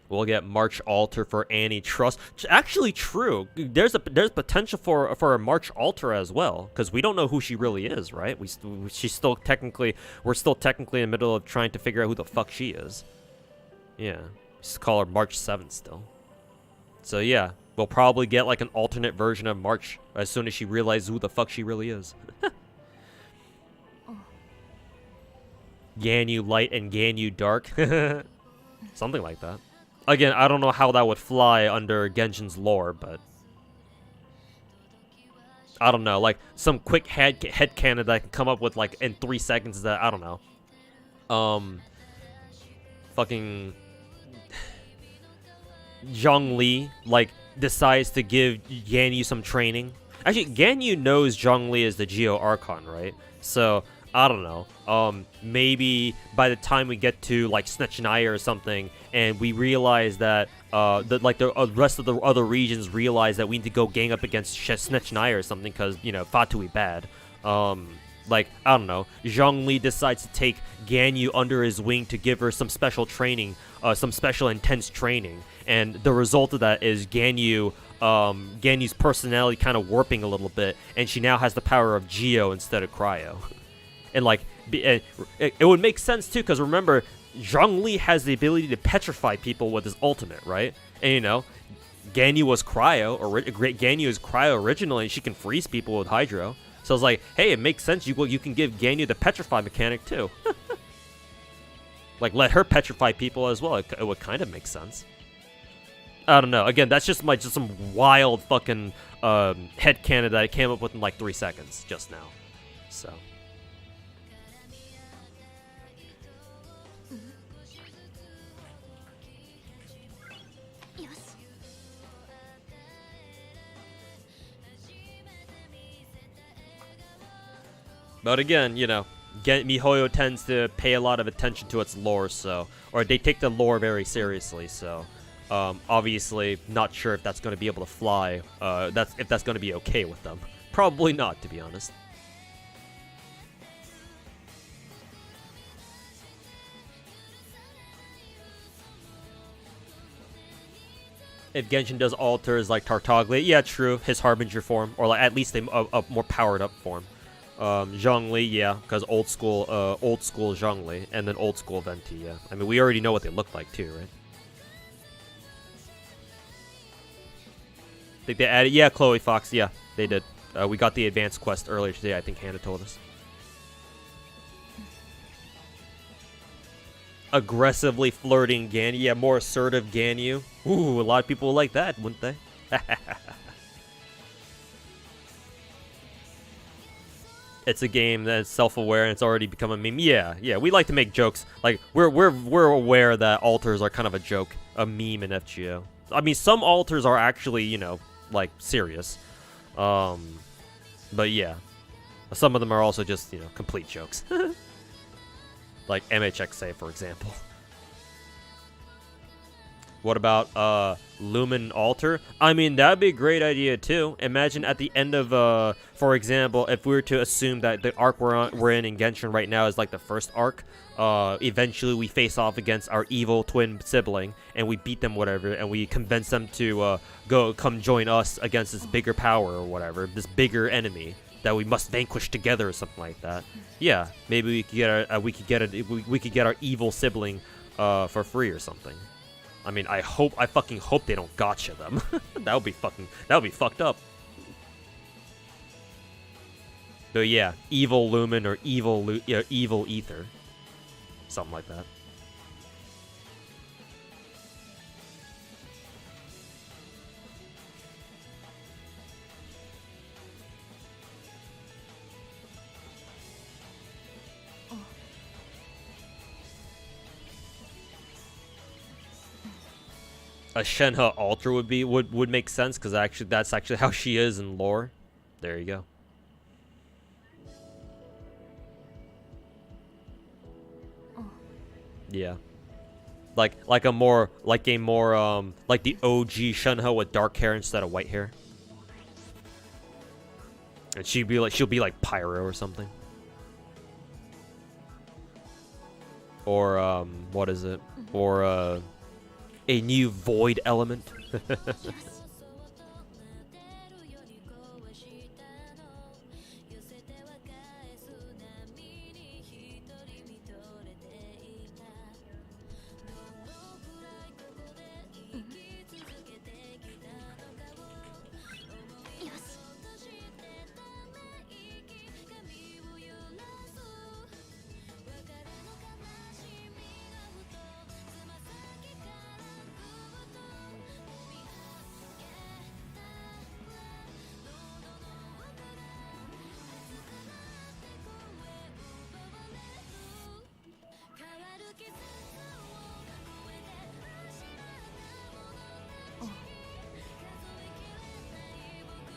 We'll get March Alter for Antitrust. Actually, true. There's potential for a March Alter as well, because we don't know who she really is, right? We're still technically in the middle of trying to figure out who the fuck she is. Yeah, just call her March 7th still. So yeah, we'll probably get like an alternate version of March as soon as she realizes who the fuck she really is. Ganyu Light and Ganyu Dark, something like that. Again, I don't know how that would fly under Genshin's lore, but I don't know. Like some quick headcanon that I can come up with like in 3 seconds. That I don't know. Fucking Zhongli like decides to give Ganyu some training. Actually, Ganyu knows Zhongli is the Geo Archon, right? So I don't know. Maybe by the time we get to like Snechnaya or something, and we realize that the rest of the other regions realize that we need to go gang up against Snechnaya or something, because you know Fatui bad. Like I don't know. Zhongli decides to take Ganyu under his wing to give her some special training, some special intense training, and the result of that is Ganyu's personality kind of warping a little bit, and she now has the power of Geo instead of Cryo. And like, it would make sense too, because remember, Zhongli has the ability to petrify people with his ultimate, right? And you know, Ganyu was Cryo, or Ganyu is Cryo originally, and she can freeze people with Hydro. So I was like, hey, it makes sense. You can give Ganyu the petrify mechanic too. Like, let her petrify people as well. It would kind of make sense. I don't know. Again, that's just some wild fucking headcanon that I came up with in like 3 seconds just now. So. But again, you know, MiHoYo tends to pay a lot of attention to its lore, so, or they take the lore very seriously, so, obviously, not sure if that's going to be able to fly, if that's going to be okay with them. Probably not, to be honest. If Genshin does alters like Tartaglia, yeah, true, his Harbinger form, or like at least a more powered up form. Zhongli, yeah, because old school Zhongli, and then old school Venti, yeah. I mean, we already know what they look like too, right? I think they added, yeah, Chloe Fox, yeah, they did. We got the advanced quest earlier today, I think Hannah told us. Aggressively flirting Ganyu, yeah, more assertive Ganyu. Ooh, a lot of people like that, wouldn't they? It's a game that's self-aware and it's already become a meme. Yeah, we like to make jokes. Like we're aware that alters are kind of a joke, a meme in FGO. I mean, some alters are actually, you know, like serious. But yeah, some of them are also just, you know, complete jokes. Like MHXA, for example. What about Lumen Alter? I mean, that'd be a great idea too. Imagine at the end of, for example, if we were to assume that the arc we're in Genshin right now is like the first arc. Eventually we face off against our evil twin sibling, and we beat them, whatever, and we convince them to come join us against this bigger power or whatever, this bigger enemy that we must vanquish together or something like that. Yeah, maybe we could get our evil sibling for free or something. I mean, I fucking hope they don't gacha them. that would be fucked up. But yeah, evil lumen or evil ether, something like that. A Shenhe altar would make sense because actually that's actually how she is in lore. There you go. Yeah, like the OG Shenhe with dark hair instead of white hair, and she'll be like Pyro or something, or what is it, or a new void element.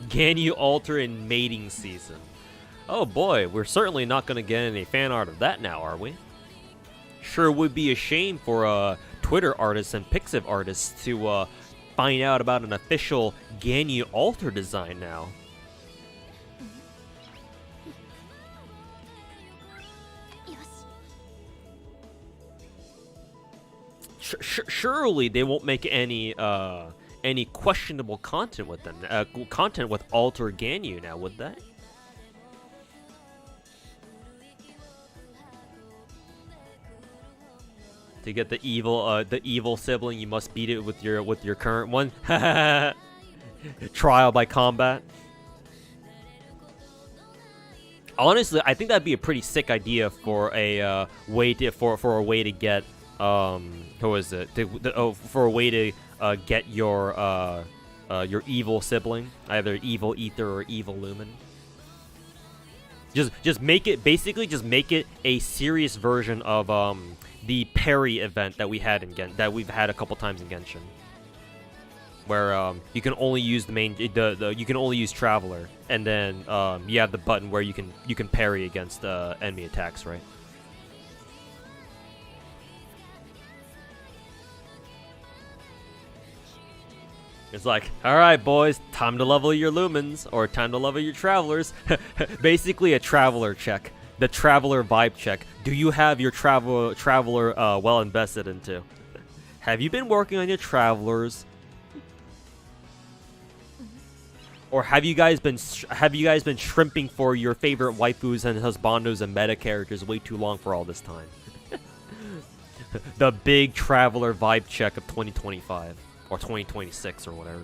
Ganyu altar in mating season. Oh boy, we're certainly not going to get any fan art of that now, are we? Sure would be a shame for Twitter artists and Pixiv artists to find out about an official Ganyu altar design now. Surely they won't make any questionable content with them, content with Alter Ganyu now, would they? To get the evil sibling, you must beat it with your current one. Trial by combat. Honestly, I think that'd be a pretty sick idea for a way to get who is it? For a way to get your evil sibling, either evil ether or evil lumen. Just make it a serious version of the parry event that we've had a couple times in Genshin, where you can only use you can only use Traveler, and then you have the button where you can parry against enemy attacks, right? It's like, all right, boys, time to level your lumens, or time to level your travelers. Basically, a traveler check, the traveler vibe check. Do you have your traveler well invested into? Have you been working on your travelers, or have you guys been shrimping for your favorite waifus and husbandos and meta characters way too long for all this time? The big traveler vibe check of 2025. Or 2026 or whatever.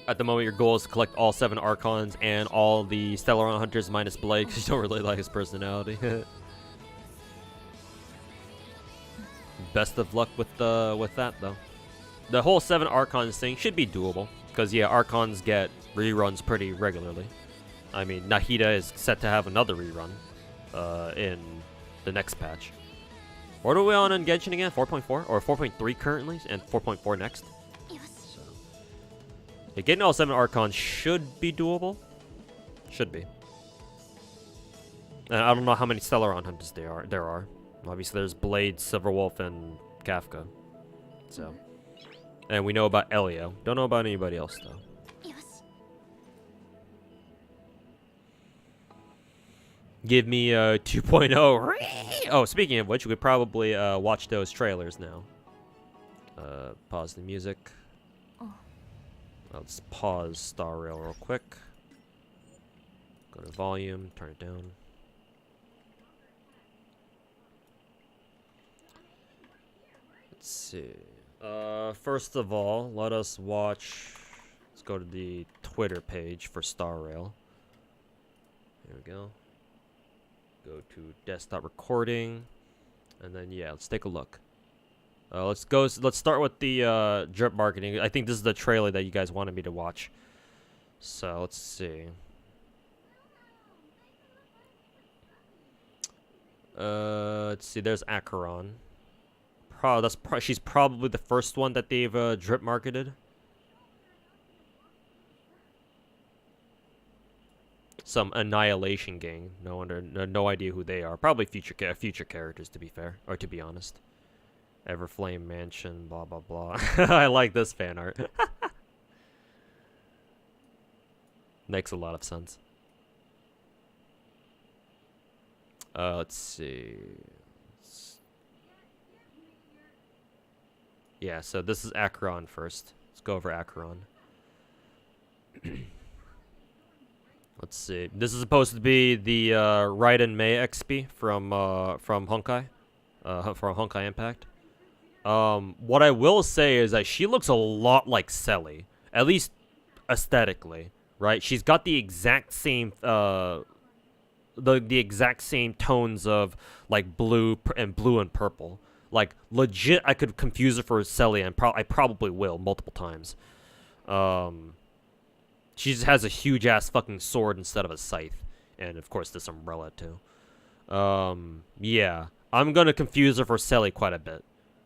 At the moment, your goal is to collect all 7 Archons and all the Stellaron Hunters minus Blade, because you don't really like his personality. Best of luck with that, though. The whole 7 Archons thing should be doable, because yeah, Archons get reruns pretty regularly. I mean, Nahida is set to have another rerun in the next patch. What are we on in Genshin again? 4.4 or 4.3 currently, and 4.4 next. So, yeah, getting all 7 Archons should be doable. Should be. And I don't know how many Stellaron Hunters there are. Obviously, there's Blade, Silverwolf, and Kafka. So, and we know about Elio. Don't know about anybody else though. Give me 2.0. Oh, speaking of which, we could probably watch those trailers now. Pause the music. Let's pause Star Rail real quick. Go to volume, turn it down. Let's see. First of all, let us watch. Let's go to the Twitter page for Star Rail. Here we go. Go to desktop recording, and then yeah, let's take a look. Let's start with the drip marketing. I think this is the trailer that you guys wanted me to watch. So let's see. Let's see. There's Acheron. She's probably the first one that they've drip marketed. Some Annihilation gang. No idea who they are. Probably future characters, to be fair, or to be honest. Everflame Mansion, blah blah blah. I like this fan art. Makes a lot of sense. Let's see. Yeah, so this is Acheron first. Let's go over Acheron. Let's see. This is supposed to be the Raiden Mei XP from Honkai, from Honkai Impact. What I will say is that she looks a lot like Selly, at least aesthetically, right? She's got the exact same the exact same tones of like blue and purple. Like legit, I could confuse her for Selly, and I probably will multiple times. She just has a huge ass fucking sword instead of a scythe, and of course this umbrella too. Yeah, I'm gonna confuse her for Selly quite a bit,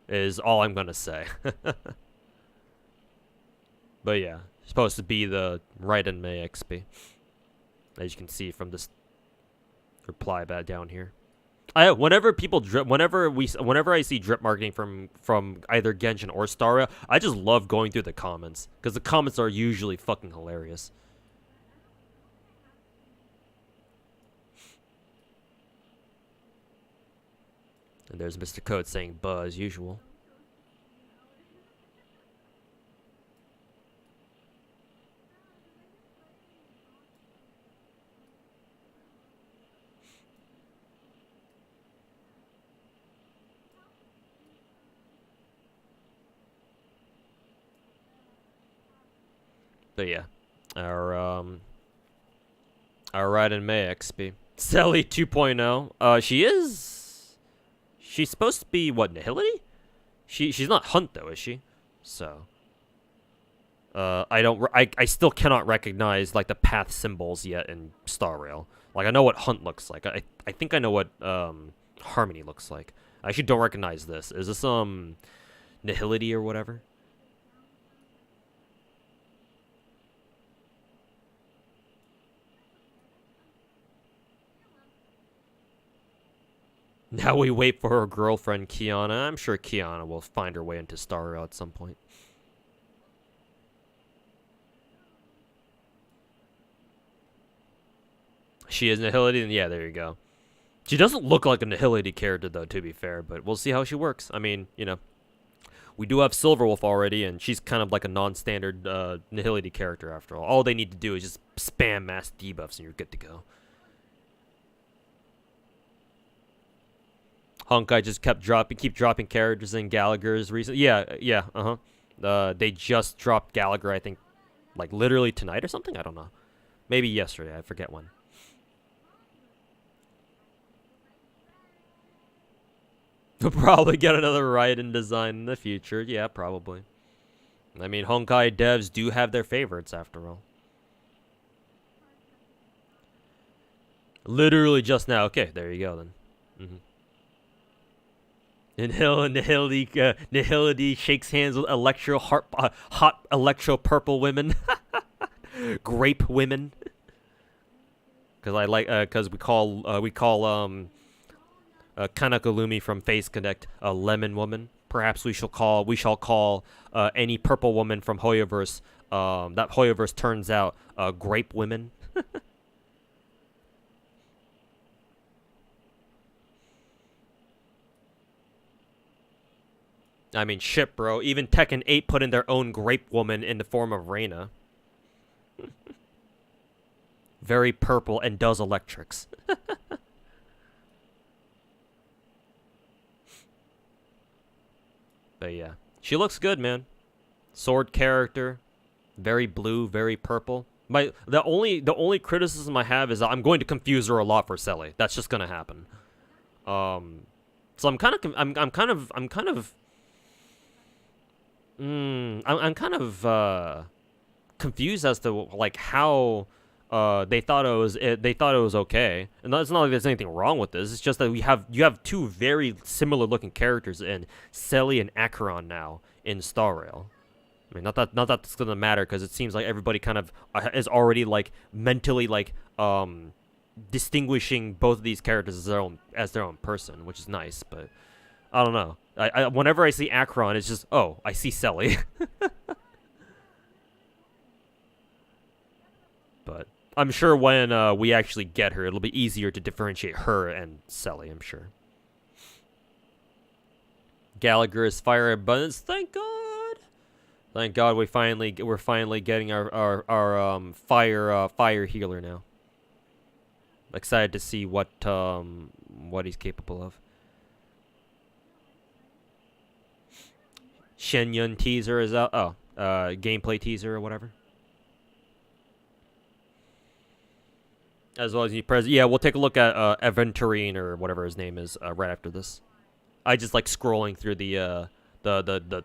is all I'm gonna say. But yeah, supposed to be the Raiden Mei XP, as you can see from this reply back down here. Whenever people drip, whenever I see drip marketing from either Genshin or Star Rail, I just love going through the comments because the comments are usually fucking hilarious. And there's Mr. Code saying "buh" as usual. But yeah, our Raiden Mei XP. Selly 2.0. She's supposed to be what, Nihility? She's not Hunt though, is she? So I still cannot recognize like the path symbols yet in Star Rail. Like I know what Hunt looks like. I think I know what Harmony looks like. I actually don't recognize this. Is this Nihility or whatever? Now we wait for her girlfriend, Kiana. I'm sure Kiana will find her way into Star Rail at some point. She is Nihility, and yeah, there you go. She doesn't look like a Nihility character, though, to be fair, but we'll see how she works. I mean, you know, we do have Silverwolf already, and she's kind of like a non-standard Nihility character after all. All they need to do is just spam mass debuffs, and you're good to go. Honkai just keep dropping characters in Gallagher's recently. Yeah. They just dropped Gallagher, I think, like literally tonight or something. I don't know. Maybe yesterday. I forget when. We'll probably get another Raiden design in the future. Yeah, probably. I mean, Honkai devs do have their favorites after all. Literally just now. Okay, there you go then. Nihility shakes hands with hot electro purple women, grape women. Because we call Kanakalumi from Face Connect a lemon woman. Perhaps we shall call any purple woman from Hoyoverse that Hoyoverse turns out grape women. I mean, shit, bro. Even Tekken 8 put in their own grape woman in the form of Reina. very purple, and does electrics. But yeah, she looks good, man. Sword character, very blue, very purple. The only criticism I have is that I'm going to confuse her a lot for Selly. That's just gonna happen. So I'm kind of confused as to like how they thought it was okay. And it's not like there's anything wrong with this. It's just that you have two very similar looking characters in Selly and Acheron now in Star Rail. I mean, not that that's gonna matter, because it seems like everybody kind of is already like mentally like distinguishing both of these characters as their own person, which is nice. But I don't know. Whenever I see Acheron, it's just, oh, I see Selly. But I'm sure when we actually get her, it'll be easier to differentiate her and Selly, I'm sure. Gallagher is fire abundance. Thank God. Thank God we're finally getting our fire healer now. Excited to see what he's capable of. Shenyun teaser is out. Oh, gameplay teaser or whatever. As well as yeah, we'll take a look at Aventurine or whatever his name is right after this. I just like scrolling through the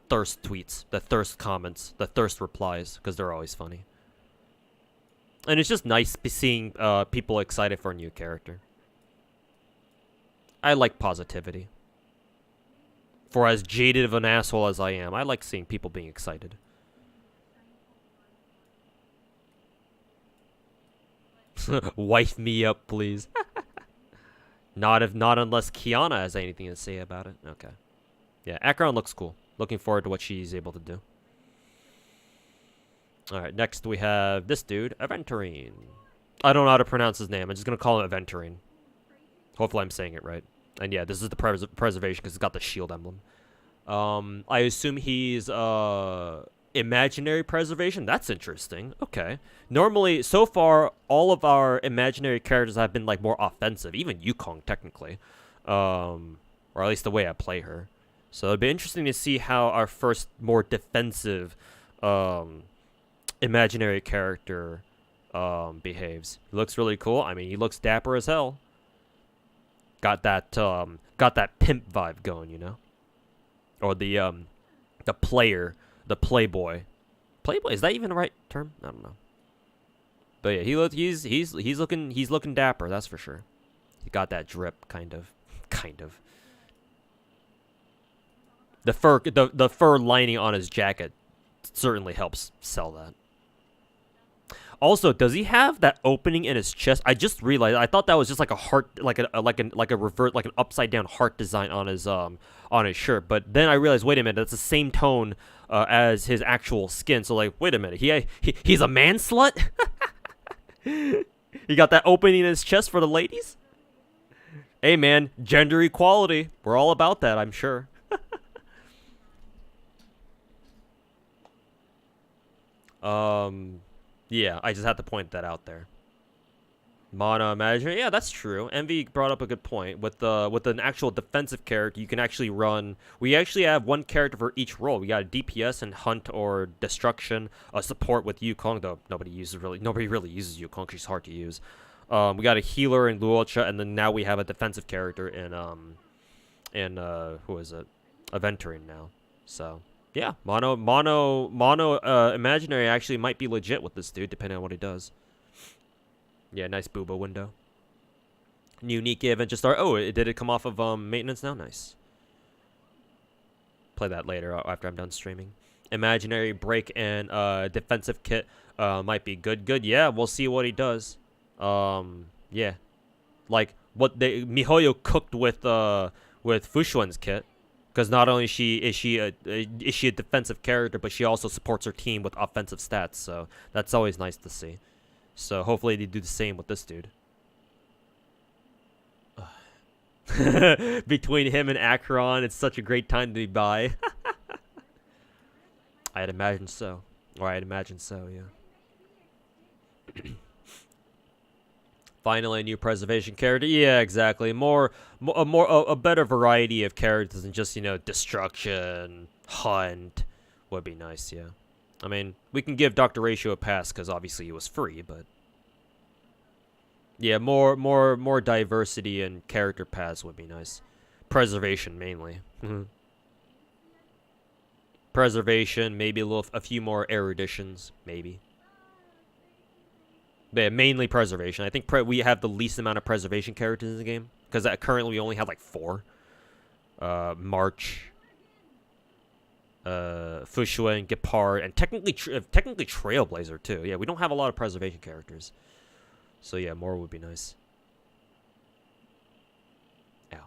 thirst tweets, the thirst comments, the thirst replies, because they're always funny. And it's just nice seeing people excited for a new character. I like positivity. For as jaded of an asshole as I am, I like seeing people being excited. Wife me up, please. Not unless Kiana has anything to say about it. Okay. Yeah, Acheron looks cool. Looking forward to what she's able to do. Alright, next we have this dude, Aventurine. I don't know how to pronounce his name. I'm just going to call him Aventurine. Hopefully I'm saying it right. And yeah, this is the preservation because it's got the shield emblem. I assume he's imaginary preservation. That's interesting. Okay. Normally, so far, all of our imaginary characters have been like more offensive. Even Yukong, technically. Or at least the way I play her. So it'd be interesting to see how our first more defensive imaginary character behaves. He looks really cool. I mean, he looks dapper as hell. Got that pimp vibe going, you know? Or the player, the playboy. Playboy, is that even the right term? I don't know. But yeah, he's looking dapper, that's for sure. He got that drip, kind of. The fur lining on his jacket certainly helps sell that. Also, does he have that opening in his chest? I just realized. I thought that was just like a heart, like an upside down heart design on his shirt. But then I realized, wait a minute, that's the same tone as his actual skin. So like, wait a minute, he's a man slut. He got that opening in his chest for the ladies. Hey man, gender equality. We're all about that, I'm sure. Yeah, I just had to point that out there. Mono imaginary, yeah, that's true. Envy brought up a good point. With an actual defensive character, you can actually run. We actually have one character for each role. We got a DPS and hunt or destruction. Support with Yukong, though nobody really uses Yukong. She's hard to use. We got a healer in Luocha, and then now we have a defensive character in who is it? Aventurine now. So. Yeah, mono imaginary actually might be legit with this dude, depending on what he does. Yeah, nice booba window. Unique event just start. Oh, did it come off of maintenance now? Nice. Play that later after I'm done streaming. Imaginary break and defensive kit might be good. Yeah, we'll see what he does. Yeah, like what Mihoyo cooked with Fushuan's kit. Because not only is she a defensive character, but she also supports her team with offensive stats. So that's always nice to see. So hopefully they do the same with this dude. Between him and Acheron, it's such a great time to be by. I'd imagine so. Or I'd imagine so, yeah. Finally, a new preservation character. Yeah, exactly. A better variety of characters than just, you know, destruction, hunt would be nice. Yeah. I mean, we can give Dr. Ratio a pass because obviously it was free, but yeah, more diversity and character paths would be nice. Preservation mainly. Preservation, maybe a few more eruditions, maybe. But yeah, mainly preservation. I think we have the least amount of preservation characters in the game because currently we only have like 4. March, Fushua, Gepard, and technically Trailblazer too. Yeah, we don't have a lot of preservation characters. So yeah, more would be nice. Ow.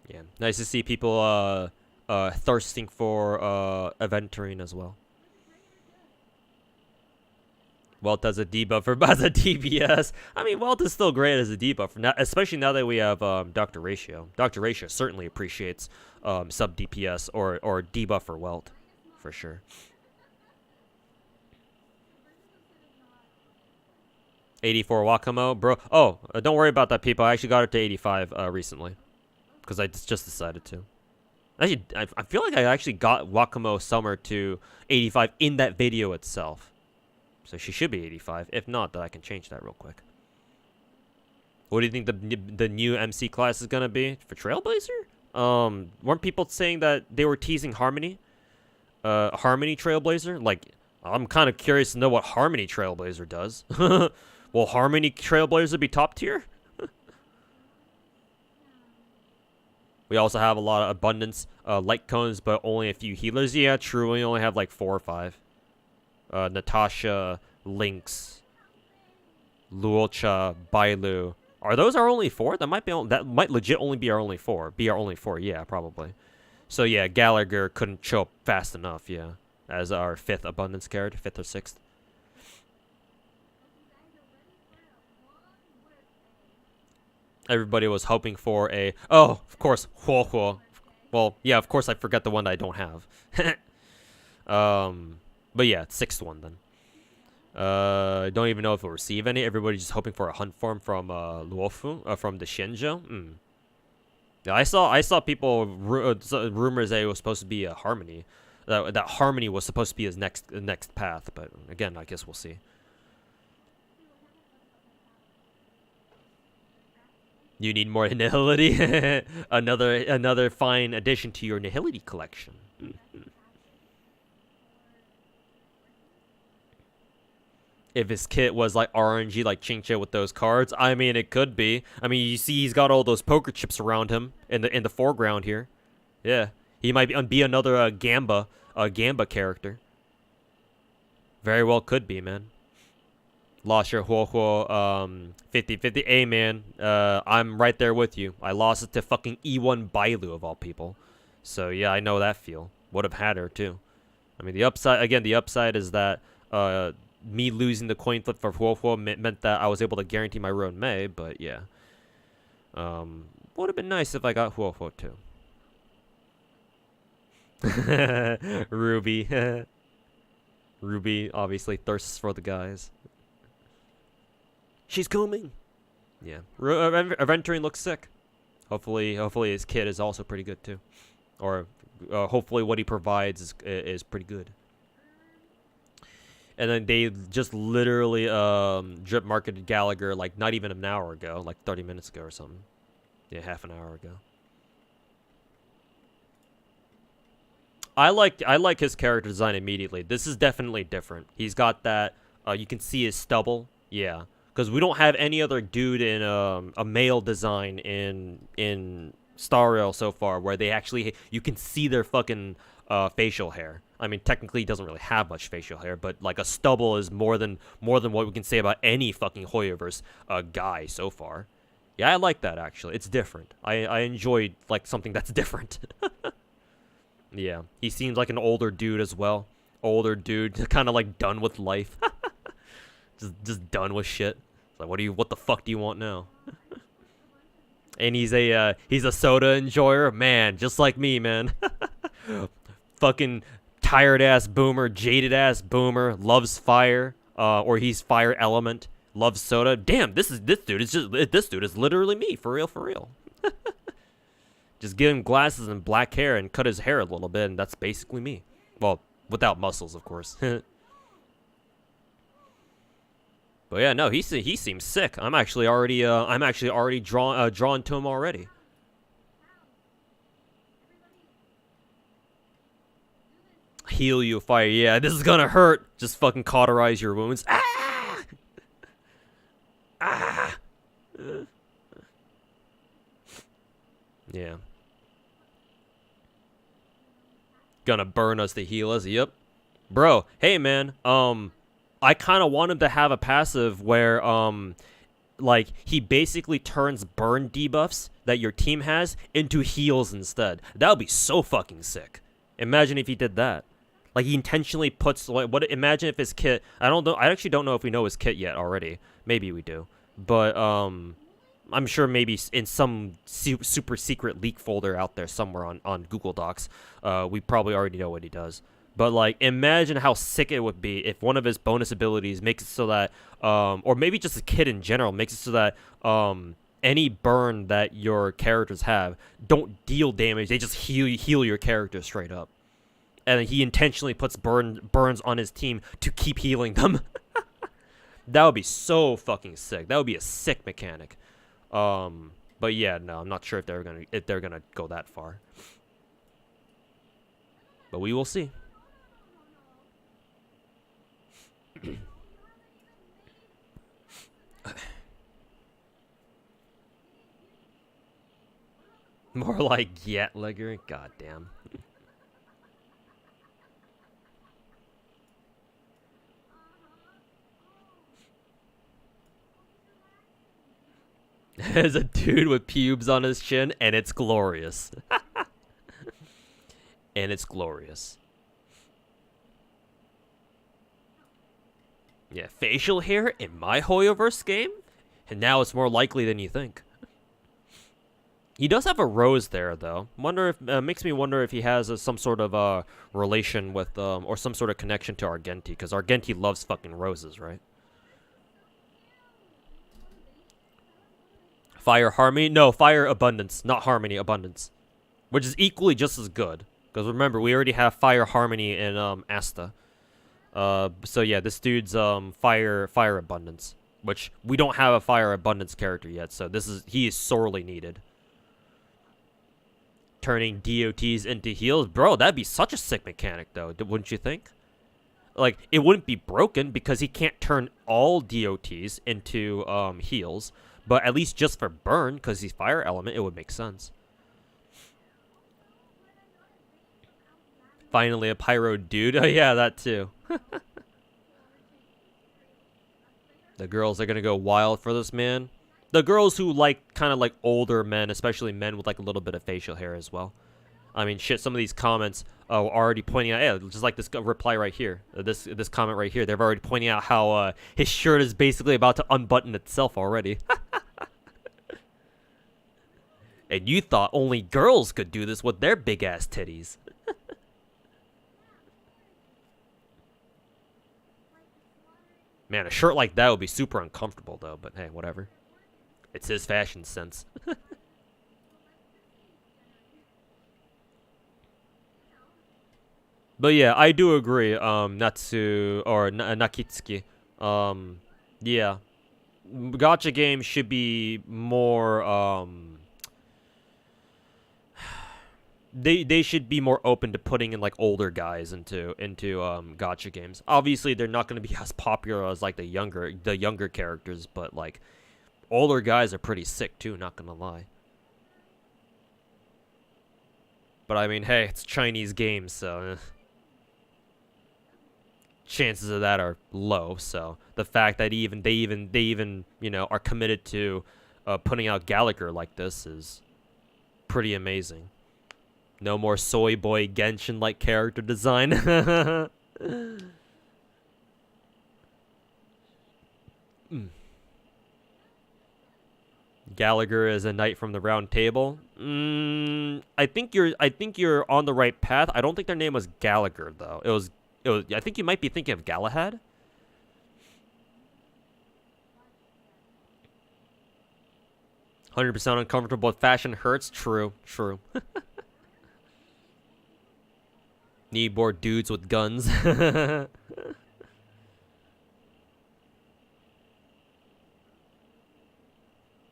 Yeah, nice to see people thirsting for Aventurine as well. Welt as a debuffer, but as a DPS, I mean, Welt is still great as a debuffer, now, especially now that we have Dr. Ratio. Dr. Ratio certainly appreciates sub DPS or debuffer Welt, for sure. 84 Wakamo, bro. Oh, don't worry about that, people. I actually got it to 85 recently, because I just decided to. Actually, I feel like I actually got Wakamo Summer to 85 in that video itself. So she should be 85. If not, then I can change that real quick. What do you think the new MC class is gonna be for Trailblazer? Weren't people saying that they were teasing Harmony? Harmony Trailblazer? Like, I'm kind of curious to know what Harmony Trailblazer does. Will Harmony Trailblazer be top tier? We also have a lot of abundance light cones, but only a few healers. Yeah, true. We only have like 4 or 5. Natasha, Lynx, Luocha, Bailu. Are those our only 4? That might legit only be our only 4. Yeah, probably. So yeah, Gallagher couldn't show up fast enough. Yeah, as our 5th abundance character, 5th or 6th. Everybody was hoping for a... Oh, of course, Huo Huo. Well, yeah, of course I forgot the one that I don't have. But yeah, 6th one then. I don't even know if we'll receive any. Everybody's just hoping for a hunt form from Luofu, from the Shenzhou. Yeah, I saw people rumors that it was supposed to be a Harmony. That Harmony was supposed to be his next path, but again, I guess we'll see. You need more Nihility? another fine addition to your Nihility collection. If his kit was like RNG, like Chingche with those cards, I mean, it could be. I mean, you see, he's got all those poker chips around him in the foreground here. Yeah, he might be another Gamba character. Very well could be, man. Lost your Huo 50-50. Hey, man, I'm right there with you. I lost it to fucking E1 Bailu, of all people. So, yeah, I know that feel. Would have had her, too. I mean, the upside is that me losing the coin flip for Huo meant that I was able to guarantee my Roan Mei, but, yeah. Would have been nice if I got Huo too. Ruby. Ruby obviously thirsts for the guys. She's coming. Yeah. Aventurine looks sick. Hopefully his kit is also pretty good too. Or hopefully what he provides is pretty good. And then they just literally drip marketed Gallagher like not even an hour ago, like 30 minutes ago or something. Yeah, half an hour ago. I like his character design immediately. This is definitely different. He's got that you can see his stubble. Yeah. Because we don't have any other dude in a male design in Star Rail so far where they actually you can see their fucking facial hair. I mean, technically he doesn't really have much facial hair, but like a stubble is more than what we can say about any fucking Hoyoverse guy so far. Yeah, I like that actually. It's different. I enjoy like something that's different. Yeah, he seems like an older dude as well. Older dude, kind of like done with life. just done with shit. It's like, what the fuck do you want now? And he's a soda enjoyer, man, just like me, man. Fucking tired ass boomer, jaded ass boomer, loves fire, or he's fire element, loves soda. Damn, this dude is literally me, for real, for real. Just give him glasses and black hair and cut his hair a little bit, and that's basically me. Well, without muscles, of course. But yeah, no, he seems sick. I'm actually already drawn to him already. Heal you, fire. Yeah, this is gonna hurt. Just fucking cauterize your wounds. Ah! Ah! Yeah. Gonna burn us to heal us. Yep. Bro, hey man. I kind of want him to have a passive where like he basically turns burn debuffs that your team has into heals instead. That would be so fucking sick. Imagine if he did that. Like he intentionally puts like what? Imagine if his kit. I don't know. I actually don't know if we know his kit yet already. Maybe we do, but I'm sure maybe in some super secret leak folder out there somewhere on Google Docs, we probably already know what he does. But like, imagine how sick it would be if one of his bonus abilities makes it so that, or maybe just a kit in general makes it so that any burn that your characters have don't deal damage. They just heal your character straight up. And he intentionally puts burns on his team to keep healing them. That would be so fucking sick. That would be a sick mechanic. But yeah, no, I'm not sure if they're gonna go that far. But we will see. More like Yetlegger. Goddamn. There's a dude with pubes on his chin, and it's glorious. And it's glorious. Yeah, facial hair in my Hoyoverse game? And now it's more likely than you think. He does have a rose there, though. Wonder if makes me wonder if he has some sort of relation with or some sort of connection to Argenti, because Argenti loves fucking roses, right? Fire harmony? No, fire abundance, not harmony, abundance, which is equally just as good. Because remember, we already have fire harmony in Asta. So yeah, this dude's fire abundance, which we don't have a fire abundance character yet. So he is sorely needed. Turning DOTs into heals, bro, that'd be such a sick mechanic, though, wouldn't you think? Like, it wouldn't be broken because he can't turn all DOTs into heals, but at least just for burn, because he's fire element, it would make sense. Finally, a pyro dude. Oh yeah, that too. The girls are gonna go wild for this man. The girls who like kind of like older men, especially men with like a little bit of facial hair as well. I mean, shit. Some of these comments are already pointing out, yeah, just like this reply right here, this comment right here. They're already pointing out how his shirt is basically about to unbutton itself already. And you thought only girls could do this with their big ass titties. Man, a shirt like that would be super uncomfortable, though. But hey, whatever. It's his fashion sense. But yeah, I do agree. Natsu or Nakitsuki. Yeah, gacha games should be more. They should be more open to putting in like older guys into gacha games. Obviously, they're not going to be as popular as like the younger characters, but like older guys are pretty sick too. Not gonna lie. But I mean, hey, it's Chinese games, so chances of that are low. So the fact that they even you know are committed to putting out Gallagher like this is pretty amazing. No more soy boy Genshin like character design. Gallagher is a knight from the Round Table. I think you're on the right path. I don't think their name was Gallagher though. It was. I think you might be thinking of Galahad. 100% uncomfortable with fashion hurts. True. Need more dudes with guns.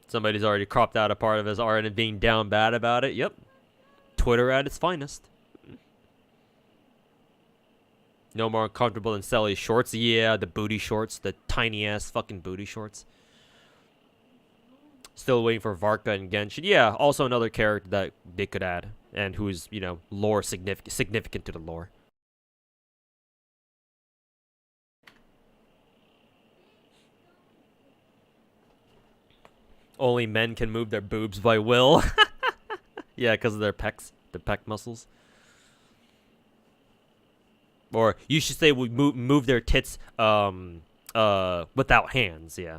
Somebody's already cropped out a part of his art and being down bad about it. Yep. Twitter at its finest. No more uncomfortable than Sally's shorts. Yeah, the booty shorts. The tiny ass fucking booty shorts. Still waiting for Varka and Genshin. Yeah, also another character that they could add. And who's, you know, lore significant to the lore. Only men can move their boobs by will. Yeah, because of their pecs. The pec muscles. Or you should say we move their tits without hands, yeah.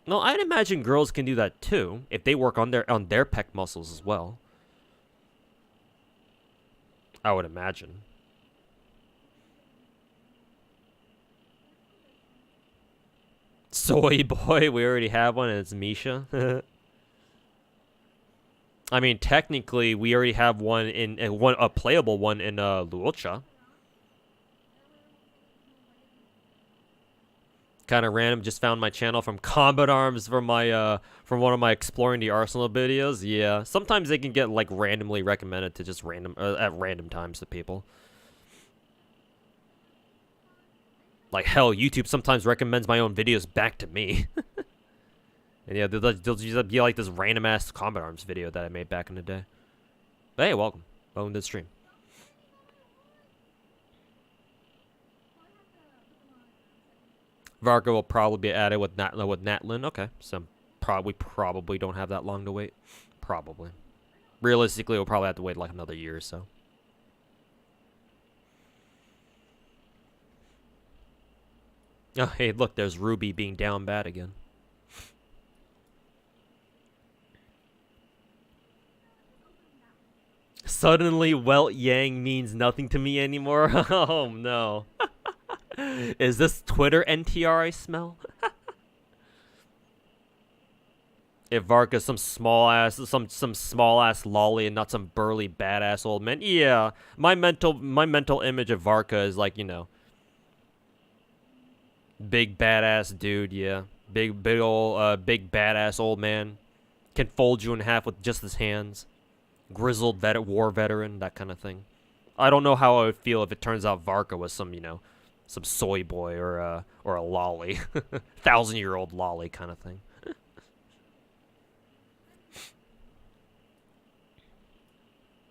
No, I'd imagine girls can do that too if they work on their pec muscles as well. I would imagine. Soy boy, we already have one, and it's Misha. I mean, technically, we already have one in a playable one in Luocha. Kind of random. Just found my channel from Combat Arms from my from one of my Exploring the Arsenal videos. Yeah, sometimes they can get like randomly recommended to just at random times to people. Like hell, YouTube sometimes recommends my own videos back to me. And yeah, they'll just be like this random ass Combat Arms video that I made back in the day. But hey, welcome to the stream. Varka will probably be added with Natlin. Okay, so we probably don't have that long to wait. Probably. Realistically, we'll probably have to wait like another year or so. Oh, hey, look, there's Ruby being down bad again. Suddenly, Welt Yang means nothing to me anymore. Oh no. Is this Twitter NTR I smell? If Varka's some small ass lolly and not some burly badass old man, yeah. My mental image of Varka is like, you know, big badass dude, yeah. Big badass old man. Can fold you in half with just his hands. Grizzled war veteran, that kind of thing. I don't know how I would feel if it turns out Varka was some, you know, some soy boy or a lolly. 1,000-year-old lolly kind of thing.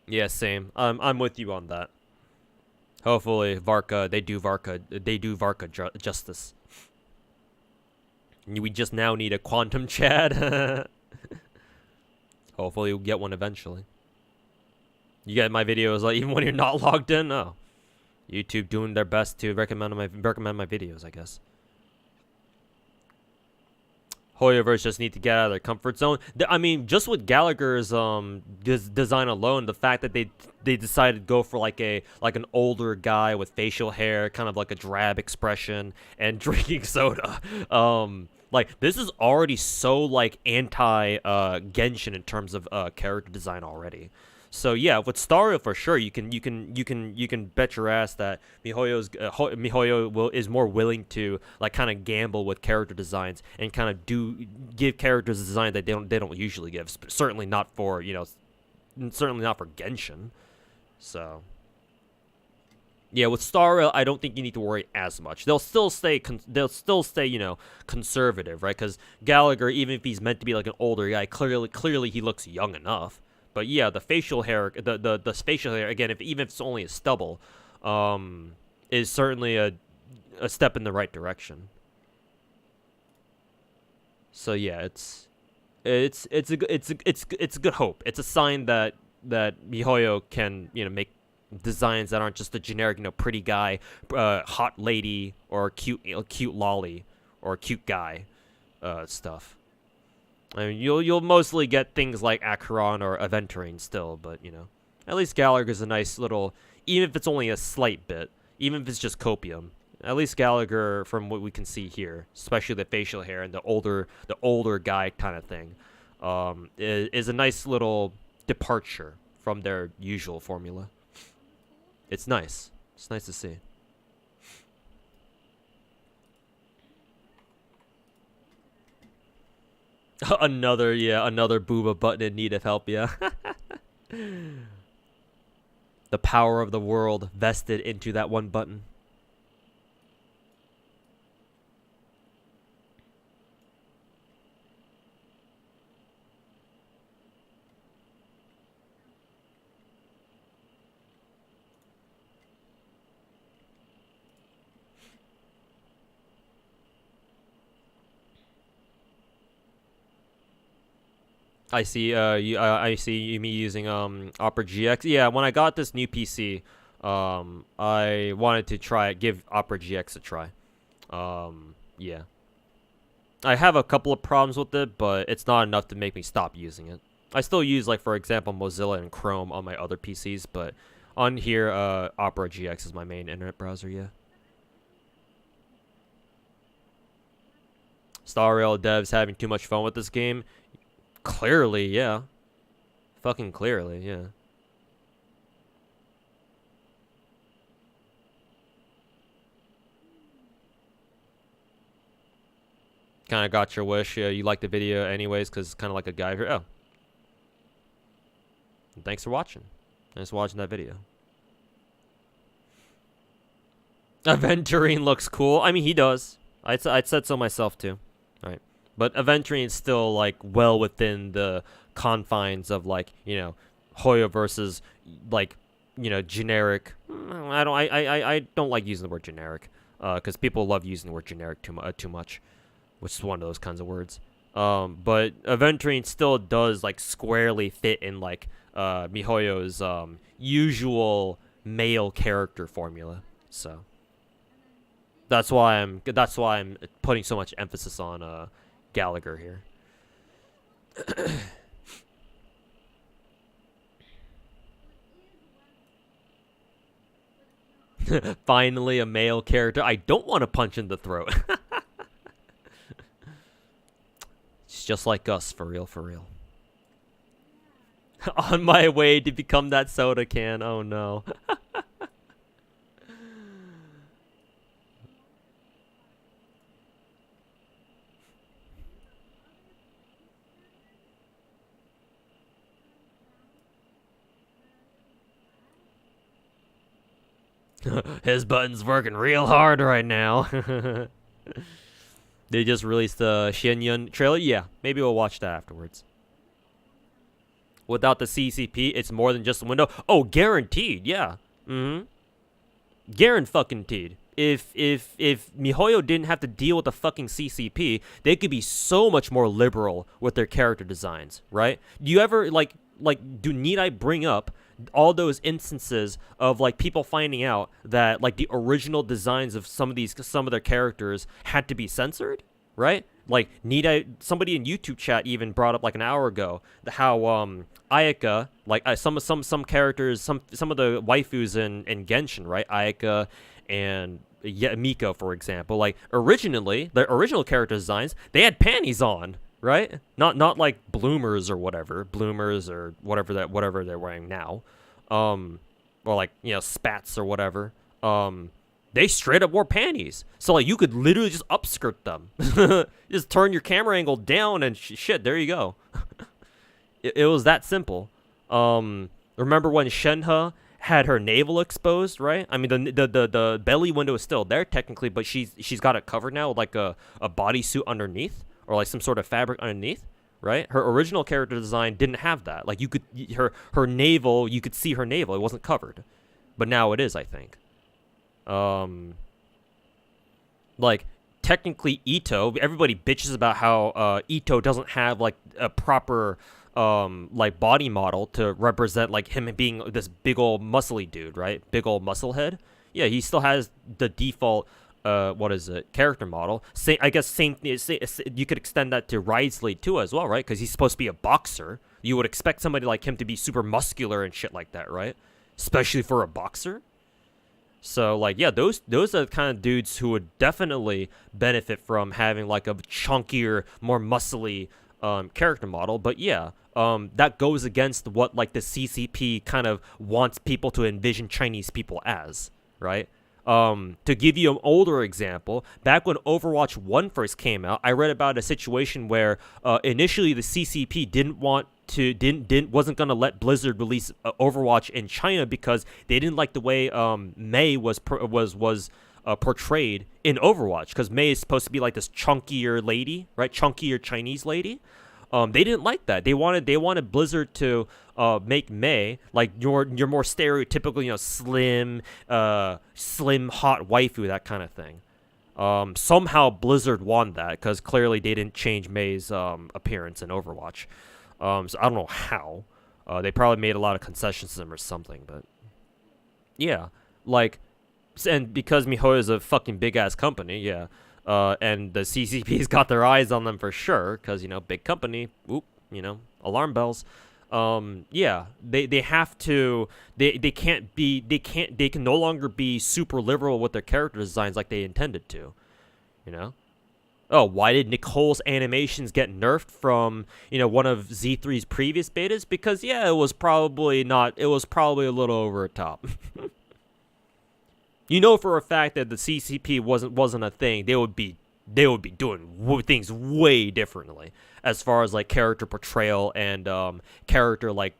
Yeah, same. I'm with you on that. Hopefully they do Varka justice. We just now need a quantum Chad. Hopefully we'll get one eventually. You get my videos like even when you're not logged in? Oh. YouTube doing their best to recommend my videos, I guess. Hoyoverse just need to get out of their comfort zone. I mean, just with Gallagher's design alone, the fact that they decided to go for like an older guy with facial hair, kind of like a drab expression, and drinking soda. Like this is already so like anti Genshin in terms of character design already. So yeah, with Stario for sure, you can bet your ass that Mihoyo is more willing to like kind of gamble with character designs and kind of give characters a design that they don't usually give. Certainly not for certainly not for Genshin. So yeah, with Stario, I don't think you need to worry as much. They'll still stay conservative, right? Because Gallagher, even if he's meant to be like an older guy, clearly he looks young enough. But yeah, the facial hair, the facial hair again, even if it's only a stubble, is certainly a step in the right direction. So yeah, it's a good hope. It's a sign that MiHoYo can make designs that aren't just a generic pretty guy, hot lady, or cute lolly, or cute guy, stuff. I mean, you'll mostly get things like Acheron or Aventurine still, but at least Gallagher's a nice little, even if it's only a slight bit, even if it's just copium. At least Gallagher, from what we can see here, especially the facial hair and the older guy kind of thing, is a nice little departure from their usual formula. It's nice. It's nice to see. another booba button in need of help. Yeah. The power of the world vested into that one button. I see. I see you me using Opera GX. Yeah, when I got this new PC, I wanted to give Opera GX a try. Yeah. I have a couple of problems with it, but it's not enough to make me stop using it. I still use, like, for example, Mozilla and Chrome on my other PCs, but on here, Opera GX is my main internet browser. Yeah. Star Rail devs having too much fun with this game. Clearly, yeah. Fucking clearly, yeah. Kind of got your wish. Yeah, you liked the video anyways, because it's kind of like a guide here. Oh. Thanks for watching. Thanks for watching that video. Aventurine looks cool. I mean, he does. I'd said so myself, too. Alright. But Aventurine's still, like, well within the confines of, like, Hoyo versus, like, generic. I don't like using the word generic, because people love using the word generic too much, which is one of those kinds of words. But Aventurine still does, like, squarely fit in, like, MiHoYo's usual male character formula. So that's why I'm putting so much emphasis on Gallagher here. Finally, a male character I don't want to punch in the throat. It's just like us, for real, for real. On my way to become that soda can. Oh no. His button's working real hard right now. They just released the Xianyun trailer. Yeah, maybe we'll watch that afterwards. Without the CCP, it's more than just a window. Oh, guaranteed. Yeah. Guaranteed. If MiHoYo didn't have to deal with the fucking CCP, they could be so much more liberal with their character designs, right? Do you ever need I bring up all those instances of, like, people finding out that, like, the original designs of some of their characters had to be censored, right? Like, somebody in YouTube chat even brought up, like, an hour ago how Ayaka, like, some characters, some of the waifus in Genshin, right? Ayaka and Miko, for example, like, originally their original character designs, they had panties on, right? Not like bloomers or whatever they're wearing now, or like spats or whatever. They straight up wore panties, so like you could literally just upskirt them, just turn your camera angle down and shit. There you go. It was that simple. Remember when Shenhe had her navel exposed, right? I mean, the belly window is still there technically, but she's got it covered now with like a bodysuit underneath, or like some sort of fabric underneath, right? Her original character design didn't have that. Like, you could her navel, you could see her navel. It wasn't covered, but now it is, I think. Like, technically Ito. Everybody bitches about how Ito doesn't have like a proper like body model to represent like him being this big old muscly dude, right? Big old muscle head. Yeah, he still has the default what is it, character model. I guess same. You could extend that to Risley too as well, right? Because he's supposed to be a boxer. You would expect somebody like him to be super muscular and shit like that, right? Especially for a boxer. So like, yeah, those are the kind of dudes who would definitely benefit from having like a chunkier, more muscly character model. But yeah, that goes against what like the CCP kind of wants people to envision Chinese people as, right? To give you an older example, back when Overwatch 1 first came out, I read about a situation where initially the CCP wasn't gonna let Blizzard release Overwatch in China because they didn't like the way Mei was portrayed in Overwatch, because Mei is supposed to be like this chunkier lady, right? Chunkier Chinese lady. They didn't like that. They wanted Blizzard to make Mei like your more stereotypical, slim, hot waifu, that kind of thing. Somehow Blizzard won that because clearly they didn't change Mei's appearance in Overwatch. So I don't know how. They probably made a lot of concessions to them or something, but yeah, like, and because MiHoYo is a fucking big ass company, yeah. And the CCP's got their eyes on them for sure, because, big company, alarm bells. Yeah, they have to, they can no longer be super liberal with their character designs like they intended to, Oh, why did Nicole's animations get nerfed from, one of Z3's previous betas? Because, yeah, it was probably a little over the top. For a fact that the CCP wasn't a thing, they would be doing things way differently as far as like character portrayal and character like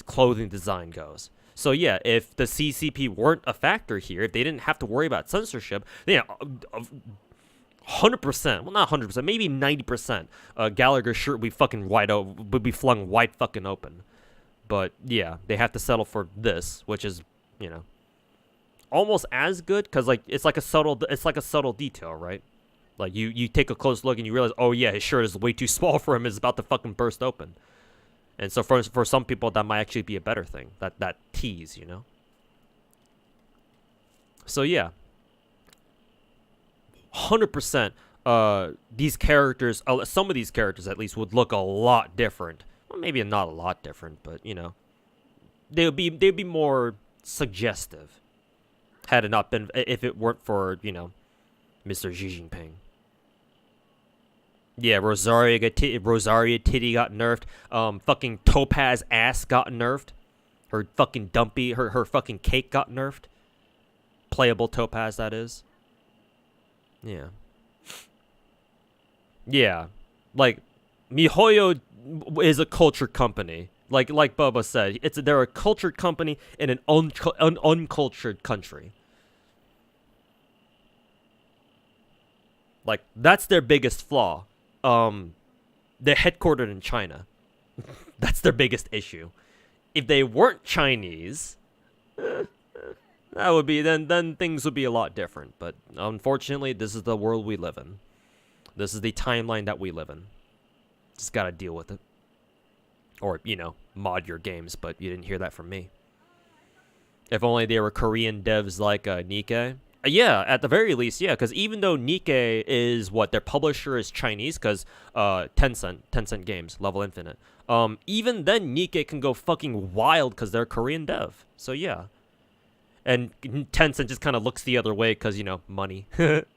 clothing design goes. So yeah, if the CCP weren't a factor here, if they didn't have to worry about censorship, 100%, well not 100%, maybe 90%, Gallagher's shirt would be flung wide fucking open. But yeah, they have to settle for this, which is almost as good, because like it's like a subtle detail, right? Like you take a close look and you realize, oh yeah, his shirt is way too small for him, it's about to fucking burst open. And so for some people that might actually be a better thing, that tease, So yeah, 100%, these characters, some of these characters at least, would look a lot different. Well, maybe not a lot different, but they'd be more suggestive. Had it not been, if it weren't for, Mr. Xi Jinping. Yeah, Rosaria titty got nerfed. Fucking Topaz ass got nerfed. Her fucking her fucking cake got nerfed. Playable Topaz, that is. Yeah. Yeah. Like, MiHoYo is a culture company. Like Bubba said, they're a cultured company in an uncultured country. Like, that's their biggest flaw. They're headquartered in China. That's their biggest issue. If they weren't Chinese, that would be then things would be a lot different. But unfortunately, this is the world we live in. This is the timeline that we live in. Just gotta deal with it. Or, mod your games, but you didn't hear that from me. If only they were Korean devs like Nikkei. Yeah, at the very least, yeah, because even though Nikkei is their publisher is Chinese, because Tencent Games, Level Infinite. Even then, Nikkei can go fucking wild because they're Korean dev. So yeah. And Tencent just kind of looks the other way because, money. It's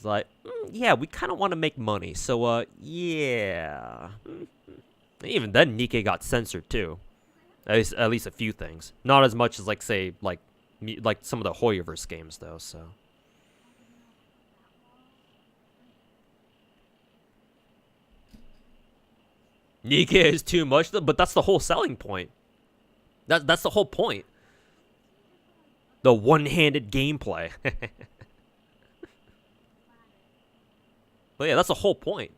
like, yeah, we kind of want to make money, so, yeah. Even then, Nikkei got censored, too. At least a few things. Not as much as, like, say, like some of the Hoyoverse games, though, so. Nikkei is too much, but that's the whole selling point. That's the whole point. The one-handed gameplay. But yeah, that's the whole point.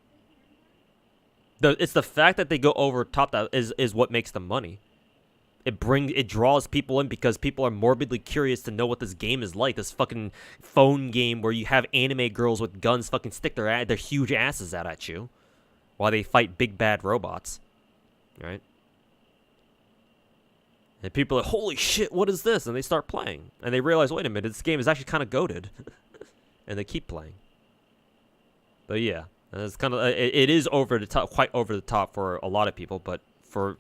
It's the fact that they go over top that is what makes them money. It draws people in because people are morbidly curious to know what this game is like. This fucking phone game where you have anime girls with guns fucking stick their huge asses out at you while they fight big bad robots, right? And people are like, holy shit, what is this? And they start playing, and they realize, wait a minute, this game is actually kind of goated, and they keep playing. But yeah, it's kind of it is over the top, quite over the top for a lot of people, but for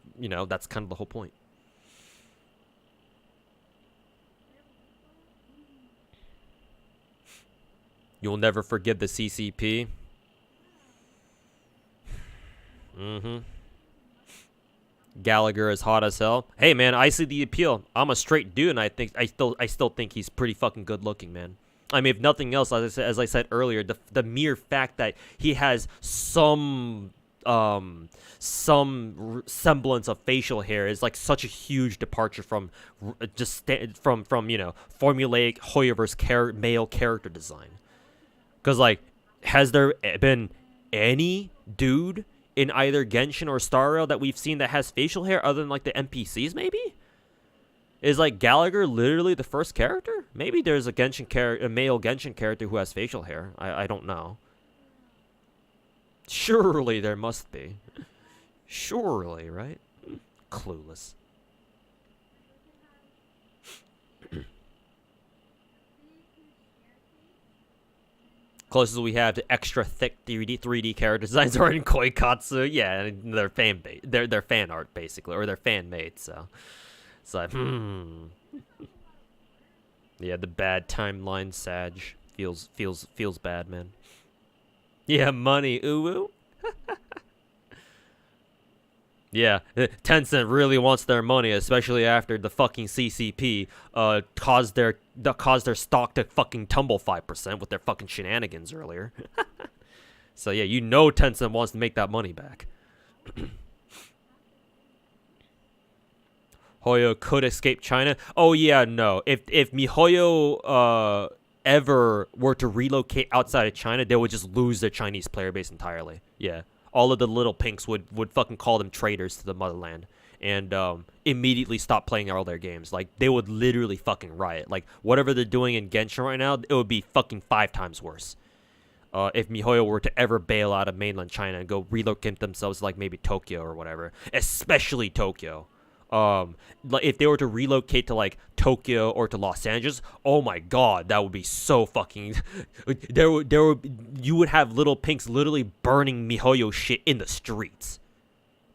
that's kind of the whole point. You'll never forgive the CCP. Gallagher is hot as hell. Hey man, I see the appeal. I'm a straight dude, and I still think he's pretty fucking good looking, man. I mean, if nothing else, as I said earlier, the mere fact that he has some semblance of facial hair is like such a huge departure from from formulaic Hoyoverse male character design. Because, like, has there been any dude in either Genshin or Star Rail that we've seen that has facial hair other than, like, the NPCs, maybe? Is, like, Gallagher literally the first character? Maybe there's a male Genshin character who has facial hair. I don't know. Surely there must be. Surely, right? Clueless. Closest we have to extra thick 3D character designs are in Koikatsu. Yeah, they're they're fan art basically, or they're fan made. So it's like, yeah, the bad timeline Sag feels bad, man. Yeah, money, ooh. Yeah, Tencent really wants their money, especially after the fucking CCP caused their stock to fucking tumble 5% with their fucking shenanigans earlier. So yeah, Tencent wants to make that money back. Hoyo could escape China. Oh yeah, no. If MiHoYo ever were to relocate outside of China, they would just lose their Chinese player base entirely. Yeah. All of the little pinks would fucking call them traitors to the motherland and immediately stop playing all their games. Like, they would literally fucking riot. Like, whatever they're doing in Genshin right now, it would be fucking 5 times worse. If MiHoYo were to ever bail out of mainland China and go relocate themselves to, like, maybe Tokyo or whatever. Especially Tokyo. Like, if they were to relocate to, like, Tokyo or to Los Angeles, oh my god, that would be so fucking... you would have little pinks literally burning MiHoYo shit in the streets.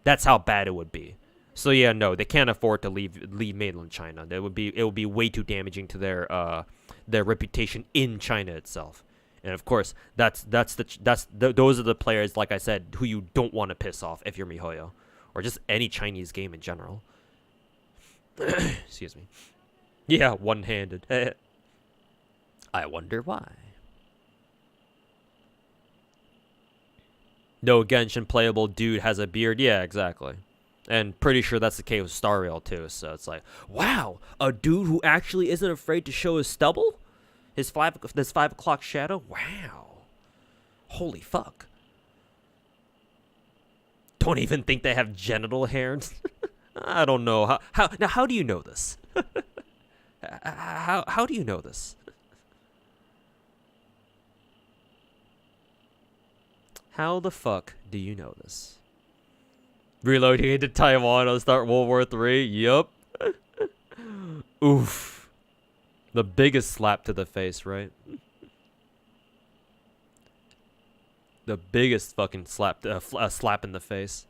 That's how bad it would be. So yeah, no, they can't afford to leave mainland China. It would be way too damaging to their reputation in China itself. And of course, those are the players, like I said, who you don't want to piss off if you're MiHoYo, or just any Chinese game in general. Excuse me. Yeah, one-handed. I wonder why. No Genshin playable dude has a beard. Yeah, exactly. And pretty sure that's the case with Star Rail too. So it's like, wow, a dude who actually isn't afraid to show his stubble, this 5 o'clock shadow. Wow, holy fuck. Don't even think they have genital hairs. I don't know how do you know this? How do you know this? How the fuck do you know this? Reloading into Taiwan to start World War III? Yup. Oof. The biggest slap to the face, right? The biggest fucking slap in the face.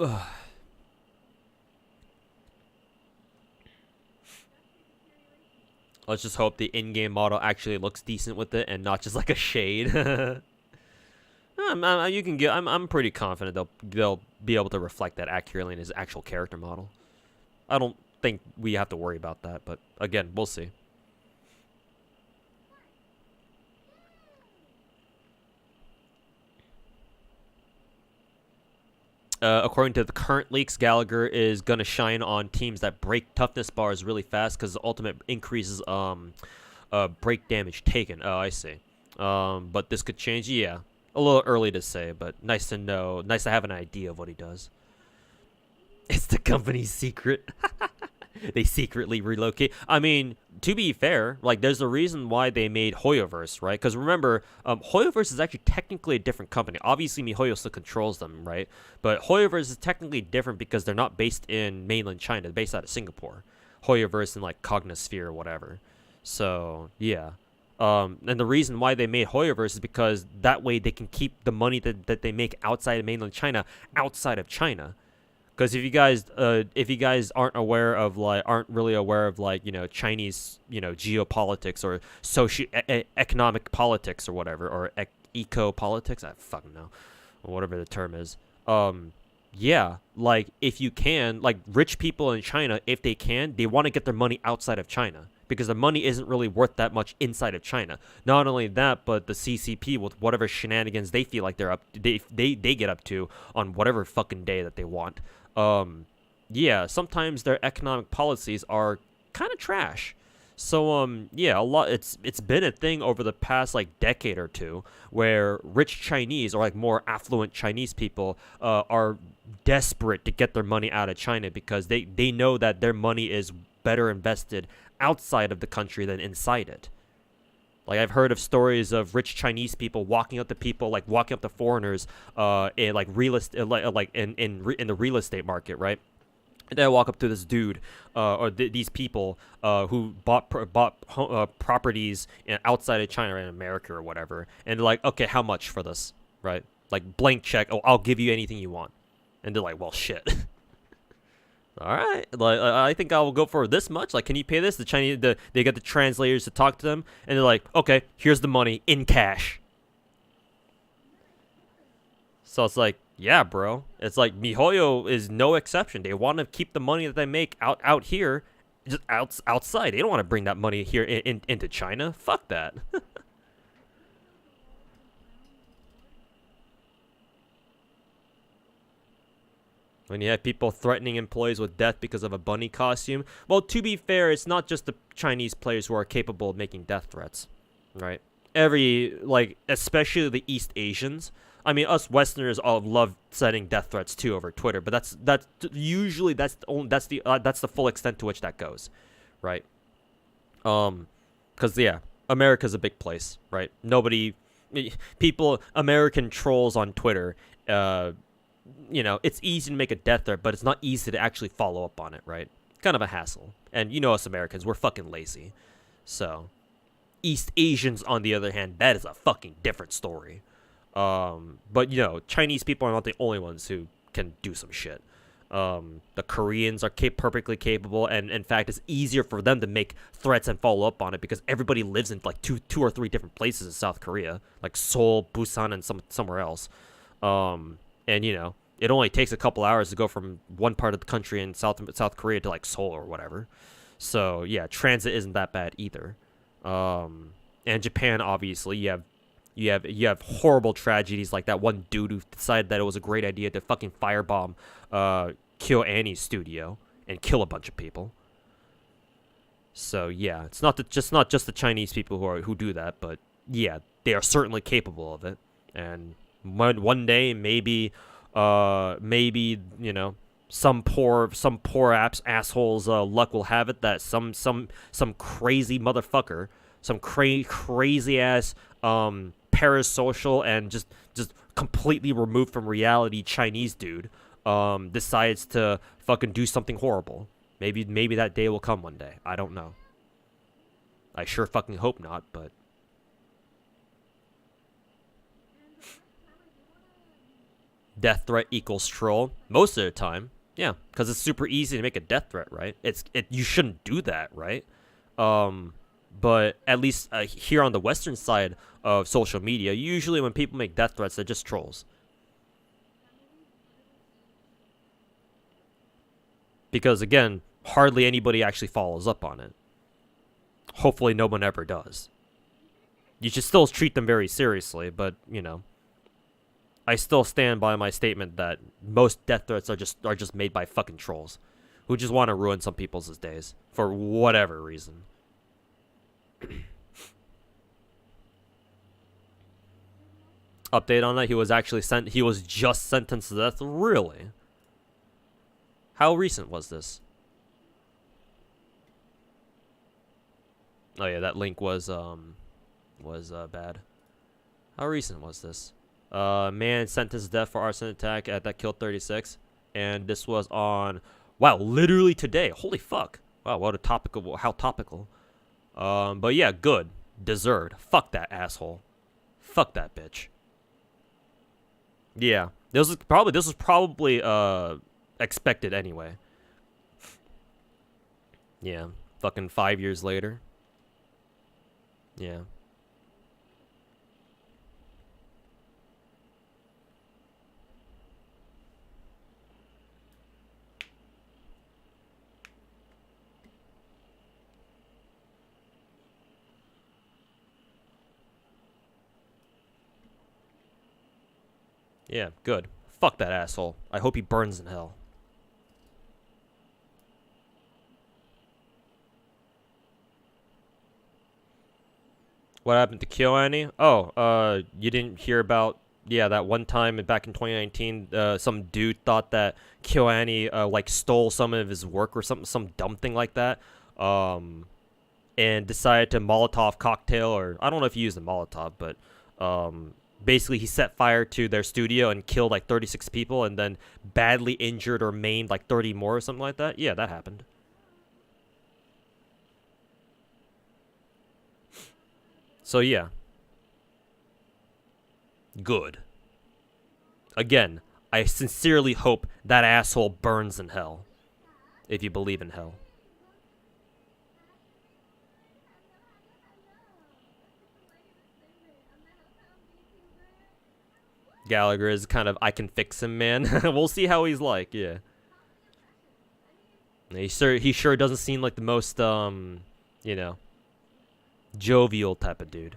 Ugh. Let's just hope the in-game model actually looks decent with it and not just like a shade. I'm pretty confident they'll be able to reflect that accurately in his actual character model. I don't think we have to worry about that, but again, we'll see. According to the current leaks, Gallagher is gonna shine on teams that break toughness bars really fast because the ultimate increases break damage taken. Oh, I see. But this could change. Yeah, a little early to say, but nice to know. Nice to have an idea of what he does. It's the company's secret. They secretly relocate. I mean, to be fair, like there's a reason why they made Hoyoverse, right? Because remember, Hoyoverse is actually technically a different company. Obviously, MiHoYo still controls them, right? But Hoyoverse is technically different because they're not based in mainland China. They're based out of Singapore. Hoyoverse and like Cognosphere or whatever. So yeah. And the reason why they made Hoyoverse is because that way they can keep the money that they make outside of mainland China outside of China. Because if you guys aren't really aware of like Chinese geopolitics or economic politics or whatever or eco politics, I fucking know, or whatever the term is. Yeah, like if you can, like rich people in China, if they can, they want to get their money outside of China because the money isn't really worth that much inside of China. Not only that, but the CCP with whatever shenanigans they feel like they get up to on whatever fucking day that they want. Yeah, sometimes their economic policies are kind of trash. So yeah, it's been a thing over the past like decade or two where rich Chinese or like more affluent Chinese people are desperate to get their money out of China because they know that their money is better invested outside of the country than inside it. Like I've heard of stories of rich Chinese people walking up to foreigners, in like real estate, like in the real estate market, right? And then I walk up to this dude, or these people, who bought properties outside of China or in America or whatever, and they're like, okay, how much for this, right? Like blank check. Oh, I'll give you anything you want, and they're like, well, shit. All right, like I think I will go for this much. Like, can you pay this? They get the translators to talk to them, and they're like, okay, here's the money in cash. So it's like, yeah, bro. It's like MiHoYo is no exception. They want to keep the money that they make out here, just outside. They don't want to bring that money here into China. Fuck that. When you have people threatening employees with death because of a bunny costume. Well, to be fair, it's not just the Chinese players who are capable of making death threats, right? Especially the East Asians. I mean, us Westerners all love sending death threats too over Twitter, but that's the full extent to which that goes, right? Because yeah, America's a big place, right? American trolls on Twitter, it's easy to make a death threat, but it's not easy to actually follow up on it, right? Kind of a hassle. And us Americans, we're fucking lazy. So, East Asians, on the other hand, that is a fucking different story. But, Chinese people are not the only ones who can do some shit. The Koreans are perfectly capable, and in fact, it's easier for them to make threats and follow up on it because everybody lives in like two or three different places in South Korea, like Seoul, Busan, and somewhere else. And it only takes a couple hours to go from one part of the country in South Korea to like Seoul or whatever. So yeah, transit isn't that bad either. And Japan, obviously, you have horrible tragedies like that one dude who decided that it was a great idea to fucking firebomb KyoAni's studio and kill a bunch of people. So yeah, it's not just the Chinese people who do that, but yeah, they are certainly capable of it. And one day maybe some poor asshole's luck will have it that some crazy motherfucker, some crazy ass parasocial and just completely removed from reality Chinese dude decides to fucking do something horrible. Maybe that day will come one day. I don't know. I sure fucking hope not, but death threat equals troll most of the time. Yeah, because it's super easy to make a death threat, right? You shouldn't do that, right? But at least here on the Western side of social media, usually when people make death threats, they're just trolls. Because again, hardly anybody actually follows up on it. Hopefully no one ever does. You should still treat them very seriously, but I still stand by my statement that most death threats are just made by fucking trolls who just want to ruin some people's days for whatever reason. Update on that, he was just sentenced to death. Really? How recent was this? Oh yeah, that link was bad. How recent was this? Man sentenced to death for arson attack that killed 36, and this was on. Wow, literally today. Holy fuck. Wow, what a topical. How topical. But yeah, good. Deserved. Fuck that asshole. Fuck that bitch. Yeah, this was probably expected anyway. Yeah, fucking 5 years later. Yeah. Yeah, good. Fuck that asshole. I hope he burns in hell. What happened to KyoAni? Oh, you didn't hear about, yeah, that one time back in 2019, some dude thought that KyoAni, like, stole some of his work or something, some dumb thing like that, and decided to Molotov cocktail, or, I don't know if he used a Molotov, but, basically he set fire to their studio and killed, like, 36 people, and then badly injured or maimed, like, 30 more or something like that. Yeah, that happened. So, yeah. Good. Again, I sincerely hope that asshole burns in hell. If you believe in hell. Gallagher is kind of, I can fix him, man. We'll see how he's like, yeah. He sure doesn't seem like the most, you know, jovial type of dude.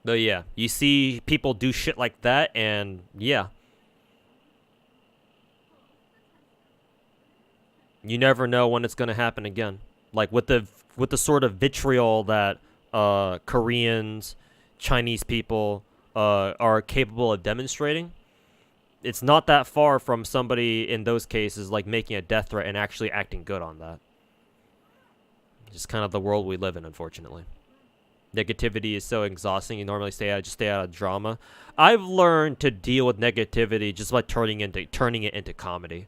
But yeah, you see people do shit like that, and yeah. You never know when it's gonna happen again. Like with the sort of vitriol that Koreans, Chinese people are capable of demonstrating, it's not that far from somebody in those cases like making a death threat and actually acting good on that. Just kind of the world we live in, unfortunately. Negativity is so exhausting. You normally just stay out of drama. I've learned to deal with negativity just by turning it into comedy.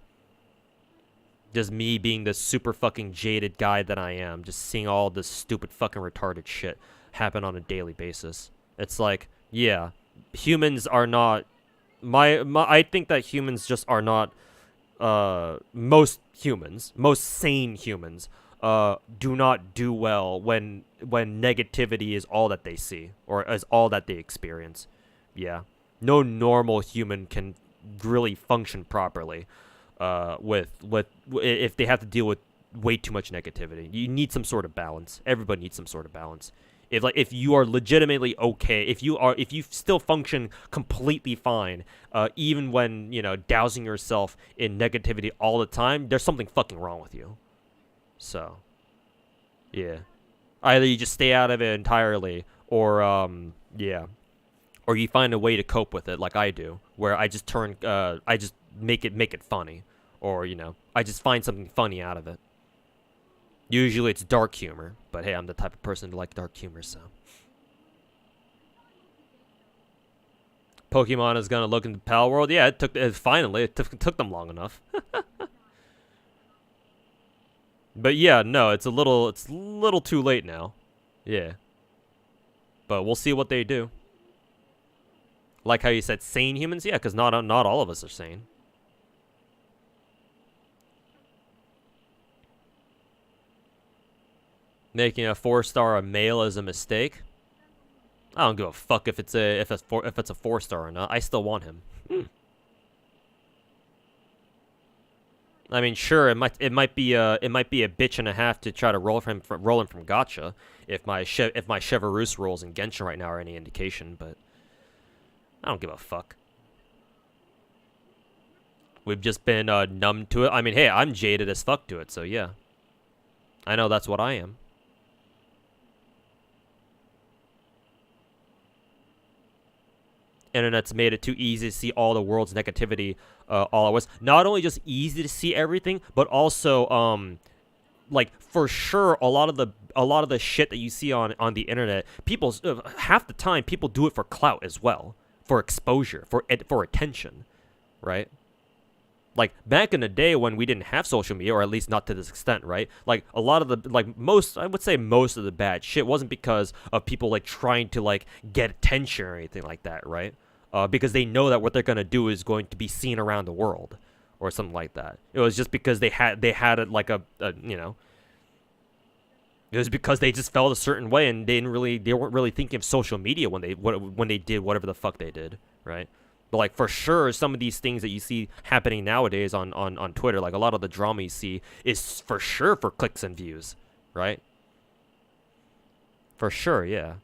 Just me being the super fucking jaded guy that I am, just seeing all this stupid fucking retarded shit happen on a daily basis. It's like, yeah, humans are not I think that humans just are not most sane humans do not do well when negativity is all that they see or is all that they experience. Yeah. No normal human can really function properly with if they have to deal with way too much negativity. You need some sort of balance. Everybody needs some sort of balance. If you are legitimately okay, if you still function completely fine, even when, you know, dousing yourself in negativity all the time, there's something fucking wrong with you. So, yeah. Either you just stay out of it entirely, or yeah, or you find a way to cope with it, like I do, where I just make it funny, or, you know, I just find something funny out of it. Usually it's dark humor, but hey, I'm the type of person to like dark humor, so. Pokemon is gonna look into Pal World. Yeah, it took them long enough. But yeah, no, it's a little too late now. Yeah. But we'll see what they do. Like how you said sane humans? Yeah, because not all of us are sane. Making a 4-star a male is a mistake. I don't give a fuck if it's a 4-star or not. I still want him. I mean, sure, it might be a bitch and a half to try to roll him from gacha if my Chevrolet rolls in Genshin right now are any indication, but I don't give a fuck. We've just been numb to it. I mean, hey, I'm jaded as fuck to it, so yeah. I know that's what I am. Internet's made it too easy to see all the world's negativity all at once. Not only just easy to see everything, but also like for sure a lot of the shit that you see on the internet, people half the time people do it for clout as well, for exposure, for attention, right? Like back in the day when we didn't have social media, or at least not to this extent, right? Like a lot of the I would say most of the bad shit wasn't because of people like trying to like get attention or anything like that, right? Because they know that what they're gonna do is going to be seen around the world, or something like that. It was just because they had it like a you know. It was because they just felt a certain way, and they weren't really thinking of social media when they did whatever the fuck they did, right? But like for sure, some of these things that you see happening nowadays on Twitter, like a lot of the drama you see, is for sure for clicks and views, right? For sure, yeah.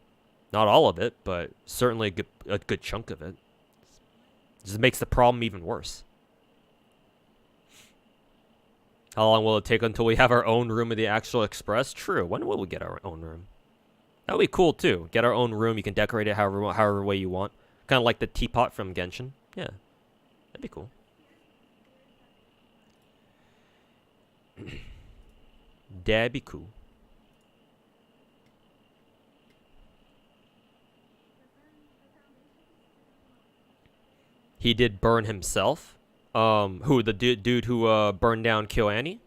Not all of it, but certainly a good chunk of it. It just makes the problem even worse. How long will it take until we have our own room in the actual Express? True. When will we get our own room? That would be cool too. Get our own room. You can decorate it however way you want. Kind of like the teapot from Genshin. Yeah, that'd be cool. That'd be cool. He did burn himself. Who, the dude who burned down KyoAni?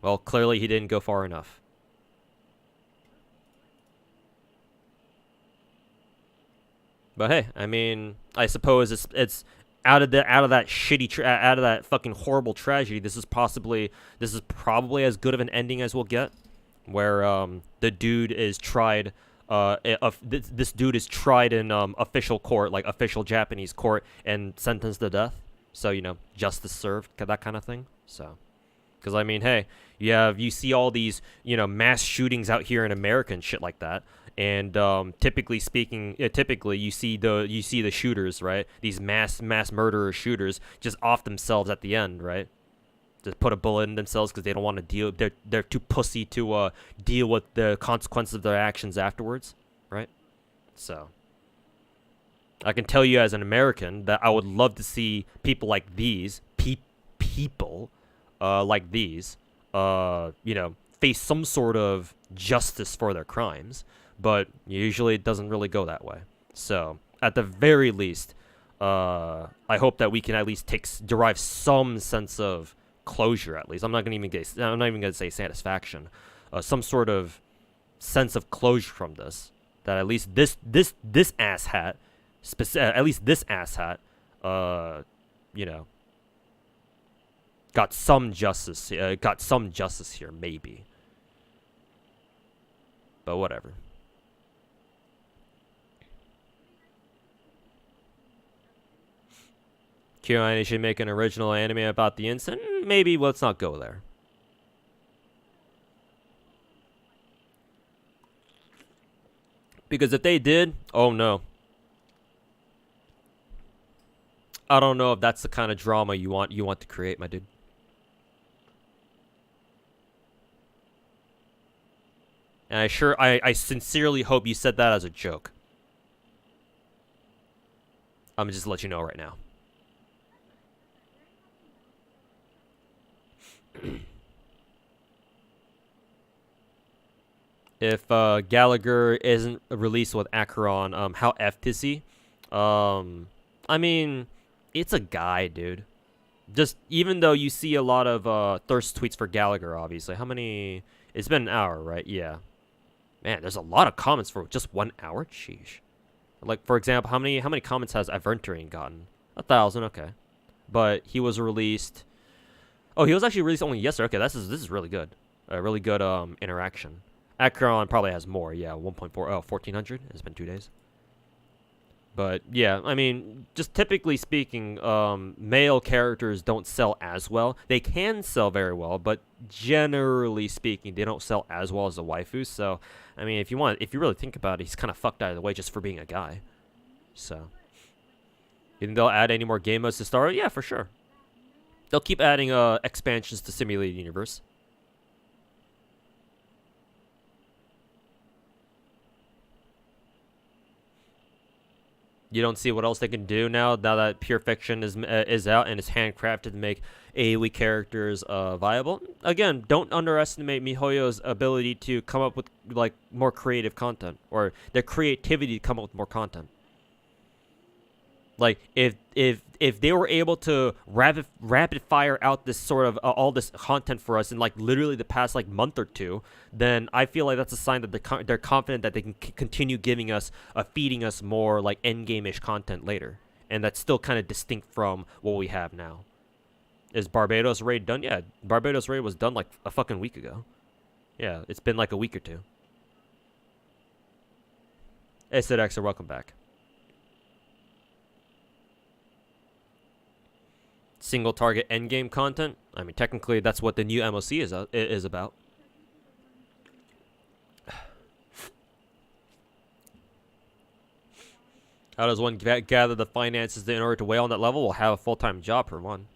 Well, clearly he didn't go far enough. But hey, I mean, I suppose it's out of that fucking horrible tragedy. This is probably as good of an ending as we'll get, where the dude is tried. This dude is tried in official court, like official Japanese court, and sentenced to death. So you know, justice served, that kind of thing. So, because I mean, hey, you see all these mass shootings out here in America and shit like that. And typically speaking, typically you see the shooters, right? These mass murderer shooters just off themselves at the end, right? Just put a bullet in themselves because they don't want to deal. They're too pussy to deal with the consequences of their actions afterwards, right? So I can tell you as an American that I would love to see people like these people like these, face some sort of justice for their crimes. But usually it doesn't really go that way. So at the very least, I hope that we can at least derive some sense of closure. At least I'm not even gonna say satisfaction, some sort of sense of closure from this. That at least this asshat, got some justice. Got some justice here, maybe. But whatever. KyoAni should make an original anime about the incident. Maybe let's not go there. Because if they did, oh no. I don't know if that's the kind of drama you want to create, my dude. And I sincerely hope you said that as a joke. I'm gonna just let you know right now. If Gallagher isn't released with Acheron, how effed is he? I mean, it's a guy, dude. Just even though you see a lot of thirst tweets for Gallagher, obviously. How many? It's been an hour, right? Yeah. Man, there's a lot of comments for just 1 hour. Sheesh. Like for example, how many comments has Aventurine gotten? 1,000. Okay, but he was released. Oh, he was actually released only yesterday. Okay, this is really good. A really good interaction. Acheron probably has more. Yeah, 1.4. Oh, 1,400. It's been 2 days. But yeah, I mean, just typically speaking, male characters don't sell as well. They can sell very well, but generally speaking, they don't sell as well as the waifus. So, I mean, if you really think about it, he's kind of fucked out of the way just for being a guy. So, you think they'll add any more game modes to start? Yeah, for sure. They'll keep adding expansions to Simulated Universe. You don't see what else they can do now that Pure Fiction is out and is handcrafted to make AoE characters viable. Again, don't underestimate MiHoYo's ability to come up with like more creative content, or their creativity to come up with more content. Like if they were able to rapid fire out this sort of all this content for us in like literally the past like month or two, then I feel like that's a sign that they're confident that they can continue giving us feeding us more like end game-ish content later, and that's still kind of distinct from what we have now. Is Barbados raid done? Yeah, Barbados raid was done like a fucking week ago. Yeah, it's been like a week or two. Hey, Sidexer, welcome back. Single target endgame content. I mean, technically, that's what the new MOC is about. How does one gather the finances in order to whale on that level? We'll have a full-time job for one.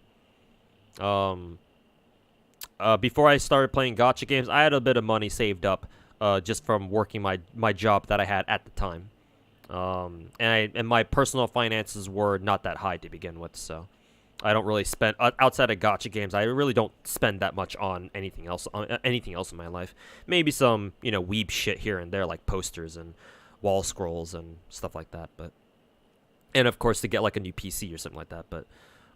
Before I started playing gacha games, I had a bit of money saved up, just from working my job that I had at the time. And my personal finances were not that high to begin with, so I don't really spend outside of gacha games. I really don't spend that much on anything else in my life. Maybe some, weeb shit here and there, like posters and wall scrolls and stuff like that. And of course to get like a new PC or something like that. But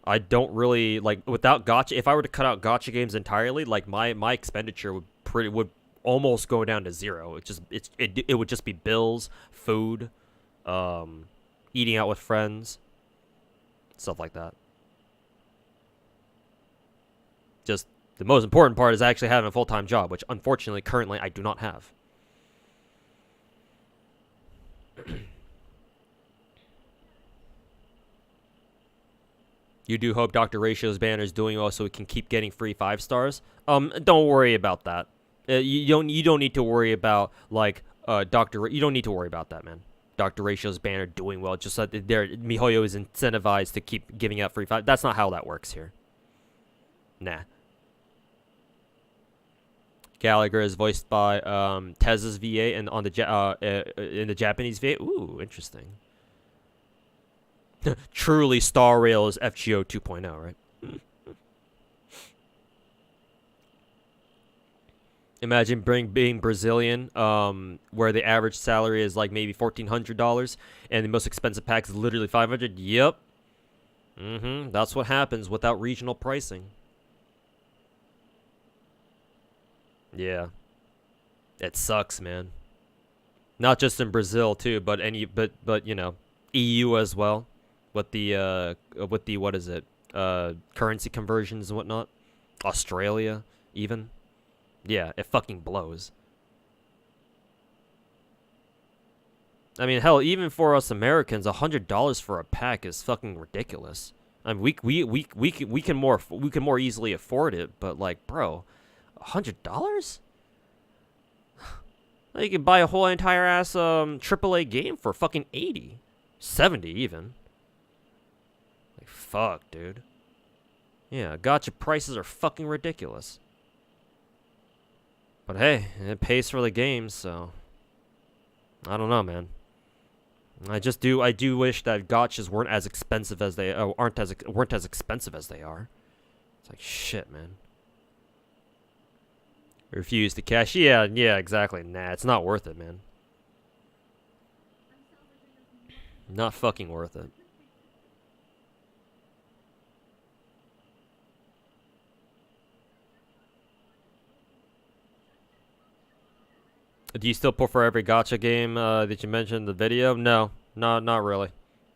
I don't really like without gacha. If I were to cut out gacha games entirely, like my expenditure would almost go down to zero. It would just be bills, food, eating out with friends, stuff like that. Just the most important part is actually having a full-time job, which unfortunately currently I do not have. You do hope Dr. Ratio's banner is doing well so we can keep getting free 5 stars? Don't worry about that. You don't need to worry about like you don't need to worry about that, man. Dr. Ratio's banner doing well, just so that MiHoYo is incentivized to keep giving out free 5. That's not how that works here. Nah. Gallagher is voiced by Tez's VA and on the in the Japanese VA. Ooh, interesting. Truly, Star Rail is FGO 2.0, right? Imagine being Brazilian, where the average salary is like maybe $1,400, and the most expensive pack is literally $500. Yep. That's what happens without regional pricing. Yeah. It sucks, man. Not just in Brazil too, but EU as well. With the what is it? Currency conversions and whatnot. Australia even. Yeah, it fucking blows. I mean, hell, even for us Americans, $100 for a pack is fucking ridiculous. I mean, we can more easily afford it, but like, bro, $100? You can buy a whole entire ass AAA game for fucking 80, 70 even. Like, fuck, dude. Yeah, gacha prices are fucking ridiculous. But hey, it pays for the games, so I don't know, man. I do wish that gachas weren't as expensive as they weren't as expensive as they are. It's like shit, man. Refuse to cash. Yeah, exactly. Nah, it's not worth it, man. Not fucking worth it. Do you still pull for every gacha game that you mentioned in the video? No, not really.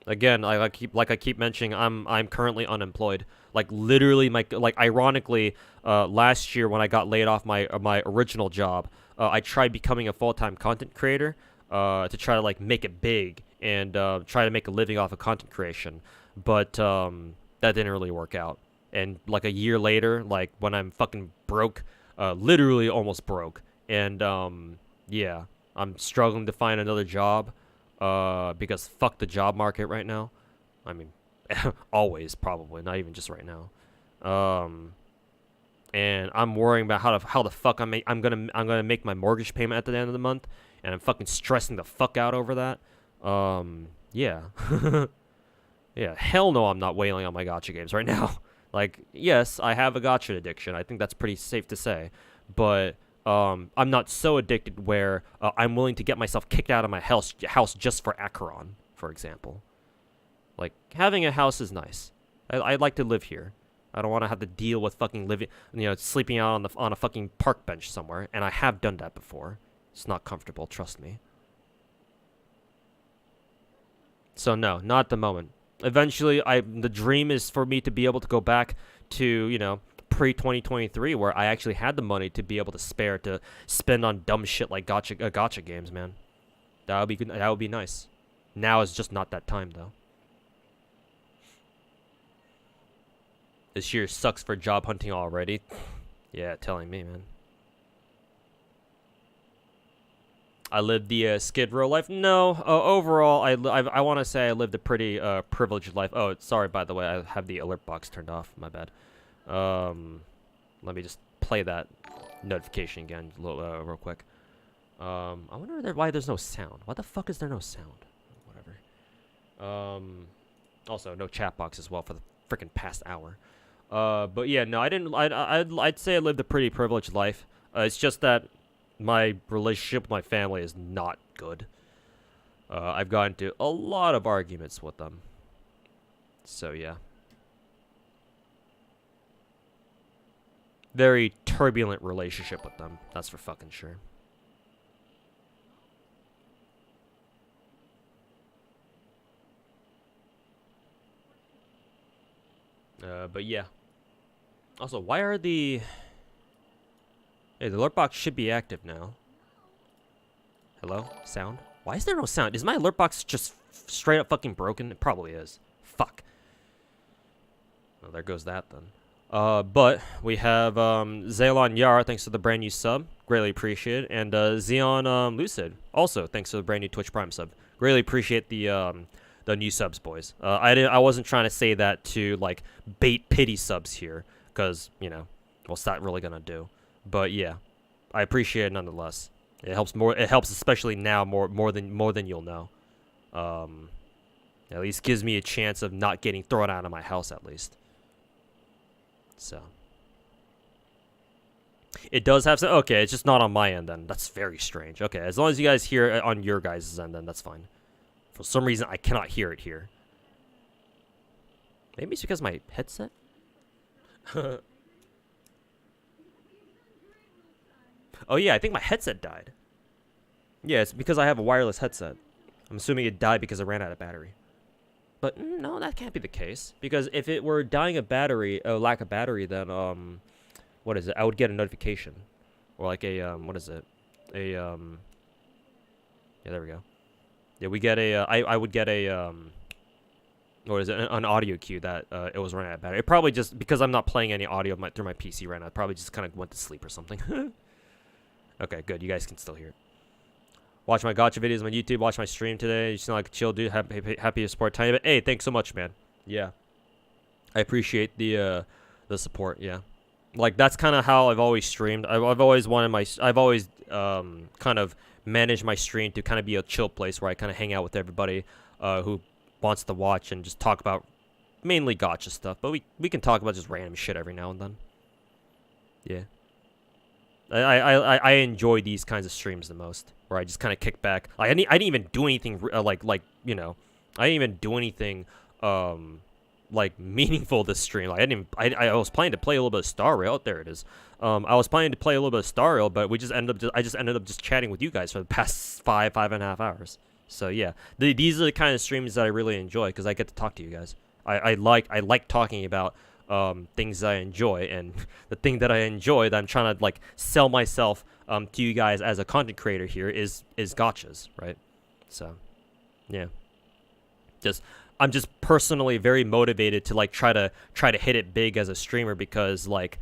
Again, I keep mentioning, I'm currently unemployed. Like literally, ironically, last year when I got laid off my original job, I tried becoming a full-time content creator to try to like make it big and try to make a living off of content creation, but that didn't really work out. And like a year later, like when I'm fucking broke, literally almost broke, and yeah, I'm struggling to find another job because fuck the job market right now. I mean, always, probably, not even just right now. And I'm worrying about how the fuck I'm gonna make my mortgage payment at the end of the month, and I'm fucking stressing the fuck out over that. Yeah. Yeah, hell no, I'm not wailing on my gacha games right now. Like, yes, I have a gacha addiction. I think that's pretty safe to say. But I'm not so addicted where I'm willing to get myself kicked out of my house just for Acheron, for example. Like, having a house is nice. I'd like to live here. I don't want to have to deal with fucking living, sleeping out on a fucking park bench somewhere. And I have done that before. It's not comfortable, trust me. So no, not at the moment. Eventually, the dream is for me to be able to go back to, pre-2023, where I actually had the money to be able to spare to spend on dumb shit like gacha games, man. That would be good. That would be nice. Now is just not that time, though. This year sucks for job hunting already. Yeah, telling me, man. I lived the Skid Row life. No, overall, I want to say I lived a pretty privileged life. Oh, sorry, by the way, I have the alert box turned off. My bad. Let me just play that notification again real quick. I wonder why there's no sound. Why the fuck is there no sound? Whatever. Also, no chat box as well for the freaking past hour. But yeah, no, I didn't. I'd say I lived a pretty privileged life. It's just that my relationship with my family is not good. I've gotten into a lot of arguments with them. So yeah. Very turbulent relationship with them. That's for fucking sure. But yeah. Also, why are the... Hey, the alert box should be active now. Hello? Sound? Why is there no sound? Is my alert box just straight up fucking broken? It probably is. Fuck. Well, there goes that then. But we have Zaylon Yara, thanks for the brand new sub. Greatly appreciate it. And Xeon Lucid, also thanks for the brand new Twitch Prime sub. Greatly appreciate the new subs, boys. I wasn't trying to say that to like bait pity subs here, because what's that really gonna do? But yeah, I appreciate it nonetheless. It helps more. It helps especially now more than you'll know. At least gives me a chance of not getting thrown out of my house at least. So it does have some. Okay, it's just not on my end then. That's very strange. Okay, as long as you guys hear it on your guys' end, then that's fine. For some reason, I cannot hear it here. Maybe it's because of my headset. Oh yeah, I think my headset died. Yeah, it's because I have a wireless headset. I'm assuming it died because I ran out of battery. But no, that can't be the case. Because if it were dying of battery, lack of battery, then what is it? I would get a notification, or like a what is it? A yeah, there we go. Yeah, we get a I would get a what is it? An audio cue that it was running out of battery. It probably just because I'm not playing any audio through my PC right now. It probably just kind of went to sleep or something. Okay, good. You guys can still hear it. Watch my gacha videos on YouTube. Watch my stream today. You sound like a chill dude. Happy to support Tiny. But hey, thanks so much, man. Yeah, I appreciate the support. Yeah, like that's kind of how I've always streamed. I've always kind of managed my stream to kind of be a chill place where I kind of hang out with everybody who wants to watch and just talk about mainly gacha stuff. But we can talk about just random shit every now and then. Yeah. I enjoy these kinds of streams the most, where I just kind of kick back. Like, I didn't even do anything I didn't even do anything like meaningful this stream. Like I was planning to play a little bit of Star Rail. Oh, there it is. I was planning to play a little bit of Star Rail, but I just ended up chatting with you guys for the past five and a half hours. So yeah, these are the kind of streams that I really enjoy because I get to talk to you guys. I like talking about things that I enjoy, and the thing that I enjoy that I'm trying to like sell myself to you guys as a content creator here is gachas, right? So yeah, I'm just personally very motivated to like try to hit it big as a streamer, because like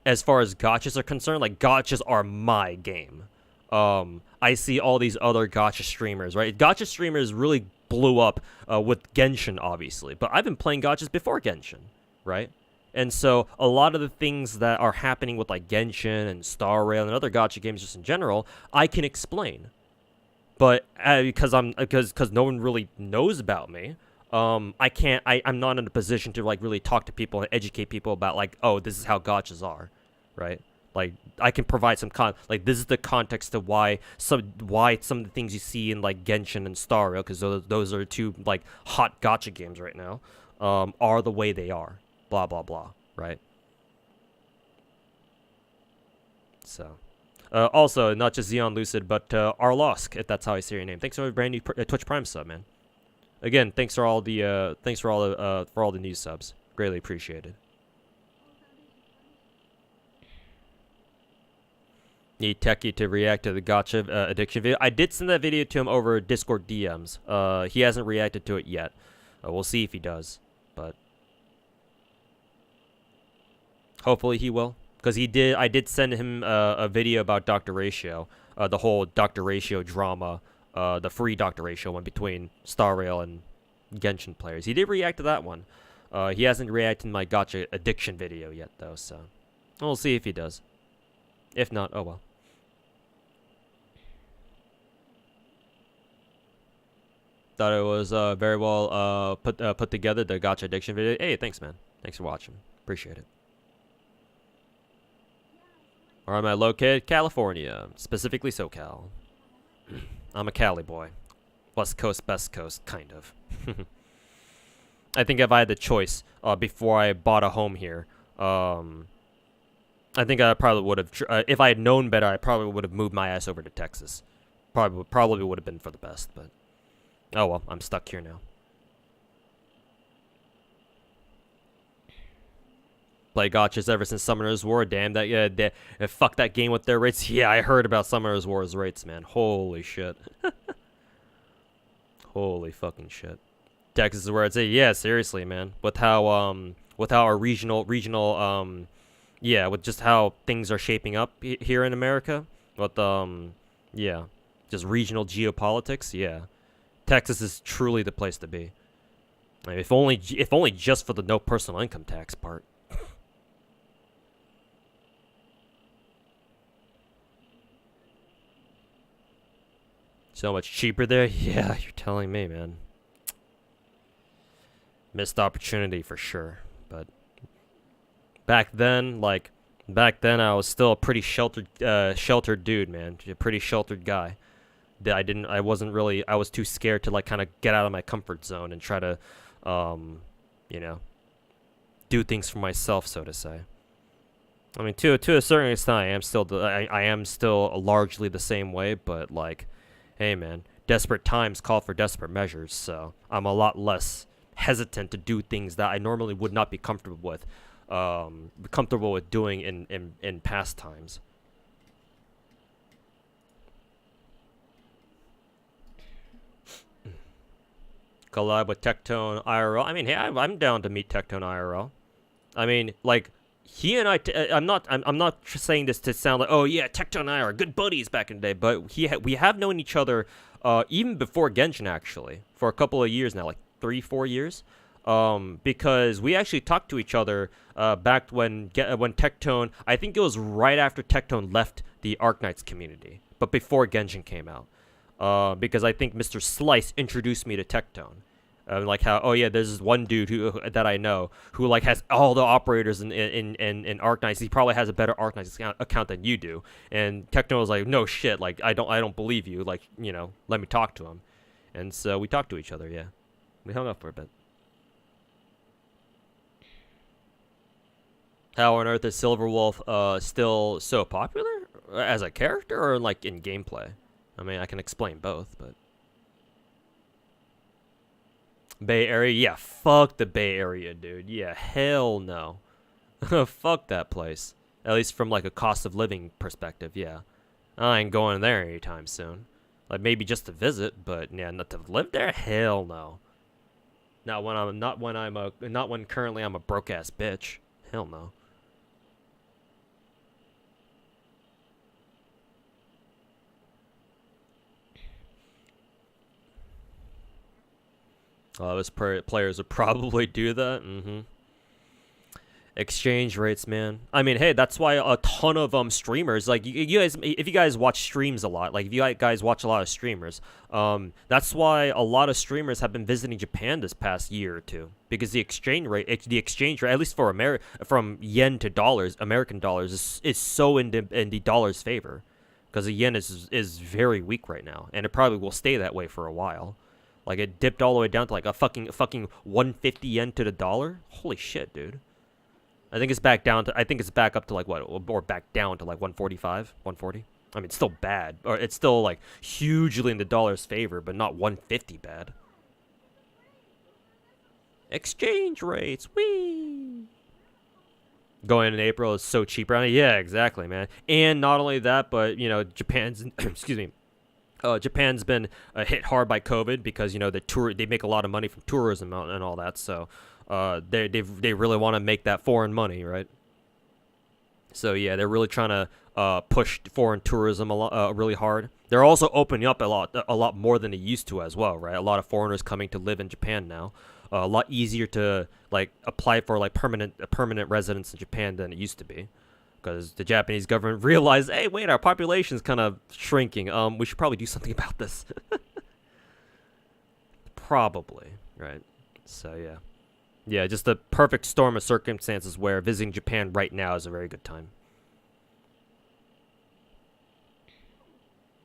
as far as gachas are concerned, like gachas are my game. I see all these other gacha streamers, right? Gacha streamers really blew up with Genshin, obviously, but I've been playing gachas before Genshin, right? And so a lot of the things that are happening with like Genshin and Star Rail and other gacha games just in general, I can explain. But because no one really knows about me, I can't. I'm not in a position to like really talk to people and educate people about like, oh, this is how gachas are, right? Like I can provide some like this is the context to why some of the things you see in like Genshin and Star Rail, because those are two like hot gacha games right now, are the way they are. Blah blah blah, right? So. Also, not just Xeon Lucid, but Arlosk, if that's how I say your name. Thanks for a brand new Twitch Prime sub, man. Again, thanks for all the for all the new subs. Greatly appreciated. Need Techie to react to the gacha addiction video. I did send that video to him over Discord DMs. He hasn't reacted to it yet. We'll see if he does, but hopefully he will. Because I did send him a video about Dr. Ratio, the whole Dr. Ratio drama, the free Dr. Ratio one between Star Rail and Genshin players. He did react to that one. He hasn't reacted to my gacha addiction video yet, though, so we'll see if he does. If not, oh well. Thought it was very well put together, the gacha addiction video. Hey, thanks, man. Thanks for watching. Appreciate it. Where am I located? California, specifically SoCal. I'm a Cali boy. West Coast, best coast, kind of. I think if I had the choice before I bought a home here, I think I probably would have, if I had known better, I probably would have moved my ass over to Texas. Probably would have been for the best, but oh well, I'm stuck here now. Play gachas ever since Summoner's War. Damn that, fuck that game with their rates. Yeah, I heard about Summoner's War's rates, man. Holy shit. Holy fucking shit. Texas is where I'd say, yeah, seriously, man. With how our regional, yeah, with just how things are shaping up here in America. With, yeah, just regional geopolitics, yeah. Texas is truly the place to be. I mean, if only just for the no personal income tax part. So much cheaper there? Yeah, you're telling me, man. Missed opportunity for sure. But back then I was still a pretty sheltered dude, man. A pretty sheltered guy. I was too scared to like kind of get out of my comfort zone and try to you know, do things for myself, so to say. I mean, to a certain extent, I am still largely the same way, but like, hey man, desperate times call for desperate measures, so I'm a lot less hesitant to do things that I normally would not be comfortable with doing in past times. Collab with Tectone IRL. I mean, hey, I'm down to meet Tectone IRL. I mean, like, he and I'm not saying this to sound like, oh yeah, Tectone and I are good buddies back in the day, but we have known each other even before Genshin, actually, for a couple of years now, like 3-4 years, because we actually talked to each other back when Tectone, I think it was right after Tectone left the Arknights community, but before Genshin came out, because I think Mr. Slice introduced me to Tectone. Like how, oh yeah, there's this one dude that I know who like has all the operators in Arknights. He probably has a better Arknights account than you do. And Tecno was like, no shit, like I don't believe you. Like, you know, let me talk to him. And so we talked to each other. Yeah, we hung up for a bit. How on earth is Silverwolf still so popular as a character or like in gameplay? I mean, I can explain both, but. Bay Area? Yeah, fuck the Bay Area, dude. Yeah, hell no. Fuck that place. At least from, like, a cost of living perspective, yeah. I ain't going there anytime soon. Like, maybe just to visit, but, yeah, not to live there? Hell no. Not when currently I'm a broke-ass bitch. Hell no. Those players would probably do that. Exchange rates, man. I mean, hey, that's why a ton of streamers, like you guys, if you guys watch streams a lot, like if you guys watch a lot of streamers, that's why a lot of streamers have been visiting Japan this past year or two, because the exchange rate, at least for from yen to dollars, American dollars, is so in the dollar's favor, because the yen is very weak right now, and it probably will stay that way for a while. Like it dipped all the way down to like a fucking 150 yen to the dollar. Holy shit, dude. I think it's back down to. I think it's back up to like what, or back down to like 145, 140. I mean, it's still bad, or it's still like hugely in the dollar's favor, but not 150 bad. Exchange rates, wee. Going in April is so cheap around. Yeah, exactly, man. And not only that, but you know, Japan's excuse me. Japan's been hit hard by COVID because, you know, they make a lot of money from tourism and all that, so they really want to make that foreign money, right? So yeah, they're really trying to push foreign tourism really hard. They're also opening up a lot more than they used to as well, right? A lot of foreigners coming to live in Japan now. A lot easier to like apply for like permanent residence in Japan than it used to be. Because the Japanese government realized, hey, wait, our population's kind of shrinking. We should probably do something about this. Probably, right? So, yeah. Yeah, just the perfect storm of circumstances where visiting Japan right now is a very good time.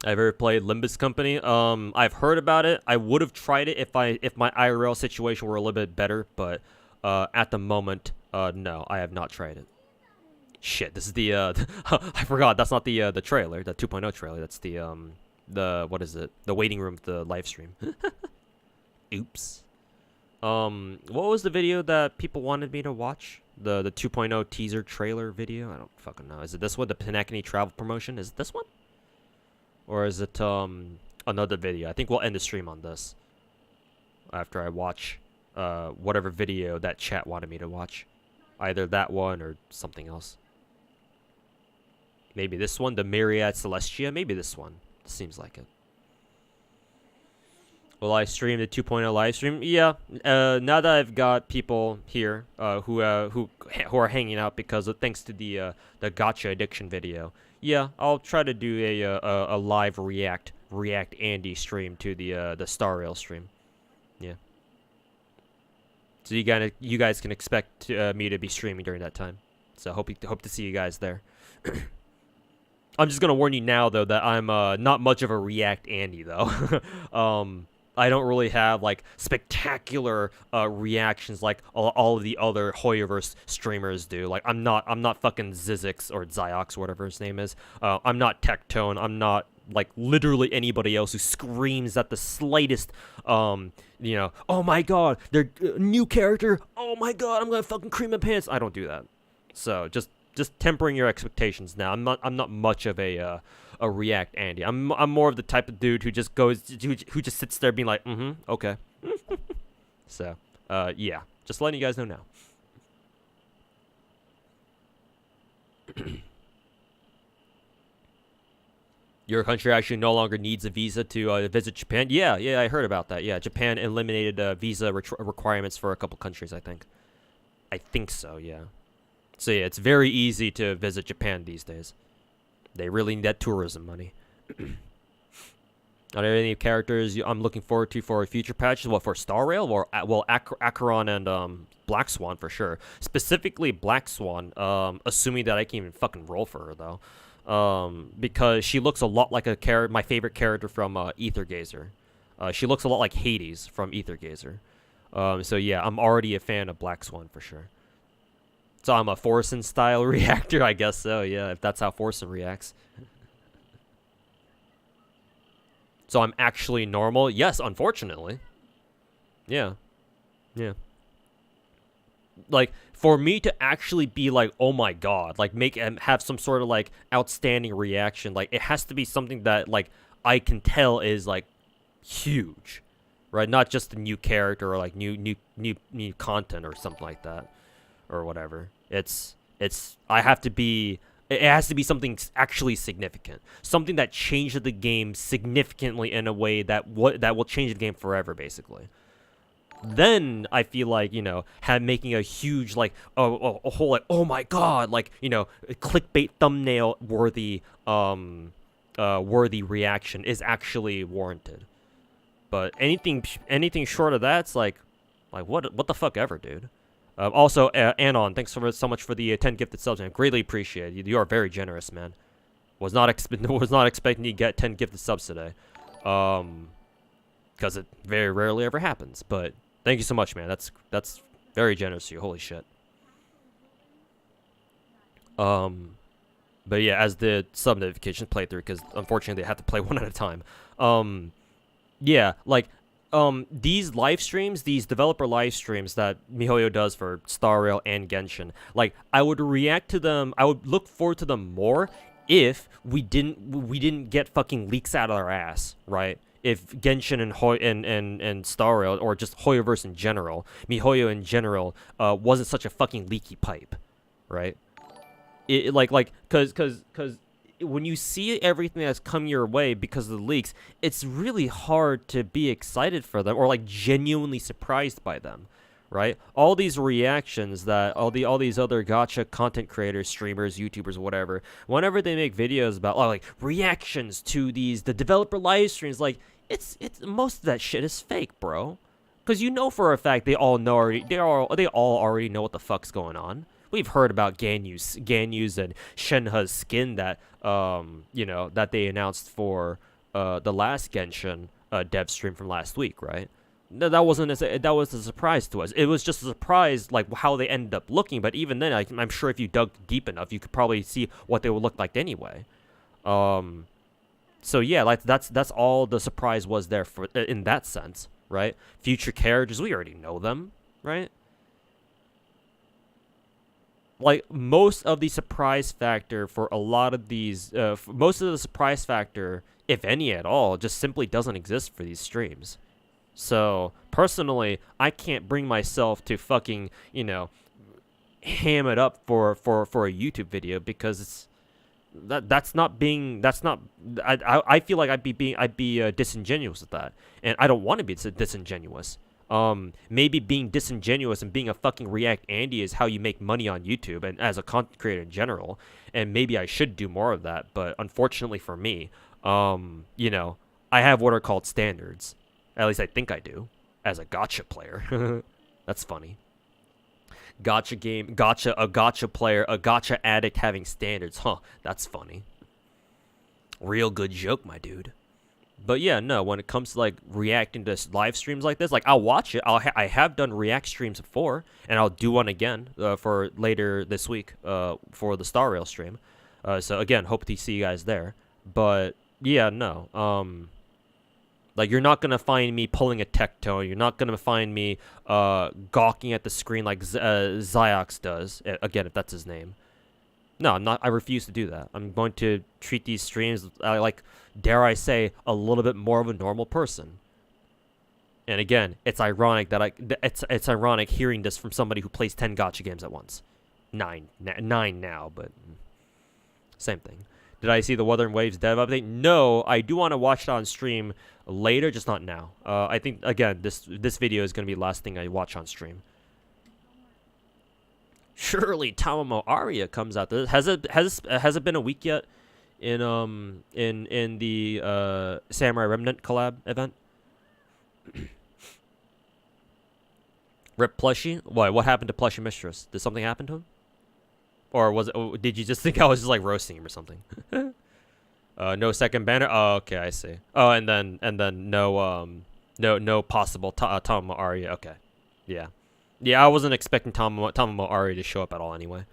I've ever played Limbus Company. I've heard about it. I would have tried it if my IRL situation were a little bit better, but at the moment, no, I have not tried it. Shit, this is the I forgot, that's not the trailer, the 2.0 trailer. That's the what is it? The waiting room of the live stream. Oops. What was the video that people wanted me to watch? The 2.0 teaser trailer video? I don't fucking know. Is it this one, the Pinakini travel promotion? Is it this one? Or is it another video? I think we'll end the stream on this after I watch whatever video that chat wanted me to watch. Either that one or something else. Maybe this one, the Myriad Celestia. Maybe this one. Seems like it. Will I stream the 2.0 live stream? Yeah. Now that I've got people here who are hanging out because of thanks to the gacha addiction video. Yeah, I'll try to do a live React Andy stream to the Star Rail stream. Yeah. So you guys can expect me to be streaming during that time. So hope to see you guys there. I'm just gonna warn you now though that I'm not much of a React Andy though. I don't really have like spectacular reactions like all of the other Hoyoverse streamers do. Like I'm not fucking Zizix or Ziox, whatever his name is. I'm not Tectone. I'm not like literally anybody else who screams at the slightest you know, oh my god, they're new character, oh my god, I'm gonna fucking cream my pants. I don't do that. So just tempering your expectations now. I'm not much of a React Andy. I'm more of the type of dude who just who just sits there being like, okay. So yeah, just letting you guys know now. Your country actually no longer needs a visa to visit Japan? Yeah, I heard about that. Yeah, Japan eliminated visa requirements for a couple countries, I think. I think so, yeah. So yeah, it's very easy to visit Japan these days. They really need that tourism money. Are there any characters I'm looking forward to for future patches? Well, for Star Rail? Or, well, Acheron and Black Swan for sure. Specifically Black Swan, assuming that I can even fucking roll for her, though. Because she looks a lot like my favorite character from Ether Gazer. She looks a lot like Hades from Ether Gazer. So yeah, I'm already a fan of Black Swan for sure. So I'm a Forsen style reactor, I guess so, yeah, if that's how Forsen reacts. So I'm actually normal? Yes, unfortunately. Yeah. Yeah. Like, for me to actually be like, oh my god, like have some sort of like outstanding reaction, like it has to be something that like I can tell is like huge, right? Not just a new character or like new content or something like that, or whatever. It has to be something actually significant, something that changes the game significantly in a way that will change the game forever, basically. then I feel like, you know, making a huge, like, a whole, like, oh my god, like, you know, clickbait thumbnail worthy worthy reaction is actually warranted. But anything short of that's like what the fuck ever, dude. Also, Anon, thanks so much for the 10 gifted subs, man. Greatly appreciated. You are very generous, man. Was not expecting you to get 10 gifted subs today, because it very rarely ever happens. But thank you so much, man. That's very generous of you. Holy shit. But yeah, as the sub notifications play through, because unfortunately they have to play one at a time. Yeah, like, these live streams, these developer live streams that MiHoYo does for Star Rail and Genshin, like, I would react to them, I would look forward to them more if we didn't get fucking leaks out of our ass, right? If Genshin and Star Rail, or just Hoyoverse in general, MiHoYo in general, wasn't such a fucking leaky pipe, right? Cause when you see everything that's come your way because of the leaks, it's really hard to be excited for them or like genuinely surprised by them, right? All these reactions that all these other gacha content creators, streamers, YouTubers, whatever, whenever they make videos about like reactions to the developer live streams, like it's most of that shit is fake, bro. Because you know for a fact they all already know what the fuck's going on. We've heard about Ganyu's and Shenhe's skin that you know, that they announced for the last Genshin dev stream from last week, right? No, that was a surprise to us. It was just a surprise, like how they ended up looking. But even then, I'm sure if you dug deep enough, you could probably see what they would look like anyway. So yeah, like that's all the surprise was there for in that sense, right? Future characters, we already know them, right? Like, most of the surprise factor for a lot of these, most of the surprise factor, if any at all, just simply doesn't exist for these streams. So, personally, I can't bring myself to fucking, you know, ham it up for a YouTube video, because it's, I feel like I'd be disingenuous with that. And I don't want to be disingenuous. Maybe being disingenuous and being a fucking React Andy is how you make money on YouTube and as a content creator in general, and maybe I should do more of that, but unfortunately for me, you know, I have what are called standards. At least I think I do, as a gacha player. That's funny. A gacha player, a gacha addict having standards. Huh, that's funny. Real good joke, my dude. But yeah, no, when it comes to like reacting to live streams like this, like I'll watch it. I have done react streams before, and I'll do one again for later this week for the Star Rail stream. So again, hope to see you guys there. But yeah, no, like you're not gonna find me pulling a Tectone. You're not gonna find me gawking at the screen like Ziox does. Again, if that's his name. No, I'm not. I refuse to do that. I'm going to treat these streams like, dare I say, a little bit more of a normal person. And again, it's ironic that it's ironic hearing this from somebody who plays 10 gacha games at once. 9 now, but same thing. Did I see the Wuthering Waves dev update? No, I do want to watch it on stream later, just not now. I think again, this video is going to be the last thing I watch on stream. Surely Tamamo Aria comes out. Has it been a week yet in the Samurai Remnant collab event? Rip Plushie? What happened to Plushie Mistress? Did something happen to him? Or was it? Oh, did you just think I was just like roasting him or something? No second banner. Oh, okay, I see. Oh, and then no possible Tamamo Aria. Okay, yeah. Yeah, I wasn't expecting Tamamo Aria to show up at all anyway.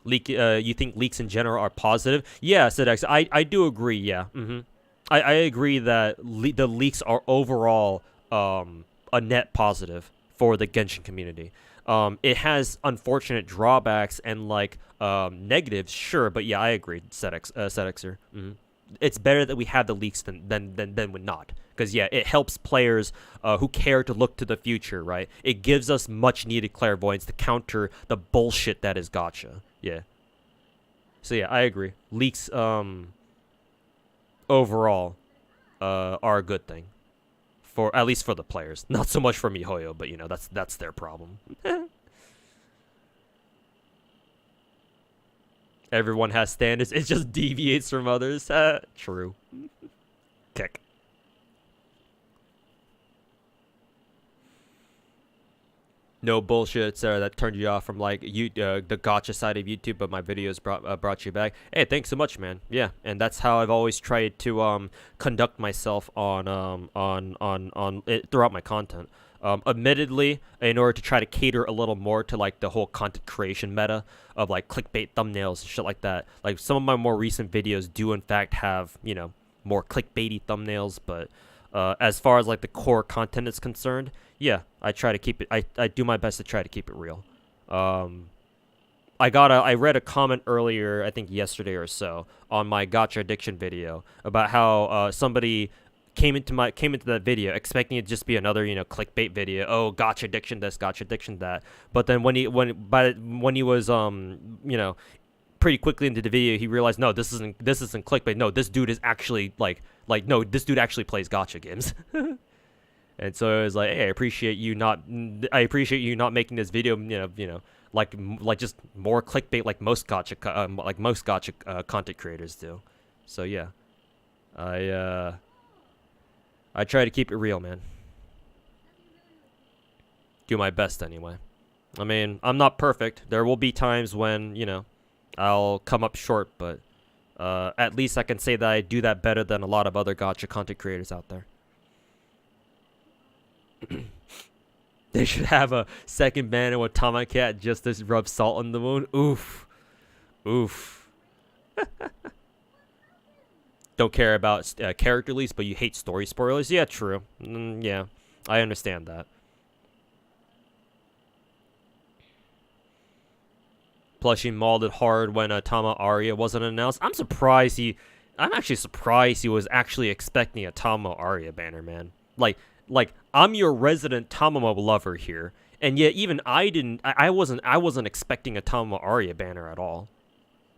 You think leaks in general are positive? Yeah, Sidex, I do agree, yeah. I agree that the leaks are overall a net positive for the Genshin community. It has unfortunate drawbacks and like negatives, sure, but yeah, I agree, Sedexer. It's better that we have the leaks than when not. Because, yeah, it helps players who care to look to the future, right? It gives us much-needed clairvoyance to counter the bullshit that is gacha. Yeah. So, yeah, I agree. Leaks, overall, are a good thing. for at least for the players. Not so much for MiHoYo, but you know, that's their problem. Everyone has standards. It just deviates from others. True. Kick. No bullshit, Sarah. That turned you off from like the gacha side of YouTube, but my videos brought you back. Hey, thanks so much, man. Yeah, and that's how I've always tried to conduct myself on throughout my content. Admittedly, in order to try to cater a little more to like the whole content creation meta of like clickbait thumbnails and shit like that. Like some of my more recent videos do in fact have, you know, more clickbaity thumbnails, but as far as like the core content is concerned, yeah, I try to keep it. I do my best to try to keep it real. I read a comment earlier, I think yesterday or so, on my gacha addiction video about how somebody came into that video expecting it to just be another, you know, clickbait video. Oh, gacha addiction this, gacha addiction that. But then when he was you know, pretty quickly into the video, he realized, no, this isn't clickbait. No, this dude is actually like no, this dude actually plays gacha games. And so it was like, hey, I appreciate you not making this video, you know, like just more clickbait like most gacha content creators do. So yeah, I try to keep it real, man. Do my best anyway. I mean, I'm not perfect. There will be times when, you know, I'll come up short, but at least I can say that I do that better than a lot of other gacha content creators out there. They should have a second banner with Tamacat just to rub salt on the wound. Oof. Oof. Don't care about character leaks, but you hate story spoilers? Yeah, true. Yeah, I understand that. Plushie mauled it hard when Tama Aria wasn't announced. I'm actually surprised he was actually expecting a Tama Aria banner, man. Like I'm your resident Tamamo lover here, and yet even I wasn't expecting a Tama Aria banner at all.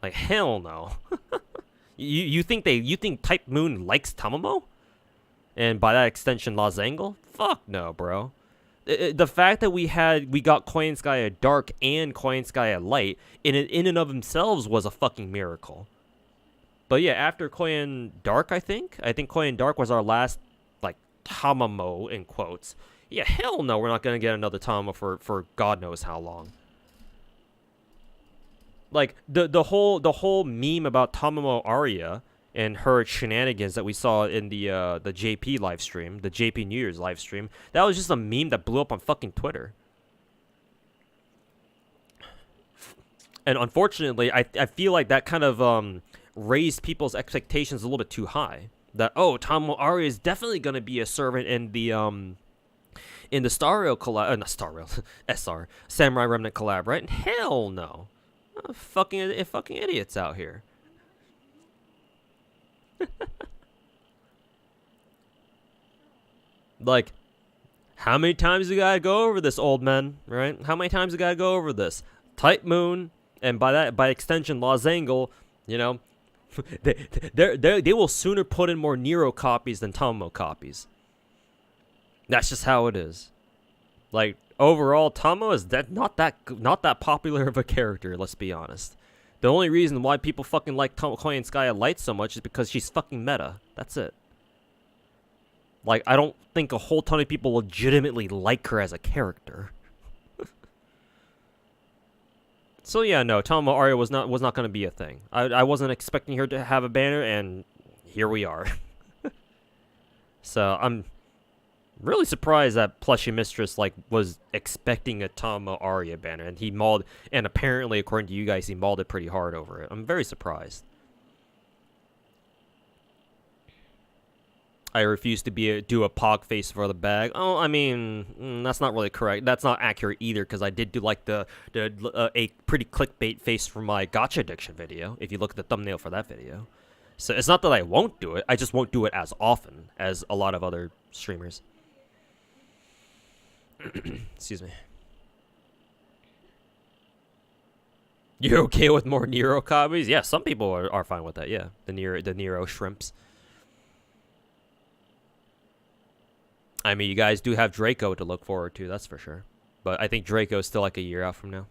Like hell no. You think Type Moon likes Tamamo? And by that extension Lazangle? Fuck no, bro. The fact that we got Koyan Sky at Dark and Koyan Sky at Light in and of themselves was a fucking miracle. But yeah, after Koyan Dark, I think Koyan Dark was our last like Tamamo in quotes. Yeah, hell no, we're not gonna get another Tamamo for God knows how long. Like the whole meme about Tamamo Aria and her shenanigans that we saw in the JP live stream, the JP New Year's live stream, that was just a meme that blew up on fucking Twitter. And unfortunately, I feel like that kind of raised people's expectations a little bit too high. That, oh, Tamamo Aria is definitely gonna be a servant in the Star Rail collab, not Star Rail, SR Samurai Remnant collab, right? Hell no, fucking idiots out here. Like, how many times you gotta go over this, old man? Right? How many times you gotta go over this? Type Moon, and by extension, Lazangle. You know, they will sooner put in more Nero copies than Tamamo copies. That's just how it is. Like overall, Tamamo is not that popular of a character. Let's be honest. The only reason why people fucking like Koyan Sky at Light so much is because she's fucking meta. That's it. Like, I don't think a whole ton of people legitimately like her as a character. So yeah, no, Tamamo Aria was not going to be a thing. I wasn't expecting her to have a banner, and here we are. So I'm really surprised that Plushie Mistress was expecting a Tamamo Aria banner, and he mauled, and apparently according to you guys, he mauled it pretty hard over it. I'm very surprised. I refuse to do a pog face for the bag. Oh, I mean, that's not really correct. That's not accurate either, because I did do like a pretty clickbait face for my gacha addiction video. If you look at the thumbnail for that video, so it's not that I won't do it. I just won't do it as often as a lot of other streamers. Excuse me. You're okay with more Nero copies? Yeah, some people are fine with that. Yeah, the Nero shrimps. I mean, you guys do have Draco to look forward to, that's for sure. But I think Draco is still like a year out from now.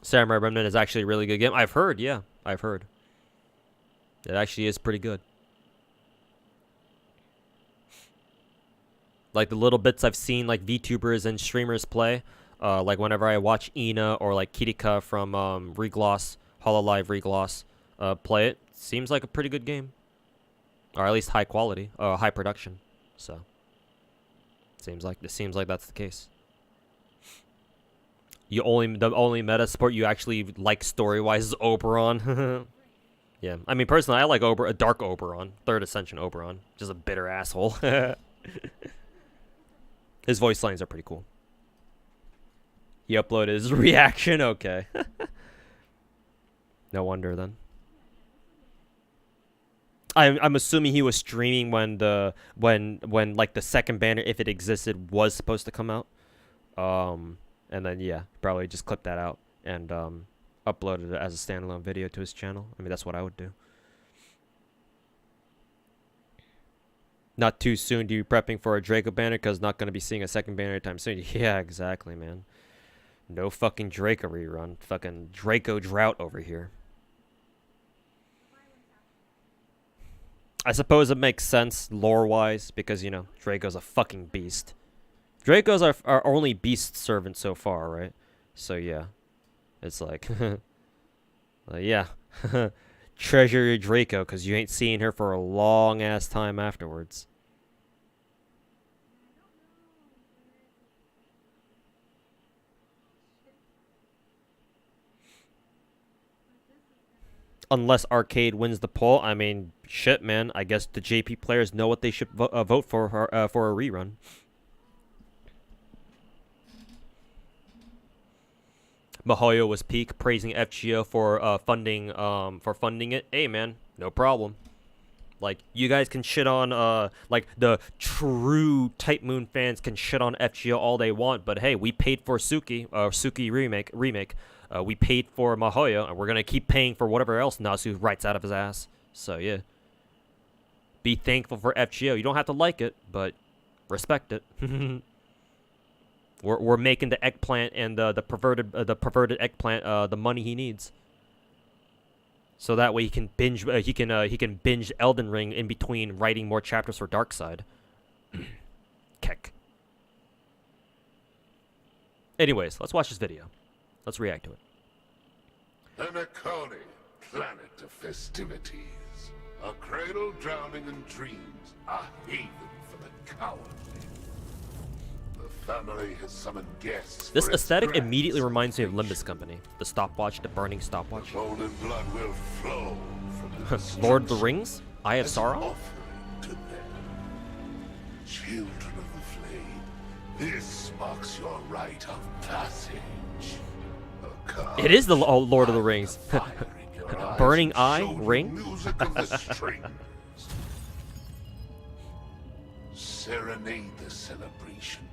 Samurai Remnant is actually a really good game. I've heard, yeah. I've heard. It actually is pretty good. Like the little bits I've seen like VTubers and streamers play, like whenever I watch Ina or like Kirika from Regloss, Hololive Regloss, play it, seems like a pretty good game. Or at least high quality, high production. So seems like that's the case. The only meta sport you actually like story-wise is Oberon. Yeah, I mean personally, I like Dark Oberon, Third Ascension Oberon, just a bitter asshole. His voice lines are pretty cool. He uploaded his reaction. Okay. No wonder then. I'm assuming he was streaming when like the second banner, if it existed, was supposed to come out. And then yeah, probably just clipped that out and uploaded it as a standalone video to his channel. I mean, that's what I would do. Not too soon to be prepping for a Draco banner because not going to be seeing a second banner anytime soon. Yeah, exactly, man. No fucking Draco rerun. Fucking Draco drought over here. I suppose it makes sense lore-wise because, you know, Draco's a fucking beast. Draco's our only beast servant so far, right? So, yeah. It's like, yeah. Treasure your Draco because you ain't seeing her for a long-ass time afterwards. Unless Arcade wins the poll, I mean, shit, man. I guess the JP players know what they should vote for a rerun. Mahoyo was peak, praising FGO for funding it. Hey, man, no problem. Like, you guys can shit on, like, the true Type Moon fans can shit on FGO all they want, but hey, we paid for Suki remake. We paid for Mahoyo, and we're gonna keep paying for whatever else Nasu writes out of his ass. So, yeah. Be thankful for FGO. You don't have to like it, but respect it. We're making the eggplant and the perverted eggplant the money he needs. So that way he can binge binge Elden Ring in between writing more chapters for Darkside. Kek. Anyways, let's watch this video. Let's react to it. Anacone, planet of festivities. A cradle drowning in dreams, a haven for the cowardly. The family has summoned guests. This aesthetic immediately reminds me of Limbus Company. The stopwatch, the burning stopwatch. Golden blood will flow from the Lord of the Rings? Eye of Sauron? to them. Children of the flame, this marks your rite of passage. It is the Lord of the Rings. Burning eye, ring. Serenade the celebration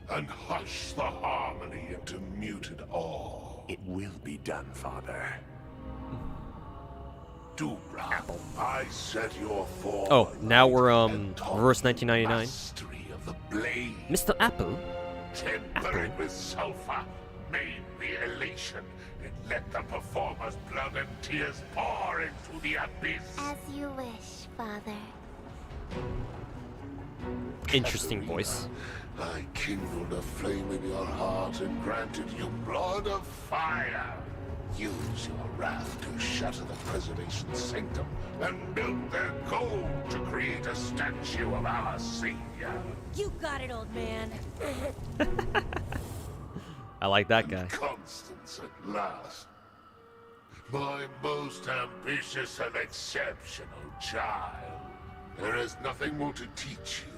and hush the harmony into muted awe. It will be done, Father. Dubra, I set your form. Oh, now we're reverse 1999. Of the blade. Mr. Apple. Temper it with sulfur, made the elation, and let the performer's blood and tears pour into the abyss. As you wish, Father. Interesting voice. I kindled a flame in your heart and granted you blood of fire. Use your wrath to shatter the preservation sanctum and build their gold to create a statue of our savior. You got it, old man. I like that guy. Constance at last. My most ambitious and exceptional child. There is nothing more to teach you.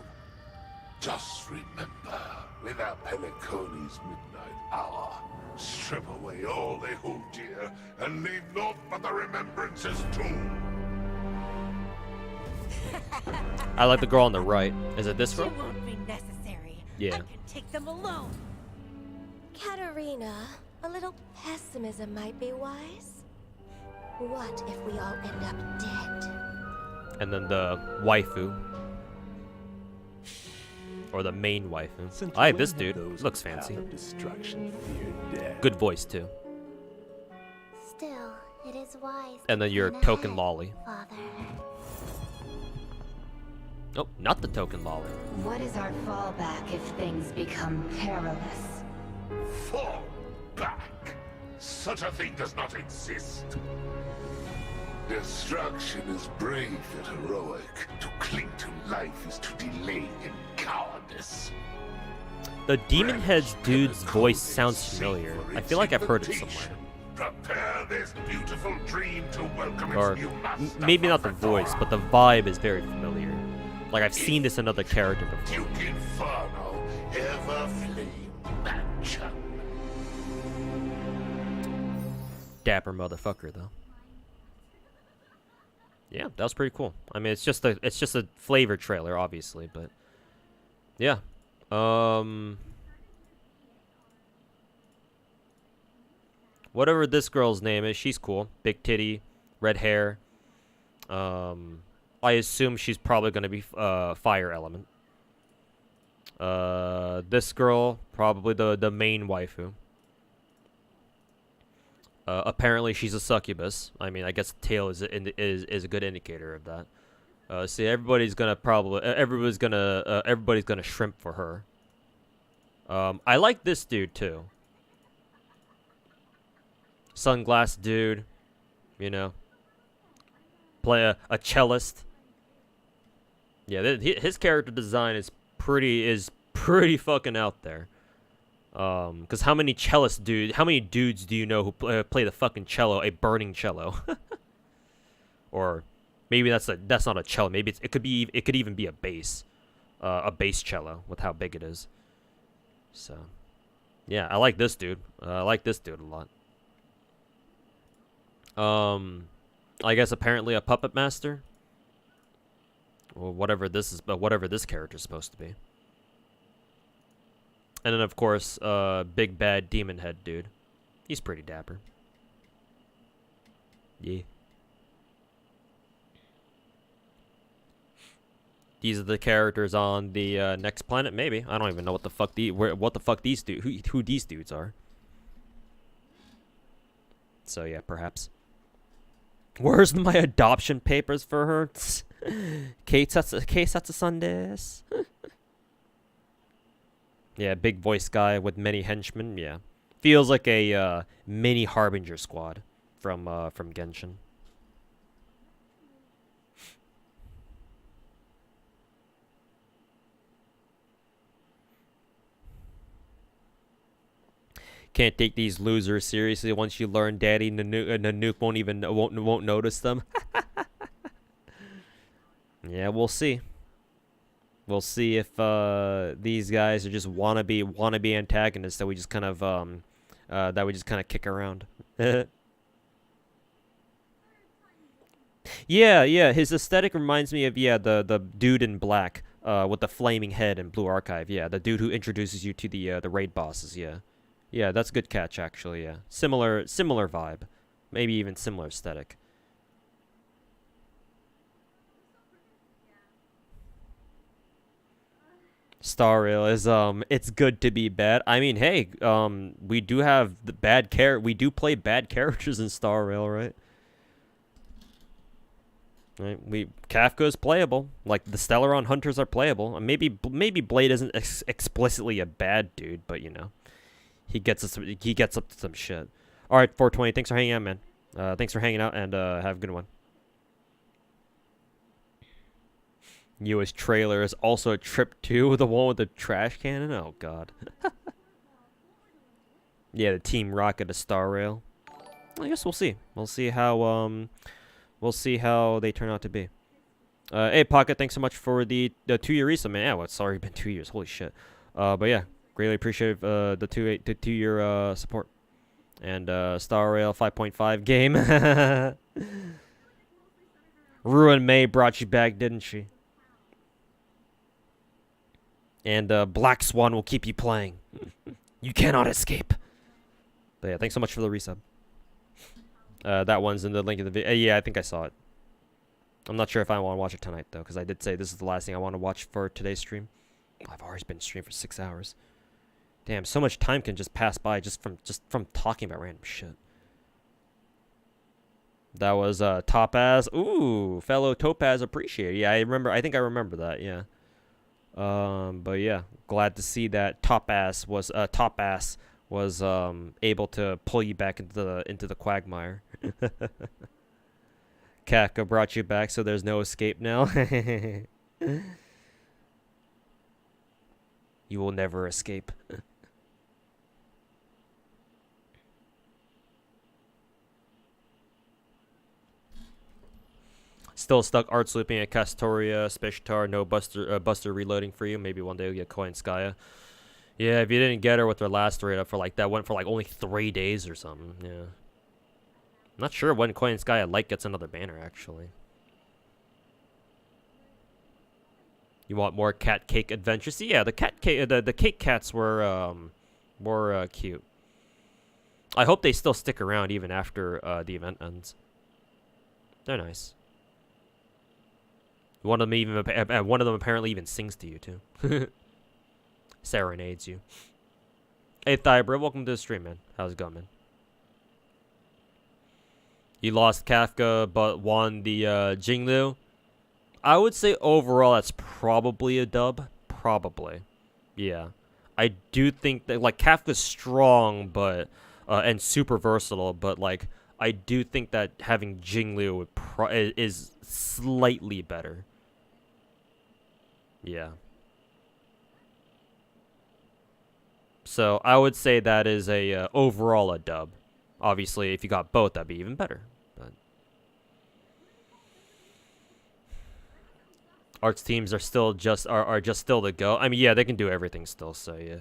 Just remember, without Pelicone's midnight hour, strip away all they hold dear, and leave naught but the remembrances too. I like the girl on the right. Is it this It girl? won't be necessary. Yeah. I can take them alone. Katarina, a little pessimism might be wise. What if we all end up dead? And then the waifu. Or the main waifu. Since I have when this have dude. those Looks on the path fancy. of destruction feared death? Good voice too. Still, it is wise. And then to your plan token ahead, lolly. Father. Oh, not the token lolly. What is our fallback if things become perilous? Fall back. Such a thing does not exist. Destruction is brave and heroic. To cling to life is to delay in cowardice. The Demon Head's dude's voice sounds familiar. I feel like I've heard it somewhere. Prepare this beautiful dream to welcome Or its new master. maybe not the from voice, Fedora. but the vibe is very familiar. Like I've seen this in another character before. Duke Inferno, ever flame mansion. Dapper motherfucker though. Yeah, that was pretty cool. I mean, it's just a flavor trailer, obviously, but yeah. Whatever this girl's name is, she's cool. Big titty, red hair. I assume she's probably gonna be fire element. This girl probably the main waifu. Apparently she's a succubus. I mean, I guess tail is a good indicator of that. See, everybody's gonna shrimp for her. I like this dude too. Sunglass dude, you know. Play a cellist. Yeah, his character design is pretty fucking out there. Cause how many dudes do you know who play the fucking cello, a burning cello? Or maybe that's not a cello. Maybe it could even be a bass cello with how big it is. So, yeah, I like this dude. I like this dude a lot. I guess apparently a puppet master. Or whatever this is, but whatever this character is supposed to be. And then, of course, big bad demon head dude. He's pretty dapper. Yeah. These are the characters on the next planet. Maybe I don't even know what the fuck these who these dudes are. So yeah, perhaps. Where's my adoption papers for her? Keisatsu Sundays. Yeah, big voice guy with many henchmen. Yeah, feels like a mini Harbinger squad from Genshin. Can't take these losers seriously. Once you learn Daddy Nanook won't notice them. Yeah, we'll see. We'll see if these guys are just wannabe antagonists that we just kind of kick around. Yeah, his aesthetic reminds me of the dude in black with the flaming head and blue archive. Yeah, the dude who introduces you to the raid bosses. Yeah, that's a good catch actually. Yeah, similar vibe, maybe even similar aesthetic. Star Rail is it's good to be bad. I mean, hey, we do have the we do play bad characters in Star Rail, right? Right, Kafka's playable. Like the Stellaron Hunters are playable. Maybe Blade isn't explicitly a bad dude, but you know, he gets up to some shit. All right, 420. Thanks for hanging out, man. Thanks for hanging out, and have a good one. Newest trailer is also a Trip 2, the one with the trash cannon. Oh god. Yeah, the Team Rocket, a Star Rail. I guess we'll see. We'll see how they turn out to be. Hey Pocket, thanks so much for the 2-year resub, man. Yeah, well, it's already been 2 years. Holy shit. But yeah, greatly appreciate the 2-year support. And Star Rail 5.5 game. Ruin May brought you back, didn't she? And Black Swan will keep you playing. You cannot escape. But yeah, thanks so much for the resub. That one's in the link in the video. Yeah, I think I saw it. I'm not sure if I want to watch it tonight though, because I did say this is the last thing I want to watch for today's stream. I've already been streaming for 6 hours. Damn, so much time can just pass by just from talking about random shit. That was Topaz. Ooh, fellow Topaz appreciated. Yeah, I think I remember that. Yeah. But yeah, glad to see that Topaz was able to pull you back into the quagmire. Kaka brought you back, so there's no escape now. You will never escape. Still stuck art slooping at Castoria, Speshtar, no Buster reloading for you. Maybe one day you'll get Koinskaya. Yeah, if you didn't get her with her last raid up for like that, went for like only 3 days or something. Yeah. I'm not sure when Koinskaya Light gets another banner actually. You want more cat cake adventures? Yeah, the cake cats were more cute. I hope they still stick around even after the event ends. They're nice. One of them apparently even sings to you too. Serenades you. Hey Thybro, welcome to the stream, man. How's it going, man? You lost Kafka but won the Jinglu. I would say overall that's probably a dub. Probably. Yeah. I do think that like Kafka's strong but and super versatile, but like I do think that having Jinglu is slightly better. Yeah. So I would say that is a overall a dub. Obviously, if you got both, that'd be even better. But Arcs teams are still just still the go. I mean, yeah, they can do everything still. So yeah.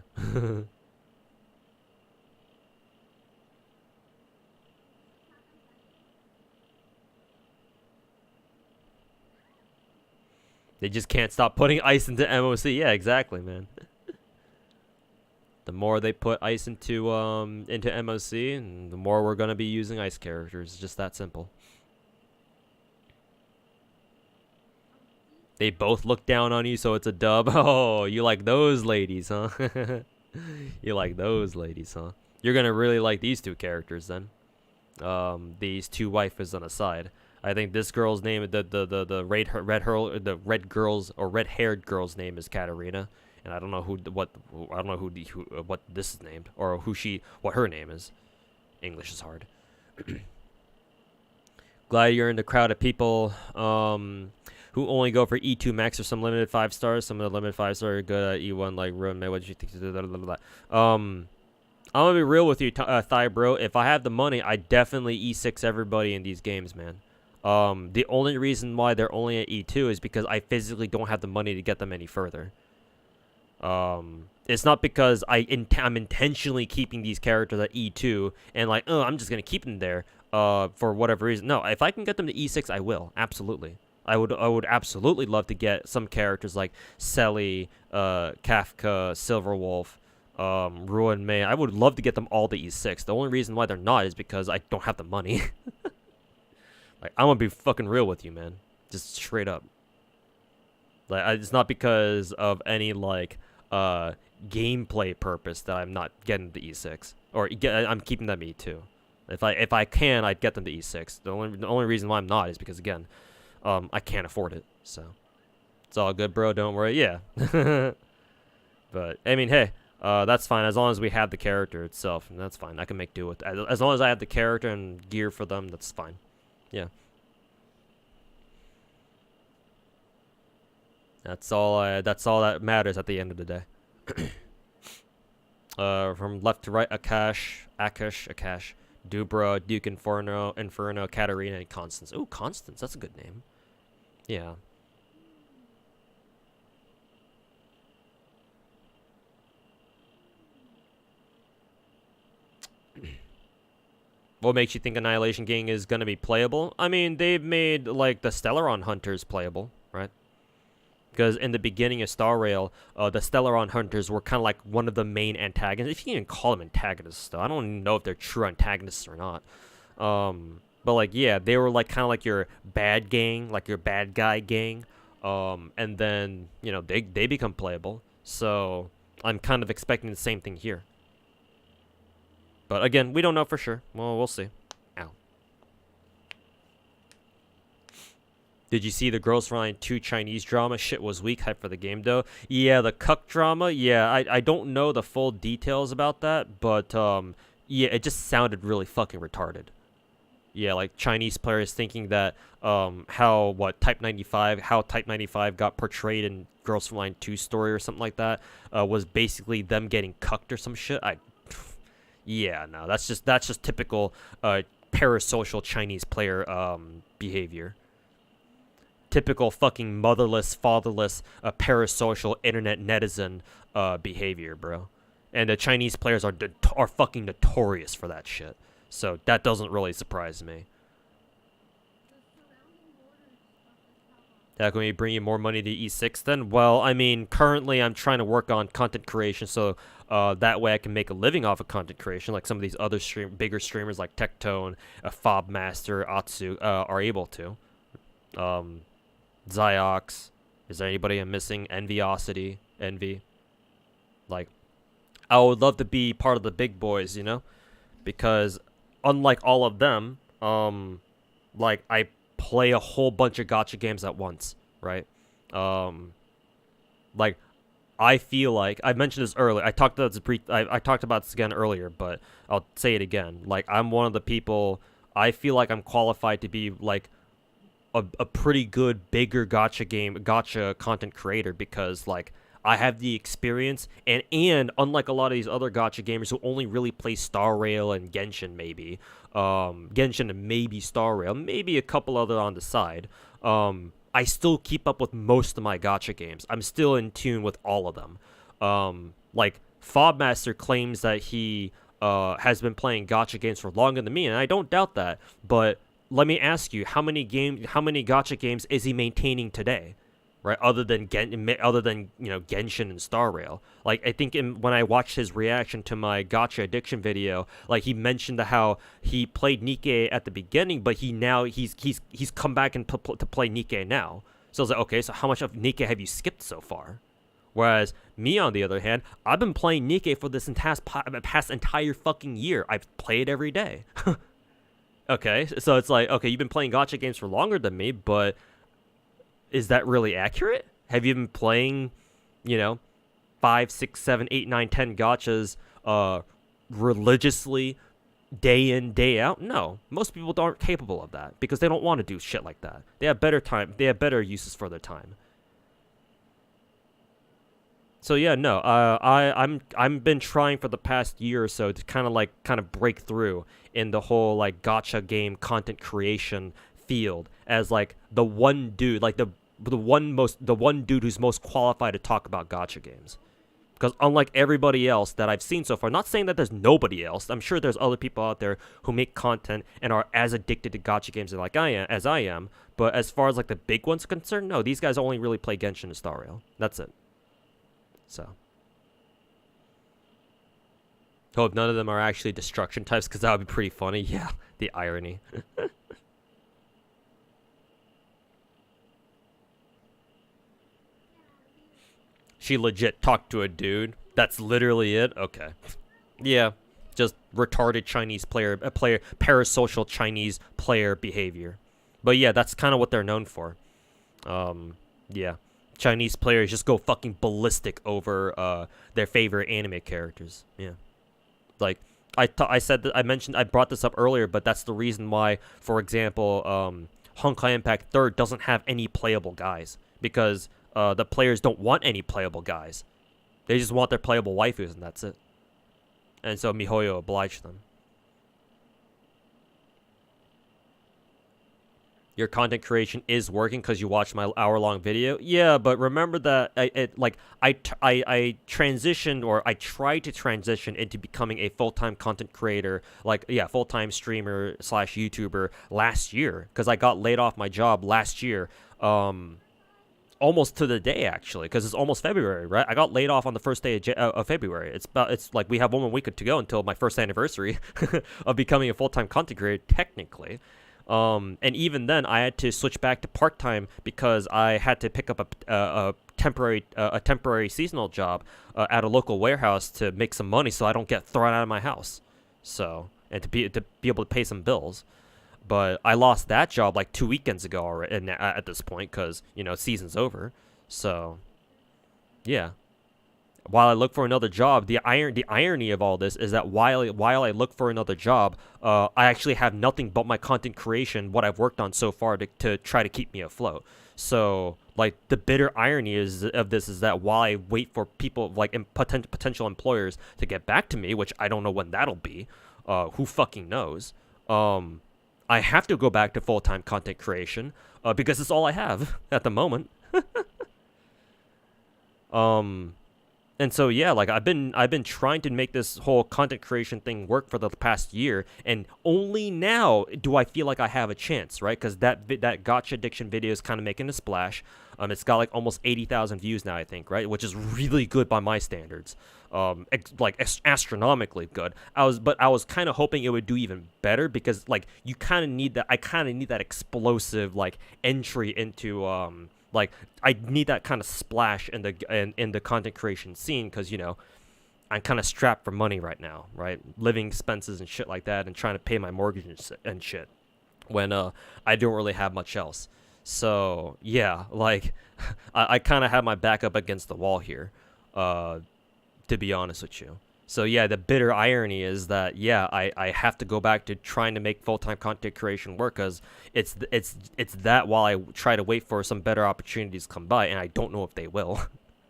They just can't stop putting ice into MOC. Yeah, exactly, man. The more they put ice into MOC, and the more we're gonna be using ice characters. Just that simple. They both look down on you, so it's a dub. Oh, you like those ladies, huh? You like those ladies, huh? You're gonna really like these two characters then. These two waifus on the side. I think this girl's name, the red girl's or red-haired girl's name is Katarina, and I don't know what this is named or what her name is. English is hard. Glad you're in the crowd of people who only go for E2 max or some limited 5 stars. Some of the limited 5 stars are good at E1 like Ruin May. What did you think? I'm gonna be real with you, Thigh Bro. If I have the money, I definitely E6 everybody in these games, man. The only reason why they're only at E2 is because I physically don't have the money to get them any further. It's not because I'm intentionally keeping these characters at E2 and like, oh, I'm just gonna keep them there for whatever reason. No, if I can get them to E6, I will. Absolutely. I would absolutely love to get some characters like Selly, Kafka, Silverwolf, Ruin May. I would love to get them all to E6. The only reason why they're not is because I don't have the money. Like, I'm gonna be fucking real with you, man. Just straight up. Like, it's not because of any, like, gameplay purpose that I'm not getting to E6. Or I'm keeping them E2. If I can, I'd get them to E6. The only reason why I'm not is because, again, I can't afford it. So, it's all good, bro. Don't worry. Yeah. But, I mean, hey, that's fine. As long as we have the character itself, and that's fine. I can make do with it. As long as I have the character and gear for them, that's fine. Yeah. That's all that matters at the end of the day. From left to right, Akash, Dubra, Duke Inferno, Katarina, and Constance. Ooh, Constance, that's a good name. Yeah. What makes you think Annihilation Gang is going to be playable? I mean, they've made, like, the Stellaron Hunters playable, right? Because in the beginning of Star Rail, the Stellaron Hunters were kind of like one of the main antagonists. If you can even call them antagonists, though. I don't even know if they're true antagonists or not. But like, yeah, they were like kind of like your bad gang, like your bad guy gang. And then you know they become playable. So I'm kind of expecting the same thing here. But again, we don't know for sure. Well, we'll see. Ow. Did you see the Girls Flying 2 Chinese drama? Shit was weak. Hype for the game, though. Yeah, the cuck drama. Yeah, I don't know the full details about that. But, yeah, it just sounded really fucking retarded. Yeah, like Chinese players thinking that, how Type 95 got portrayed in Girls Flying 2 story or something like that, was basically them getting cucked or some shit. Yeah, no, that's just typical, parasocial Chinese player, behavior. Typical fucking motherless, fatherless, parasocial internet netizen behavior, bro. And the Chinese players are fucking notorious for that shit. So that doesn't really surprise me. That can we bring you more money to E6 then? Well, I mean, currently I'm trying to work on content creation, so that way I can make a living off of content creation, like some of these other bigger streamers like Tectone, Fobmaster, Atsu are able to. Ziox. Is there anybody I'm missing? Envy. Like, I would love to be part of the big boys, you know? Because unlike all of them, like, I play a whole bunch of gacha games at once, right? Like, I feel like, I mentioned this earlier, I talked about this again earlier, but I'll say it again. Like, I'm one of the people, I feel like I'm qualified to be, like, a pretty good, bigger gacha content creator because, like, I have the experience, and unlike a lot of these other gacha gamers who only really play Star Rail and Genshin maybe, Genshin and maybe Star Rail, maybe a couple other on the side, I still keep up with most of my gacha games. I'm still in tune with all of them. Like, Fobmaster claims that he has been playing gacha games for longer than me, and I don't doubt that, but let me ask you, how many gacha games is he maintaining today? Right, other than Genshin and Star Rail. Like, I think when I watched his reaction to my gacha addiction video, like, he mentioned how he played Nikke at the beginning, but he's come back and to play Nikke now. So I was like, okay, so how much of Nikke have you skipped so far? Whereas me, on the other hand, I've been playing Nikke for this past entire fucking year. I've played every day. Okay, so it's like, okay, you've been playing gacha games for longer than me, but is that really accurate? Have you been playing, 5, 6, 7, 8, 9, 10 gachas religiously day in, day out? No. Most people aren't capable of that because they don't want to do shit like that. They have better time. They have better uses for their time. So yeah, no. I'm been trying for the past year or so to kind of break through in the whole like gacha game content creation field as like the one dude, like the one dude who's most qualified to talk about gacha games. Because unlike everybody else that I've seen so far, not saying that there's nobody else, I'm sure there's other people out there who make content and are as addicted to gacha games as I am, but as far as like the big ones are concerned, no, these guys only really play Genshin and Star Rail. That's it. So hope none of them are actually destruction types, because that would be pretty funny. Yeah, the irony. She legit talked to a dude. That's literally it? Okay. Yeah, just retarded Chinese parasocial Chinese player behavior. But yeah, that's kind of what they're known for. Yeah. Chinese players just go fucking ballistic over their favorite anime characters. Yeah. Like, I brought this up earlier, but that's the reason why, for example, Honkai Impact 3rd doesn't have any playable guys. Because the players don't want any playable guys. They just want their playable waifus, and that's it. And so MiHoYo obliged them. Your content creation is working because you watched my hour-long video. Yeah, but remember that I transitioned, or I tried to transition into becoming a full-time content creator, full-time streamer / YouTuber last year, because I got laid off my job last year. Almost to the day, actually, because it's almost February, right? I got laid off on the first day of February. It's like we have 1 more week to go until my first anniversary of becoming a full-time content creator, technically. And even then, I had to switch back to part-time because I had to pick up a temporary seasonal job at a local warehouse to make some money, so I don't get thrown out of my house. So, and to be able to pay some bills. But I lost that job like 2 weekends ago already, and at this point, because season's over. So, yeah. While I look for another job, the irony of all this is that while I look for another job, I actually have nothing but my content creation, what I've worked on so far, to try to keep me afloat. So, like, the bitter irony of this is that while I wait for people, like, potential employers to get back to me, which I don't know when that'll be, who fucking knows, I have to go back to full-time content creation, because it's all I have at the moment. And so yeah, like I've been trying to make this whole content creation thing work for the past year, and only now do I feel like I have a chance, right? Because that gacha addiction video is kind of making a splash. It's got like almost 80,000 views now, I think, right? Which is really good by my standards. Astronomically good. I was kind of hoping it would do even better, because like I kind of need that explosive like entry into like I need that kind of splash in the content creation scene, because I'm kind of strapped for money right now, right? Living expenses and shit like that, and trying to pay my mortgage and shit, when I don't really have much else. So yeah, like I kind of have my back up against the wall here, to be honest with you. So yeah, the bitter irony is that yeah, I have to go back to trying to make full-time content creation work, because it's that while I try to wait for some better opportunities to come by, and I don't know if they will.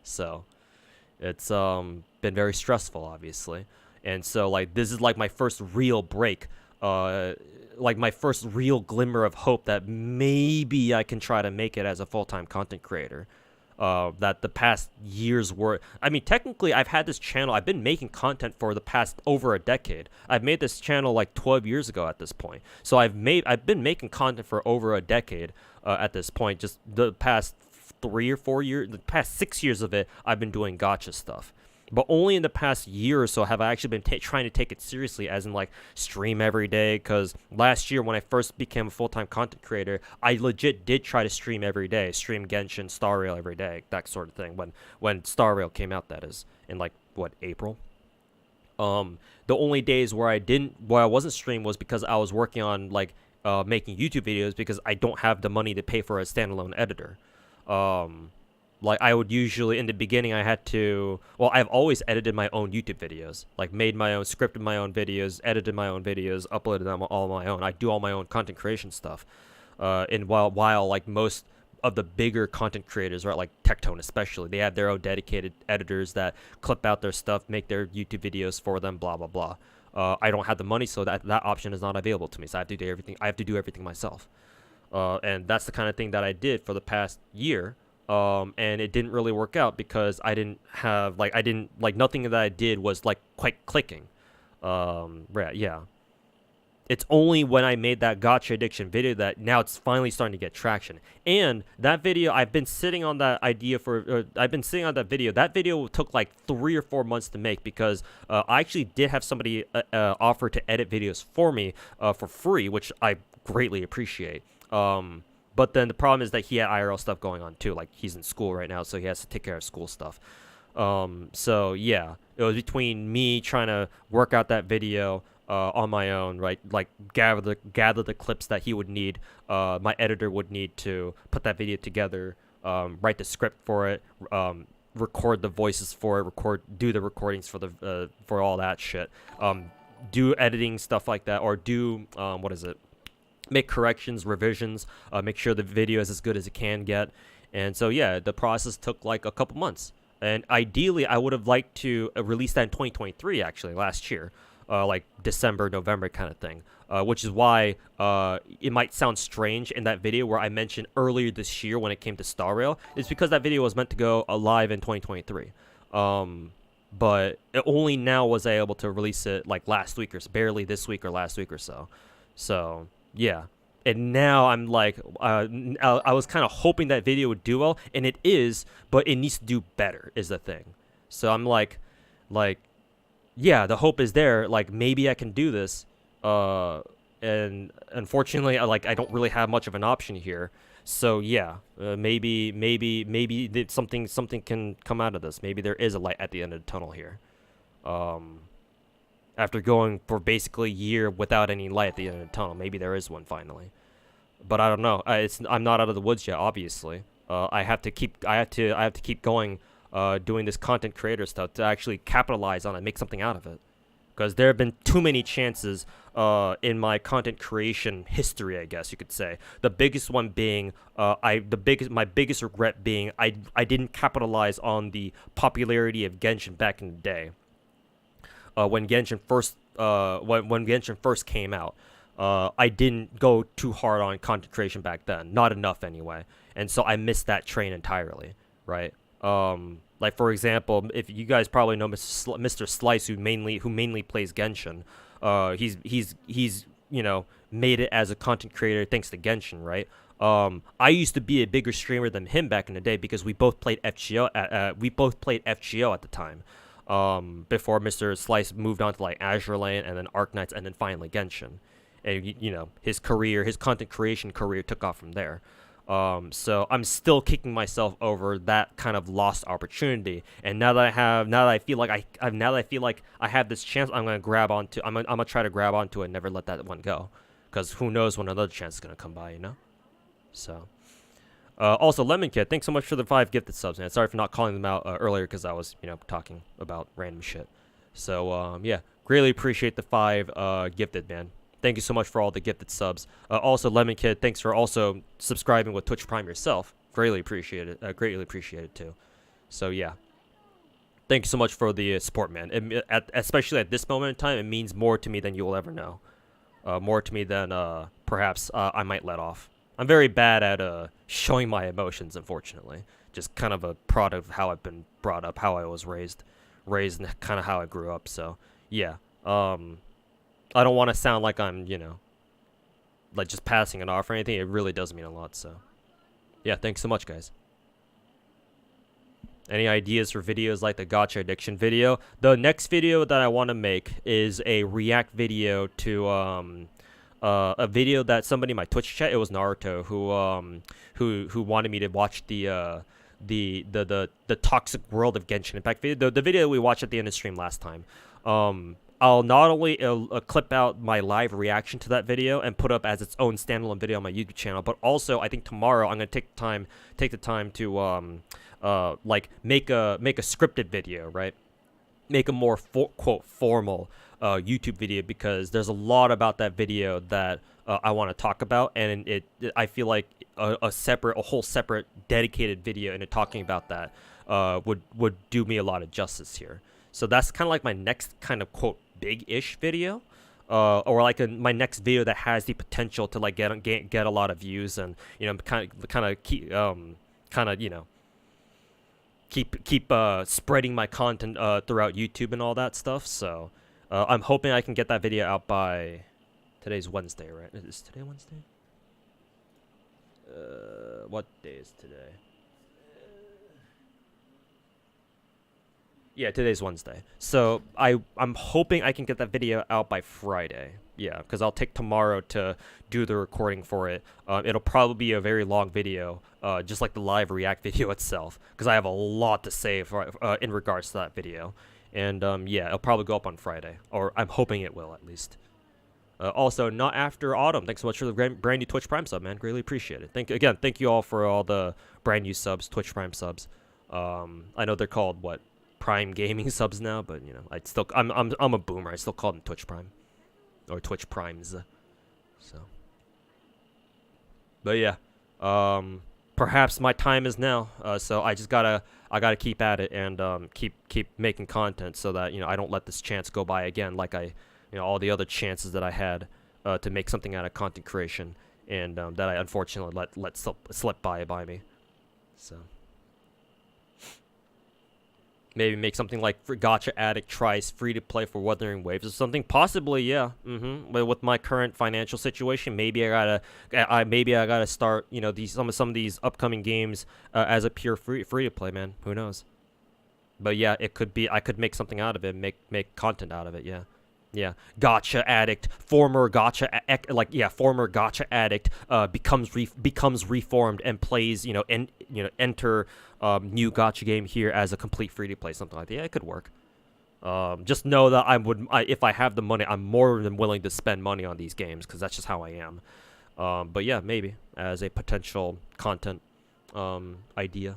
So it's been very stressful, obviously. And so like this is like my first real break, like my first real glimmer of hope that maybe I can try to make it as a full-time content creator. That the past years were, I mean, technically I've had this channel, I've been making content for the past over a decade. I've made this channel like 12 years ago at this point. So I've been making content for over a decade at this point. Just the past 3 or 4 years, the past 6 years of it, I've been doing gacha stuff. But only in the past year or so have I actually been trying to take it seriously, as in like stream every day. Because last year when I first became a full-time content creator, I legit did try to stream every day, stream Genshin, Star Rail every day, that sort of thing. When Star Rail came out, that is, in like what, April. The only days where I wasn't streaming was because I was working on like making YouTube videos, because I don't have the money to pay for a standalone editor. Like I would usually, in the beginning, I had to, well, I've always edited my own YouTube videos, like made my own, scripted my own videos, edited my own videos, uploaded them all on my own. I do all my own content creation stuff. And while like most of the bigger content creators, right, like Tectone especially, they have their own dedicated editors that clip out their stuff, make their YouTube videos for them, blah, blah, blah. I don't have the money, so that option is not available to me. So I have to do everything. I have to do everything myself. And that's the kind of thing that I did for the past year. And it didn't really work out because I didn't have, like, nothing that I did was, like, quite clicking. Yeah. It's only when I made that gacha addiction video that now it's finally starting to get traction. And that video, I've been sitting on that idea for, I've been sitting on that video. That video took, like, 3 or 4 months to make because I actually did have somebody offer to edit videos for me for free, which I greatly appreciate. But then the problem is that he had IRL stuff going on too. Like, he's in school right now, so he has to take care of school stuff. So yeah, it was between me trying to work out that video on my own, right? Like gather the clips that he would need, my editor would need to put that video together, write the script for it, record the voices for it, do the recordings for the for all that shit, do editing stuff like that, or do make corrections, revisions, make sure the video is as good as it can get. And so yeah, the process took like a couple months. And ideally, I would have liked to release that in 2023, actually, last year, like December, November kind of thing, which is why it might sound strange in that video where I mentioned earlier this year when it came to Star Rail. It's because that video was meant to go live in 2023. But only now was I able to release it like last week, or barely this week or last week or so. So yeah. And now I'm like, I was kind of hoping that video would do well, and it is, but it needs to do better is the thing. So I'm like, yeah, the hope is there. Like, maybe I can do this, and unfortunately, I don't really have much of an option here. So yeah, maybe something can come out of this. Maybe there is a light at the end of the tunnel here. After going for basically a year without any light at the end of the tunnel, maybe there is one finally. But I don't know. I'm not out of the woods yet, obviously. I have to keep going, doing this content creator stuff to actually capitalize on it, make something out of it. Because there have been too many chances in my content creation history, I guess you could say. The biggest one being, my biggest regret being I didn't capitalize on the popularity of Genshin back in the day. When Genshin first came out, I didn't go too hard on content creation back then, not enough anyway, and so I missed that train entirely, right? Like for example, if you guys probably know Mr. Slice, who mainly plays Genshin, he's made it as a content creator thanks to Genshin, right? I used to be a bigger streamer than him back in the day because we both played FGO at the time. Before Mr. Slice moved on to like Azure Lane and then Arknights and then finally Genshin. And his content creation career took off from there. So I'm still kicking myself over that kind of lost opportunity. And now that I feel like I have this chance, I'm gonna try to grab onto it and never let that one go. Because who knows when another chance is gonna come by, So. Also, Lemon Kid, thanks so much for the 5 gifted subs, man. Sorry for not calling them out earlier because I was, talking about random shit. So, yeah, greatly appreciate the 5 gifted, man. Thank you so much for all the gifted subs. Also, Lemon Kid, thanks for also subscribing with Twitch Prime yourself. Greatly appreciate it. Greatly appreciate it, too. So, yeah. Thank you so much for the support, man. Especially at this moment in time, it means more to me than you will ever know. More to me than perhaps I might let off. I'm very bad at showing my emotions, unfortunately. Just kind of a product of how I've been brought up, how I was raised and kind of how I grew up. So, yeah. I don't want to sound like I'm, like just passing it off or anything. It really does mean a lot, so. Yeah, thanks so much, guys. Any ideas for videos like the gacha addiction video? The next video that I want to make is a react video to, a video that somebody in my Twitch chat, it was Naruto, who wanted me to watch the Toxic World of Genshin Impact video, the video we watched at the end of the stream last time. I'll not only clip out my live reaction to that video and put up as its own standalone video on my YouTube channel, but also I think tomorrow I'm gonna take the time to like make a scripted video, right? Make a more quote formal YouTube video, because there's a lot about that video that I want to talk about, and I feel like a whole separate dedicated video into talking about that would do me a lot of justice here. So that's kind of like my next kind of quote big-ish video, or like my next video that has the potential to like get a lot of views and kind of keep spreading my content throughout YouTube and all that stuff. So I'm hoping I can get that video out by today's Wednesday, right? Is today Wednesday? What day is today? Yeah, today's Wednesday. So I'm hoping I can get that video out by Friday. Yeah, because I'll take tomorrow to do the recording for it. It'll probably be a very long video, just like the live react video itself, because I have a lot to say in regards to that video. And yeah, it'll probably go up on Friday, or I'm hoping it will at least. Also, Not After Autumn, thanks so much for the brand new Twitch Prime sub, man. Greatly appreciate it. Thank you all for all the brand new subs, Twitch Prime subs. I know they're called what, Prime Gaming subs now, but I'm a boomer. I still call them Twitch Prime or Twitch Primes. So, but yeah, perhaps my time is now. So I just gotta keep at it and keep making content so that I don't let this chance go by again, like all the other chances that I had to make something out of content creation, and that I unfortunately let slip by me. So. Maybe make something like Gacha Addict tries free to play for Wuthering Waves or something. Possibly, yeah. But with my current financial situation, maybe I gotta start some of these upcoming games as a pure free to play, man. Who knows? But yeah, it could be I could make something out of it, make content out of it. Yeah, Yeah, gacha addict, former gacha former gacha addict becomes reformed and plays, enter new gacha game here as a complete free to play, something like that. Yeah, it could work. Just know that if I have the money, I'm more than willing to spend money on these games because that's just how I am. But yeah, maybe as a potential content idea.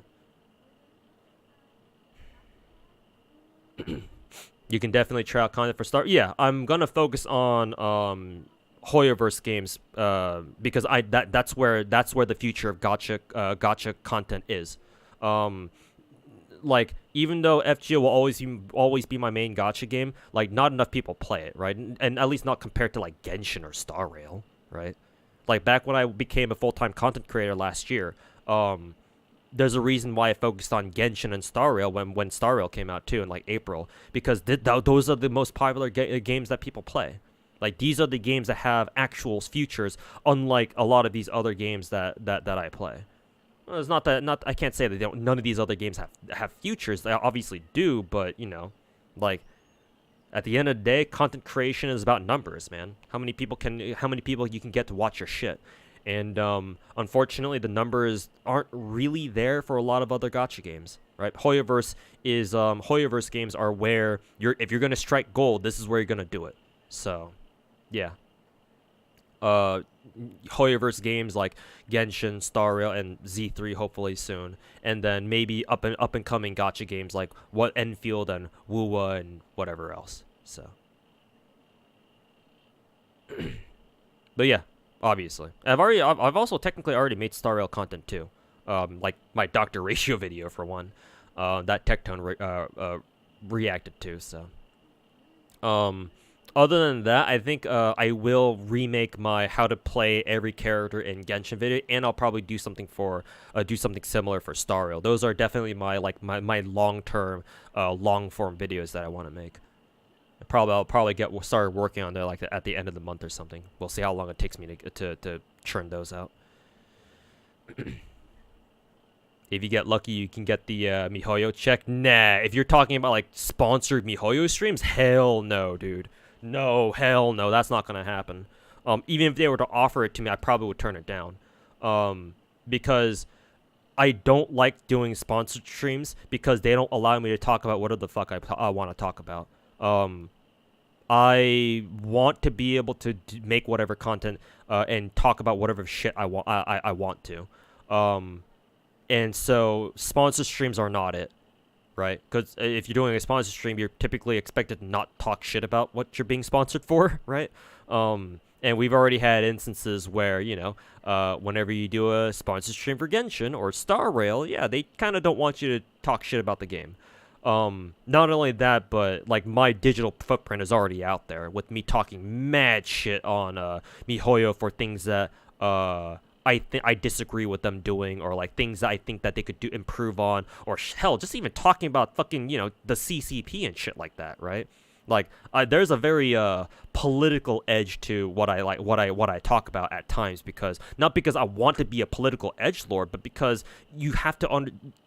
You can definitely try out content for Star. Yeah, I'm gonna focus on Hoyoverse games because that's where the future of gacha content is. Like, even though FGO will always be my main gacha game, like, not enough people play it, right? And at least not compared to like Genshin or Star Rail, right? Like, back when I became a full-time content creator last year, there's a reason why I focused on Genshin and Star Rail when Star Rail came out too in like April, because those are the most popular games that people play. Like, these are the games that have actual futures, unlike a lot of these other games that I play. Well, it's not that I can't say that none of these other games have futures. They obviously do, but like, at the end of the day, content creation is about numbers, man. How many people you can get to watch your shit. And unfortunately, the numbers aren't really there for a lot of other gacha games, right? Hoyoverse games are where if you're gonna strike gold, this is where you're gonna do it. So, yeah. Hoyoverse games like Genshin, Star Rail, and Z3 hopefully soon, and then maybe up and coming gacha games like Enfield and Wuwa and whatever else. So, but yeah. Obviously, I've also technically already made Star Rail content too, like my Doctor Ratio video for one, that Tectone reacted to. So, other than that, I think I will remake my how to play every character in Genshin video, and I'll probably do something similar for Star Rail. Those are definitely my long-term, long-form videos that I want to make. I'll probably get started working on there like at the end of the month or something. We'll see how long it takes me to churn those out. If you get lucky, you can get the MiHoYo check. Nah, if you're talking about like sponsored MiHoYo streams, hell no, dude. No, hell no, that's not gonna happen. Even if they were to offer it to me, I probably would turn it down. Because I don't like doing sponsored streams because they don't allow me to talk about whatever the fuck I want to talk about. I want to be able to make whatever content and talk about whatever shit I want to. And so sponsored streams are not it, right? Because if you're doing a sponsored stream, you're typically expected to not talk shit about what you're being sponsored for, right? And we've already had instances where, whenever you do a sponsored stream for Genshin or Star Rail, yeah, they kind of don't want you to talk shit about the game. Not only that, but like my digital footprint is already out there with me talking mad shit on MiHoYo for things that I disagree with them doing, or like things that I think that they could improve on, or hell, just even talking about fucking the CCP and shit like that, right? Like, there's a very political edge to what I talk about at times, because not because I want to be a political edgelord, but because you have to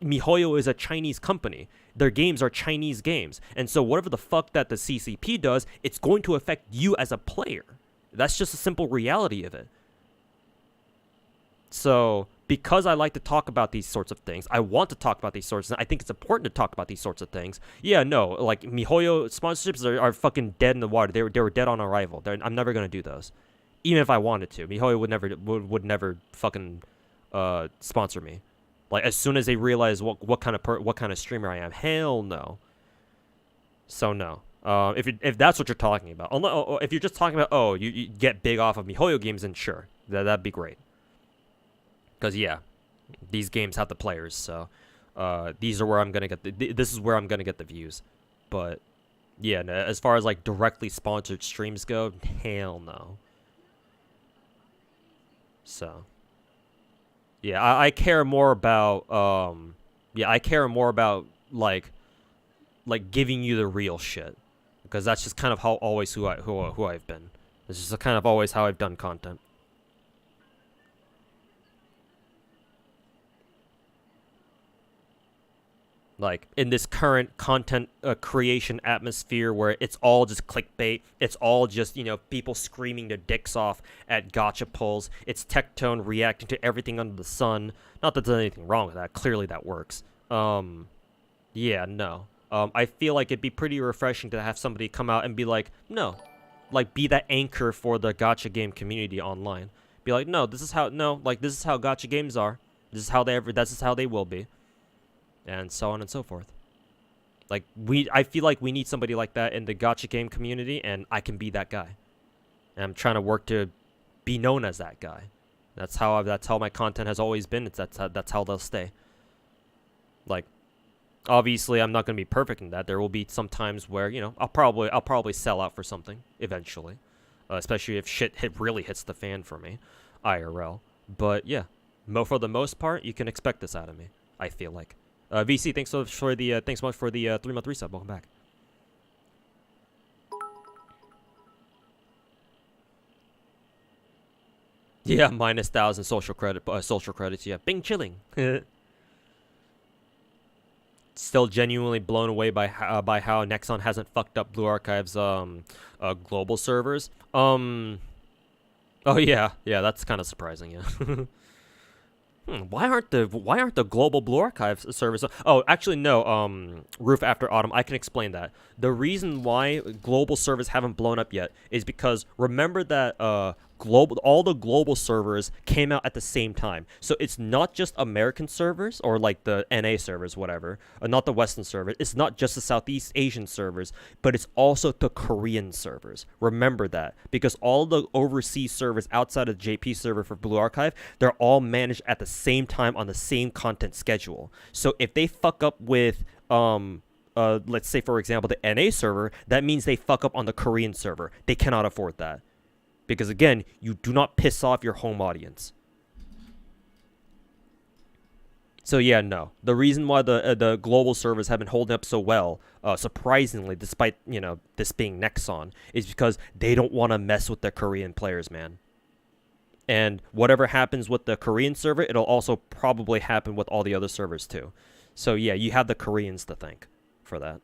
MiHoYo is a Chinese company. Their games are Chinese games, and so whatever the fuck that the CCP does, it's going to affect you as a player. That's just a simple reality of it. So, because I like to talk about these sorts of things, I want to talk about these sorts of things, I think it's important to talk about these sorts of things. Yeah, no, like, MiHoYo sponsorships are fucking dead in the water. They were dead on arrival. I'm never going to do those. Even if I wanted to. MiHoYo would never fucking sponsor me. Like, as soon as they realize what kind of streamer I am, hell no. So, no. If that's what you're talking about. If you're just talking about, you get big off of MiHoYo games, then sure. That'd be great. Because, yeah, these games have the players, so these are where I'm going to get this is where I'm going to get the views. But, yeah, no, as far as, like, directly sponsored streams go, hell no. So, yeah, I care more about, like giving you the real shit. Because that's just kind of how always who I've been. It's just kind of always how I've done content. Like, in this current content creation atmosphere where it's all just clickbait, it's all just, you know, people screaming their dicks off at gacha pulls, it's Tectone reacting to everything under the sun. Not that there's anything wrong with that, clearly that works. Yeah, no. I feel like it'd be pretty refreshing to have somebody come out and be like, no. Like, be that anchor for the gacha game community online. Be like, no, this is how gacha games are. This is how they will be. And so on and so forth. Like, I feel like we need somebody like that in the gacha game community, and I can be that guy. And I'm trying to work to be known as that guy. That's how my content has always been. That's how they'll stay. Like, obviously, I'm not gonna be perfect in that. There will be some times where, you know, I'll probably sell out for something eventually, especially if shit really hits the fan for me, IRL. But yeah, for the most part, you can expect this out of me. I feel like. VC, thanks so much for the 3-month resub. Welcome back. Yeah, minus 1,000 social credits. Yeah, Bing chilling. Still genuinely blown away by how Nexon hasn't fucked up Blue Archive's global servers. Oh yeah, that's kind of surprising. Yeah. Why aren't the global Blue Archive servers? Oh, actually no. Roof After Autumn. I can explain that. The reason why global servers haven't blown up yet is because remember that all the global servers came out at the same time. So it's not just American servers or like the NA servers, whatever. Not the Western servers. It's not just the Southeast Asian servers, but it's also the Korean servers. Remember that, because all the overseas servers outside of the JP server for Blue Archive, they're all managed at the same time on the same content schedule. So if they fuck up with let's say for example the NA server, that means they fuck up on the Korean server. They cannot afford that. Because again, you do not piss off your home audience. So yeah, no. The reason why the global servers have been holding up so well, surprisingly, despite, you know, this being Nexon, is because they don't want to mess with their Korean players, man. And whatever happens with the Korean server, it'll also probably happen with all the other servers too. So yeah, you have the Koreans to thank for that.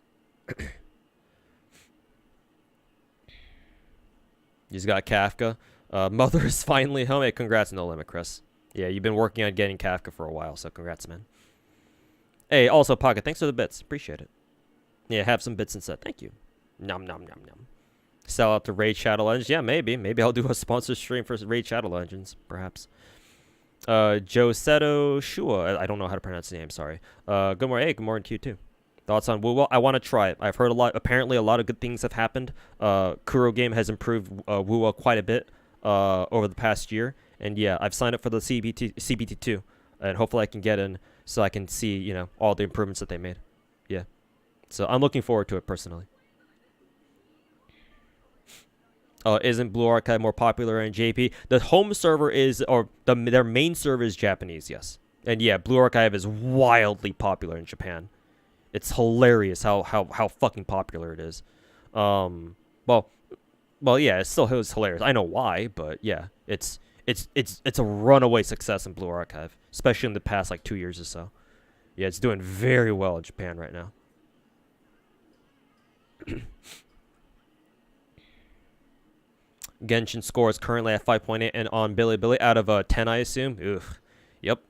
He's got Kafka. Mother is finally home. Hey, congrats, No Limit, Chris. Yeah, you've been working on getting Kafka for a while, so congrats, man. Hey, also, Pocket, thanks for the bits. Appreciate it. Yeah, have some bits instead. Thank you. Nom, nom, nom, nom. Sell out to Raid Shadow Legends? Yeah, maybe. Maybe I'll do a sponsor stream for Raid Shadow Legends, perhaps. Joe Seto Shua. I don't know how to pronounce the name, sorry. Good morning. Hey, good morning to you, too. Thoughts on WoW? I want to try it. I've heard a lot. Apparently, a lot of good things have happened. Kuro Game has improved WoW quite a bit over the past year. And yeah, I've signed up for the CBT2. And hopefully I can get in so I can see, you know, all the improvements that they made. Yeah. So I'm looking forward to it personally. Isn't Blue Archive more popular in JP? The home server is, or their main server is Japanese, yes. And yeah, Blue Archive is wildly popular in Japan. It's hilarious how fucking popular it is. Well, yeah, it still is hilarious. I know why, but yeah, it's a runaway success in Blue Archive, especially in the past like 2 years or so. Yeah, it's doing very well in Japan right now. Genshin score is currently at 5.8 and on Bilibili out of 10, I assume. Ugh. Yep.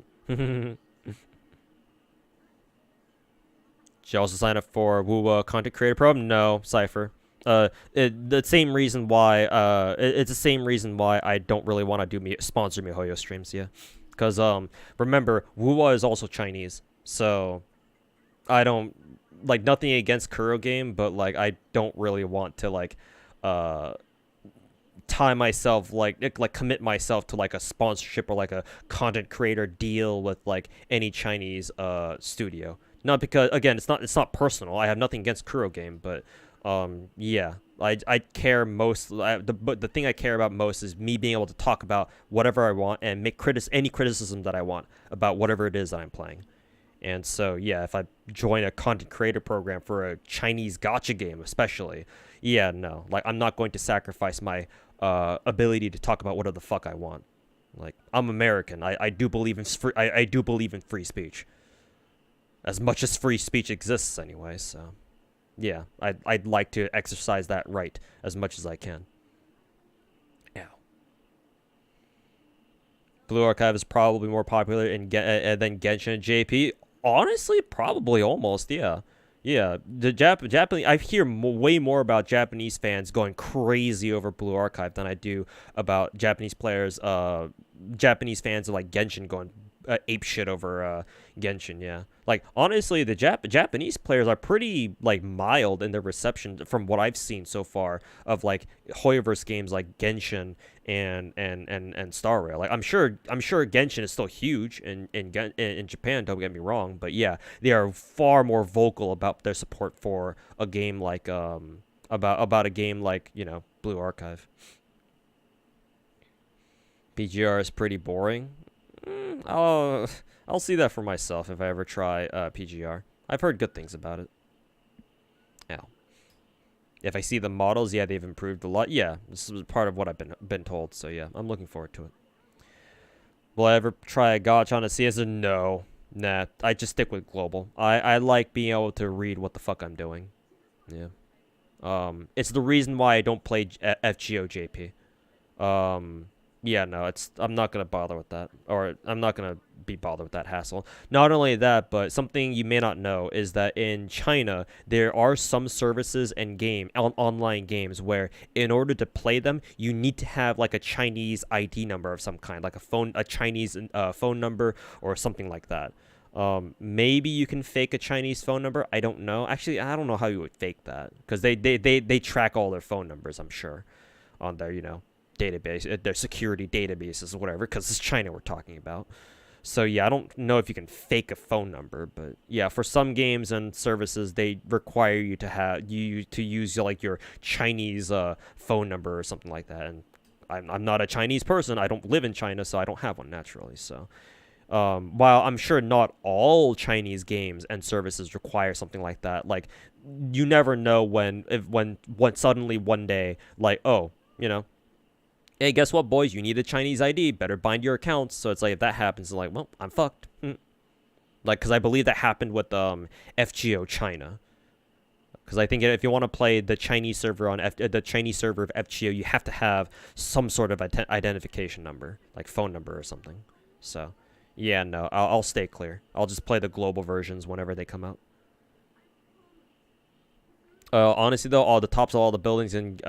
Should also sign up for Woo Content Creator Program? No, Cypher. The same reason why. It's the same reason why I don't really want to do sponsor MiHoYo streams. Yeah, because remember, Woo is also Chinese, so I don't like nothing against Kuro Game, but like I don't really want to like tie myself like commit myself to like a sponsorship or like a content creator deal with like any Chinese studio. Not because, again, it's not personal. I have nothing against Kuro Game, but yeah, I care most. The thing I care about most is me being able to talk about whatever I want and make any criticism that I want about whatever it is that I'm playing. And so yeah, if I join a content creator program for a Chinese gacha game, especially, yeah, no, like I'm not going to sacrifice my ability to talk about whatever the fuck I want. Like I'm American. I do believe in I do believe in free speech. as much as free speech exists anyway. So, yeah, I'd like to exercise that right as much as I can. Ow. Blue Archive is probably more popular than Genshin and JP. Honestly, probably almost, yeah. Yeah, the Japanese. I hear way more about Japanese fans going crazy over Blue Archive than I do about Japanese players. Japanese fans of like Genshin going ape shit over Genshin. Yeah, like honestly, the Japanese players are pretty like mild in their reception from what I've seen so far of like Hoyoverse games like Genshin and Star Rail. Like I'm sure Genshin is still huge in Japan. Don't get me wrong, but yeah, they are far more vocal about their support for a game like about a game like Blue Archive. PGR is pretty boring. I'll see that for myself if I ever try PGR. I've heard good things about it. Ow. If I see the models, yeah, they've improved a lot. Yeah, this is part of what I've been told. So yeah, I'm looking forward to it. Will I ever try a gacha on a CS? No. Nah, I just stick with global. I like being able to read what the fuck I'm doing. Yeah. It's the reason why I don't play FGO JP. Yeah, no, I'm not gonna bother with that, or I'm not gonna be bothered with that hassle. Not only that, but something you may not know is that in China there are some services and online games where in order to play them you need to have like a Chinese ID number of some kind, like a Chinese phone number or something like that. Maybe you can fake a Chinese phone number. I don't know. Actually, I don't know how you would fake that because they track all their phone numbers, I'm sure, on their database, their security databases or whatever, because it's China we're talking about. So yeah, I don't know if you can fake a phone number, but yeah, for some games and services they require you to use like your Chinese phone number or something like that. And I'm not a Chinese person. I don't live in China, so I don't have one naturally. So while I'm sure not all Chinese games and services require something like that, like you never know when suddenly one day, like, oh, hey, guess what, boys? You need a Chinese ID. Better bind your accounts. So it's like if that happens, it's like, well, I'm fucked. Like, because I believe that happened with FGO China. Because I think if you want to play the Chinese server on the Chinese server of FGO, you have to have some sort of identification number, like phone number or something. So, yeah, no, I'll stay clear. I'll just play the global versions whenever they come out. Honestly, though, all the tops of all the buildings in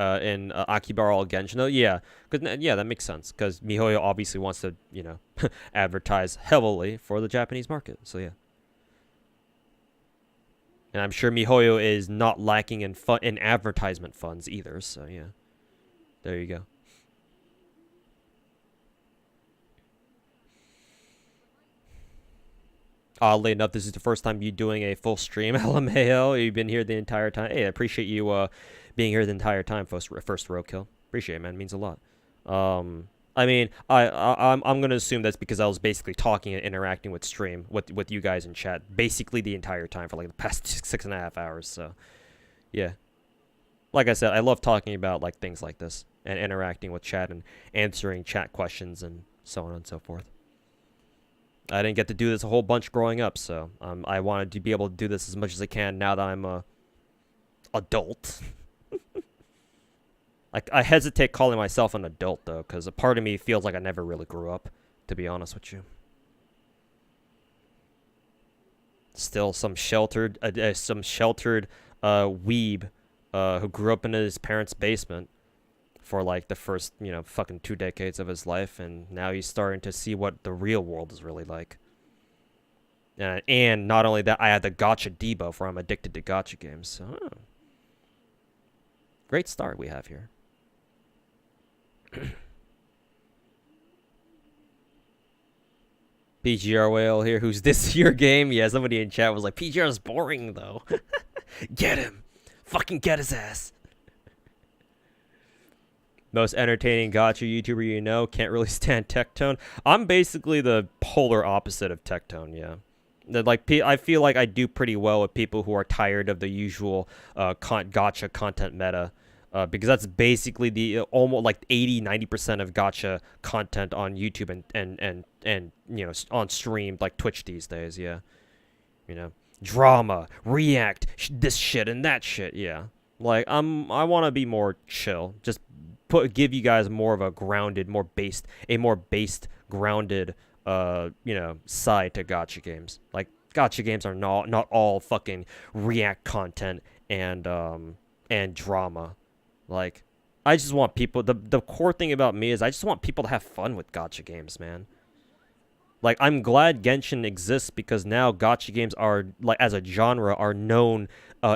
Akiba are all Genshin. Though, yeah, that makes sense. Because MiHoYo obviously wants to, advertise heavily for the Japanese market. So yeah, and I'm sure MiHoYo is not lacking in advertisement funds either. So yeah, there you go. Oddly enough, this is the first time you doing a full stream, LMAO. You've been here the entire time. Hey, I appreciate you being here the entire time, first roadkill. Appreciate it, man. It means a lot. I mean, I'm gonna assume that's because I was basically talking and interacting with stream with you guys in chat basically the entire time for like the past 6.5 hours. So, yeah. Like I said, I love talking about like things like this and interacting with chat and answering chat questions and so on and so forth. I didn't get to do this a whole bunch growing up, so I wanted to be able to do this as much as I can now that I'm a adult. Like, I hesitate calling myself an adult, though, because a part of me feels like I never really grew up, to be honest with you. Still some sheltered weeb who grew up in his parents' basement for like the first, fucking 2 decades of his life, and now he's starting to see what the real world is really like. And not only that, I had the gacha debuff where I'm addicted to gacha games, so great start we have here. PGR whale here, who's this your game? Yeah, somebody in chat was like, PGR's boring though. Get him! Fucking get his ass! Most entertaining gacha YouTuber you know, can't really stand Tectone. I'm basically the polar opposite of Tectone, yeah. I feel like I do pretty well with people who are tired of the usual gacha content meta. Because that's basically the almost like 80-90% of gacha content on YouTube and on stream like Twitch these days, yeah. drama, react, this shit and that shit. Yeah, like I want to be more chill. Just give you guys more of a grounded, more based, grounded, side to gacha games. Like gacha games are not all fucking react content and drama. Like I just want people. The core thing about me is I just want people to have fun with gacha games, man. Like, I'm glad Genshin exists because now gacha games are, like, as a genre, are known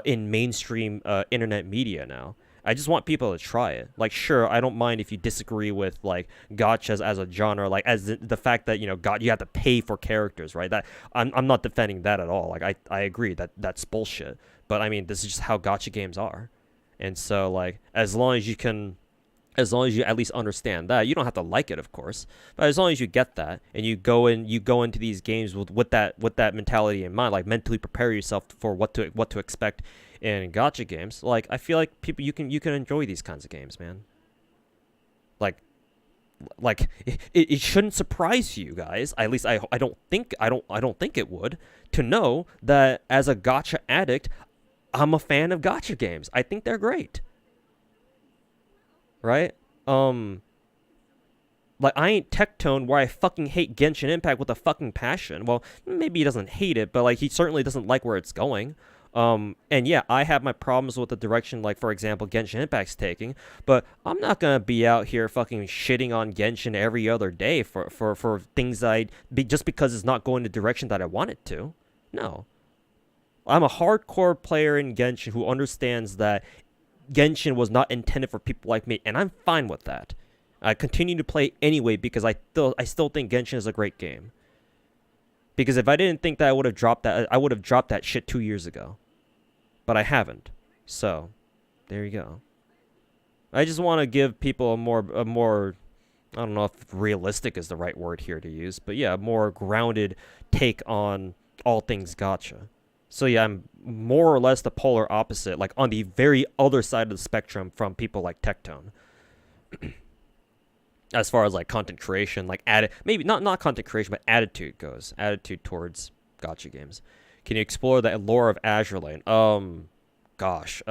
in mainstream internet media now. I just want people to try it. Like, sure, I don't mind if you disagree with, like, gachas as a genre, like, as the fact that, you have to pay for characters, right? That I'm not defending that at all. Like, I agree that that's bullshit. But, I mean, this is just how gacha games are. And so, like, as long as you at least understand that, you don't have to like it, of course, but as long as you get that and you go into these games with that mentality in mind, like mentally prepare yourself for what to expect in gacha games. Like I feel like people you can enjoy these kinds of games, man. Like it shouldn't surprise you guys. At least I don't think it would, to know that as a gacha addict, I'm a fan of gacha games. I think they're great. Right? Like, I ain't Tectone where I fucking hate Genshin Impact with a fucking passion. Well, maybe he doesn't hate it, but, like, he certainly doesn't like where it's going. And yeah, I have my problems with the direction, like, for example, Genshin Impact's taking, but I'm not gonna be out here fucking shitting on Genshin every other day for things that just because it's not going the direction that I want it to. No. I'm a hardcore player in Genshin who understands that Genshin was not intended for people like me, and I'm fine with that. I continue to play anyway because I still think Genshin is a great game. Because if I didn't think that I would have dropped that shit 2 years ago. But I haven't. So, there you go. I just want to give people a more I don't know if realistic is the right word here to use, but yeah, a more grounded take on all things gacha. So yeah, I'm more or less the polar opposite, like on the very other side of the spectrum from people like Tectone. As far as like content creation, like maybe not content creation, but attitude goes. Attitude towards gacha games. Can you explore the lore of Azure Lane? Gosh,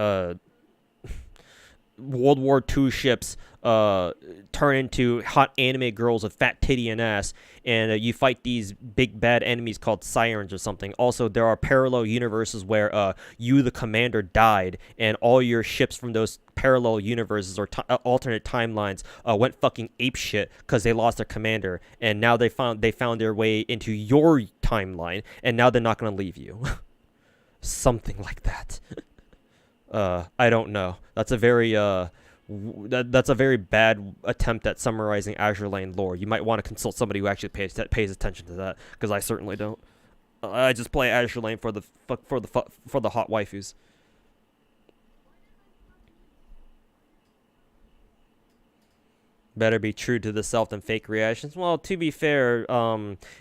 World War II ships turn into hot anime girls with fat titty and ass, and you fight these big bad enemies called sirens or something. Also, there are parallel universes where you, the commander, died, and all your ships from those parallel universes or alternate timelines went fucking apeshit because they lost their commander, and now they found their way into your timeline, and now they're not gonna leave you. Something like that. I don't know. That's a very that's a very bad attempt at summarizing Azure Lane lore. You might want to consult somebody who actually pays attention to that, because I certainly don't. I just play Azure Lane for the hot waifus. Better be true to the self than fake reactions. Well, to be fair,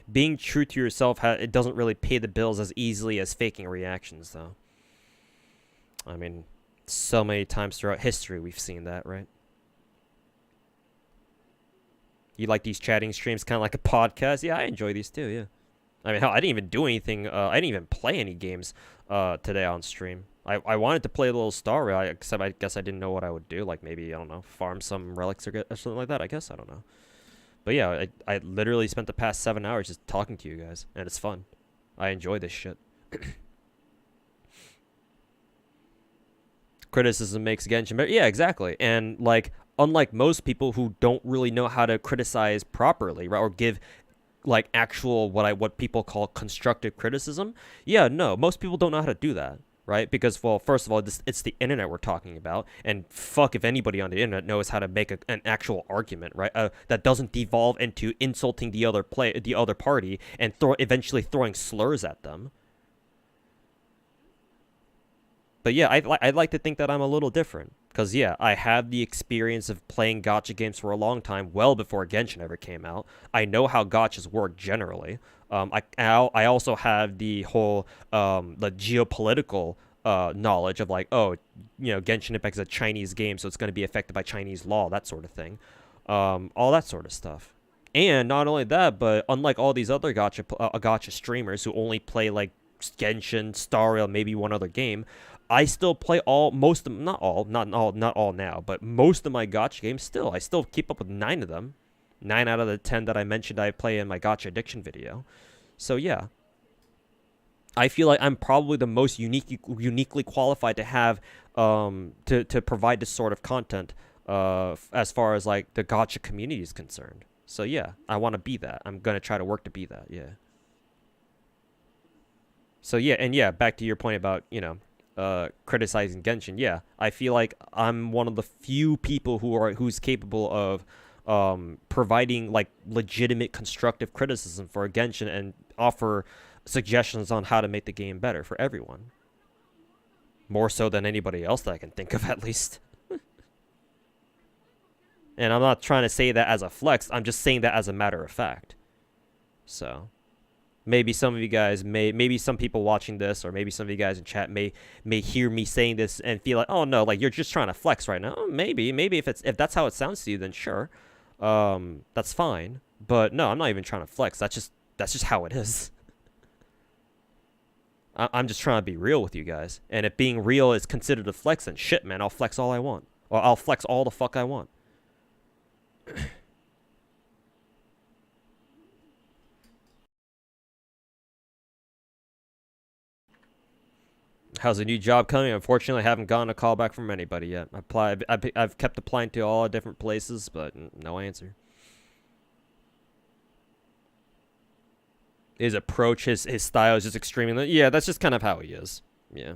being true to yourself it doesn't really pay the bills as easily as faking reactions, though. I mean, so many times throughout history we've seen that, right? You like these chatting streams kind of like a podcast? Yeah, I enjoy these too, yeah. I mean, hell, I didn't even do anything. I didn't even play any games today on stream. I wanted to play a little Star Rail, except I guess I didn't know what I would do. Like maybe, I don't know, farm some relics or something like that, I guess. I don't know. But yeah, I literally spent the past 7 hours just talking to you guys, and it's fun. I enjoy this shit. Criticism makes Genshin better. Yeah, exactly. And like, unlike most people who don't really know how to criticize properly, right, or give like actual what people call constructive criticism. Yeah, no, most people don't know how to do that, right? Because, well, first of all, it's the internet we're talking about, and fuck if anybody on the internet knows how to make an actual argument, right? That doesn't devolve into insulting the other party and eventually throwing slurs at them. But yeah, I'd like to think that I'm a little different. Because, yeah, I have the experience of playing gacha games for a long time, well before Genshin ever came out. I know how gachas work generally. I also have the whole the geopolitical knowledge of like, oh, you know, Genshin Impact is a Chinese game, so it's going to be affected by Chinese law, that sort of thing. All that sort of stuff. And not only that, but unlike all these other gacha streamers who only play like Genshin, Star Rail, maybe one other game, I still play most of them, not all now, but most of my gacha games still. I still keep up with 9 of them. 9 out of the 10 that I mentioned I play in my gacha addiction video. So yeah. I feel like I'm probably the most uniquely qualified to have to provide this sort of content as far as like the gacha community is concerned. So yeah, I want to be that. I'm gonna try to work to be that. Yeah. So yeah, and yeah, back to your point about criticizing Genshin. Yeah, I feel like I'm one of the few people who's capable of providing like legitimate constructive criticism for Genshin and offer suggestions on how to make the game better for everyone. More so than anybody else that I can think of, at least. And I'm not trying to say that as a flex. I'm just saying that as a matter of fact. So maybe some of you guys maybe some people watching this, or maybe some of you guys in chat may hear me saying this and feel like, oh no, like you're just trying to flex right now. Maybe if that's how it sounds to you, then sure, that's fine. But no, I'm not even trying to flex. That's just how it is. I'm just trying to be real with you guys. And if being real is considered a flex, then shit, man, I'll flex all I want. Or I'll flex all the fuck I want. How's a new job coming? Unfortunately, I haven't gotten a call back from anybody yet. I've kept applying to all different places, but no answer. His approach, his style is just extremely... Yeah, that's just kind of how he is. Yeah.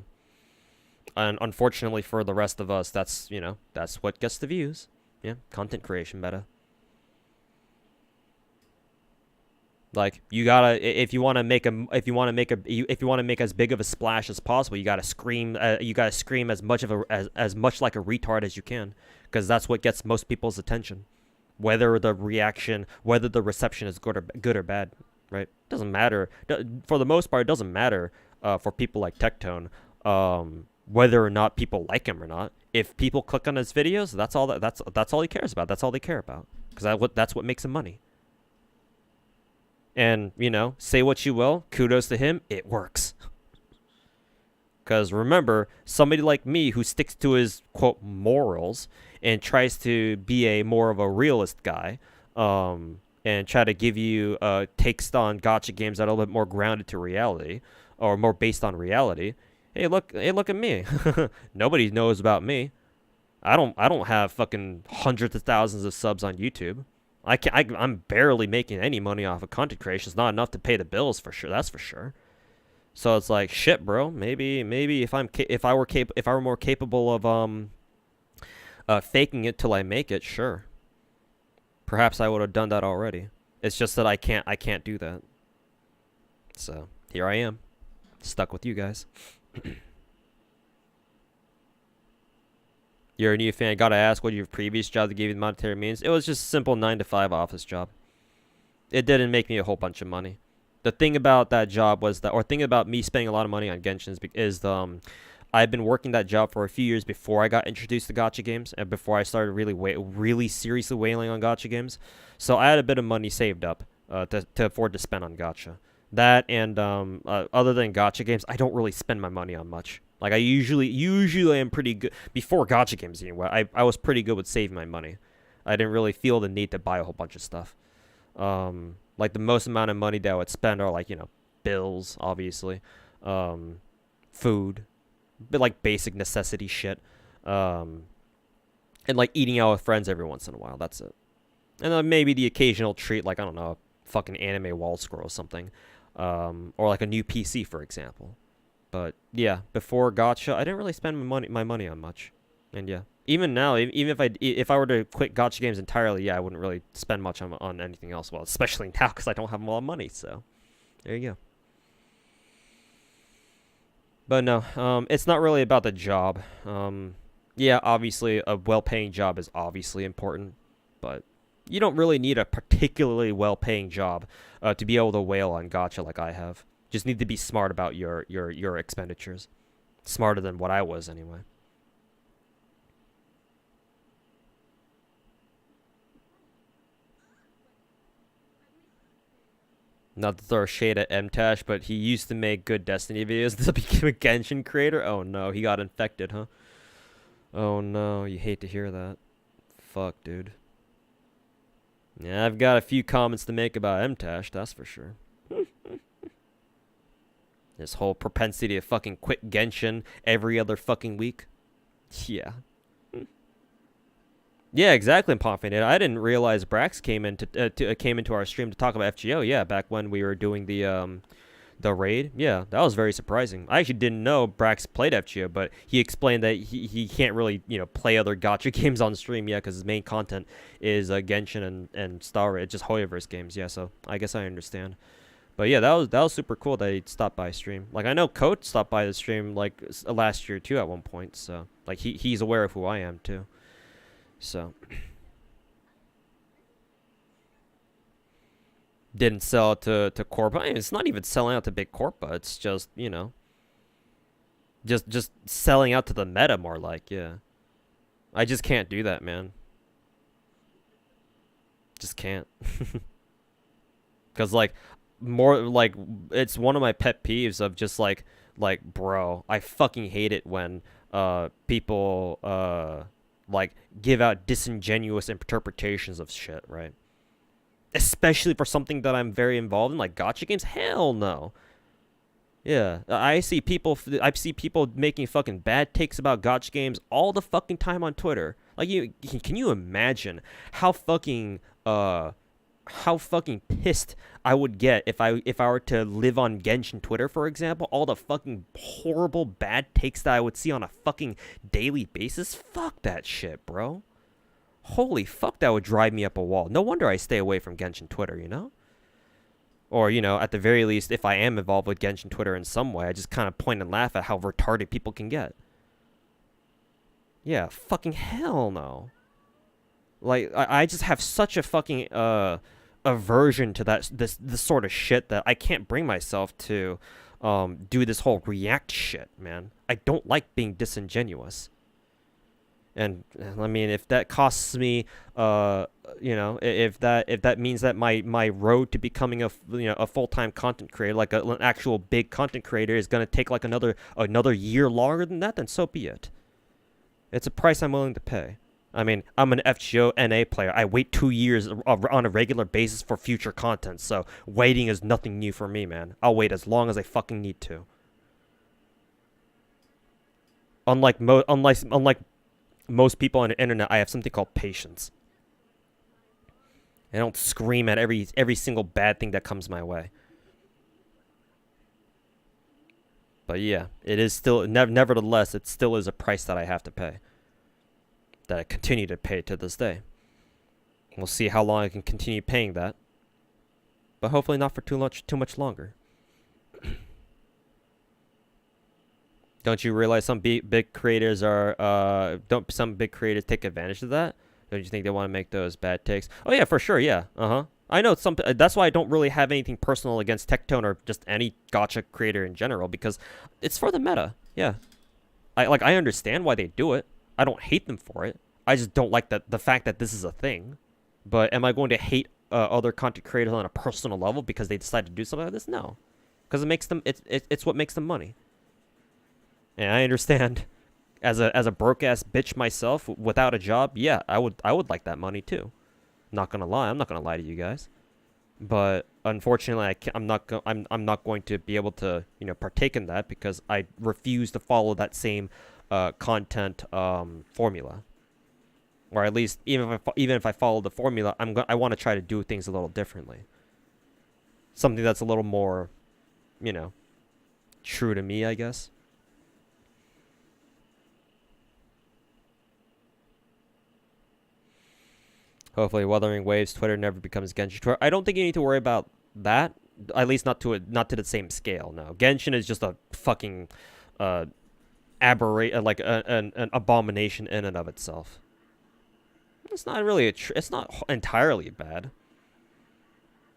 And unfortunately for the rest of us, that's, that's what gets the views. Yeah, content creation meta. Like, you gotta, if you want to make as big of a splash as possible, you gotta scream as much like a retard as you can, because that's what gets most people's attention. Whether the reception is good or bad. Right? Doesn't matter. For the most part, it doesn't matter for people like Tectone whether or not people like him or not. If people click on his videos, that's all he cares about. That's all they care about, because that's what makes him money. And say what you will, kudos to him. It works. Because remember, somebody like me who sticks to his quote morals and tries to be more of a realist guy, and try to give you takes on gacha games that are a little bit more grounded to reality, or more based on reality. Hey, look at me. Nobody knows about me. I don't have fucking hundreds of thousands of subs on YouTube. I'm barely making any money off of content creation. It's not enough to pay the bills, for sure. That's for sure. So it's like, shit, bro. Maybe if I were more capable of faking it till I make it, sure. Perhaps I would have done that already. It's just that I can't do that. So here I am, stuck with you guys. You're a new fan. Gotta ask, what your previous job that gave you the monetary means? It was just a simple 9-to-5 office job. It didn't make me a whole bunch of money. The thing about that job was that, or thing about me spending a lot of money on Genshin is I've been working that job for a few years before I got introduced to gacha games, and before I started really seriously whaling on gacha games. So I had a bit of money saved up to afford to spend on gacha. That and other than gacha games, I don't really spend my money on much. Like I usually am pretty good before gacha games anyway. I was pretty good with saving my money. I didn't really feel the need to buy a whole bunch of stuff. Like the most amount of money that I would spend are like bills, obviously, food. But like basic necessity shit, and like eating out with friends every once in a while. That's it. And then maybe the occasional treat, like I don't know, a fucking anime wall scroll or something, or like a new PC, for example. But yeah, before gacha, I didn't really spend my money on much. And yeah, even now, even if I were to quit gacha games entirely, yeah, I wouldn't really spend much on anything else. Well, especially now because I don't have a lot of money. So there you go. But no, it's not really about the job. Yeah, obviously, a well-paying job is obviously important, but you don't really need a particularly well-paying job to be able to whale on gacha like I have. Just need to be smart about your expenditures. Smarter than what I was, anyway. Not to throw shade at MTash, but he used to make good Destiny videos. To become a Genshin creator? Oh no, he got infected, huh? Oh no, you hate to hear that. Fuck, dude. Yeah, I've got a few comments to make about MTash, that's for sure. This whole propensity to fucking quit Genshin every other fucking week. Yeah. Yeah, exactly, Pomfinator. I didn't realize Brax came into our stream to talk about FGO. Yeah, back when we were doing the raid. Yeah, that was very surprising. I actually didn't know Brax played FGO, but he explained that he can't really, you know, play other gacha games on stream, yeah, because his main content is Genshin and Star Raid, just Hoyoverse games, yeah, so I guess I understand. But yeah, that was super cool that he stopped by stream. Like, I know Coach stopped by the stream, like, last year, too, at one point, so, like, he's aware of who I am, too. So... Didn't sell it to Corpa. I mean, it's not even selling out to Big Corpa. It's just, you know, just selling out to the meta more like, yeah. I just can't do that, man. Just can't. Because, like, more, like, it's one of my pet peeves of just, like, bro, I fucking hate it when, people, like, give out disingenuous interpretations of shit, right? Especially for something that I'm very involved in, like gacha games. Hell no. Yeah, I see people making fucking bad takes about gacha games all the fucking time on Twitter. Like, can you imagine how fucking pissed I would get if I were to live on Genshin Twitter, for example? All the fucking horrible bad takes that I would see on a fucking daily basis. Fuck that shit, bro. Holy fuck, that would drive me up a wall. No wonder I stay away from Genshin Twitter, you know? Or, you know, at the very least, if I am involved with Genshin Twitter in some way, I just kind of point and laugh at how retarded people can get. Yeah, fucking hell no. Like, I just have such a fucking, aversion to this sort of shit that I can't bring myself to, do this whole react shit, man. I don't like being disingenuous. And I mean, if that costs me, you know, if that means that my road to becoming a full-time content creator, like an actual big content creator, is gonna take like another year longer than that, then so be it. It's a price I'm willing to pay. I mean, I'm an FGO NA player. I wait 2 years on a regular basis for future content, so waiting is nothing new for me, man. I'll wait as long as I fucking need to. Unlike most people on the internet, I have something called patience. I don't scream at every single bad thing that comes my way. But yeah, it is still, nevertheless, it still is a price that I have to pay. That I continue to pay to this day. We'll see how long I can continue paying that. But hopefully not for too much longer. Don't you realize some big creators are, don't some big creators take advantage of that? Don't you think they want to make those bad takes? Oh yeah, for sure, yeah. I know some, that's why I don't really have anything personal against Tectone or just any gacha creator in general, because it's for the meta, yeah. I understand why they do it. I don't hate them for it. I just don't like the fact that this is a thing. But am I going to hate other content creators on a personal level because they decide to do something like this? No. Because it makes them, it's what makes them money. And I understand, as a broke ass bitch myself without a job, yeah, I would like that money too. Not gonna lie, I'm not gonna lie to you guys, but unfortunately, I'm not going to be able to, you know, partake in that because I refuse to follow that same content formula, or at least even if I follow the formula, I want to try to do things a little differently, something that's a little more, you know, true to me, I guess. Hopefully, Wuthering Waves Twitter never becomes Genshin Twitter. I don't think you need to worry about that. At least not to the same scale. No, Genshin is just a fucking like an abomination in and of itself. It's not really it's not entirely bad.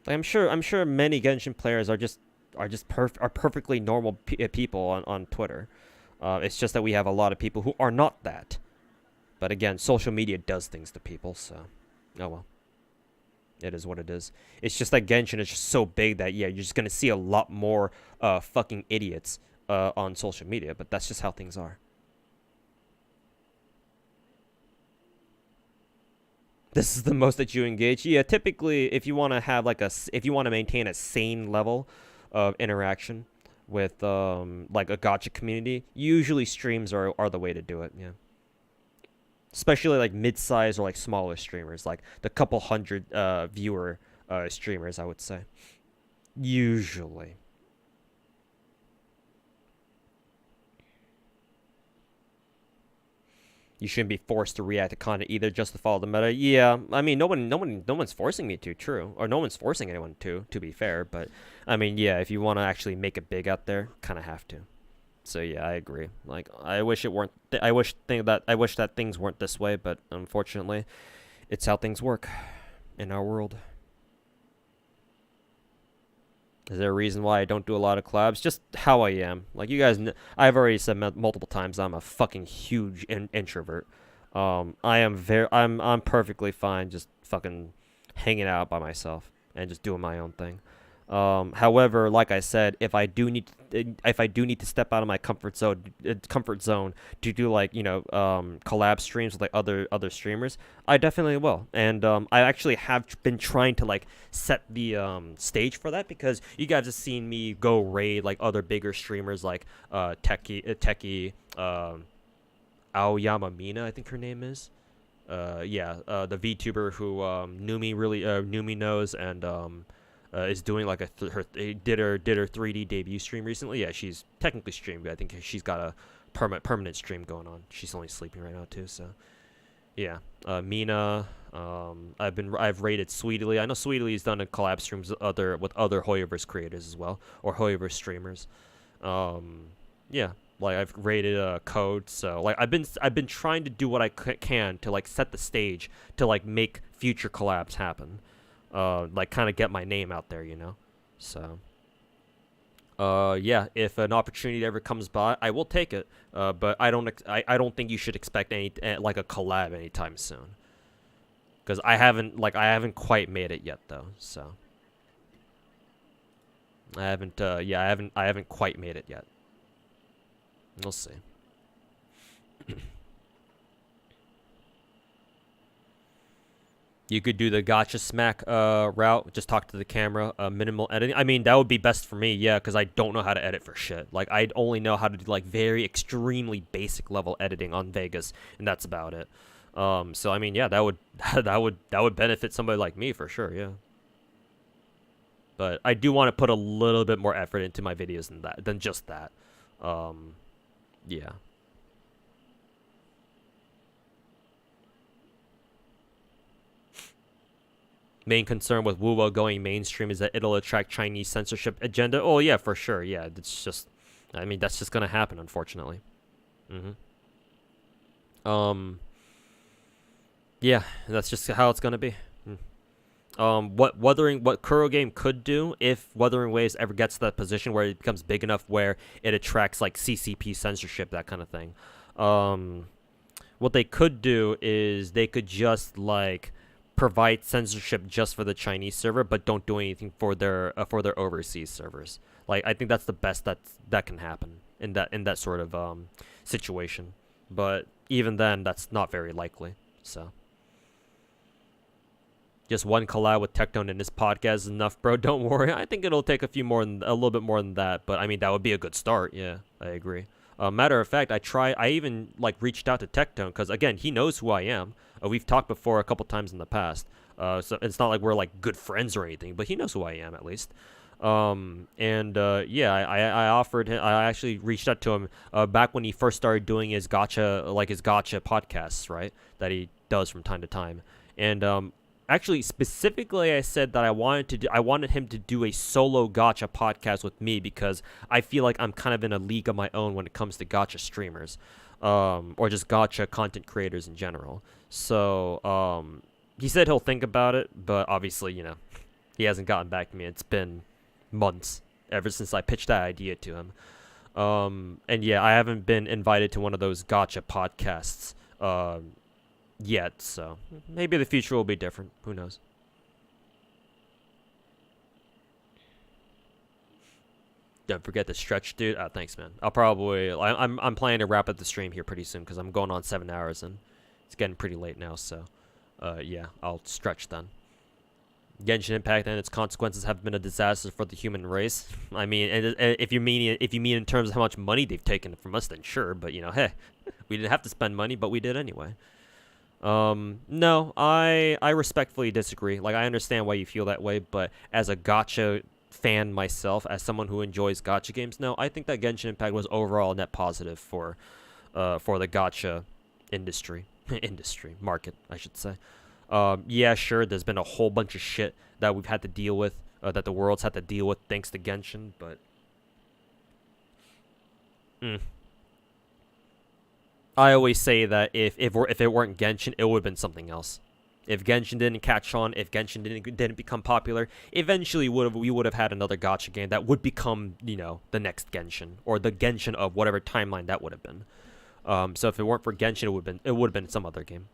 Like, I'm sure many Genshin players are perfectly normal people on Twitter. It's just that we have a lot of people who are not that. But again, social media does things to people, so. Oh well. It is what it is. It's just that Genshin is just so big that, yeah, you're just going to see a lot more fucking idiots on social media. But that's just how things are. This is the most that you engage. Yeah, typically, if you want to have like if you want to maintain a sane level of interaction with like a gacha community, usually streams are the way to do it. Yeah, especially like mid-size or like smaller streamers, like the couple hundred viewer streamers, I would say. Usually. You shouldn't be forced to react to content either just to follow the meta. Yeah, I mean, no one's forcing me to, true. Or no one's forcing anyone to be fair. But, I mean, yeah, if you want to actually make it big out there, kind of have to. So, yeah, I agree. Like, I wish it weren't, I wish that things weren't this way, but unfortunately, it's how things work in our world. Is there a reason why I don't do a lot of collabs? Just how I am. Like, you guys I've already said multiple times I'm a fucking huge introvert. I'm perfectly fine just fucking hanging out by myself and just doing my own thing. However, like I said, if I do need to step out of my comfort zone to do like, you know, collab streams with like other streamers, I definitely will. And I actually have been trying to like set the stage for that, because you guys have seen me go raid like other bigger streamers like Techie Aoyama Mina, I think her name is. The VTuber who Numi knows, and is doing like did her 3D debut stream recently. Yeah, she's technically streamed, but I think she's got a permanent stream going on. She's only sleeping right now too, so yeah. Mina, I've rated Sweetly. I know Sweetly's done a collab streams with other Hoyoverse creators as well, or Hoyoverse streamers. Yeah, like I've rated Code, so like I've been trying to do what I can to like set the stage to like make future collabs happen. Like kind of get my name out there, you know. So yeah, if an opportunity ever comes by, I will take it. But I don't think you should expect any like a collab anytime soon, because I haven't quite made it yet though. So I haven't quite made it yet. We'll see. You could do the gacha smack route, just talk to the camera, minimal editing. I mean, that would be best for me, yeah, because I don't know how to edit for shit. Like, I only know how to do, like, very extremely basic level editing on Vegas, and that's about it. So, I mean, yeah, that would benefit somebody like me for sure, yeah. But I do want to put a little bit more effort into my videos than just that. Yeah. Main concern with Wuwo going mainstream is that it'll attract Chinese censorship agenda. Oh yeah, for sure. Yeah, it's just, I mean, that's just gonna happen, unfortunately. Yeah, that's just how it's gonna be. What Kuro Game could do if Wuthering Waves ever gets to that position where it becomes big enough where it attracts like CCP censorship, that kind of thing. What they could do is they could just like provide censorship just for the Chinese server, but don't do anything for their overseas servers. Like, I think that's the best that can happen in that sort of situation. But even then, that's not very likely. So just one collab with Tectone in this podcast is enough, bro. Don't worry. I think it'll take a little bit more than that. But I mean, that would be a good start. Yeah, I agree. Matter of fact, I even like reached out to Tectone because again, he knows who I am. We've talked before a couple times in the past, so it's not like we're like good friends or anything, but he knows who I am at least. Yeah, I offered him. I actually reached out to him back when he first started doing his gacha podcasts, right? That he does from time to time. And actually, specifically, I said that I wanted him to do a solo gacha podcast with me because I feel like I'm kind of in a league of my own when it comes to gacha streamers, or just gacha content creators in general. So he said he'll think about it, but obviously, you know, he hasn't gotten back to me. It's been months ever since I pitched that idea to him. And yeah, I haven't been invited to one of those gacha podcasts yet, so maybe the future will be different. Who knows? Don't forget the stretch, dude. Thanks, man. I'm planning to wrap up the stream here pretty soon because I'm going on 7 hours and it's getting pretty late now. So, yeah, I'll stretch then. Genshin Impact and its consequences have been a disaster for the human race. I mean, if you mean in terms of how much money they've taken from us, then sure. But you know, hey, we didn't have to spend money, but we did anyway. No, I respectfully disagree. Like, I understand why you feel that way, but as a gacha fan myself, as someone who enjoys gacha games, no, I think that Genshin Impact was overall a net positive for the gacha industry market, I should say. Yeah, sure, there's been a whole bunch of shit that we've had to deal with, that the world's had to deal with thanks to Genshin, but I always say that if it weren't Genshin, it would have been something else. If Genshin didn't catch on, if Genshin didn't become popular, eventually we would have had another gacha game that would become, you know, the next Genshin, or the Genshin of whatever timeline that would have been. So if it weren't for Genshin, it would have been some other game.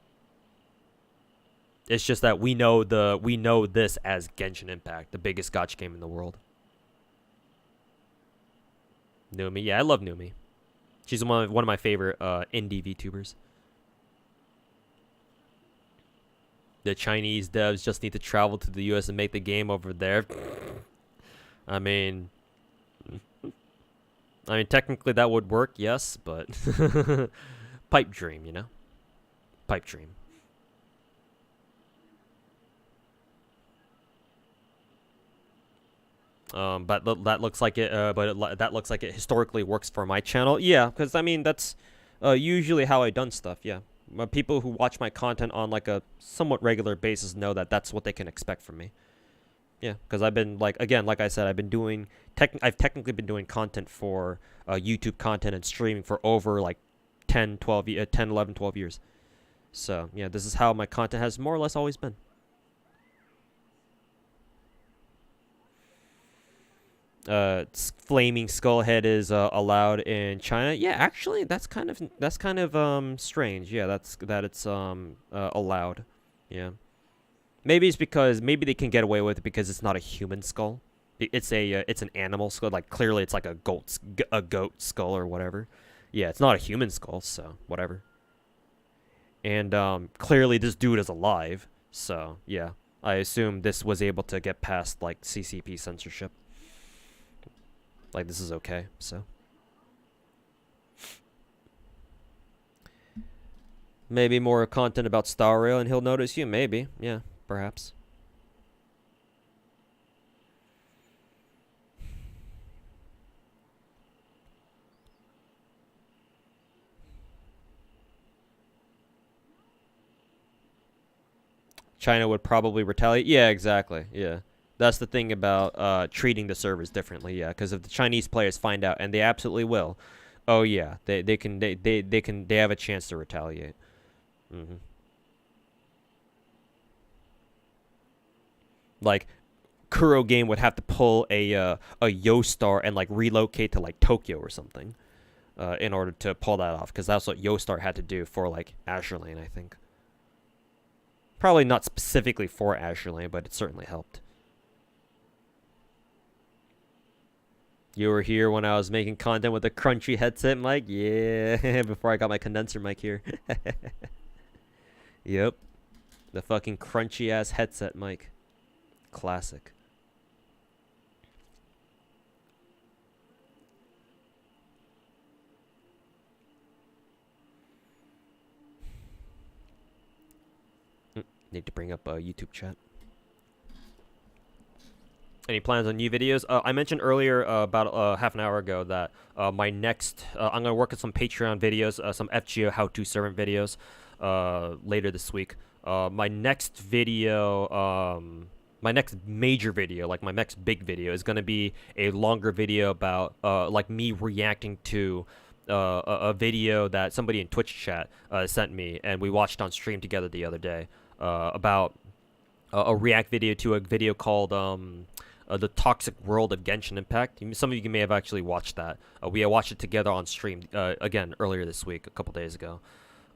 It's just that we know this as Genshin Impact, the biggest gacha game in the world. Numi, yeah, I love Numi. She's one of my favorite indie VTubers. The Chinese devs just need to travel to the US and make the game over there. I mean, technically that would work, yes, but pipe dream, you know? Pipe dream. But that looks like it. That looks like it historically works for my channel. Yeah, because I mean that's usually how I done stuff. Yeah, people who watch my content on like a somewhat regular basis know that that's what they can expect from me. Yeah, because I've been like I said, I've been doing I've technically been doing content for YouTube content and streaming for over like 10, 11, 12 years. So yeah, this is how my content has more or less always been. Flaming Skullhead is allowed in China. Yeah, actually, that's kind of strange. Yeah, that it's allowed. Yeah, maybe it's because maybe they can get away with it because it's not a human skull. It's an animal skull. Like clearly, it's like a goat skull or whatever. Yeah, it's not a human skull, so whatever. And clearly, this dude is alive. So yeah, I assume this was able to get past like CCP censorship. Like, this is okay, so. Maybe more content about Star Rail and he'll notice you, maybe. Yeah, perhaps. China would probably retaliate. Yeah, exactly, yeah. That's the thing about treating the servers differently, yeah. Because if the Chinese players find out, and they absolutely will, oh yeah, they have a chance to retaliate. Like, Kuro Game would have to pull a Yostar and like relocate to like Tokyo or something, in order to pull that off. Because that's what Yostar had to do for like Azure Lane, I think. Probably not specifically for Azure Lane, but it certainly helped. You were here when I was making content with a crunchy headset mic? Yeah, before I got my condenser mic here. Yep. The fucking crunchy ass headset mic. Classic. Need to bring up a YouTube chat. Any plans on new videos? I mentioned earlier, about half an hour ago, that my next... I'm going to work on some Patreon videos, some FGO how-to servant videos later this week. My next video... my next major video, like my next big video, is going to be a longer video about like me reacting to a video that somebody in Twitch chat sent me, and we watched on stream together the other day, about a react video to a video called... The Toxic World of Genshin Impact. Some of you may have actually watched that. We watched it together on stream, again, earlier this week, a couple days ago.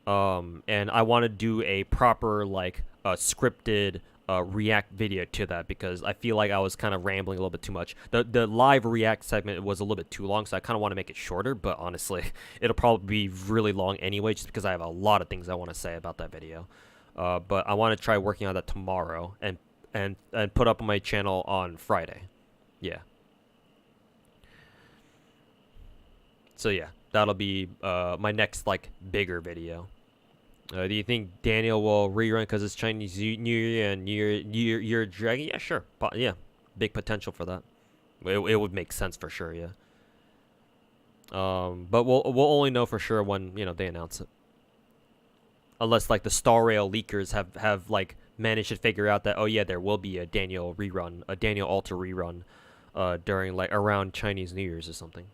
And I want to do a proper, like, scripted react video to that, because I feel like I was kind of rambling a little bit too much. The live react segment was a little bit too long, so I kind of want to make it shorter, but honestly, it'll probably be really long anyway, just because I have a lot of things I want to say about that video. But I want to try working on that tomorrow and put up on my channel on Friday. Yeah. So yeah, that'll be my next like bigger video. Do you think Daniel will rerun because it's Chinese New Year and Year Dragon? Yeah, sure. But yeah, big potential for that. It would make sense for sure. Yeah. But we'll only know for sure when they announce it. Unless like the Star Rail leakers have like managed to figure out that, oh yeah, there will be a Daniel rerun, a Daniel Alter rerun, during like around Chinese New Year's or something.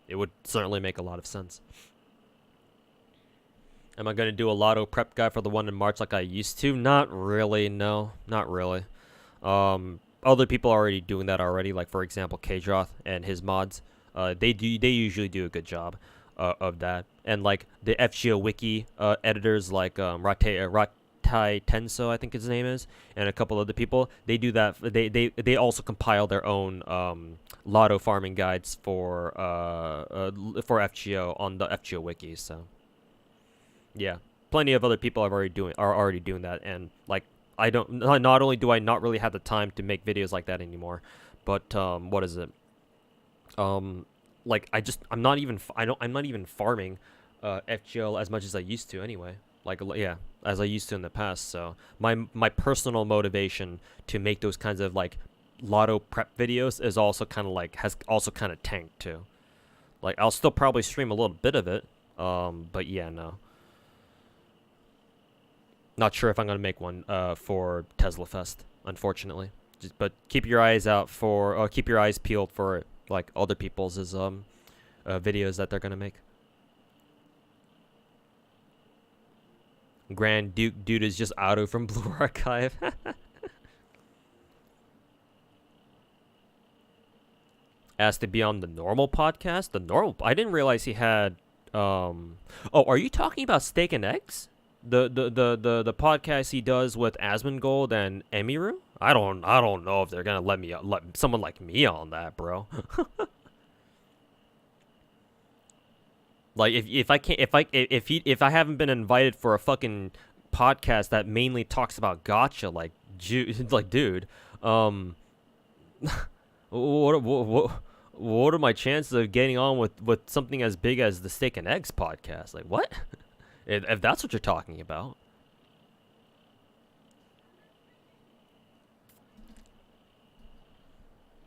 It would certainly make a lot of sense. Am I going to do a lotto prep guide for the one in March like I used to? Not really, no. Not really. Other people are already doing that already, like for example Kdroth and his mods. They usually do a good job of that. And like the FGO wiki editors like Ratai Tenso, I think his name is, and a couple other people, they do that. They also compile their own lotto farming guides for FGO on the FGO wiki. So yeah, plenty of other people are already doing that, and like not only do I not really have the time to make videos like that anymore, but what is it? Like I'm not even farming FGO as much as I used to anyway. Like yeah, as I used to in the past. So my personal motivation to make those kinds of like lotto prep videos is also kind of has also kind of tanked too. Like I'll still probably stream a little bit of it, but yeah, no. Not sure if I'm gonna make one for Tesla Fest, unfortunately. But keep your eyes out for, keep your eyes peeled for like other people's videos that they're gonna make. Grand Dude is just auto from Blue Archive. Asked to be on the normal podcast. The normal. I didn't realize he had. Oh, are you talking about Steak and Eggs? The podcast he does with Asmongold and Emiru? I don't know if they're gonna let someone like me on that, bro. Like if I haven't been invited for a fucking podcast that mainly talks about gacha, like dude, what are my chances of getting on with something as big as the Steak and Eggs podcast? Like what? If that's what you're talking about.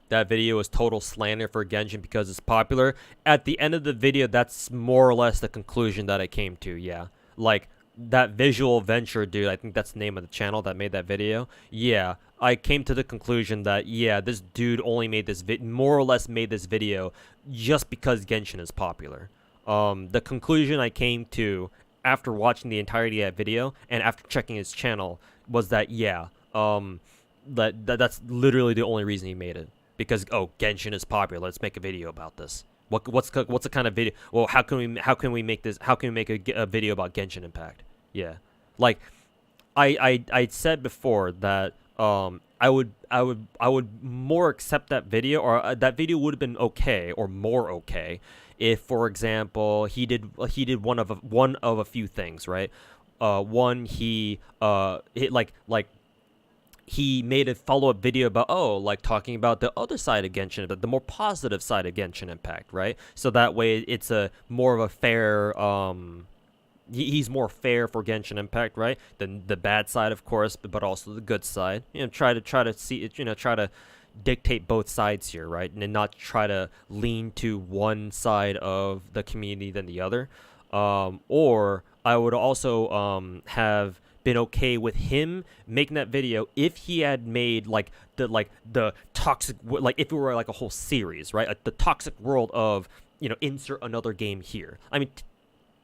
That video was total slander for Genshin because it's popular. At the end of the video, that's more or less the conclusion that I came to, yeah. Like, that Visual Venture dude, I think that's the name of the channel that made that video. Yeah, I came to the conclusion that, yeah, this dude only made this more or less made this video just because Genshin is popular. The conclusion I came to after watching the entirety of that video and after checking his channel was that, yeah, that's literally the only reason he made it. Because Genshin is popular. Let's make a video about this. What's the kind of video? Well, how can we make this? How can we make a video about Genshin Impact? Yeah, like I said before that I would more accept that video, or that video would have been okay or more okay if, for example, he did one of a few things, right? One, he made a follow-up video about, like talking about the other side of Genshin, the more positive side of Genshin Impact, right? So that way it's a more of a fair, he's more fair for Genshin Impact, right? Than the bad side, of course, but also the good side. Try to see it, try to dictate both sides here, right? And not try to lean to one side of the community than the other. Or I would also have been okay with him making that video if he had made the toxic, like if it were like a whole series, right? The toxic world of, insert another game here. I mean,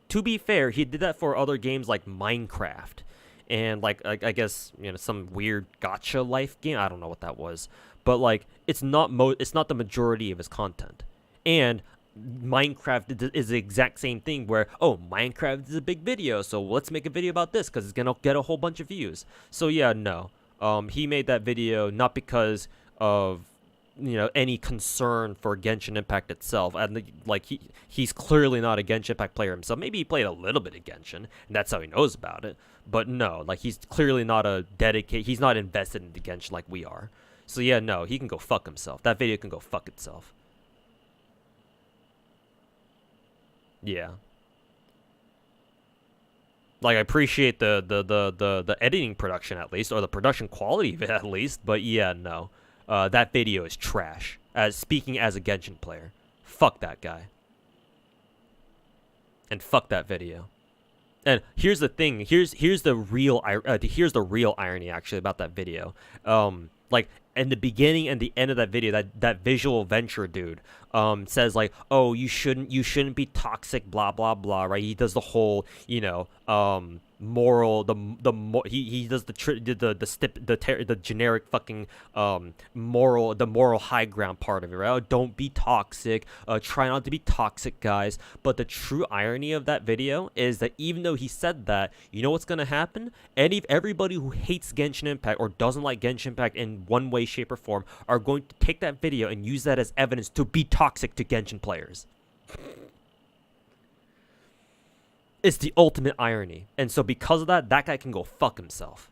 to be fair, he did that for other games like Minecraft and like I guess some weird gacha life game. I don't know what that was, but like it's not the majority of his content. And Minecraft is the exact same thing where, Minecraft is a big video, so let's make a video about this because it's gonna get a whole bunch of views. So yeah, no. He made that video not because of any concern for Genshin Impact itself, and like he's clearly not a Genshin Impact player himself. Maybe he played a little bit of Genshin, and that's how he knows about it. But no, like he's clearly not he's not invested into Genshin like we are. So yeah, no, he can go fuck himself. That video can go fuck itself. Yeah. Like, I appreciate the editing production at least, or the production quality of it at least, but yeah, no. That video is trash. Speaking as a Genshin player. Fuck that guy. And fuck that video. And here's the thing. Here's the real irony actually about that video. Like in the beginning and the end of that video, that visual venture dude says like, oh, you shouldn't be toxic, blah blah blah, right? He does the whole moral, he does the generic fucking moral high ground part of it, right? Oh, don't be toxic, try not to be toxic, guys. But the true irony of that video is that even though he said that, you know what's gonna happen? Everybody who hates Genshin Impact or doesn't like Genshin Impact in one way, shape, or form are going to take that video and use that as evidence to be toxic to Genshin players. It's the ultimate irony. And so because of that, that guy can go fuck himself.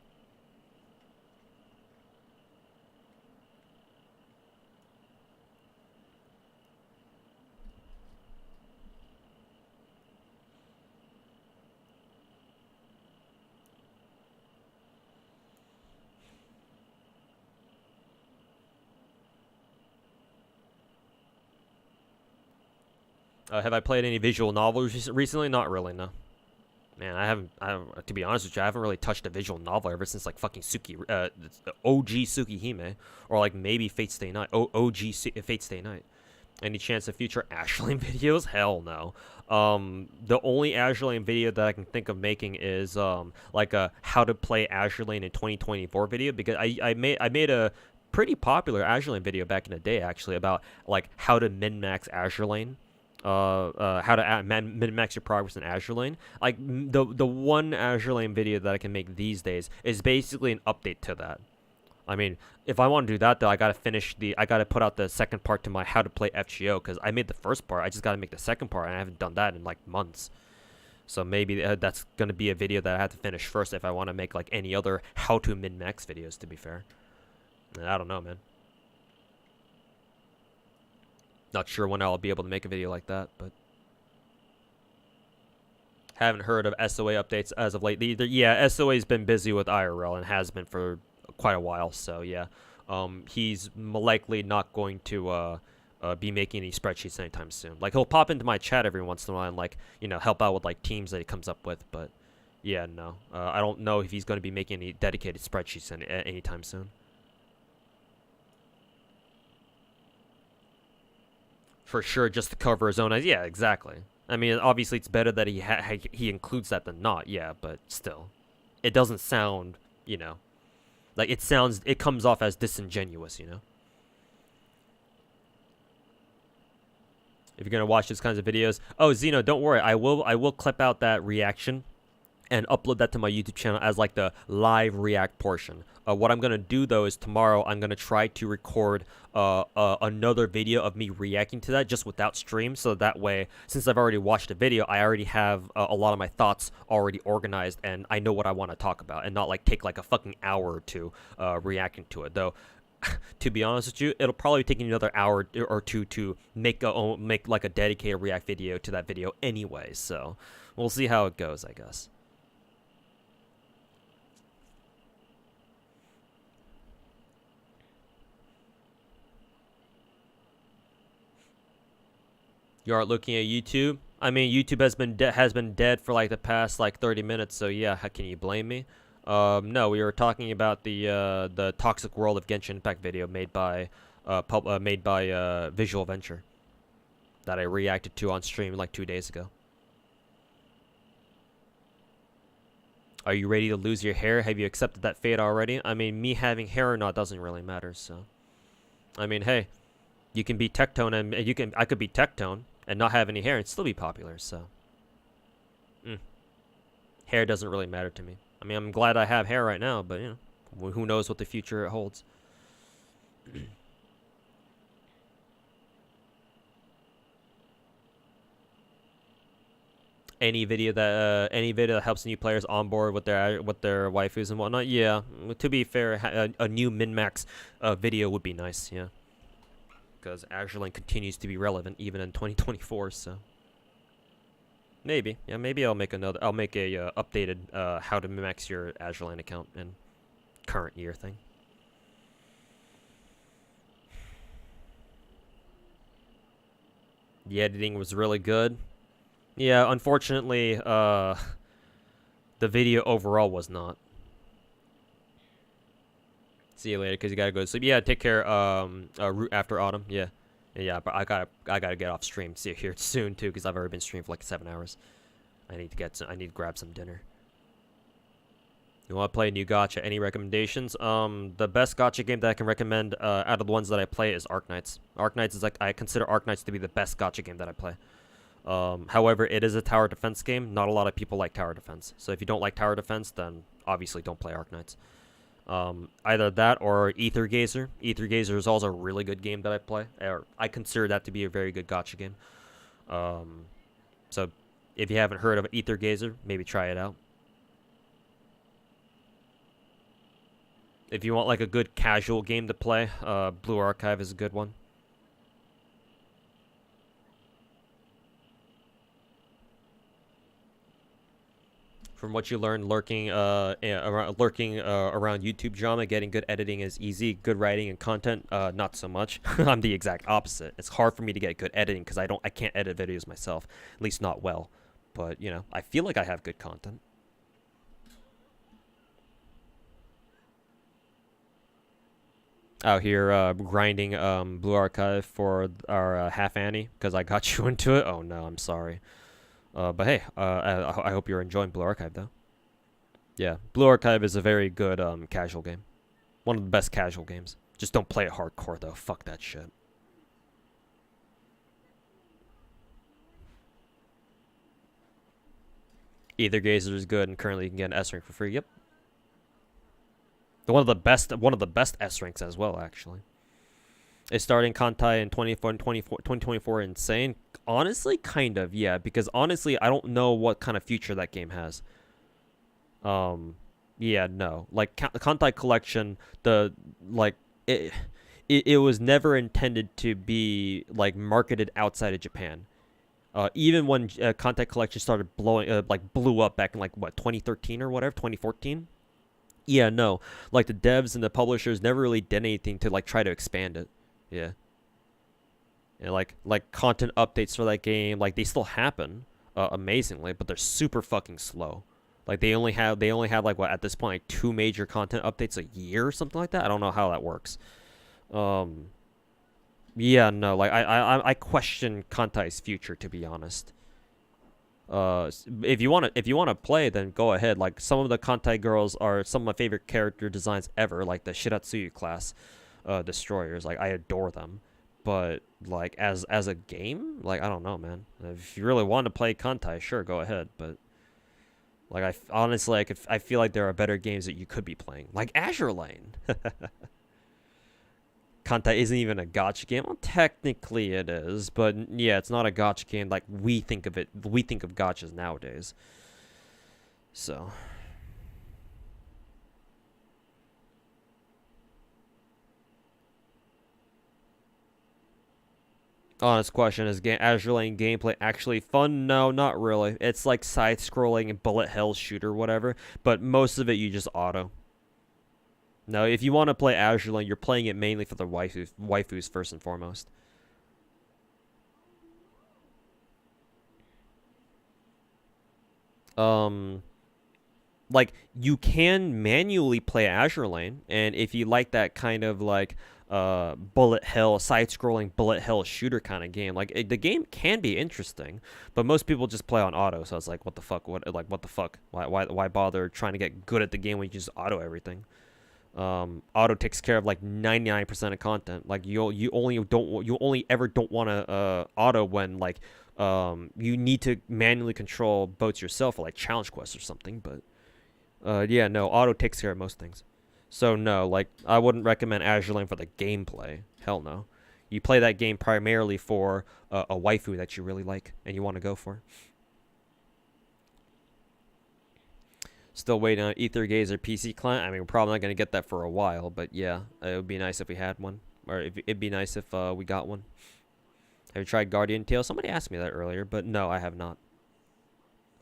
Have I played any visual novels recently? Not really, no. Man, I haven't. To be honest with you, I haven't really touched a visual novel ever since like fucking OG Tsukihime, or like maybe Fate Stay Night. OG Fate Stay Night. Any chance of future Azure Lane videos? Hell no. The only Azure Lane video that I can think of making is like a how to play Azure Lane in 2024 video, because I made a pretty popular Azure Lane video back in the day actually about like how to min-max Azure Lane. How to min-max your progress in Azure Lane. Like the one Azure Lane video that I can make these days is basically an update to that. I mean, if I want to do that though, I gotta put out the second part to my how to play FGO, because I made the first part. I just gotta make the second part, and I haven't done that in like months. So maybe that's gonna be a video that I have to finish first if I want to make like any other how to min-max videos. To be fair, I don't know, man. Not sure when I'll be able to make a video like that, but haven't heard of SOA updates as of late either. Yeah, SOA's been busy with IRL and has been for quite a while, so yeah. He's likely not going to be making any spreadsheets anytime soon. Like, he'll pop into my chat every once in a while and, like, help out with, like, teams that he comes up with, but yeah, no. I don't know if he's going to be making any dedicated spreadsheets anytime soon. For sure, just to cover his own eyes. Yeah, exactly. I mean, obviously it's better that he includes that than not. Yeah, but still, it doesn't sound, like it comes off as disingenuous, If you're gonna watch these kinds of videos, oh Zeno, don't worry, I will clip out that reaction and upload that to my YouTube channel as like the live react portion. What I'm gonna do though is tomorrow I'm gonna try to record another video of me reacting to that just without stream, so that way, since I've already watched the video, I already have a lot of my thoughts already organized and I know what I want to talk about, and not like take like a fucking hour or two reacting to it. Though, to be honest with you, it'll probably take another hour or two to make like a dedicated react video to that video anyway. So we'll see how it goes, I guess. You aren't looking at YouTube? I mean, YouTube has been dead for like the past like 30 minutes, so yeah, how can you blame me? No, we were talking about the Toxic World of Genshin Impact video made by Visual Venture that I reacted to on stream like 2 days ago. Are you ready to lose your hair? Have you accepted that fate already? I mean, me having hair or not doesn't really matter, so. I mean, hey, you can be Tectone and I could be Tectone and not have any hair and still be popular, so. Hair doesn't really matter to me. I mean, I'm glad I have hair right now, but, Who knows what the future holds? Any video that helps new players on board with their waifus and whatnot. Yeah, to be fair, a new min-max video would be nice. Yeah, because Azure Lane continues to be relevant even in 2024. So maybe, yeah, maybe I'll make a updated how to min-max your Azure Lane account and current year thing. The editing was really good. Yeah, unfortunately, the video overall was not. See you later, cause you gotta go to sleep. Yeah, take care. Root after autumn. Yeah, but I gotta get off stream. See you here soon too, cause I've already been streaming for like 7 hours. I need to grab some dinner. You want to play a new gacha? Any recommendations? The best gacha game that I can recommend out of the ones that I play is Arknights. Arknights is I consider Arknights to be the best gacha game that I play. However, it is a tower defense game. Not a lot of people like tower defense. So if you don't like tower defense, then obviously don't play Arknights. Either that or Ether Gazer. Ether Gazer is also a really good game that I play. Or I consider that to be a very good gacha game. So if you haven't heard of Ether Gazer, maybe try it out. If you want like a good casual game to play, Blue Archive is a good one. From what you learned lurking around YouTube drama, getting good editing is easy. Good writing and content, not so much. I'm the exact opposite. It's hard for me to get good editing because I can't edit videos myself, at least not well. But you know, I feel like I have good content. Out here grinding Blue Archive for our half Annie because I got you into it. Oh no, I'm sorry. But hey, I hope you're enjoying Blue Archive though. Yeah, Blue Archive is a very good casual game. One of the best casual games. Just don't play it hardcore though. Fuck that shit. Ether Gazer is good and currently you can get an S rank for free. Yep. One of the best S ranks as well, actually. Is starting Kantai in 2024 insane? Honestly, kind of, yeah. Because honestly, I don't know what kind of future that game has. Yeah, no. Like Kantai Collection, it was never intended to be like marketed outside of Japan. Even when Kantai Collection started blew up back in like what 2013 or whatever, 2014. Yeah, no. Like the devs and the publishers never really did anything to like try to expand it. Yeah. And like content updates for that game, like they still happen, amazingly, but they're super fucking slow. Like they only have like what at this point like 2 major content updates a year or something like that. I don't know how that works. Yeah, no. Like I question Kantai's future, to be honest. If you want to play, then go ahead. Like some of the Kantai girls are some of my favorite character designs ever, like the Shiratsuyu class destroyers. Like I adore them. But like as a game, like I don't know, man. If you really want to play Kantai, sure, go ahead. But like honestly, I feel like there are better games that you could be playing, like Azure Lane. Kantai isn't even a gacha game. Well, technically it is, but yeah, it's not a gacha game like we think of it. We think of gachas nowadays. So. Honest question, is Azure Lane gameplay actually fun? No, not really. It's like side-scrolling and bullet hell shooter, whatever, but most of it you just auto. No, if you want to play Azure Lane, you're playing it mainly for the waifus first and foremost. Like, you can manually play Azure Lane, and if you like that kind of, like, side-scrolling bullet hell shooter kind of game, like, the game can be interesting, but most people just play on auto, so it's like, what the fuck? What the fuck? Why bother trying to get good at the game when you just auto everything? Auto takes care of like 99% of content. Like you only ever don't want to auto when like you need to manually control boats yourself for like challenge quests or something. But yeah, no, auto takes care of most things. So no, like I wouldn't recommend Azure Lane for the gameplay. Hell no. You play that game primarily for a waifu that you really like and you want to go for. Still waiting on Ether Gazer PC client. I mean, we're probably not going to get that for a while, but yeah, it would be nice if we had one. Or it'd be nice if we got one. Have you tried Guardian Tale? Somebody asked me that earlier, but no, I have not.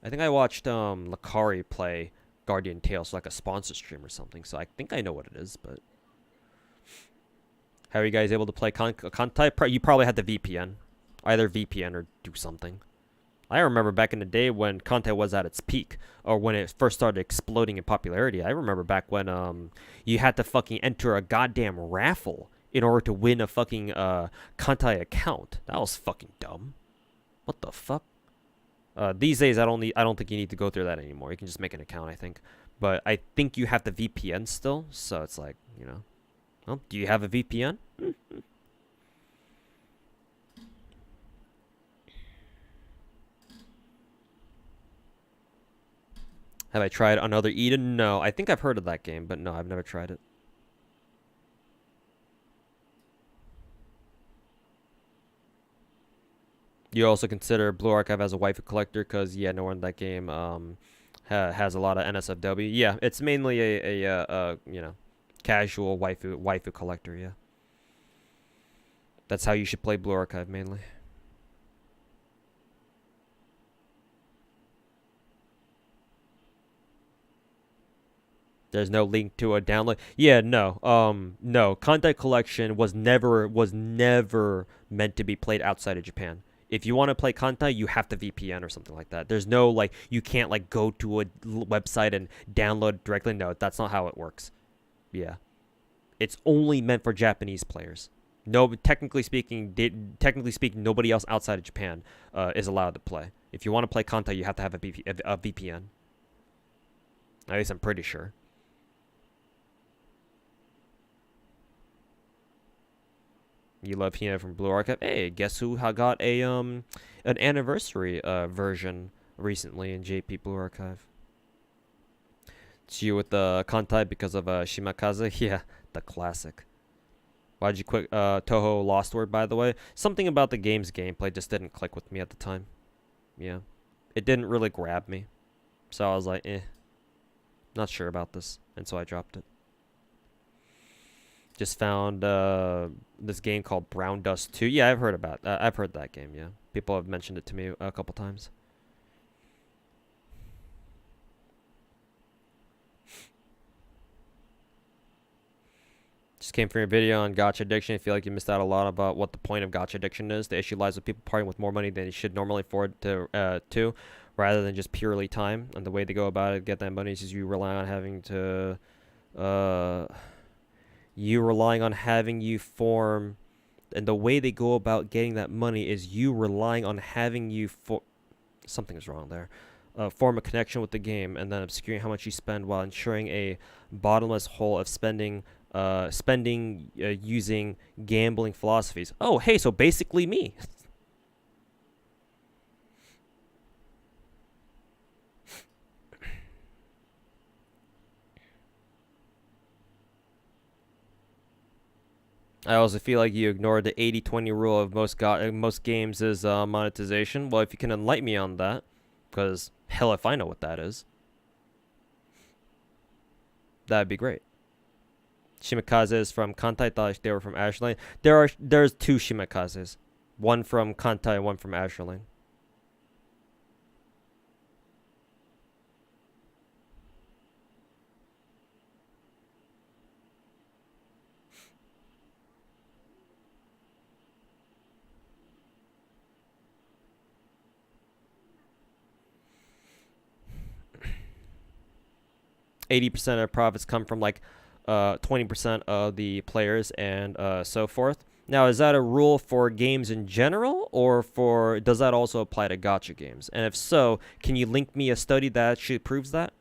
I think I watched Lakari play Guardian Tale, so like a sponsor stream or something, so I think I know what it is, but... How are you guys able to play Kantai? You probably had the VPN. Either VPN or do something. I remember back in the day when Kantai was at its peak, or when it first started exploding in popularity. I remember back when you had to fucking enter a goddamn raffle in order to win a fucking Kantai account. That was fucking dumb. What the fuck? These days, I don't think you need to go through that anymore. You can just make an account, I think. But I think you have the VPN still, so it's like, you know. Well, do you have a VPN? Have I tried Another Eden? No, I think I've heard of that game, but no, I've never tried it. You also consider Blue Archive as a waifu collector, because yeah, no one in that game has a lot of NSFW. Yeah, it's mainly a you know, casual waifu collector. Yeah, that's how you should play Blue Archive mainly. There's no link to a download. Yeah, no. No. Content collection was never meant to be played outside of Japan. If you want to play Kantai, you have to VPN or something like that. There's no, like, you can't, like, go to a website and download it directly. No, that's not how it works. Yeah. It's only meant for Japanese players. No, technically speaking, nobody else outside of Japan is allowed to play. If you want to play Kantai, you have to have a VPN. At least I'm pretty sure. You love Hina from Blue Archive. Hey, guess who got a an anniversary version recently in JP Blue Archive? It's you with the Kantai because of Shimakaze. Yeah, the classic. Why'd you quit Toho Lost Word, by the way? Something about the game's gameplay just didn't click with me at the time. Yeah. It didn't really grab me. So I was like, not sure about this. And so I dropped it. Just found this game called Brown Dust 2. Yeah, I've heard that game, yeah. People have mentioned it to me a couple times. Just came from your video on gacha addiction. I feel like you missed out a lot about what the point of gacha addiction is. The issue lies with people parting with more money than they should normally afford to, rather than just purely time. And the way they go about it, get that money, is you rely on having to... you relying on having you form, and the way they go about getting that money is you relying on having you something is wrong there, form a connection with the game, and then obscuring how much you spend while ensuring a bottomless hole of spending using gambling philosophies. Oh, hey, so basically me. I also feel like you ignored the 80-20 rule of most games is monetization. Well, if you can enlighten me on that, because hell if I know what that is, that'd be great. Shimakaze is from Kantai. I thought they were from Azure Lane. There's two Shimakazes, one from Kantai and one from Azure Lane. 80% of profits come from like 20% of the players and so forth. Now, is that a rule for games in general, or does that also apply to gacha games? And if so, can you link me a study that actually proves that,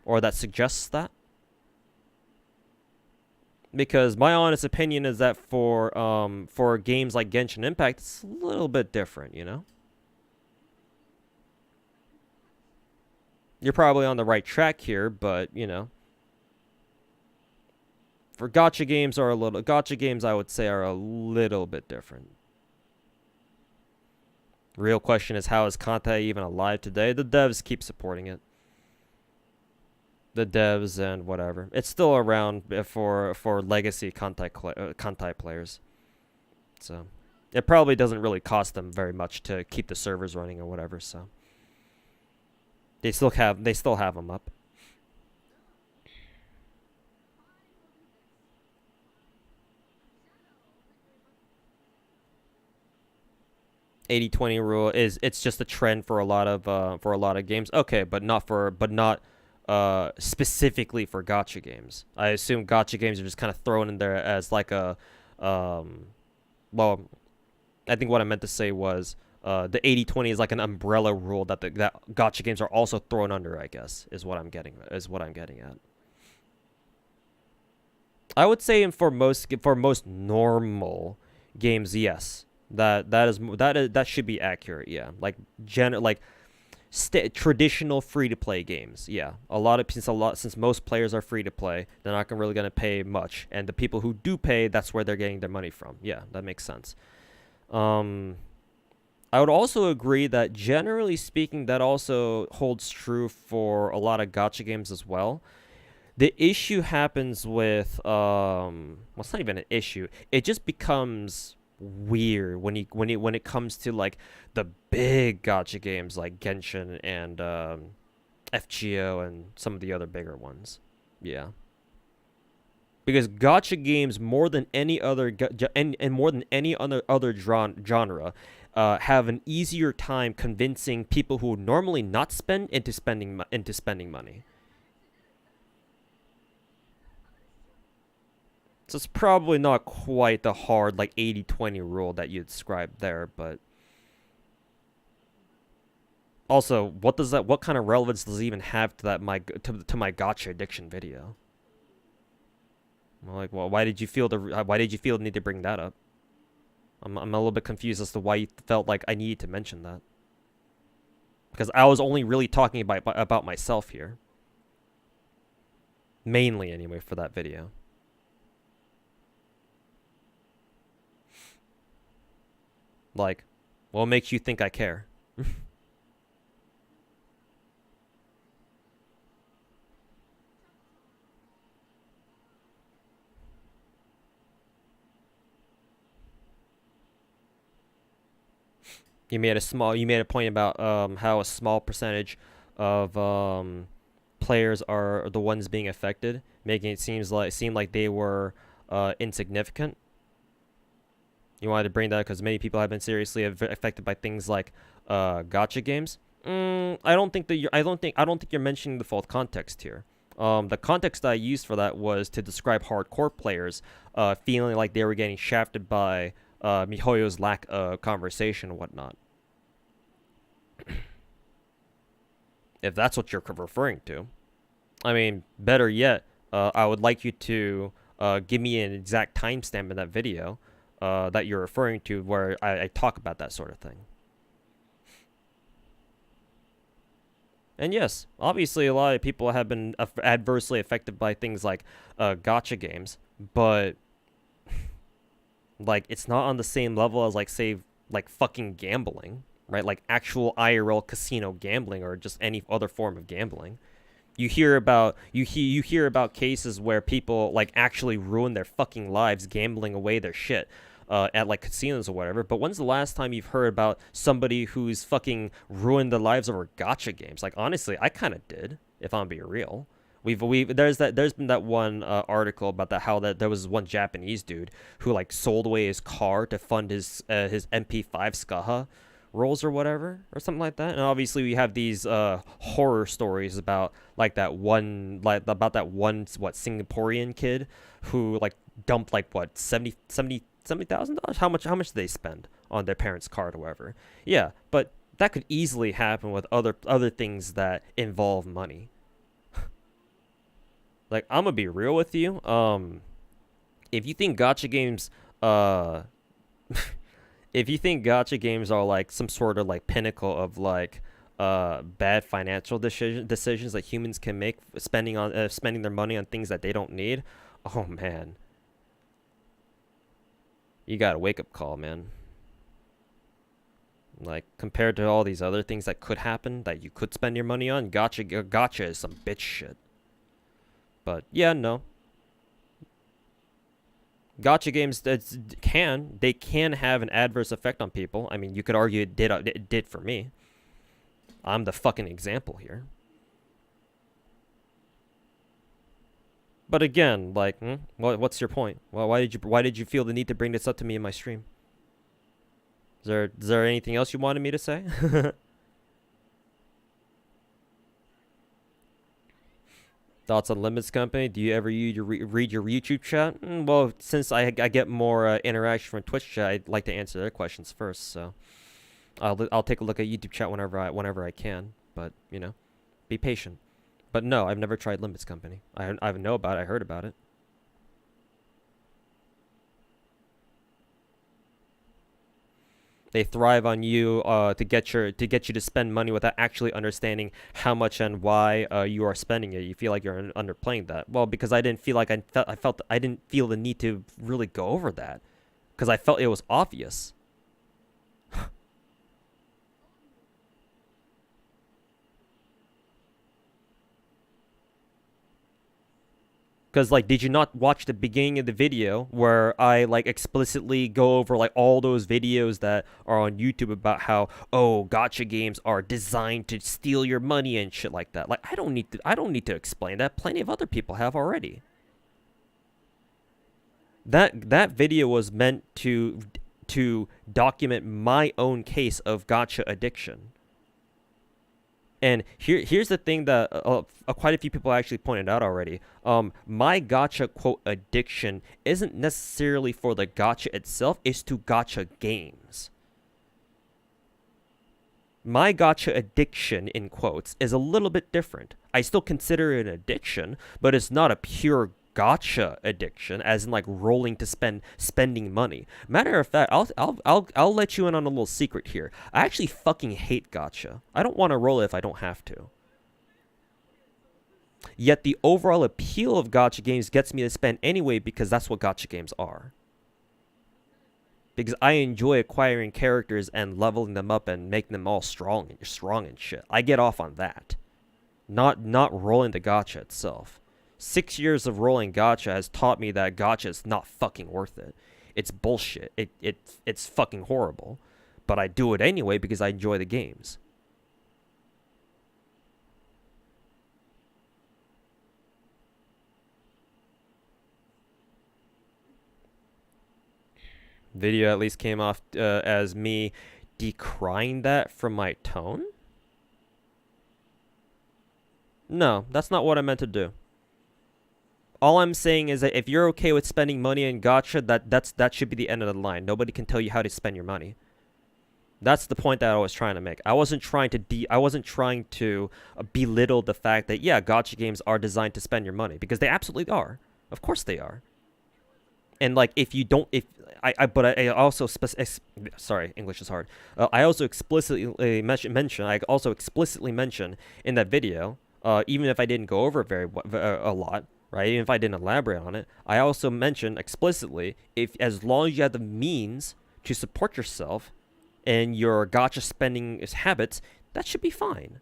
or that suggests that? Because my honest opinion is that for games like Genshin Impact, it's a little bit different, you know? You're probably on the right track here, but, you know. For gacha games I would say are a little bit different. Real question is, how is Kantai even alive today? The devs keep supporting it. The devs and whatever. It's still around for legacy Kantai players. So it probably doesn't really cost them very much to keep the servers running or whatever, so they still have them up. (80-20) rule it's just a trend for a lot of games. Okay, but not specifically for gacha games. I assume gacha games are just kind of thrown in there as like a well, I think what I meant to say was the 80-20 is like an umbrella rule that that gacha games are also thrown under, I guess, is what I'm getting at. I would say for most normal games, yes. That should be accurate, yeah. Like traditional free-to-play games, yeah. Since most players are free-to-play, they're not really gonna pay much, and the people who do pay, that's where they're getting their money from. Yeah, that makes sense. I would also agree that generally speaking, that also holds true for a lot of gacha games as well. The issue happens with well, it's not even an issue. It just becomes weird when it comes to like the big gacha games like Genshin and FGO and some of the other bigger ones. Yeah. Because gacha games more than any other more than any other genre have an easier time convincing people who would normally not spend into spending money. So it's probably not quite the hard like 80-20 rule that you described there, but also, what kind of relevance does it even have to my gacha addiction video? I'm like, well, why did you feel the need to bring that up? I'm a little bit confused as to why you felt like I needed to mention that. Because I was only really talking about myself here. Mainly, anyway, for that video. Like, what makes you think I care? You made a point about how a small percentage of players are the ones being affected, making it seem like they were insignificant. You wanted to bring that because many people have been seriously affected by things like gacha games. I don't think you're mentioning the full context here. The context I used for that was to describe hardcore players feeling like they were getting shafted by MiHoYo's lack of conversation and whatnot. If that's what you're referring to. I mean, better yet, I would like you to give me an exact timestamp in that video that you're referring to where I talk about that sort of thing. And yes, obviously a lot of people have been adversely affected by things like gacha games, but like it's not on the same level as like say like fucking gambling, right? Like actual IRL casino gambling or just any other form of gambling. You hear about cases where people like actually ruin their fucking lives gambling away their shit at like casinos or whatever. But when's the last time you've heard about somebody who's fucking ruined their lives over gacha games? Like honestly, I kind of did, if I'm being real. There's been that one article about how there was one Japanese dude who like sold away his car to fund his MP5 Skaha rolls or whatever or something like that. And obviously we have these horror stories about that one Singaporean kid who like dumped like what $70,000. How much did they spend on their parents' car or whatever? Yeah, but that could easily happen with other things that involve money. Like, I'm gonna be real with you. If you think gacha games, are like some sort of like pinnacle of like bad financial decisions that humans can make, spending their money on things that they don't need, Oh man. You got a wake-up call, man. Like, compared to all these other things that could happen, that you could spend your money on, gacha is some bitch shit. But, yeah, no. Gacha games they can have an adverse effect on people. I mean, you could argue it did for me. I'm the fucking example here. But again, like, what's your point? Well, why did you feel the need to bring this up to me in my stream? Is there anything else you wanted me to say? Thoughts on Limits Company? Do you ever read your YouTube chat? Well, since I get more interaction from Twitch chat, I'd like to answer their questions first. So I'll take a look at YouTube chat whenever I can. But you know, be patient. But no, I've never tried Limits Company. I know about it. I heard about it. They thrive on you to get you to spend money without actually understanding how much and why you are spending it. You feel like you're underplaying that. Well, because I didn't feel like I didn't feel the need to really go over that, because I felt it was obvious. Because, like, did you not watch the beginning of the video where I, like, explicitly go over, like, all those videos that are on YouTube about how, oh, gacha games are designed to steal your money and shit like that? Like, I don't need to explain that. Plenty of other people have already. That video was meant to document my own case of gacha addiction. And here's the thing that quite a few people actually pointed out already. My gacha, quote, addiction isn't necessarily for the gacha itself. It's to gacha games. My gacha addiction, in quotes, is a little bit different. I still consider it an addiction, but it's not a pure gacha addiction, as in like rolling to spending money. Matter of fact, I'll let you in on a little secret here. I actually fucking hate gacha. I don't want to roll it if I don't have to. Yet the overall appeal of gacha games gets me to spend anyway, because that's what gacha games are. Because I enjoy acquiring characters and leveling them up and making them all strong and shit. I get off on that. Not rolling the gacha itself. 6 years of rolling gacha has taught me that gacha is not fucking worth it. It's bullshit. It's fucking horrible. But I do it anyway because I enjoy the games. Video at least came off as me decrying that from my tone? No, that's not what I meant to do. All I'm saying is that if you're okay with spending money in gacha, that should be the end of the line. Nobody can tell you how to spend your money. That's the point that I was trying to make. I wasn't trying to belittle the fact that, yeah, gacha games are designed to spend your money, because they absolutely are. Of course they are. And like, I also sorry, English is hard. I also explicitly mention in that video, even if I didn't go over it a lot, right? Even if I didn't elaborate on it, I also mentioned explicitly, as long as you have the means to support yourself and your gacha spending habits, that should be fine.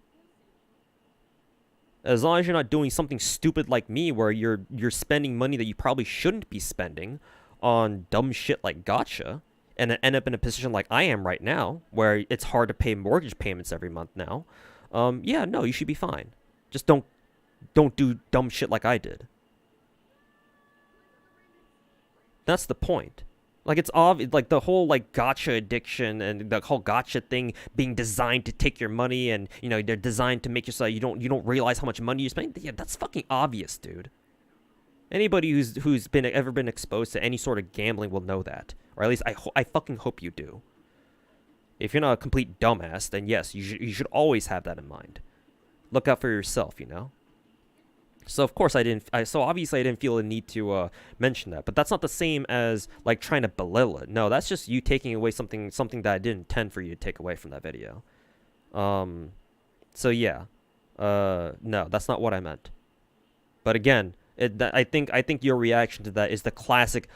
As long as you're not doing something stupid like me, where you're spending money that you probably shouldn't be spending on dumb shit like gacha, and end up in a position like I am right now, where it's hard to pay mortgage payments every month now. Yeah, no, you should be fine. Just don't do dumb shit like I did. That's the point. Like, it's obvious, like, the whole, like, gacha addiction and the whole gacha thing being designed to take your money, and, you know, they're designed to make you so you don't realize how much money you're spending. Yeah, that's fucking obvious, dude. Anybody who's ever been exposed to any sort of gambling will know that. Or at least I fucking hope you do. If you're not a complete dumbass, then yes, you should always have that in mind. Look out for yourself, you know? So of course so obviously I didn't feel the need to mention that, but that's not the same as like trying to belittle it. No, that's just you taking away something that I didn't intend for you to take away from that video. So yeah, no, that's not what I meant. But again, I think your reaction to that is the classic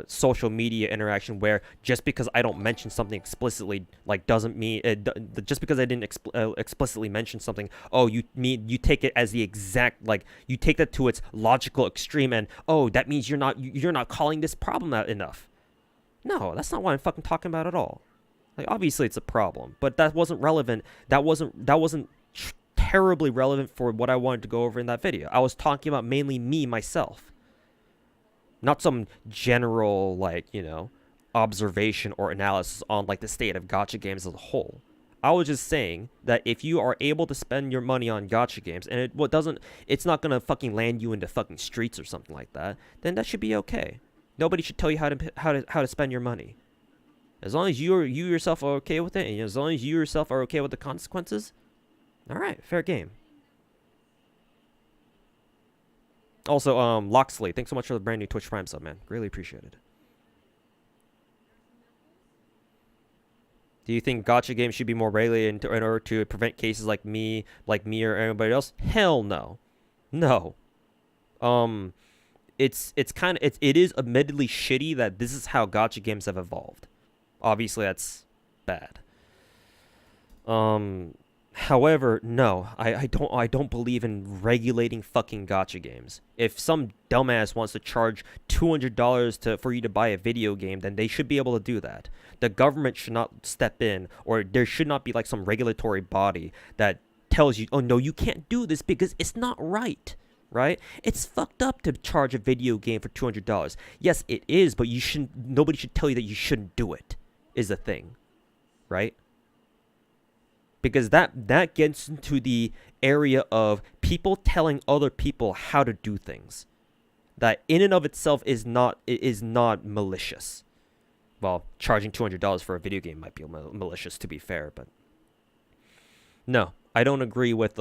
social media interaction where just because I don't mention something explicitly like doesn't mean just because I didn't explicitly mention something, oh, you take it as the exact, like, you take that to its logical extreme, and oh, that means you're not calling this problem out enough. No, that's not what I'm fucking talking about at all. Like, obviously it's a problem, but that wasn't relevant. That wasn't terribly relevant for what I wanted to go over in that video. I was talking about mainly me, myself. Not some general, like, you know, observation or analysis on, like, the state of gacha games as a whole. I was just saying that if you are able to spend your money on gacha games, and it's not gonna fucking land you into fucking streets or something like that, then that should be okay. Nobody should tell you how to spend your money. As long as you yourself are okay with it, and as long as you yourself are okay with the consequences, all right, fair game. Also, Loxley, thanks so much for the brand new Twitch Prime sub, man. Really appreciate it. Do you think gacha games should be more regulated in order to prevent cases like me or anybody else? Hell no. No. It is admittedly shitty that this is how gacha games have evolved. Obviously, that's bad. However, no, I don't believe in regulating fucking gacha games. If some dumbass wants to charge $200 for you to buy a video game, then they should be able to do that. The government should not step in, or there should not be like some regulatory body that tells you, oh no, you can't do this because it's not right. Right? It's fucked up to charge a video game for $200. Yes, it is, but nobody should tell you that you shouldn't do it, is the thing. Right? Because that gets into the area of people telling other people how to do things. That in and of itself is not malicious. Well, charging $200 for a video game might be malicious, to be fair, but no, I don't agree with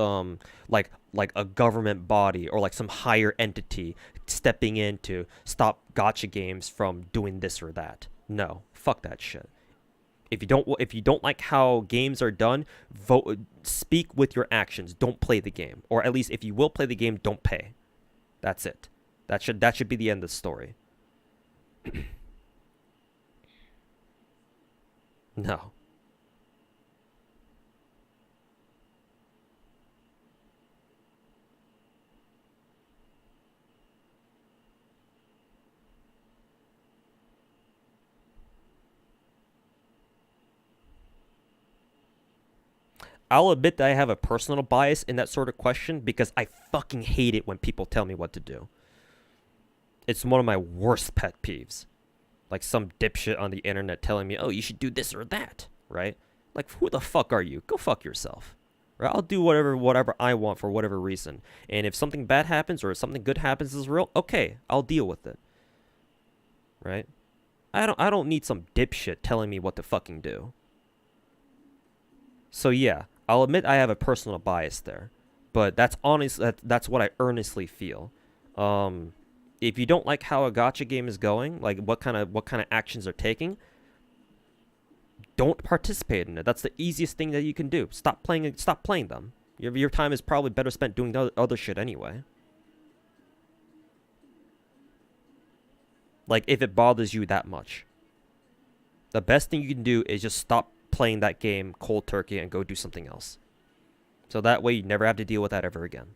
like a government body or like some higher entity stepping in to stop gacha games from doing this or that. No, fuck that shit. If you don't like how games are done, speak with your actions. Don't play the game, or at least if you will play the game, don't pay. That's it. That should be the end of the story. No. I'll admit that I have a personal bias in that sort of question because I fucking hate it when people tell me what to do. It's one of my worst pet peeves. Like some dipshit on the internet telling me, oh, you should do this or that, right? Like, who the fuck are you? Go fuck yourself. Right? I'll do whatever I want for whatever reason. And if something bad happens or if something good happens is real, okay, I'll deal with it. Right? I don't need some dipshit telling me what to fucking do. So yeah, I'll admit I have a personal bias there, but that's honest. That's what I earnestly feel. If you don't like how a gacha game is going, like what kind of actions they're taking, don't participate in it. That's the easiest thing that you can do. Stop playing them. Your time is probably better spent doing other shit anyway. Like if it bothers you that much, the best thing you can do is just stop playing that game cold turkey and go do something else. So that way you never have to deal with that ever again.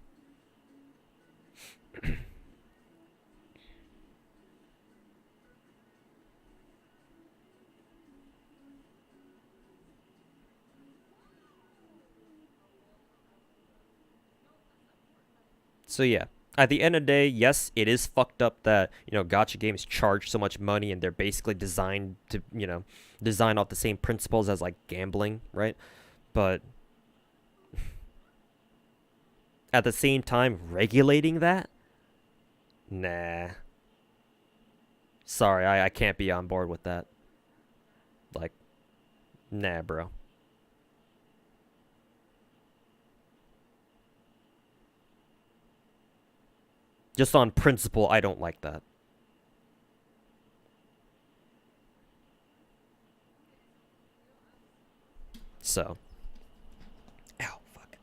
So yeah, at the end of the day, yes, it is fucked up that, you know, gacha games charge so much money and they're basically designed to, you know, design off the same principles as like gambling, right? But at the same time, regulating that? Nah. Sorry, I can't be on board with that. Like, nah, bro. Just on principle, I don't like that. So. Ow, fuck.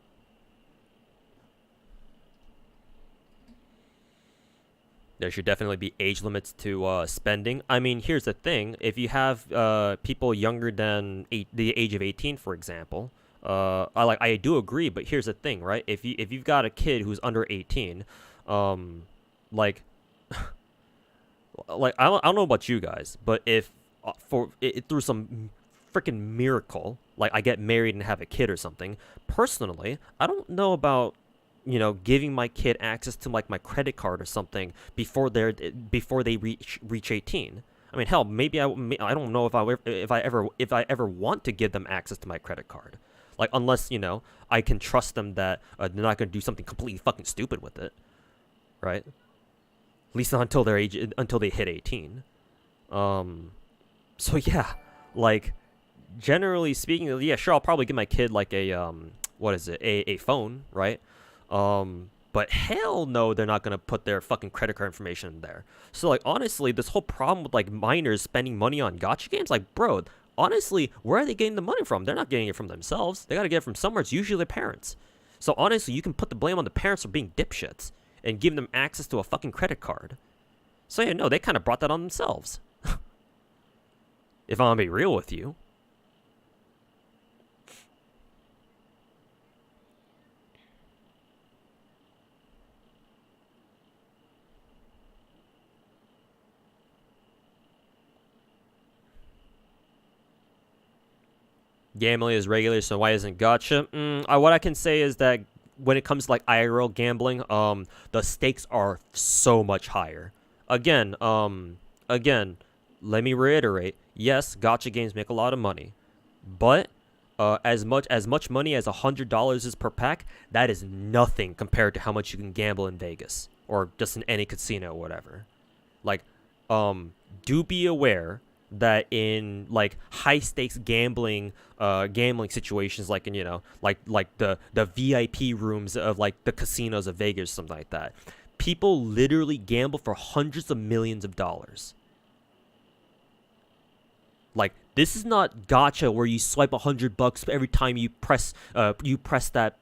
There should definitely be age limits to spending. I mean, here's the thing: if you have people younger than the age of 18, for example, I do agree. But here's the thing, right? If you've got a kid who's under 18, like I don't know about you guys, but if through some freaking miracle, like I get married and have a kid or something, personally, I don't know about giving my kid access to like my credit card or something before they reach 18. I mean, hell, maybe I don't know if I ever want to give them access to my credit card, like unless I can trust them that they're not gonna do something completely fucking stupid with it, right? At least not until they hit 18. So yeah, like generally speaking, yeah, sure, I'll probably give my kid like a a phone, right? But hell no, they're not gonna put their fucking credit card information in there. So like honestly, this whole problem with like minors spending money on gacha games, like bro, honestly, where are they getting the money from? They're not getting it from themselves. They gotta get it from somewhere. It's usually their parents. So honestly, you can put the blame on the parents for being dipshits and giving them access to a fucking credit card. So yeah, no, they kind of brought that on themselves. If I'm gonna be real with you. Gambling is regular, so why isn't gacha? What I can say is that when it comes to like IRL gambling, the stakes are so much higher. Again, let me reiterate. Yes, gacha games make a lot of money, but as much money as $100 is per pack, that is nothing compared to how much you can gamble in Vegas or just in any casino or whatever. Like, do be aware that in like high stakes gambling situations, like in like the VIP rooms of like the casinos of Vegas, something like that, people literally gamble for hundreds of millions of dollars. Like, this is not gacha where you swipe $100 every time you press that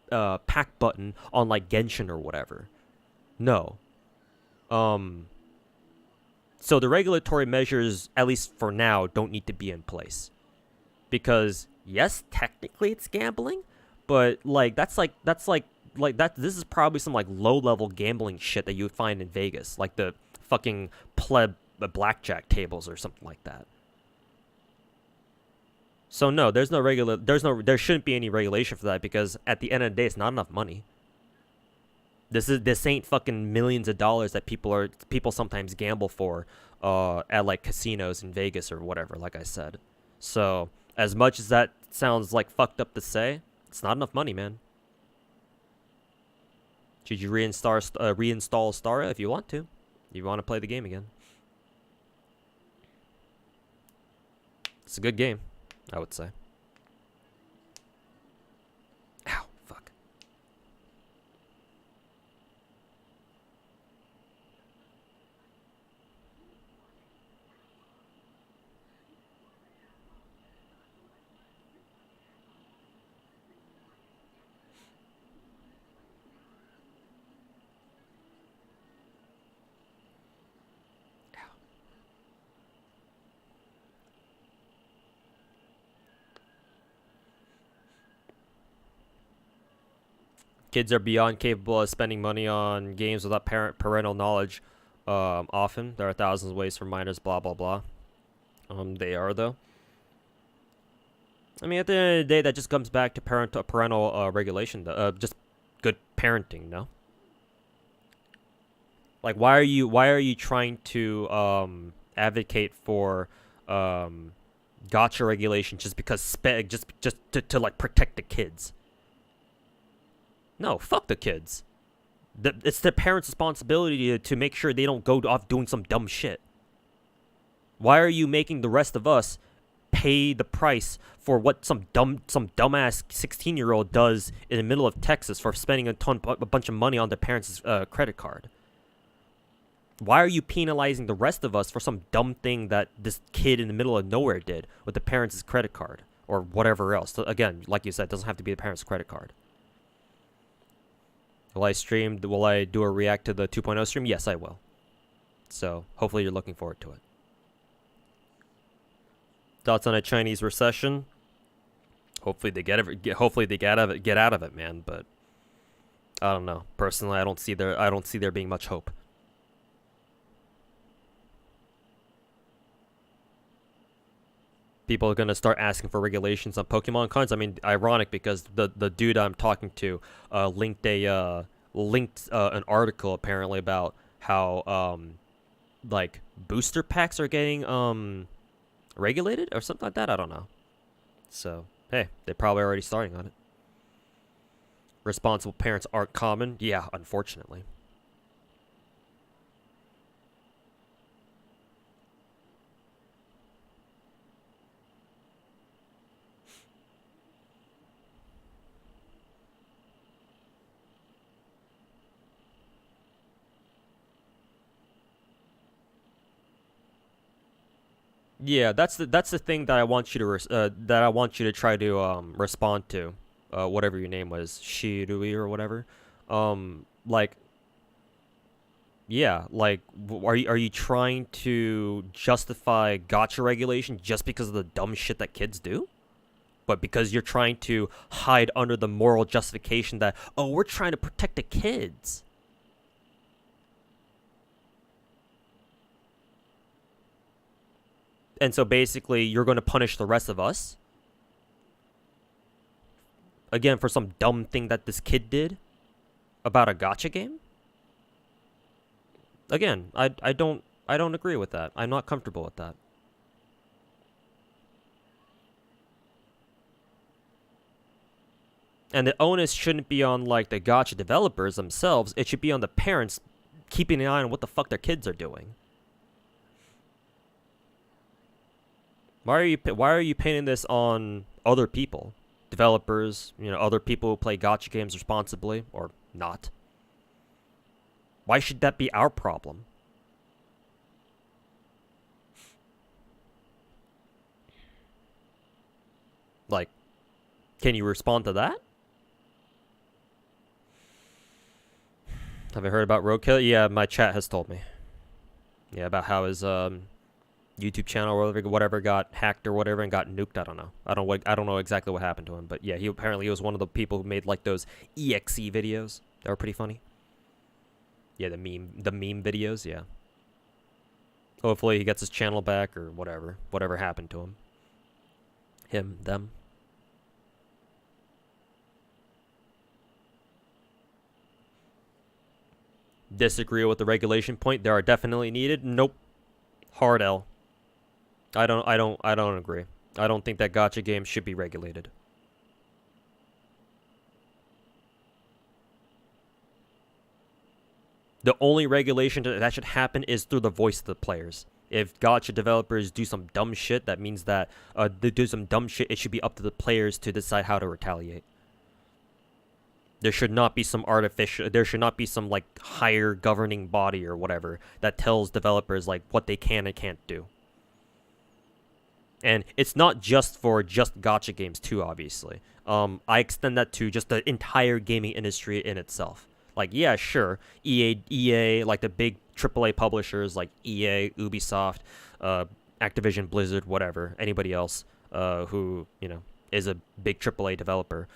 pack button on like Genshin or whatever. No. So the regulatory measures, at least for now, don't need to be in place. Because yes, technically it's gambling, but like this is probably some like low-level gambling shit that you would find in Vegas, like the fucking pleb blackjack tables or something like that. So no, there shouldn't be any regulation for that, because at the end of the day, it's not enough money. This ain't fucking millions of dollars that people sometimes gamble for at like casinos in Vegas or whatever, like I said. So as much as that sounds like fucked up to say, it's not enough money, man. Should you reinstall Stara if you want to? If you want to play the game again. It's a good game, I would say. Ow, fuck. Kids are beyond capable of spending money on games without parental knowledge. Often there are thousands of ways for minors. Blah blah blah. They are though. I mean, at the end of the day, that just comes back to parental regulation. Just good parenting, no? Like, why are you trying to advocate for gacha regulation just because just to like protect the kids? No, fuck the kids. It's the parents' responsibility to make sure they don't go off doing some dumb shit. Why are you making the rest of us pay the price for what some dumbass 16-year-old does in the middle of Texas for spending a bunch of money on their parents' credit card? Why are you penalizing the rest of us for some dumb thing that this kid in the middle of nowhere did with the parents' credit card or whatever else? So again, like you said, it doesn't have to be the parents' credit card. Will I do a react to the 2.0 stream? Yes, I will. So hopefully you're looking forward to it. Thoughts on a Chinese recession? Hopefully they get out of it, man. But I don't know. Personally, I don't see there being much hope. People are gonna start asking for regulations on Pokemon cards. I mean, ironic because the dude I'm talking to linked an article apparently about how like booster packs are getting regulated or something like that. I don't know. So hey, they're probably already starting on it. Responsible parents aren't common. Yeah, unfortunately. Yeah, that's the thing that I want you to try to respond to, whatever your name was, Shirui or whatever, like, yeah, like, are you trying to justify gacha regulation just because of the dumb shit that kids do? But because you're trying to hide under the moral justification that, oh, we're trying to protect the kids. And so basically, you're going to punish the rest of us? Again, for some dumb thing that this kid did? About a gacha game? Again, I don't agree with that. I'm not comfortable with that. And the onus shouldn't be on, like, the gacha developers themselves. It should be on the parents keeping an eye on what the fuck their kids are doing. Why are you painting this on other people? Developers, other people who play gacha games responsibly, or not. Why should that be our problem? Like, can you respond to that? Have I heard about roadkill? Yeah, my chat has told me. Yeah, about how his YouTube channel or whatever got hacked or whatever and got nuked. I don't know. I don't know exactly what happened to him, but yeah, he was one of the people who made like those EXE videos. They were pretty funny. Yeah, the meme videos, yeah. Hopefully he gets his channel back or whatever happened to him. Them. Disagree with the regulation point. They are definitely needed. Nope. Hard L. I don't agree. I don't think that gacha games should be regulated. The only regulation that should happen is through the voice of the players. If gacha developers do some dumb shit, that means that they do some dumb shit. It should be up to the players to decide how to retaliate. There should not be some like higher governing body or whatever that tells developers like what they can and can't do. And it's not just for gacha games too, obviously. I extend that to just the entire gaming industry in itself. Like, yeah, sure, EA, like the big AAA publishers like EA, Ubisoft, Activision, Blizzard, whatever, anybody else who, is a big AAA developer.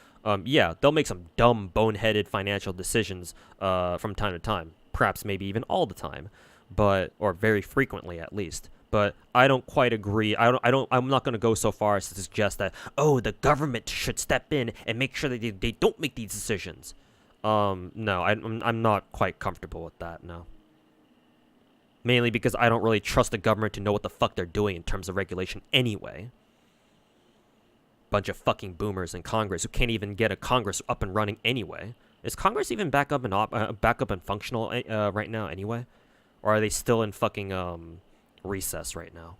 Yeah, they'll make some dumb, boneheaded financial decisions from time to time. Perhaps maybe even all the time, or very frequently at least. But I don't quite agree. I'm not going to go so far as to suggest that, oh, the government should step in and make sure that they don't make these decisions. No, I'm not quite comfortable with that, no. Mainly because I don't really trust the government to know what the fuck they're doing in terms of regulation anyway. Bunch of fucking boomers in Congress who can't even get a Congress up and running anyway. Is Congress even back up and functional right now anyway? Or are they still in fucking recess right now?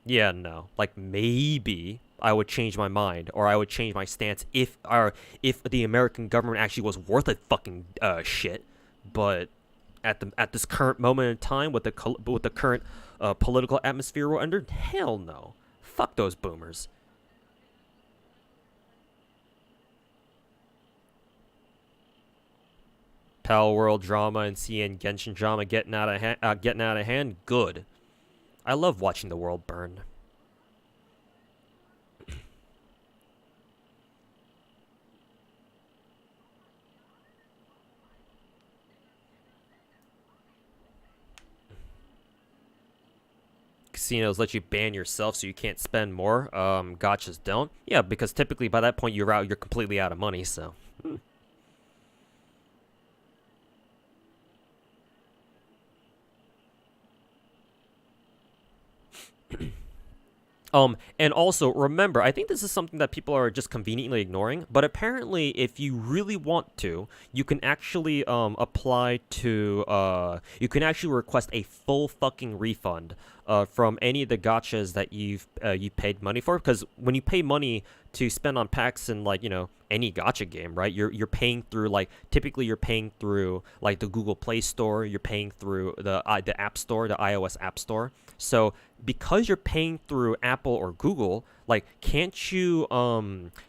Yeah, no. Like, maybe I would change my mind, or I would change my stance if the American government actually was worth a fucking shit. But at this current moment in time, with the current political atmosphere we're under, hell no. Fuck those boomers. Pal World drama and seeing Genshin drama getting out of hand. Good. I love watching the world burn. Casinos let you ban yourself so you can't spend more. Gachas don't. Yeah, because typically by that point you're completely out of money, so. And also, remember, I think this is something that people are just conveniently ignoring, but apparently, if you really want to, you can actually, apply to, you can actually request a full fucking refund, from any of the gachas that you paid money for, because when you pay money to spend on packs in, like, you know, any gacha game, right, you're paying through, like, typically you're paying through, like, the Google Play Store, you're paying through the App Store, the iOS App Store, so because you're paying through Apple or Google, like, can't you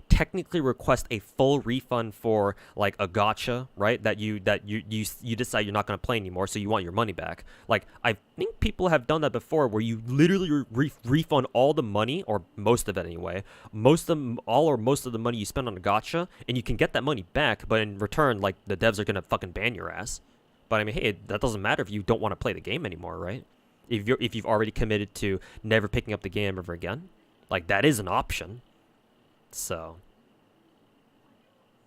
technically request a full refund for, like, a gacha, right? That you decide you're not going to play anymore, so you want your money back. Like, I think people have done that before, where you literally refund all the money, or most of it anyway, most of the money you spend on a gacha, and you can get that money back, but in return, like, the devs are going to fucking ban your ass. But I mean, hey, that doesn't matter if you don't want to play the game anymore, right? If you've already committed to never picking up the game ever again, like, that is an option. So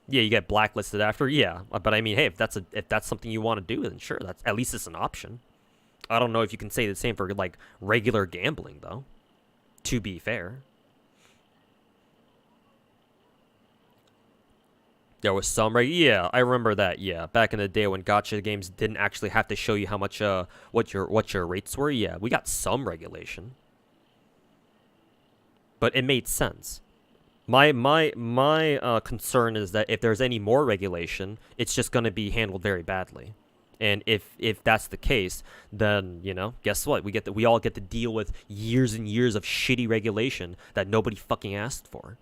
yeah, you get blacklisted after. Yeah, but I mean, hey, if that's something you want to do, then sure, that's at least it's an option. I don't know if you can say the same for, like, regular gambling though. To be fair, there was some yeah, I remember that. Yeah, back in the day when gacha games didn't actually have to show you how much what your rates were. Yeah, we got some regulation, but it made sense. My concern is that if there's any more regulation, it's just going to be handled very badly. And if that's the case, then, you know, guess what? We all get to deal with years and years of shitty regulation that nobody fucking asked for.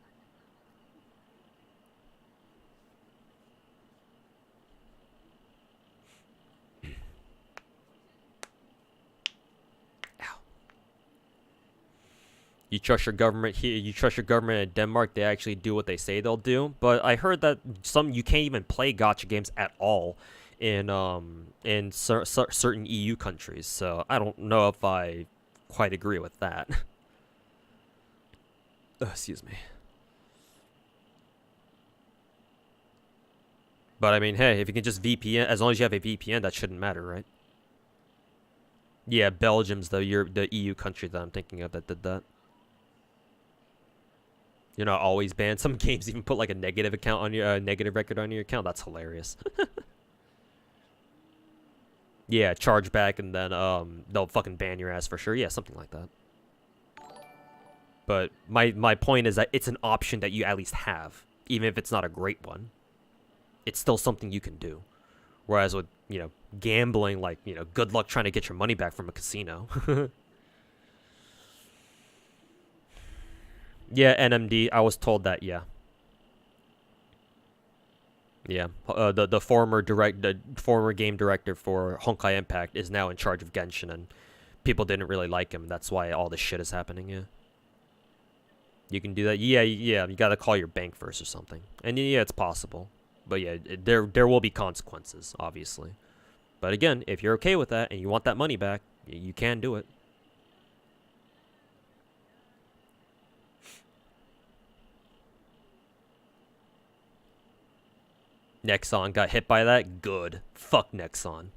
You trust your government here. You trust your government in Denmark. They actually do what they say they'll do. But I heard that you can't even play gacha games at all in certain EU countries. So I don't know if I quite agree with that. Excuse me. But I mean, hey, if you can just VPN, as long as you have a VPN, that shouldn't matter, right? Yeah, Belgium's the EU country that I'm thinking of that did that. You're not always banned. Some games even put, like, a negative account on your negative record on your account. That's hilarious. Yeah, charge back and then they'll fucking ban your ass for sure. Yeah, something like that. But my point is that it's an option that you at least have, even if it's not a great one. It's still something you can do. Whereas with, you know, gambling, like, you know, good luck trying to get your money back from a casino. Yeah, NMD. I was told that. Yeah. Yeah. The former game director for Honkai Impact is now in charge of Genshin, and people didn't really like him. That's why all this shit is happening. Yeah. You can do that. Yeah. You gotta call your bank first or something. And yeah, it's possible. But yeah, there will be consequences, obviously. But again, if you're okay with that and you want that money back, you can do it. Nexon got hit by that? Good. Fuck Nexon.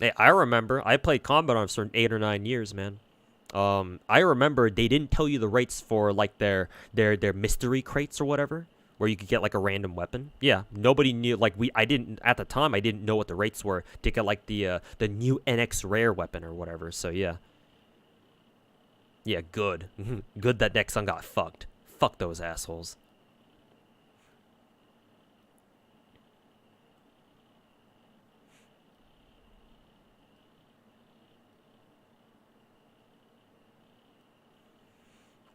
Hey, I remember. I played Combat Arms for 8 or 9 years, man. I remember they didn't tell you the rates for, like, their mystery crates or whatever, where you could get, like, a random weapon. Yeah, nobody knew. Like, I didn't at the time. I didn't know what the rates were to get, like, the new NX rare weapon or whatever. So yeah. Yeah, good. Good that Nexon got fucked. Fuck those assholes.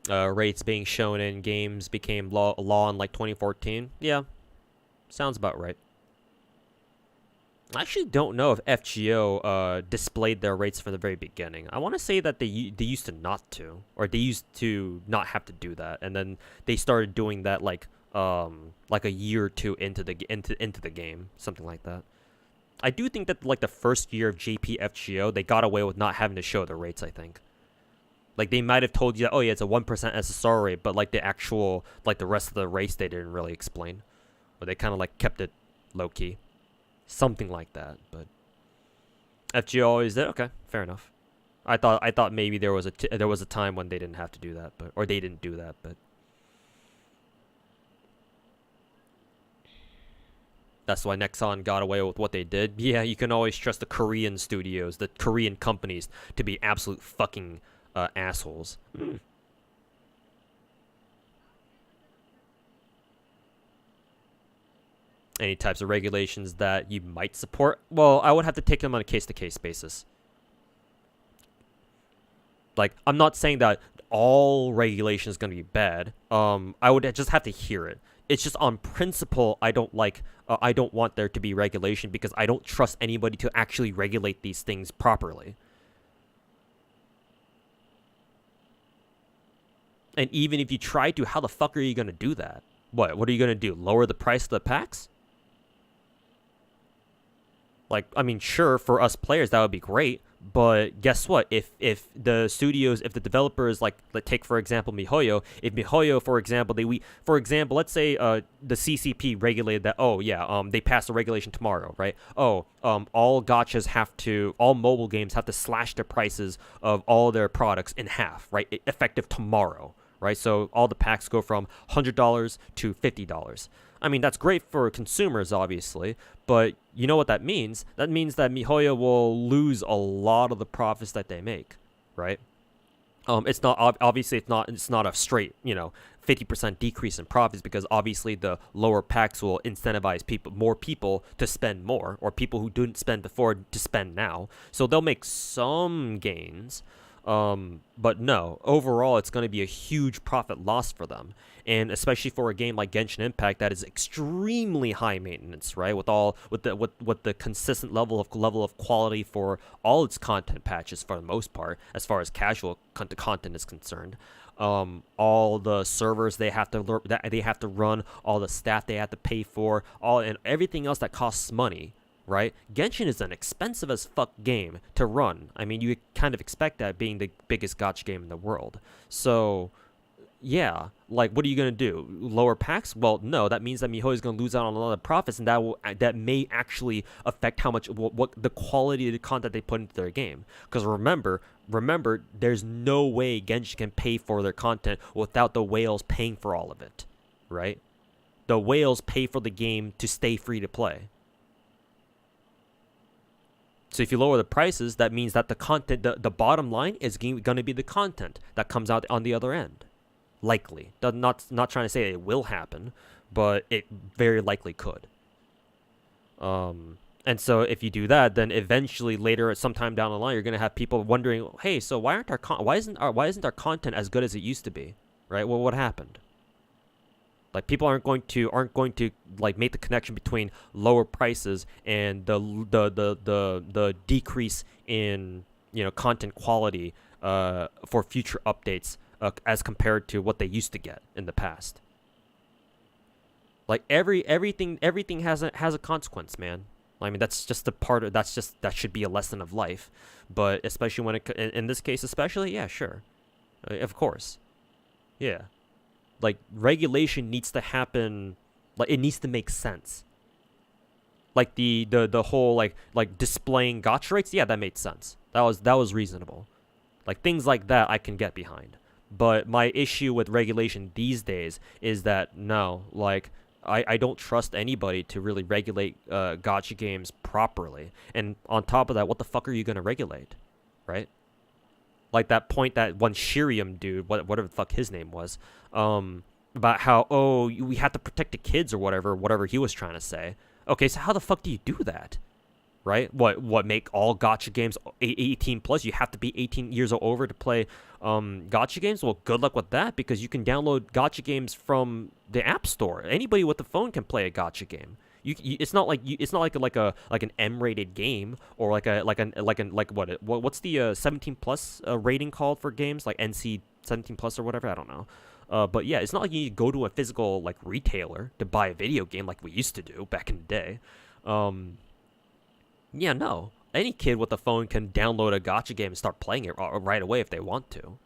Rates being shown in games became law in like 2014. Yeah, sounds about right. I actually don't know if FGO displayed their rates from the very beginning. I want to say that they used to not to, or they used to not have to do that, and then they started doing that like a year or two into the game, something like that. I do think that like the first year of JPFGO, they got away with not having to show the rates. I think, like they might have told you, oh yeah, it's a 1% SSR rate, but like the actual like the rest of the rates they didn't really explain, or they kind of like kept it low key. Something like that, but FGO always did. Okay, fair enough. I thought maybe there was a time when they didn't have to do that, or they didn't do that, but that's why Nexon got away with what they did. Yeah, you can always trust the Korean studios, the Korean companies, to be absolute fucking assholes. Any types of regulations that you might support? Well, I would have to take them on a case-to-case basis. Like, I'm not saying that all regulation is going to be bad. I would just have to hear it. It's just on principle, I don't want there to be regulation because I don't trust anybody to actually regulate these things properly. And even if you try to, how the fuck are you going to do that? What are you going to do? Lower the price of the packs? Like, I mean, sure, for us players, that would be great. But guess what? If the studios, if the developers, like take, for example, MiHoYo, if MiHoYo, for example, let's say the CCP regulated that, oh, yeah, they passed a regulation tomorrow, right? Oh, all mobile games have to slash the prices of all their products in half, right? Effective tomorrow, right? So all the packs go from $100 to $50. I mean, that's great for consumers, obviously, but you know what that means? That means that MiHoYo will lose a lot of the profits that they make, right? It's not obviously it's not a straight 50% decrease in profits, because obviously the lower packs will incentivize more people to spend more, or people who didn't spend before to spend now. So they'll make some gains. But no, overall, it's going to be a huge profit loss for them. And especially for a game like Genshin Impact that is extremely high maintenance, right? With the consistent level of quality for all its content patches for the most part, as far as casual content is concerned. All the servers they have to run, all the staff they have to pay for, and everything else that costs money. Right? Genshin is an expensive as fuck game to run. I mean, you kind of expect that, being the biggest gacha game in the world. So, yeah, like, what are you gonna do? Lower packs? Well, no. That means that MiHoYo is gonna lose out on a lot of profits, and that may actually affect how much what the quality of the content they put into their game. Because remember, there's no way Genshin can pay for their content without the whales paying for all of it, right? The whales pay for the game to stay free to play. So if you lower the prices, that means that the content, the bottom line is going to be the content that comes out on the other end. Likely. Not trying to say it will happen, but it very likely could. And so if you do that, then eventually later, sometime down the line, you're going to have people wondering, hey, so why isn't our content as good as it used to be? Right? Well, what happened? Like, people aren't going to like make the connection between lower prices and the decrease in content quality for future updates as compared to what they used to get in the past. Like, everything has a consequence, man. I mean, that's just that should be a lesson of life. But especially when in this case, especially, yeah, sure, of course, yeah. Like, regulation needs to happen, like, it needs to make sense. Like the whole like displaying gacha rates, yeah, that made sense. That was reasonable. Like, things like that I can get behind. But my issue with regulation these days is that no, like, I don't trust anybody to really regulate gacha games properly. And on top of that, what the fuck are you gonna regulate, right? Like that point that one Shirium dude, whatever the fuck his name was, about how, we have to protect the kids or whatever he was trying to say. Okay, so how the fuck do you do that? Right? What make all gacha games 18 plus? You have to be 18 years or over to play gacha games? Well, good luck with that, because you can download gacha games from the App Store. Anybody with a phone can play a gacha game. It's not like an M-rated game or what's the 17 plus rating called for games like NC 17 plus or whatever, I don't know. But yeah, it's not like you need to go to a physical like retailer to buy a video game like we used to do back in the day. Yeah, no. Any kid with a phone can download a gacha game and start playing it right away if they want to.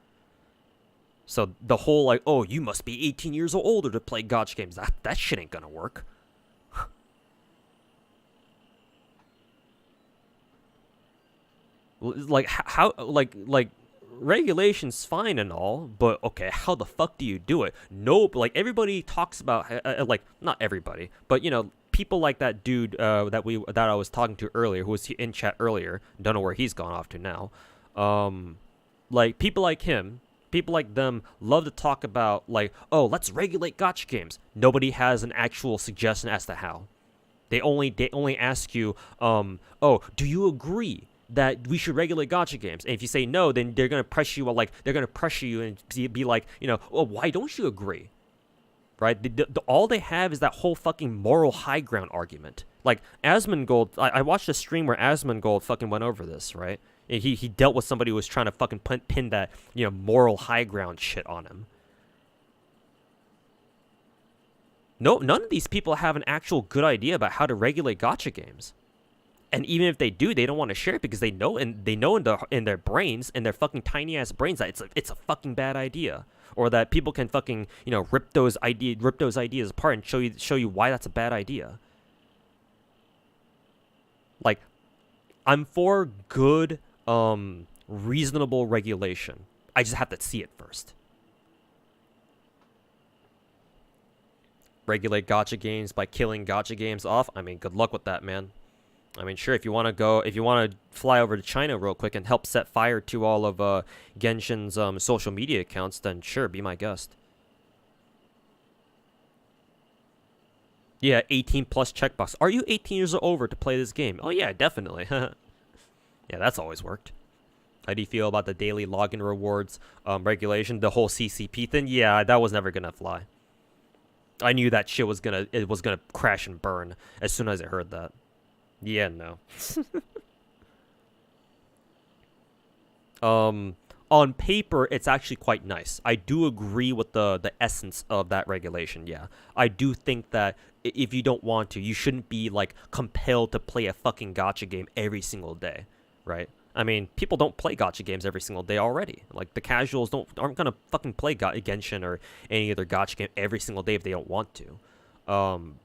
So the whole like, oh, you must be 18 years or older to play gacha games, that shit ain't gonna work. Like how like regulation's fine and all, but okay, how the fuck do you do it? Nope. Like everybody talks about like not everybody, but you know, people like that dude that I was talking to earlier, who was in chat earlier. Don't know where he's gone off to now. Like people like him, people like them love to talk about like, oh, let's regulate gacha games. Nobody has an actual suggestion as to how. They only ask you, oh, do you agree that we should regulate gacha games? And if you say no, then they're gonna pressure you and be like, you know, oh, why don't you agree? Right? All they have is that whole fucking moral high ground argument. Like Asmongold, I watched a stream where Asmongold fucking went over this, right? And he dealt with somebody who was trying to fucking pin that, you know, moral high ground shit on him. No, none of these people have an actual good idea about how to regulate gacha games. And even if they do, they don't want to share it because they know in their brains, in their fucking tiny ass brains, that it's a fucking bad idea, or that people can fucking, you know, rip those ideas apart and show you why that's a bad idea. Like, I'm for good, reasonable regulation. I just have to see it first. Regulate gacha games by killing gacha games off. I mean, good luck with that, man. I mean, sure, if you want to fly over to China real quick and help set fire to all of Genshin's social media accounts, then sure, be my guest. Yeah, 18 plus checkbox. Are you 18 years or over to play this game? Oh yeah, definitely. Yeah, that's always worked. How do you feel about the daily login rewards regulation, the whole CCP thing? Yeah, that was never gonna fly. I knew that shit was gonna crash and burn as soon as I heard that. Yeah, no. On paper, it's actually quite nice. I do agree with the essence of that regulation, yeah. I do think that if you don't want to, you shouldn't be, like, compelled to play a fucking gacha game every single day, right? I mean, people don't play gacha games every single day already. Like, the casuals aren't gonna fucking play Genshin or any other gacha game every single day if they don't want to.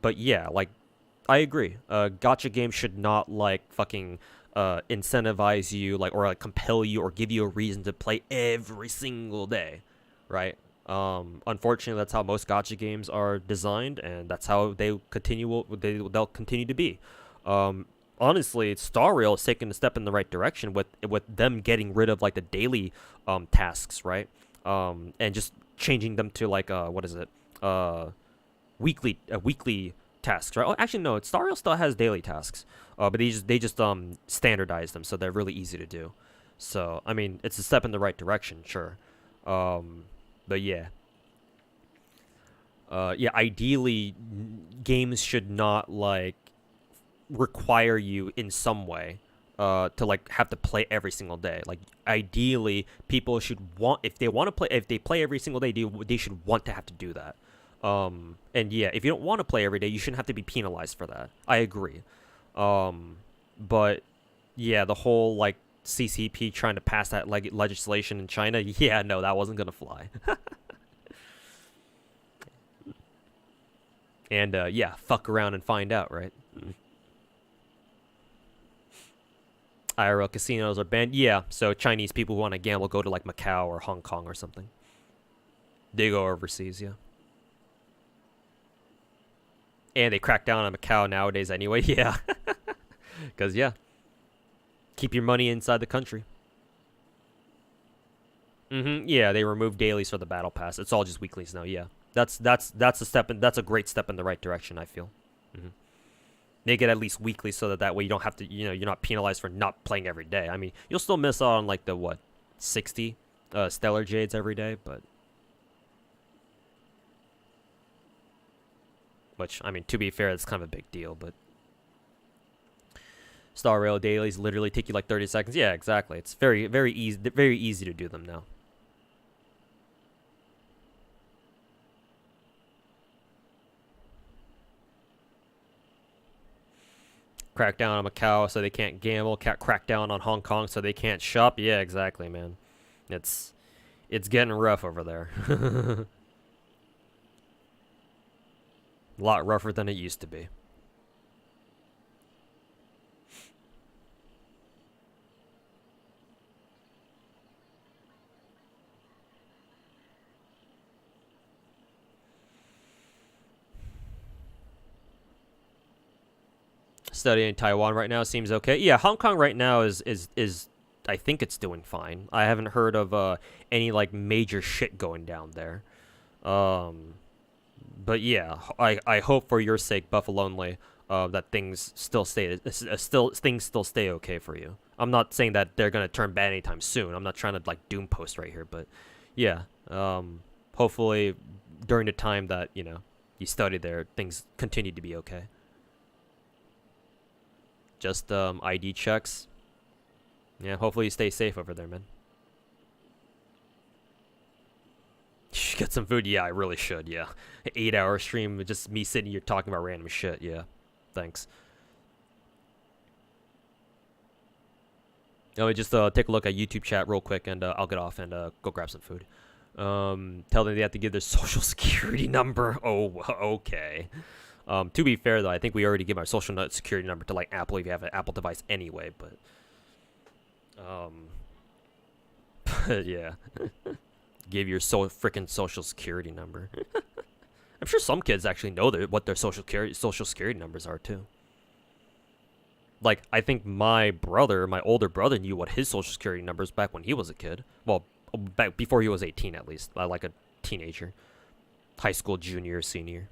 But yeah, like, I agree. Gacha games should not like fucking incentivize you, like, or like compel you or give you a reason to play every single day, right? Unfortunately, that's how most gacha games are designed, and that's how they'll continue to be. Honestly, Star Rail is taking a step in the right direction with them getting rid of like the daily tasks, right? And just changing them to like weekly tasks, right? Oh, actually, no. Star Rail still has daily tasks, but they just standardize them, so they're really easy to do. So I mean, it's a step in the right direction, sure. But yeah, ideally, games should not like require you in some way to like have to play every single day. Like ideally, people should want, if they play every single day, they should want to have to do that. And yeah, if you don't want to play every day, you shouldn't have to be penalized for that. I agree. But yeah, the whole like CCP trying to pass that legislation in China, yeah, no, that wasn't gonna fly. And yeah, fuck around and find out, right? IRL casinos are banned. Yeah, so Chinese people who want to gamble go to like Macau or Hong Kong or something. They go overseas, yeah. And they crack down on Macau nowadays anyway, yeah. Because, yeah, keep your money inside the country. Yeah, they removed dailies for the battle pass. It's all just weeklies now, yeah. That's a great step in the right direction, I feel. Make it at least weekly so that way you don't have to, you're not penalized for not playing every day. I mean, you'll still miss out on like the 60 Stellar Jades every day, but Which, I mean, to be fair, it's kind of a big deal, but... Star Rail dailies literally take you like 30 seconds. Yeah, exactly. It's very easy to do them now. Crack down on Macau so they can't gamble. Crack down on Hong Kong so they can't shop. Yeah, exactly, man. It's getting rough over there. A lot rougher than it used to be. Studying Taiwan right now seems okay. Yeah, Hong Kong right now is I think it's doing fine. I haven't heard of any like major shit going down there. But yeah, I hope for your sake, Buffalonely, that things still stay okay for you. I'm not saying that they're gonna turn bad anytime soon. I'm not trying to like doom post right here, but yeah, hopefully during the time that you you study there, things continue to be okay. Just ID checks. Yeah, hopefully you stay safe over there, man. You should get some food. Yeah, I really should. Yeah, 8-hour stream with just me sitting here talking about random shit. Yeah, thanks. Let me just take a look at YouTube chat real quick, and I'll get off and go grab some food. Tell them they have to give their social security number. Oh, okay. To be fair, though, I think we already give our social security number to, like, Apple if you have an Apple device anyway, but... yeah. Give your frickin' social security number. I'm sure some kids actually know what their social security numbers are, too. Like, I think my older brother knew what his social security numbers back when he was a kid. Well, back before he was 18, at least. Like a teenager. High school, junior, senior.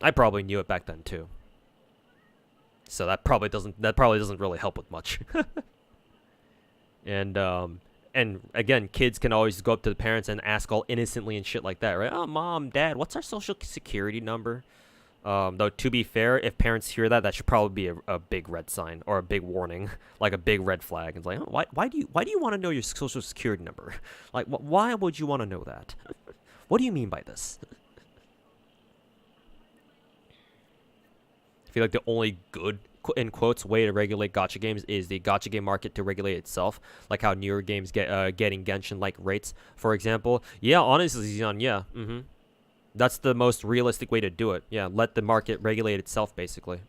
I probably knew it back then too. So that probably doesn't really help with much. And again, kids can always go up to the parents and ask all innocently and shit like that, right? Oh, mom, dad, what's our social security number? Though to be fair, if parents hear that, that should probably be a big red sign or a big warning, like a big red flag. It's like, oh, why do you want to know your social security number? Like, why would you want to know that? What do you mean by this? I feel like the only good, in quotes, way to regulate gacha games is the gacha game market to regulate itself, like how newer games getting Genshin-like rates, for example. Yeah, honestly, Xeon, yeah, that's the most realistic way to do it. Yeah, let the market regulate itself, basically.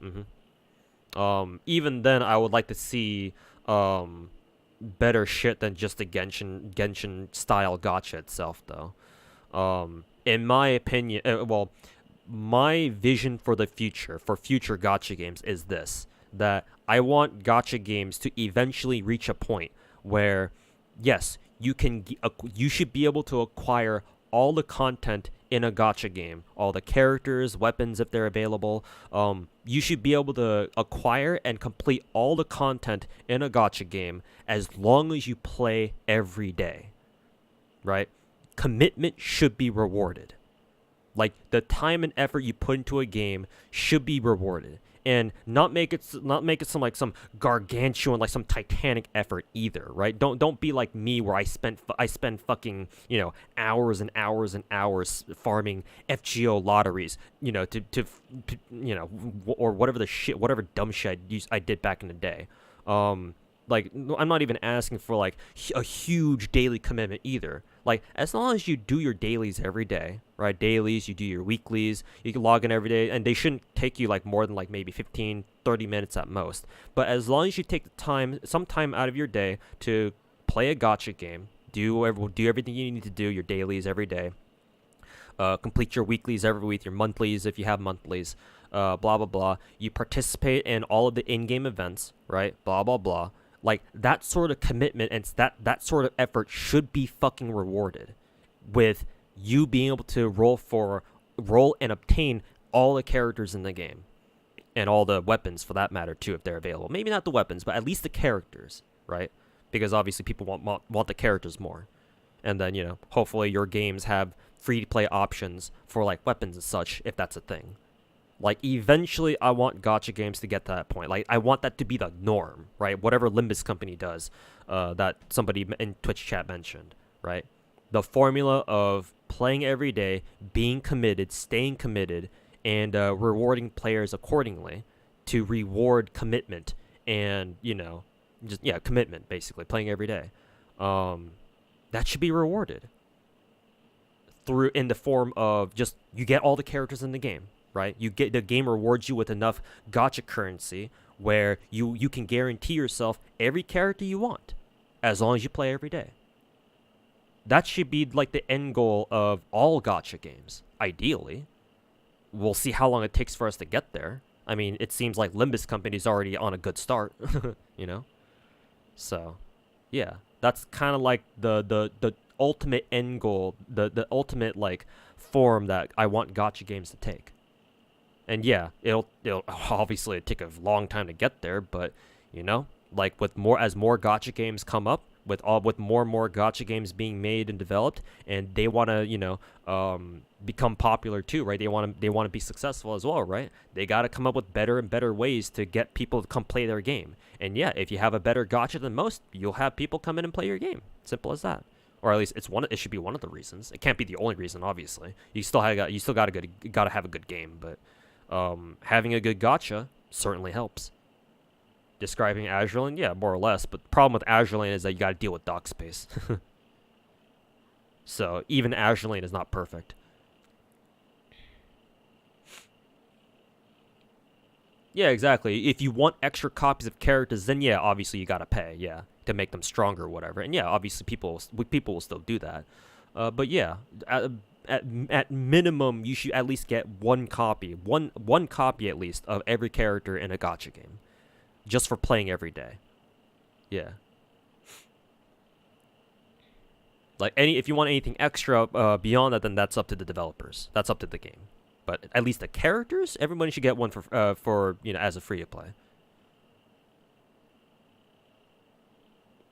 Even then, I would like to see better shit than just the Genshin-style gacha itself, though. In my opinion, my vision for the future, for future gacha games, is this: that I want gacha games to eventually reach a point where, yes, you should be able to acquire all the content in a gacha game, all the characters, weapons if they're available. You should be able to acquire and complete all the content in a gacha game as long as you play every day, right? Commitment should be rewarded. Like, the time and effort you put into a game should be rewarded, and not make it some gargantuan, like some titanic effort either, right? Don't be like me, where I spend fucking hours and hours and hours farming FGO lotteries, to or whatever dumb shit I did back in the day. Like, I'm not even asking for like a huge daily commitment either. Like, as long as you do your dailies every day, right? Dailies, you do your weeklies, you can log in every day, and they shouldn't take you like more than like maybe 15, 30 minutes at most. But as long as you take the time, some time out of your day to play a gacha game, do everything you need to do, your dailies every day, complete your weeklies every week, your monthlies if you have monthlies, blah, blah, blah. You participate in all of the in-game events, right? Blah, blah, blah. Like, that sort of commitment and that sort of effort should be fucking rewarded with you being able to roll and obtain all the characters in the game. And all the weapons, for that matter, too, if they're available. Maybe not the weapons, but at least the characters, right? Because obviously people want the characters more. And then, hopefully your games have free-to-play options for, like, weapons and such, if that's a thing. Like, eventually, I want gacha games to get to that point. Like, I want that to be the norm, right? Whatever Limbus company does, that somebody in Twitch chat mentioned, right? The formula of playing every day, being committed, staying committed, and rewarding players accordingly to reward commitment and, you know, just, yeah, commitment, basically, playing every day. That should be rewarded through in the form of just, you get all the characters in the game, right? You get, the game rewards you with enough gacha currency where you can guarantee yourself every character you want as long as you play every day. That should be like the end goal of all gacha games, ideally. We'll see how long it takes for us to get there. I mean, it seems like Limbus Company's already on a good start, you know? So, yeah, that's kind of like the ultimate end goal, the ultimate, like, form that I want gacha games to take. And yeah, it'll obviously take a long time to get there, but, you know, like, with as more gacha games come up, with more and more gacha games being made and developed, and they want to, you know, become popular too, right? They want to be successful as well, right? They got to come up with better and better ways to get people to come play their game. And yeah, if you have a better gacha than most, you'll have people come in and play your game. Simple as that. Or at least it should be one of the reasons. It can't be the only reason, obviously. You still got to have a good game, but having a good gacha certainly helps. Describing Azure Lane, yeah, more or less. But the problem with Azure Lane is that you got to deal with dock space. So even Azure Lane is not perfect. Yeah, exactly. If you want extra copies of characters, then yeah, obviously you gotta pay, yeah, to make them stronger or whatever. And yeah, obviously people will still do that. But yeah, at minimum, you should at least get one copy at least of every character in a gacha game, just for playing every day. Yeah. Like, if you want anything extra beyond that, then that's up to the developers. That's up to the game. But at least the characters, everybody should get one for you know, as a free to play.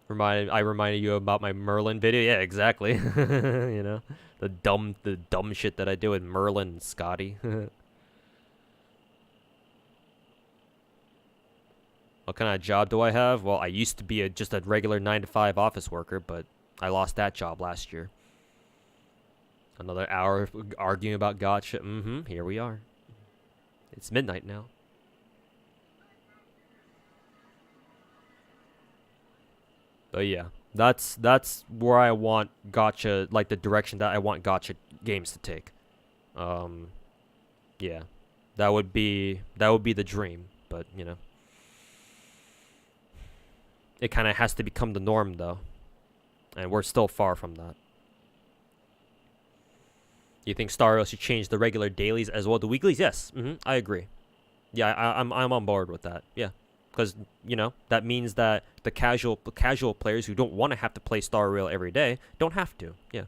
I reminded you about my Merlin video. Yeah, exactly. You know, the dumb shit that I do with Merlin and Scotty. What kind of job do I have? Well, I used to be just a regular 9-to-5 office worker, but I lost that job last year. Another hour arguing about gacha. Here we are. It's midnight now. But yeah, that's where I want gacha, like the direction that I want gacha games to take. Yeah, that would be the dream, but you know, it kind of has to become the norm though, and we're still far from that. You think Star Rail should change the regular dailies as well as the weeklies? Yes, I agree. Yeah, I'm on board with that. Yeah, because you know that means that the casual players who don't want to have to play Star Rail every day don't have to. Yeah.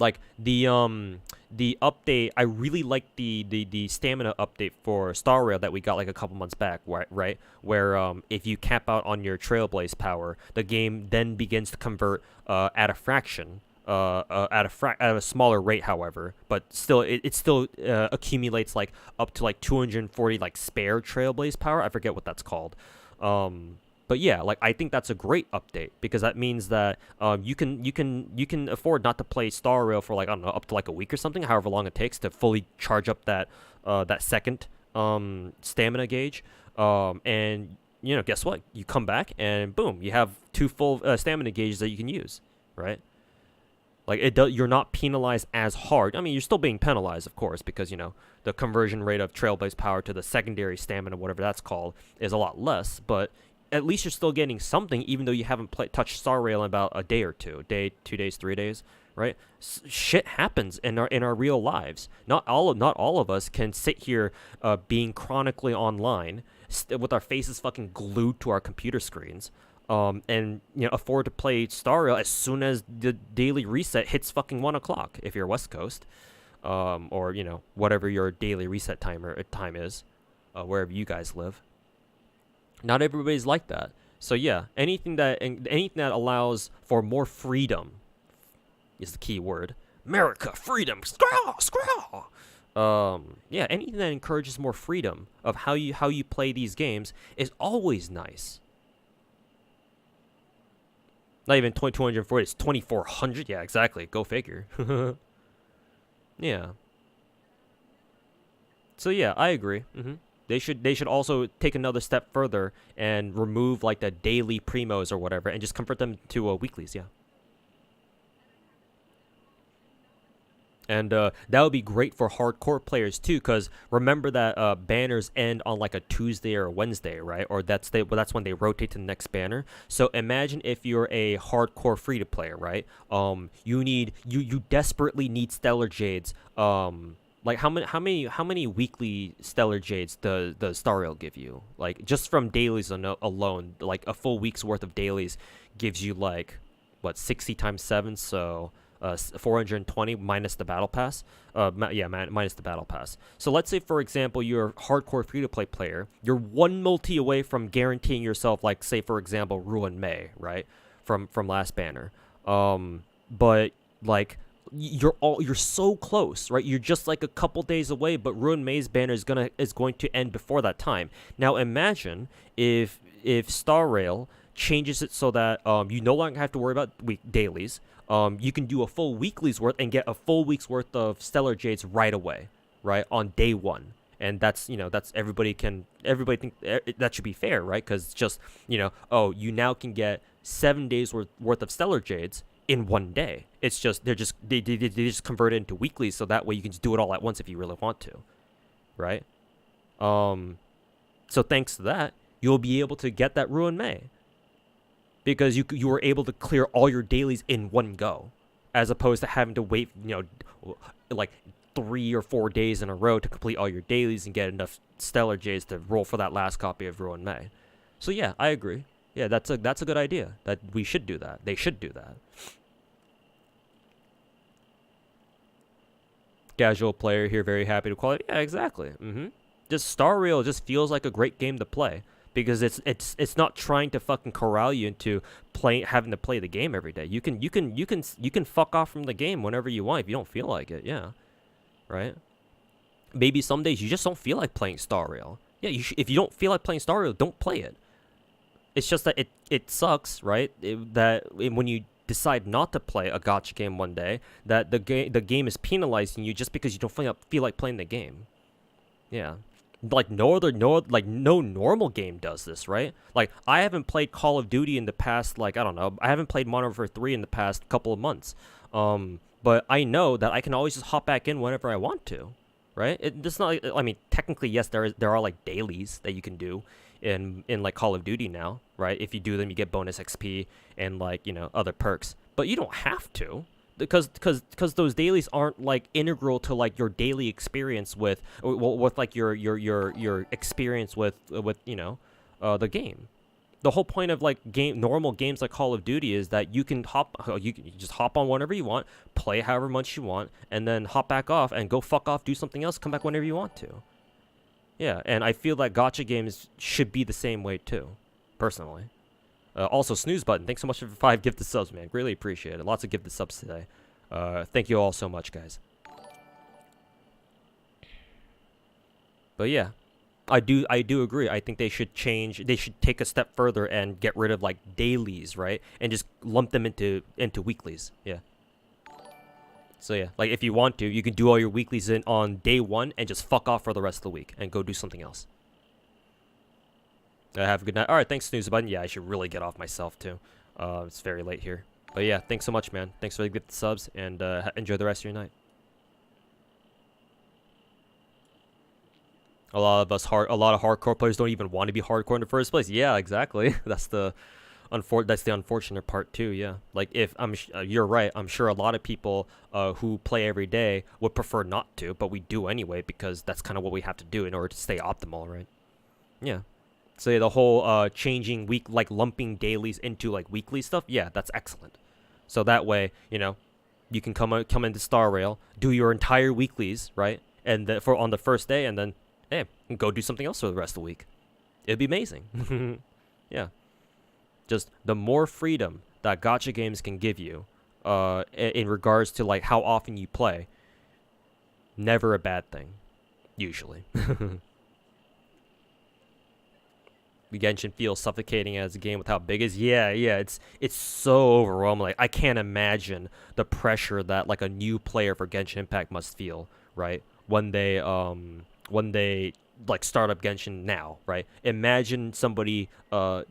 Like the update, I really like the stamina update for Star Rail that we got like a couple months back, right? Where if you cap out on your Trailblaze power, the game then begins to convert at a fraction. At a smaller rate, however, but still, it still accumulates like up to like 240 like spare Trailblaze power. I forget what that's called. But yeah, like I think that's a great update because that means that you can afford not to play Star Rail for like, I don't know, up to like a week or something, however long it takes to fully charge up that second stamina gauge. And you know, guess what? You come back and boom, you have 2 full stamina gauges that you can use, right? Like you're not penalized as hard. I mean, you're still being penalized, of course, because you know the conversion rate of Trailblaze power to the secondary stamina, whatever that's called, is a lot less. But at least you're still getting something, even though you haven't touched Star Rail in about a day or two, 2 days, 3 days, right? Shit happens in our real lives. Not all of us can sit here being chronically online with our faces fucking glued to our computer screens. And you know, afford to play Star Rail as soon as the daily reset hits fucking 1 o'clock if you're West Coast, or you know, whatever your daily reset time is, wherever you guys live. Not everybody's like that. So yeah, anything that allows for more freedom is the key word. America, freedom, scroll. yeah, anything that encourages more freedom of how you play these games is always nice. Not even 2240, it's 2400. Yeah, exactly. Go figure. Yeah. So yeah, I agree. They should also take another step further and remove like the daily primos or whatever and just convert them to weeklies. Yeah. And that would be great for hardcore players too, because remember that banners end on like a Tuesday or a Wednesday, right? Or that's when they rotate to the next banner. So imagine if you're a hardcore free to player, right? You desperately need Stellar Jades. Like how many weekly Stellar Jades does Star Rail give you? Like just from dailies alone, like a full week's worth of dailies gives you like what 60 times 7, so 420 minus the battle pass. Minus the battle pass. So let's say, for example, you're a hardcore free-to-play player. You're one multi away from guaranteeing yourself, like, say, for example, Ruin May, right? From last banner. But, like, you're so close, right? You're just, like, a couple days away, but Ruin May's banner is going to end before that time. Now, imagine if Star Rail changes it so that you no longer have to worry about dailies. You can do a full weekly's worth and get a full week's worth of Stellar Jades right away, right, on day 1. And that's everybody think that should be fair, right? Because just, you now can get 7 days worth of Stellar Jades in 1 day. It's just they just convert it into weeklies, so that way you can just do it all at once if you really want to, right? So thanks to that, you'll be able to get that Ruin May. Because you were able to clear all your dailies in one go, as opposed to having to wait, like 3 or 4 days in a row to complete all your dailies and get enough Stellar Jades to roll for that last copy of Ruin May. So yeah, I agree. Yeah, that's a good idea. That we should do that. They should do that. Casual player here, very happy to quality. Yeah, exactly. Just Star Rail just feels like a great game to play. Because it's not trying to fucking corral you into having to play the game every day. You can fuck off from the game whenever you want if you don't feel like it. Yeah, right. Maybe some days you just don't feel like playing Star Rail. Yeah, if you don't feel like playing Star Rail, don't play it. It's just that it sucks, right? When you decide not to play a gacha game one day, that the game is penalizing you just because you don't feel like playing the game. Yeah. Like no normal game does this, right? Like I haven't played Call of Duty in the past, like I don't know, I haven't played Modern Warfare 3 in the past couple of months. But I know that I can always just hop back in whenever I want to, right? It's not. I mean, technically, yes, there are like dailies that you can do in like Call of Duty now, right? If you do them, you get bonus XP and like other perks, but you don't have to. Because those dailies aren't like integral to like your daily experience with like your experience with the game. The whole point of like normal games like Call of Duty is that you can you just hop on whenever you want, play however much you want, and then hop back off and go fuck off, do something else, come back whenever you want to. Yeah, and I feel like gacha games should be the same way too, personally. Also, Snooze Button, thanks so much for 5 gifted subs, man. Really appreciate it. Lots of gifted subs today. Thank you all so much, guys. But yeah, I do agree. I think they should take a step further and get rid of like dailies, right? And just lump them into weeklies. Yeah. So yeah, like if you want to, you can do all your weeklies on day 1 and just fuck off for the rest of the week and go do something else. Have a good night. All right, thanks, Snooze Button. Yeah, I should really get off myself, too. It's very late here. But yeah, thanks so much, man. Thanks for the good subs, and enjoy the rest of your night. A lot of hardcore players don't even want to be hardcore in the first place. Yeah, exactly. That's the unfortunate part, too, yeah. Like, you're right. I'm sure a lot of people who play every day would prefer not to, but we do anyway, because that's kind of what we have to do in order to stay optimal, right? Yeah. So yeah, the whole changing lumping dailies into like weekly stuff, yeah, that's excellent. So that way, you can come into Star Rail, do your entire weeklies, right? And on the first day, and then go do something else for the rest of the week. It'd be amazing. Yeah. Just the more freedom that gacha games can give you, in regards to like how often you play, Never a bad thing, usually. Genshin feels suffocating as a game with how big it is. Yeah, it's so overwhelming. Like, I can't imagine the pressure that like a new player for Genshin Impact must feel, right? When they like start up Genshin now, right? Imagine somebody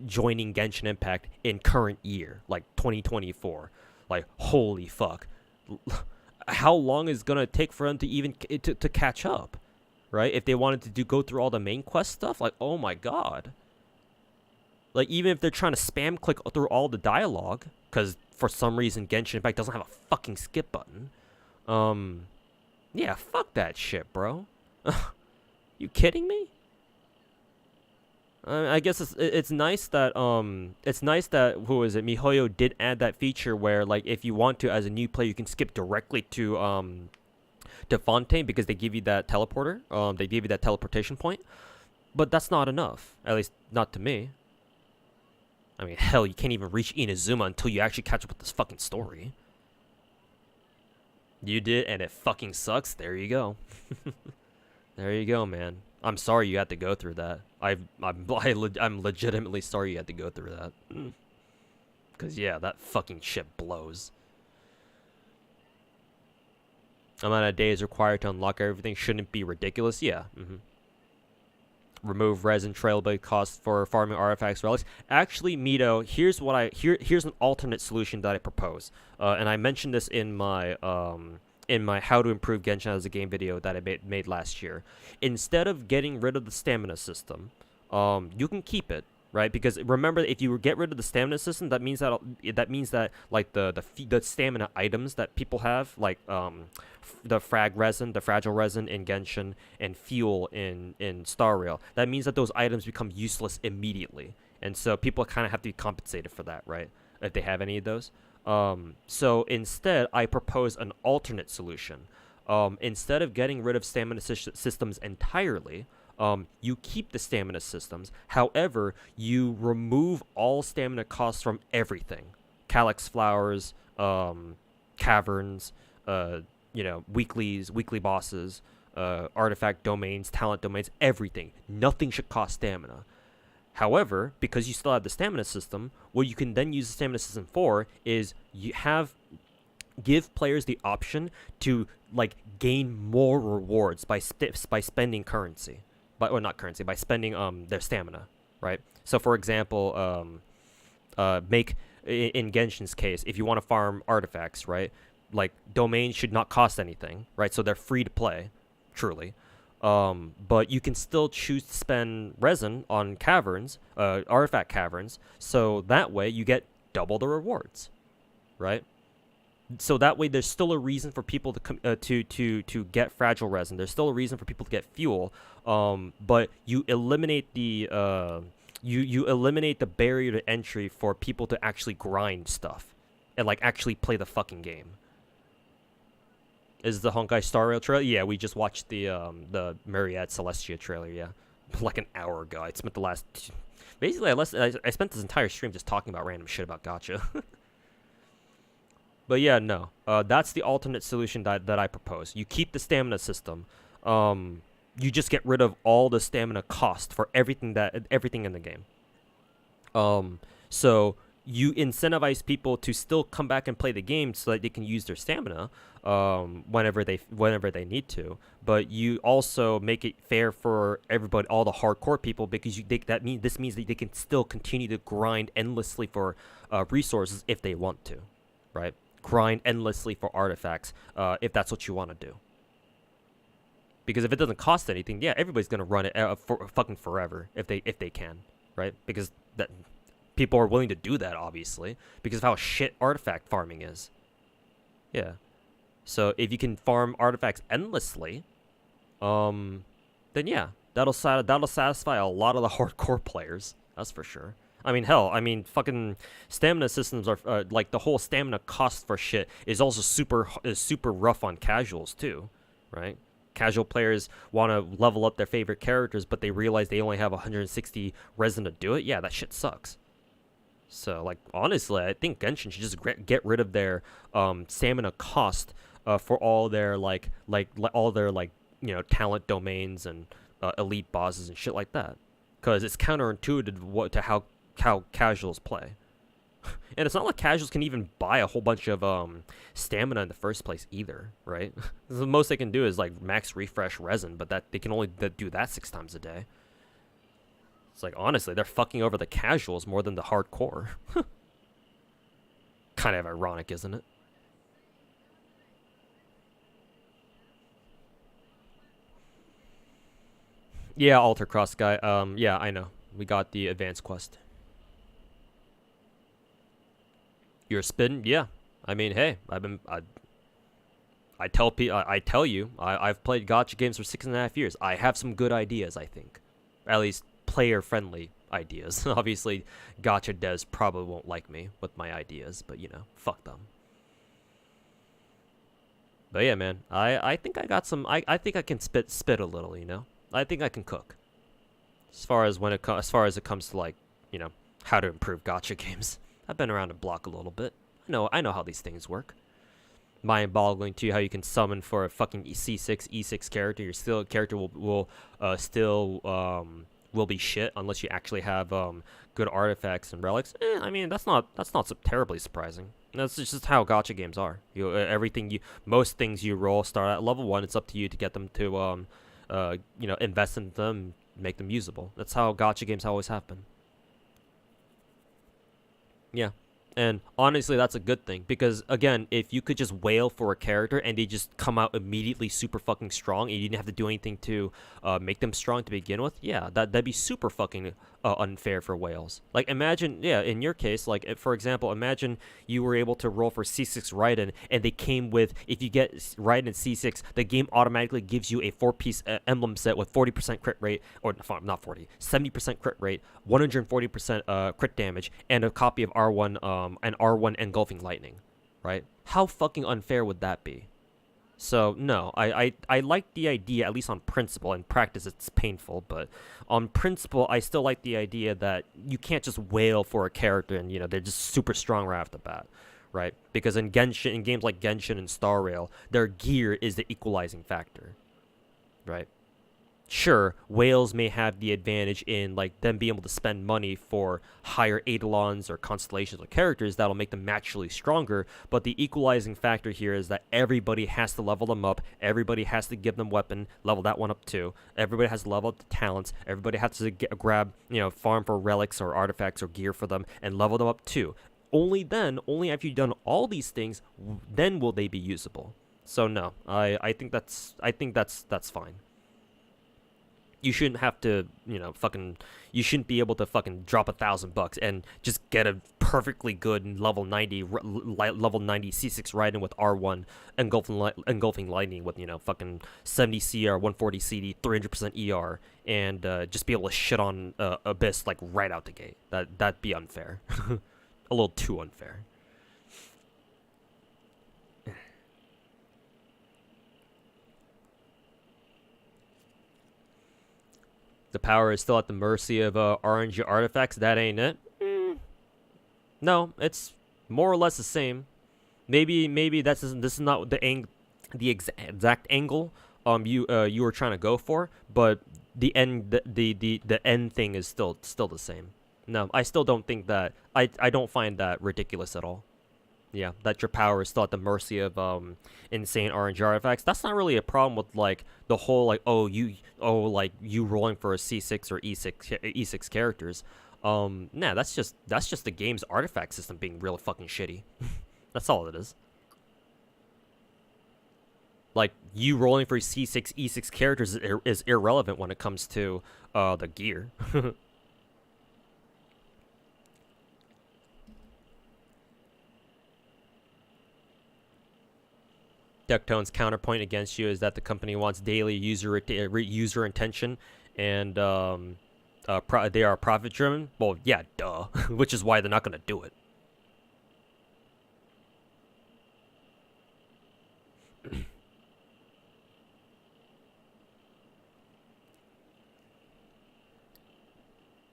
joining Genshin Impact in current year, like 2024. Like, holy fuck. How long is gonna take for them to even to catch up, right? If they wanted to go through all the main quest stuff, like, oh my god. Like, even if they're trying to spam click through all the dialogue, because for some reason Genshin Impact doesn't have a fucking skip button. Yeah, fuck that shit, bro. You kidding me? I guess it's nice that who is it? MiHoYo did add that feature where, like, if you want to as a new player, you can skip directly to Fontaine because they give you that teleporter. They give you that teleportation point. But that's not enough. At least not to me. I mean, hell, you can't even reach Inazuma until you actually catch up with this fucking story. You did, and it fucking sucks. There you go. There you go, man. I'm sorry you had to go through that. I'm legitimately sorry you had to go through that. Cause yeah, that fucking shit blows. Amount of days required to unlock everything shouldn't be ridiculous. Yeah. Remove resin trailblade costs for farming artifacts relics. Actually, Mito, here's an alternate solution that I propose. And I mentioned this in my how to improve Genshin as a game video that I made last year. Instead of getting rid of the stamina system, you can keep it, right? Because remember, if you get rid of the stamina system, that means that like the stamina items that people have, like the fragile resin in Genshin, and fuel in Star Rail, that means that those items become useless immediately, and so people kind of have to be compensated for that, right? If they have any of those. So instead, I propose an alternate solution. Instead of getting rid of stamina systems entirely, you keep the stamina systems. However, you remove all stamina costs from everything. Calyx flowers, caverns, weeklies, weekly bosses, artifact domains, talent domains, everything. Nothing should cost stamina. However, because you still have the stamina system, what you can then use the stamina system for is give players the option to like gain more rewards by spending currency, by spending their stamina, right? So for example, make in Genshin's case, if you want to farm artifacts, right? Like, domains should not cost anything, right? So they're free to play, truly. But you can still choose to spend resin on caverns, artifact caverns, so that way you get double the rewards, right? So that way there's still a reason for people to get fragile resin. There's still a reason for people to get fuel, but you eliminate the you eliminate the barrier to entry for people to actually grind stuff and like actually play the fucking game. Is the Honkai Star Rail trailer? Yeah, we just watched the Myriad Celestia trailer, yeah. Like an hour ago. I spent the last... Basically, I spent this entire stream just talking about random shit about gacha. But yeah, no. That's the alternate solution that I propose. You keep the stamina system. You just get rid of all the stamina cost for everything in the game. So you incentivize people to still come back and play the game so that they can use their stamina whenever they need to, but you also make it fair for everybody, all the hardcore people, because this means that they can still continue to grind endlessly for resources if they want to, right? Grind endlessly for artifacts if that's what you want to do. Because if it doesn't cost anything, yeah, everybody's gonna run it for fucking forever if they can, right? Because that people are willing to do that, obviously, because of how shit artifact farming is. Yeah. So if you can farm artifacts endlessly, then yeah, that'll satisfy a lot of the hardcore players. That's for sure. I mean, hell, fucking stamina systems are like the whole stamina cost for shit is also super rough on casuals too, right? Casual players want to level up their favorite characters, but they realize they only have 160 resin to do it. Yeah, that shit sucks. So, like, honestly, I think Genshin should just get rid of their stamina cost for all their all their talent domains and elite bosses and shit like that, because it's counterintuitive to how casuals play. And it's not like casuals can even buy a whole bunch of stamina in the first place either, right? The most they can do is like max refresh resin, but that they can only do that 6 times a day. It's like, honestly, they're fucking over the casuals more than the hardcore. Kind of ironic, isn't it? Yeah, Alter Cross guy. Yeah, I know. We got the advanced quest. You're spin? Yeah. I mean, hey, I tell you, I've played gacha games for 6.5 years. I have some good ideas, I think. At least player-friendly ideas. Obviously, gacha devs probably won't like me with my ideas, but fuck them. But yeah, man, I think I got some. I think I can spit a little, I think I can cook. As far as it comes to how to improve gacha games. I've been around the block a little bit. I know how these things work. Mind-boggling to you how you can summon for a fucking C6 E6 character. Your character will be shit unless you actually have good artifacts and relics. I mean that's not terribly surprising. That's just how gacha games are. Most things you roll start at level 1. It's up to you to get them to invest in them, make them usable. That's how gacha games always have been. Yeah. And honestly, that's a good thing, because again, if you could just wail for a character and they just come out immediately super fucking strong and you didn't have to do anything to make them strong to begin with, yeah, that'd be super fucking unfair for whales. Like, imagine, yeah, in your case, like, for example, imagine you were able to roll for C6 Raiden and they came with, if you get Raiden C6, the game automatically gives you a 4-piece emblem set with 40% crit rate, or not 40, 70% crit rate, 140% crit damage, and a copy of R1 and R1 engulfing lightning, right? How fucking unfair would that be? So no, I like the idea, at least on principle. In practice, it's painful, but on principle, I still like the idea that you can't just wail for a character and they're just super strong right off the bat, right? Because in games like Genshin and Star Rail, their gear is the equalizing factor, right? Sure, whales may have the advantage in them being able to spend money for higher eidolons or constellations or characters that'll make them naturally stronger, but the equalizing factor here is that everybody has to level them up, everybody has to give them weapon, level that one up too, everybody has to level up the talents, everybody has to grab, farm for relics or artifacts or gear for them and level them up too. Only after you've done all these things, then will they be usable. So no, I think that's fine. You shouldn't have to, you shouldn't be able to fucking drop $1,000 and just get a perfectly good level 90 C6 Raiden with R1 engulfing lightning with, fucking 70 CR, 140 CD, 300% ER, and just be able to shit on Abyss right out the gate. That'd be unfair. A little too unfair. The power is still at the mercy of RNG artifacts. That ain't it. No, it's more or less the same. Maybe this is not the exact angle you were trying to go for, but the end thing is still the same. No, I still don't think that. I don't find that ridiculous at all. Yeah, that your power is still at the mercy of insane RNG artifacts. That's not really a problem with the whole you rolling for a C6 or E6 characters. Nah, that's just the game's artifact system being really fucking shitty. That's all it is. You rolling for C6 E6 characters is irrelevant when it comes to the gear. Ducktone's counterpoint against you is that the company wants daily user intention, and they are profit driven. Well, yeah, duh. Which is why they're not gonna do it.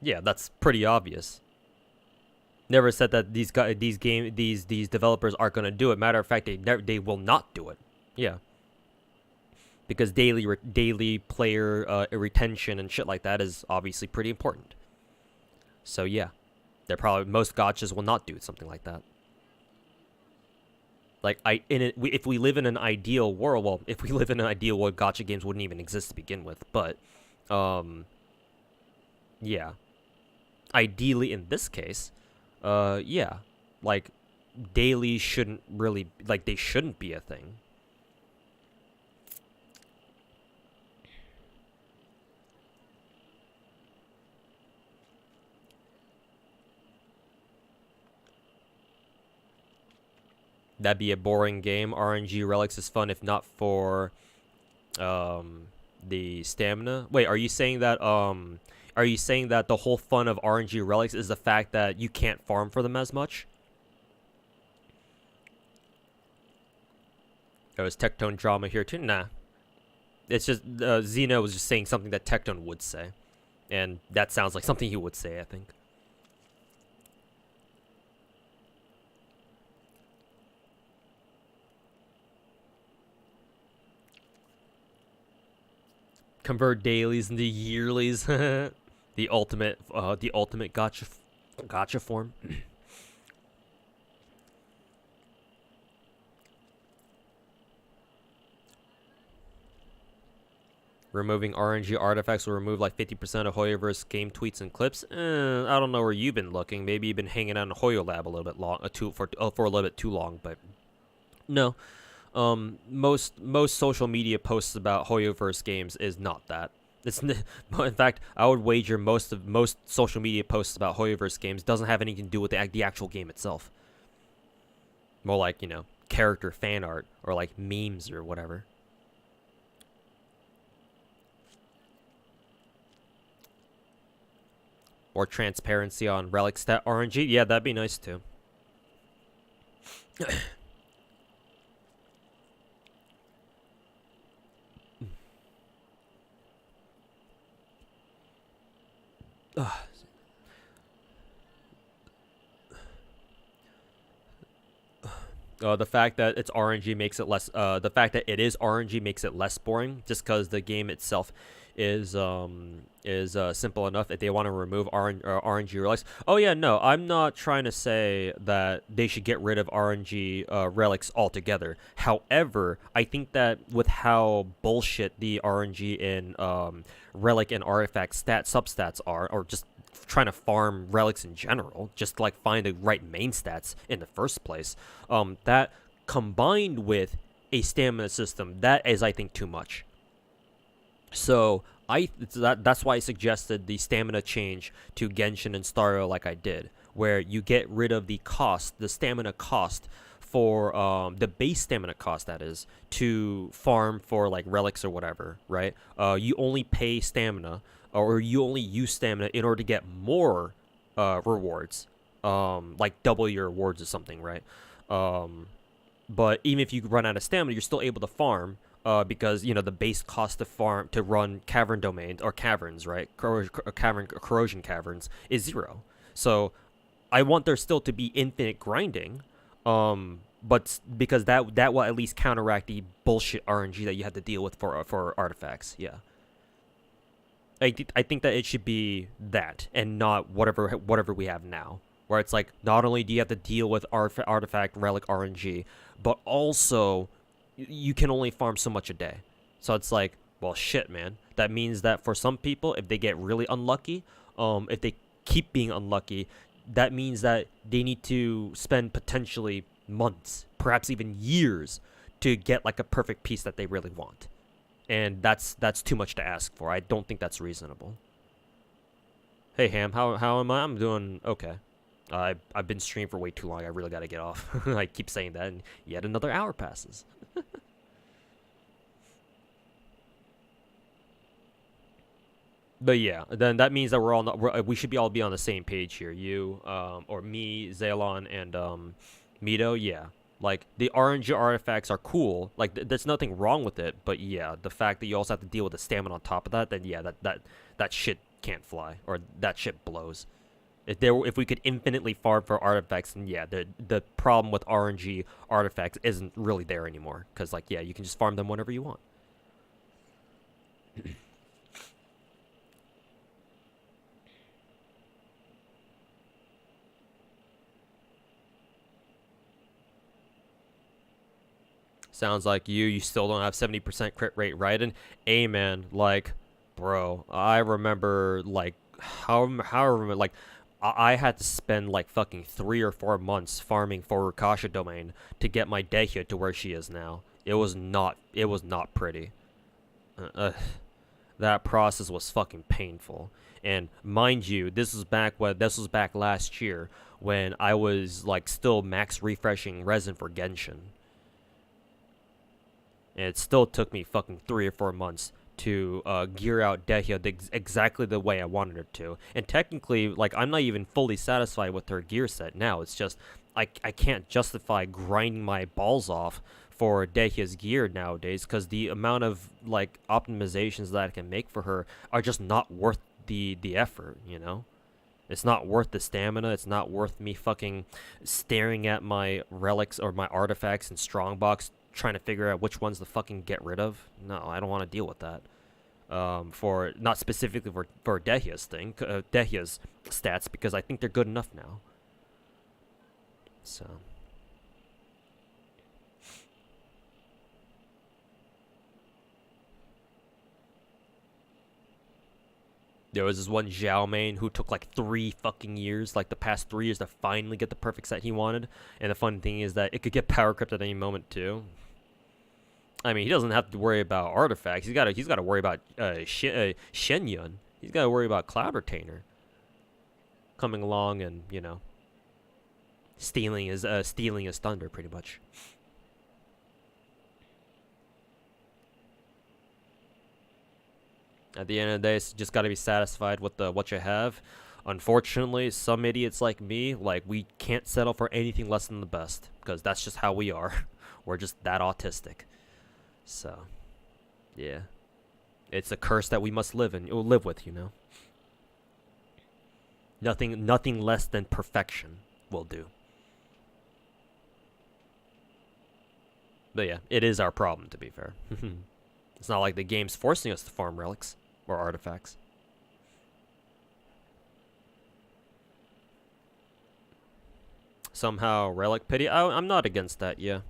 Yeah, that's pretty obvious. Never said that these developers aren't gonna do it. Matter of fact, they will not do it. Yeah. Because daily player retention and shit like that is obviously pretty important. So yeah, most gachas will not do something like that. Like if we live in an ideal world, well, if we live in an ideal world, gacha games wouldn't even exist to begin with. But, yeah, ideally in this case, yeah, like daily shouldn't really they shouldn't be a thing. That'd be a boring game. RNG relics is fun if not for the stamina. Wait, are you saying that the whole fun of RNG relics is the fact that you can't farm for them as much? There was Tectone drama here too? Nah. It's just Xeno was just saying something that Tectone would say. And that sounds like something he would say, I think. Convert dailies into yearlies. the ultimate gacha form. Removing RNG artifacts will remove like 50% of Hoyoverse game tweets and clips. I don't know where you've been looking. Maybe you've been hanging out in Hoyo Lab a little bit long, for a little bit too long. But no, most social media posts about Hoyoverse games is not that. It's in fact, I would wager most social media posts about Hoyoverse games doesn't have anything to do with the actual game itself. More like, you know, character fan art or like memes or whatever. Or transparency on relic stat RNG. Yeah, that'd be nice too. The fact that it's RNG makes it less. The fact that it is RNG makes it less boring, just because the game itself is simple enough. If they want to remove RNG relics, oh yeah, no, I'm not trying to say that they should get rid of RNG relics altogether. However, I think that with how bullshit the RNG in relic and artifact substats are, or just trying to farm relics in general, just to like find the right main stats in the first place, that combined with a stamina system, that is, I think, too much. So that's why I suggested the stamina change to Genshin and Stario like I did, where you get rid of the stamina cost for the base stamina cost, that is, to farm for like relics or whatever, right? You only pay stamina, or you only use stamina in order to get more rewards, like double your rewards or something, right? But even if you run out of stamina, you're still able to farm, because, you know, the base cost to run cavern domains or caverns, right? Corrosion caverns is 0. So I want there still to be infinite grinding, but because that will at least counteract the bullshit RNG that you have to deal with for artifacts. Yeah. I think that it should be that, and not whatever we have now, where it's like, not only do you have to deal with artifact relic RNG, but also you can only farm so much a day. So it's like, well, shit, man. That means that for some people, if they get really unlucky, if they keep being unlucky, that means that they need to spend potentially months, perhaps even years, to get like a perfect piece that they really want. And that's too much to ask for. I don't think that's reasonable. Hey Ham, how am I? I'm doing okay. I've been streaming for way too long. I really gotta get off. I keep saying that, and yet another hour passes. But yeah, then that means that we should all be on the same page here. You, or me, Zaylon, and Mito. Yeah, like the RNG artifacts are cool. Like there's nothing wrong with it. But yeah, the fact that you also have to deal with the stamina on top of that, then yeah, that shit can't fly, or that shit blows. If we could infinitely farm for artifacts, then yeah, the problem with RNG artifacts isn't really there anymore. Cause like yeah, you can just farm them whenever you want. Sounds like you still don't have 70% crit rate, right? And amen, like, bro, I remember like however like I had to spend like fucking 3 or 4 months farming for Rukasha domain to get my Dehya to where she is now. It was not pretty. That process was fucking painful. And mind you, this was back last year when I was like still max refreshing resin for Genshin. And it still took me fucking 3 or 4 months to gear out Dehya exactly the way I wanted it to. And technically, like, I'm not even fully satisfied with her gear set now. It's just, I can't justify grinding my balls off for Dehya's gear nowadays because the amount of, like, optimizations that I can make for her are just not worth the effort, you know? It's not worth the stamina. It's not worth me fucking staring at my relics or my artifacts in Strongbox trying to figure out which ones to fucking get rid of. No, I don't want to deal with that. For not specifically for Dehya's thing, Dehya's stats, because I think they're good enough now. So there was this one Zhao main who took like 3 fucking years, like the past 3 years, to finally get the perfect set he wanted. And the fun thing is that it could get power crept at any moment too. I mean, he doesn't have to worry about artifacts. He's got to worry about Shenyun. He's got to worry about Cloud Retainer coming along and, you know, stealing his thunder pretty much. At the end of the day, it's just got to be satisfied with what you have. Unfortunately, some idiots like me, like, we can't settle for anything less than the best because that's just how we are. We're just that autistic. So, yeah, it's a curse that we must live with, you know. Nothing less than perfection will do. But yeah, it is our problem, to be fair. It's not like the game's forcing us to farm relics or artifacts. Somehow relic pity. I'm not against that. Yeah.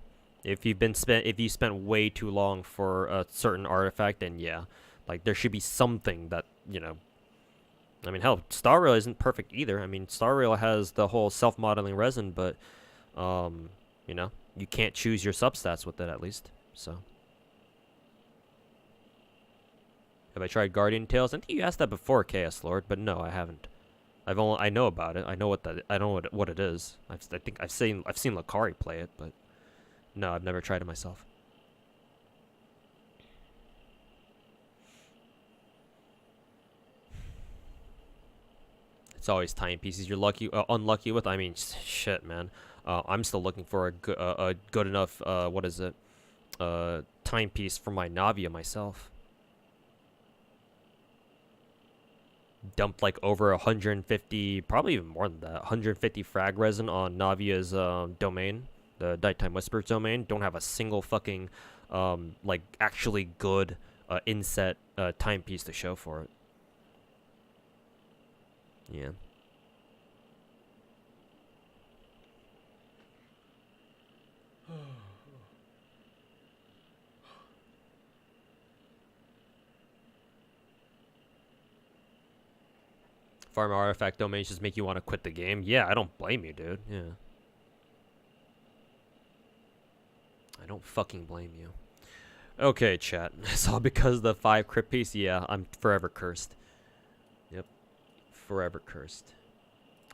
If you spent way too long for a certain artifact, then yeah, like there should be something that, you know. I mean, hell, Star Rail isn't perfect either. I mean, Star Rail has the whole self-modeling resin, but you know, you can't choose your substats with it at least. So, have I tried Guardian Tales? I think you asked that before, Chaos Lord, but no, I haven't. I know about it. I know what it is. I think I've seen Lakari play it, but. No, I've never tried it myself. It's always timepieces you're unlucky with. I mean, shit, man. I'm still looking for a good enough timepiece for my navia myself. Dumped like over 150, probably even more than that, 150 frag resin on Navia's domain. The Nighttime Whispers domain. Don't have a single fucking like actually good inset timepiece to show for it. Yeah. Farm artifact domains just make you want to quit the game. Yeah, I don't blame you, dude. Yeah. I don't fucking blame you. Okay, chat. It's all because of the 5 crit piece. Yeah, I'm forever cursed. Yep. Forever cursed.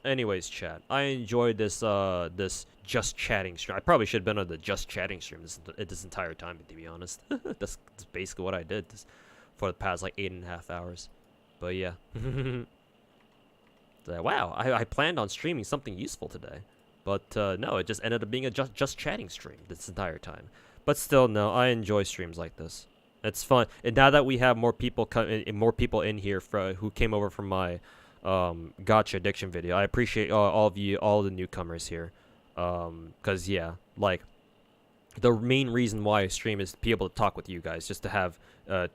Anyways, chat. I enjoyed this this just chatting stream. I probably should have been on the just chatting stream this entire time, to be honest. That's basically what I did for the past like 8.5 hours. But yeah. So, wow, I planned on streaming something useful today. But no, it just ended up being a just chatting stream this entire time. But still, no, I enjoy streams like this. It's fun, and now that we have more people in here who came over from my Gotcha Addiction video. I appreciate all of you, all the newcomers here. Cause yeah, like the main reason why I stream is to be able to talk with you guys, just to have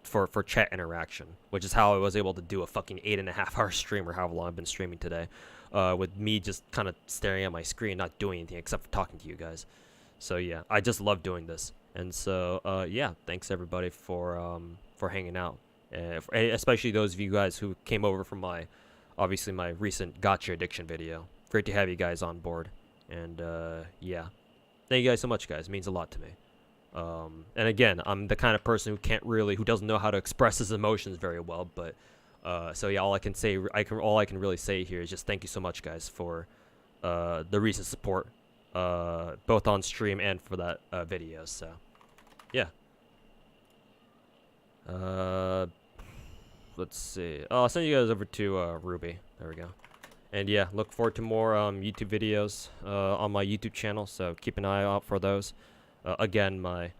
for chat interaction, which is how I was able to do a fucking 8.5-hour stream or however long I've been streaming today, with me just kind of staring at my screen, not doing anything except for talking to you guys. So yeah, I just love doing this, and so yeah, thanks everybody for hanging out, especially those of you guys who came over from my obviously my recent Gacha Addiction video. Great to have you guys on board, and yeah. Thank you guys so much, guys. It means a lot to me. And again, I'm the kind of person who doesn't know how to express his emotions very well. But so yeah, all I can really say here is just thank you so much, guys, for the recent support, both on stream and for that video. So yeah. Let's see. Oh, I'll send you guys over to Ruby. There we go. And yeah, look forward to more YouTube videos on my YouTube channel, so keep an eye out for those. Again, my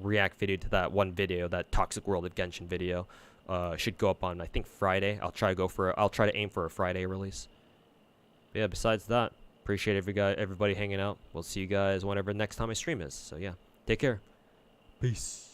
react video to that one video, that Toxic World of Genshin video, should go up on, I think, Friday. I'll try to aim for a Friday release. But yeah, besides that, appreciate everybody hanging out. We'll see you guys whenever next time I stream is. So yeah, take care. Peace.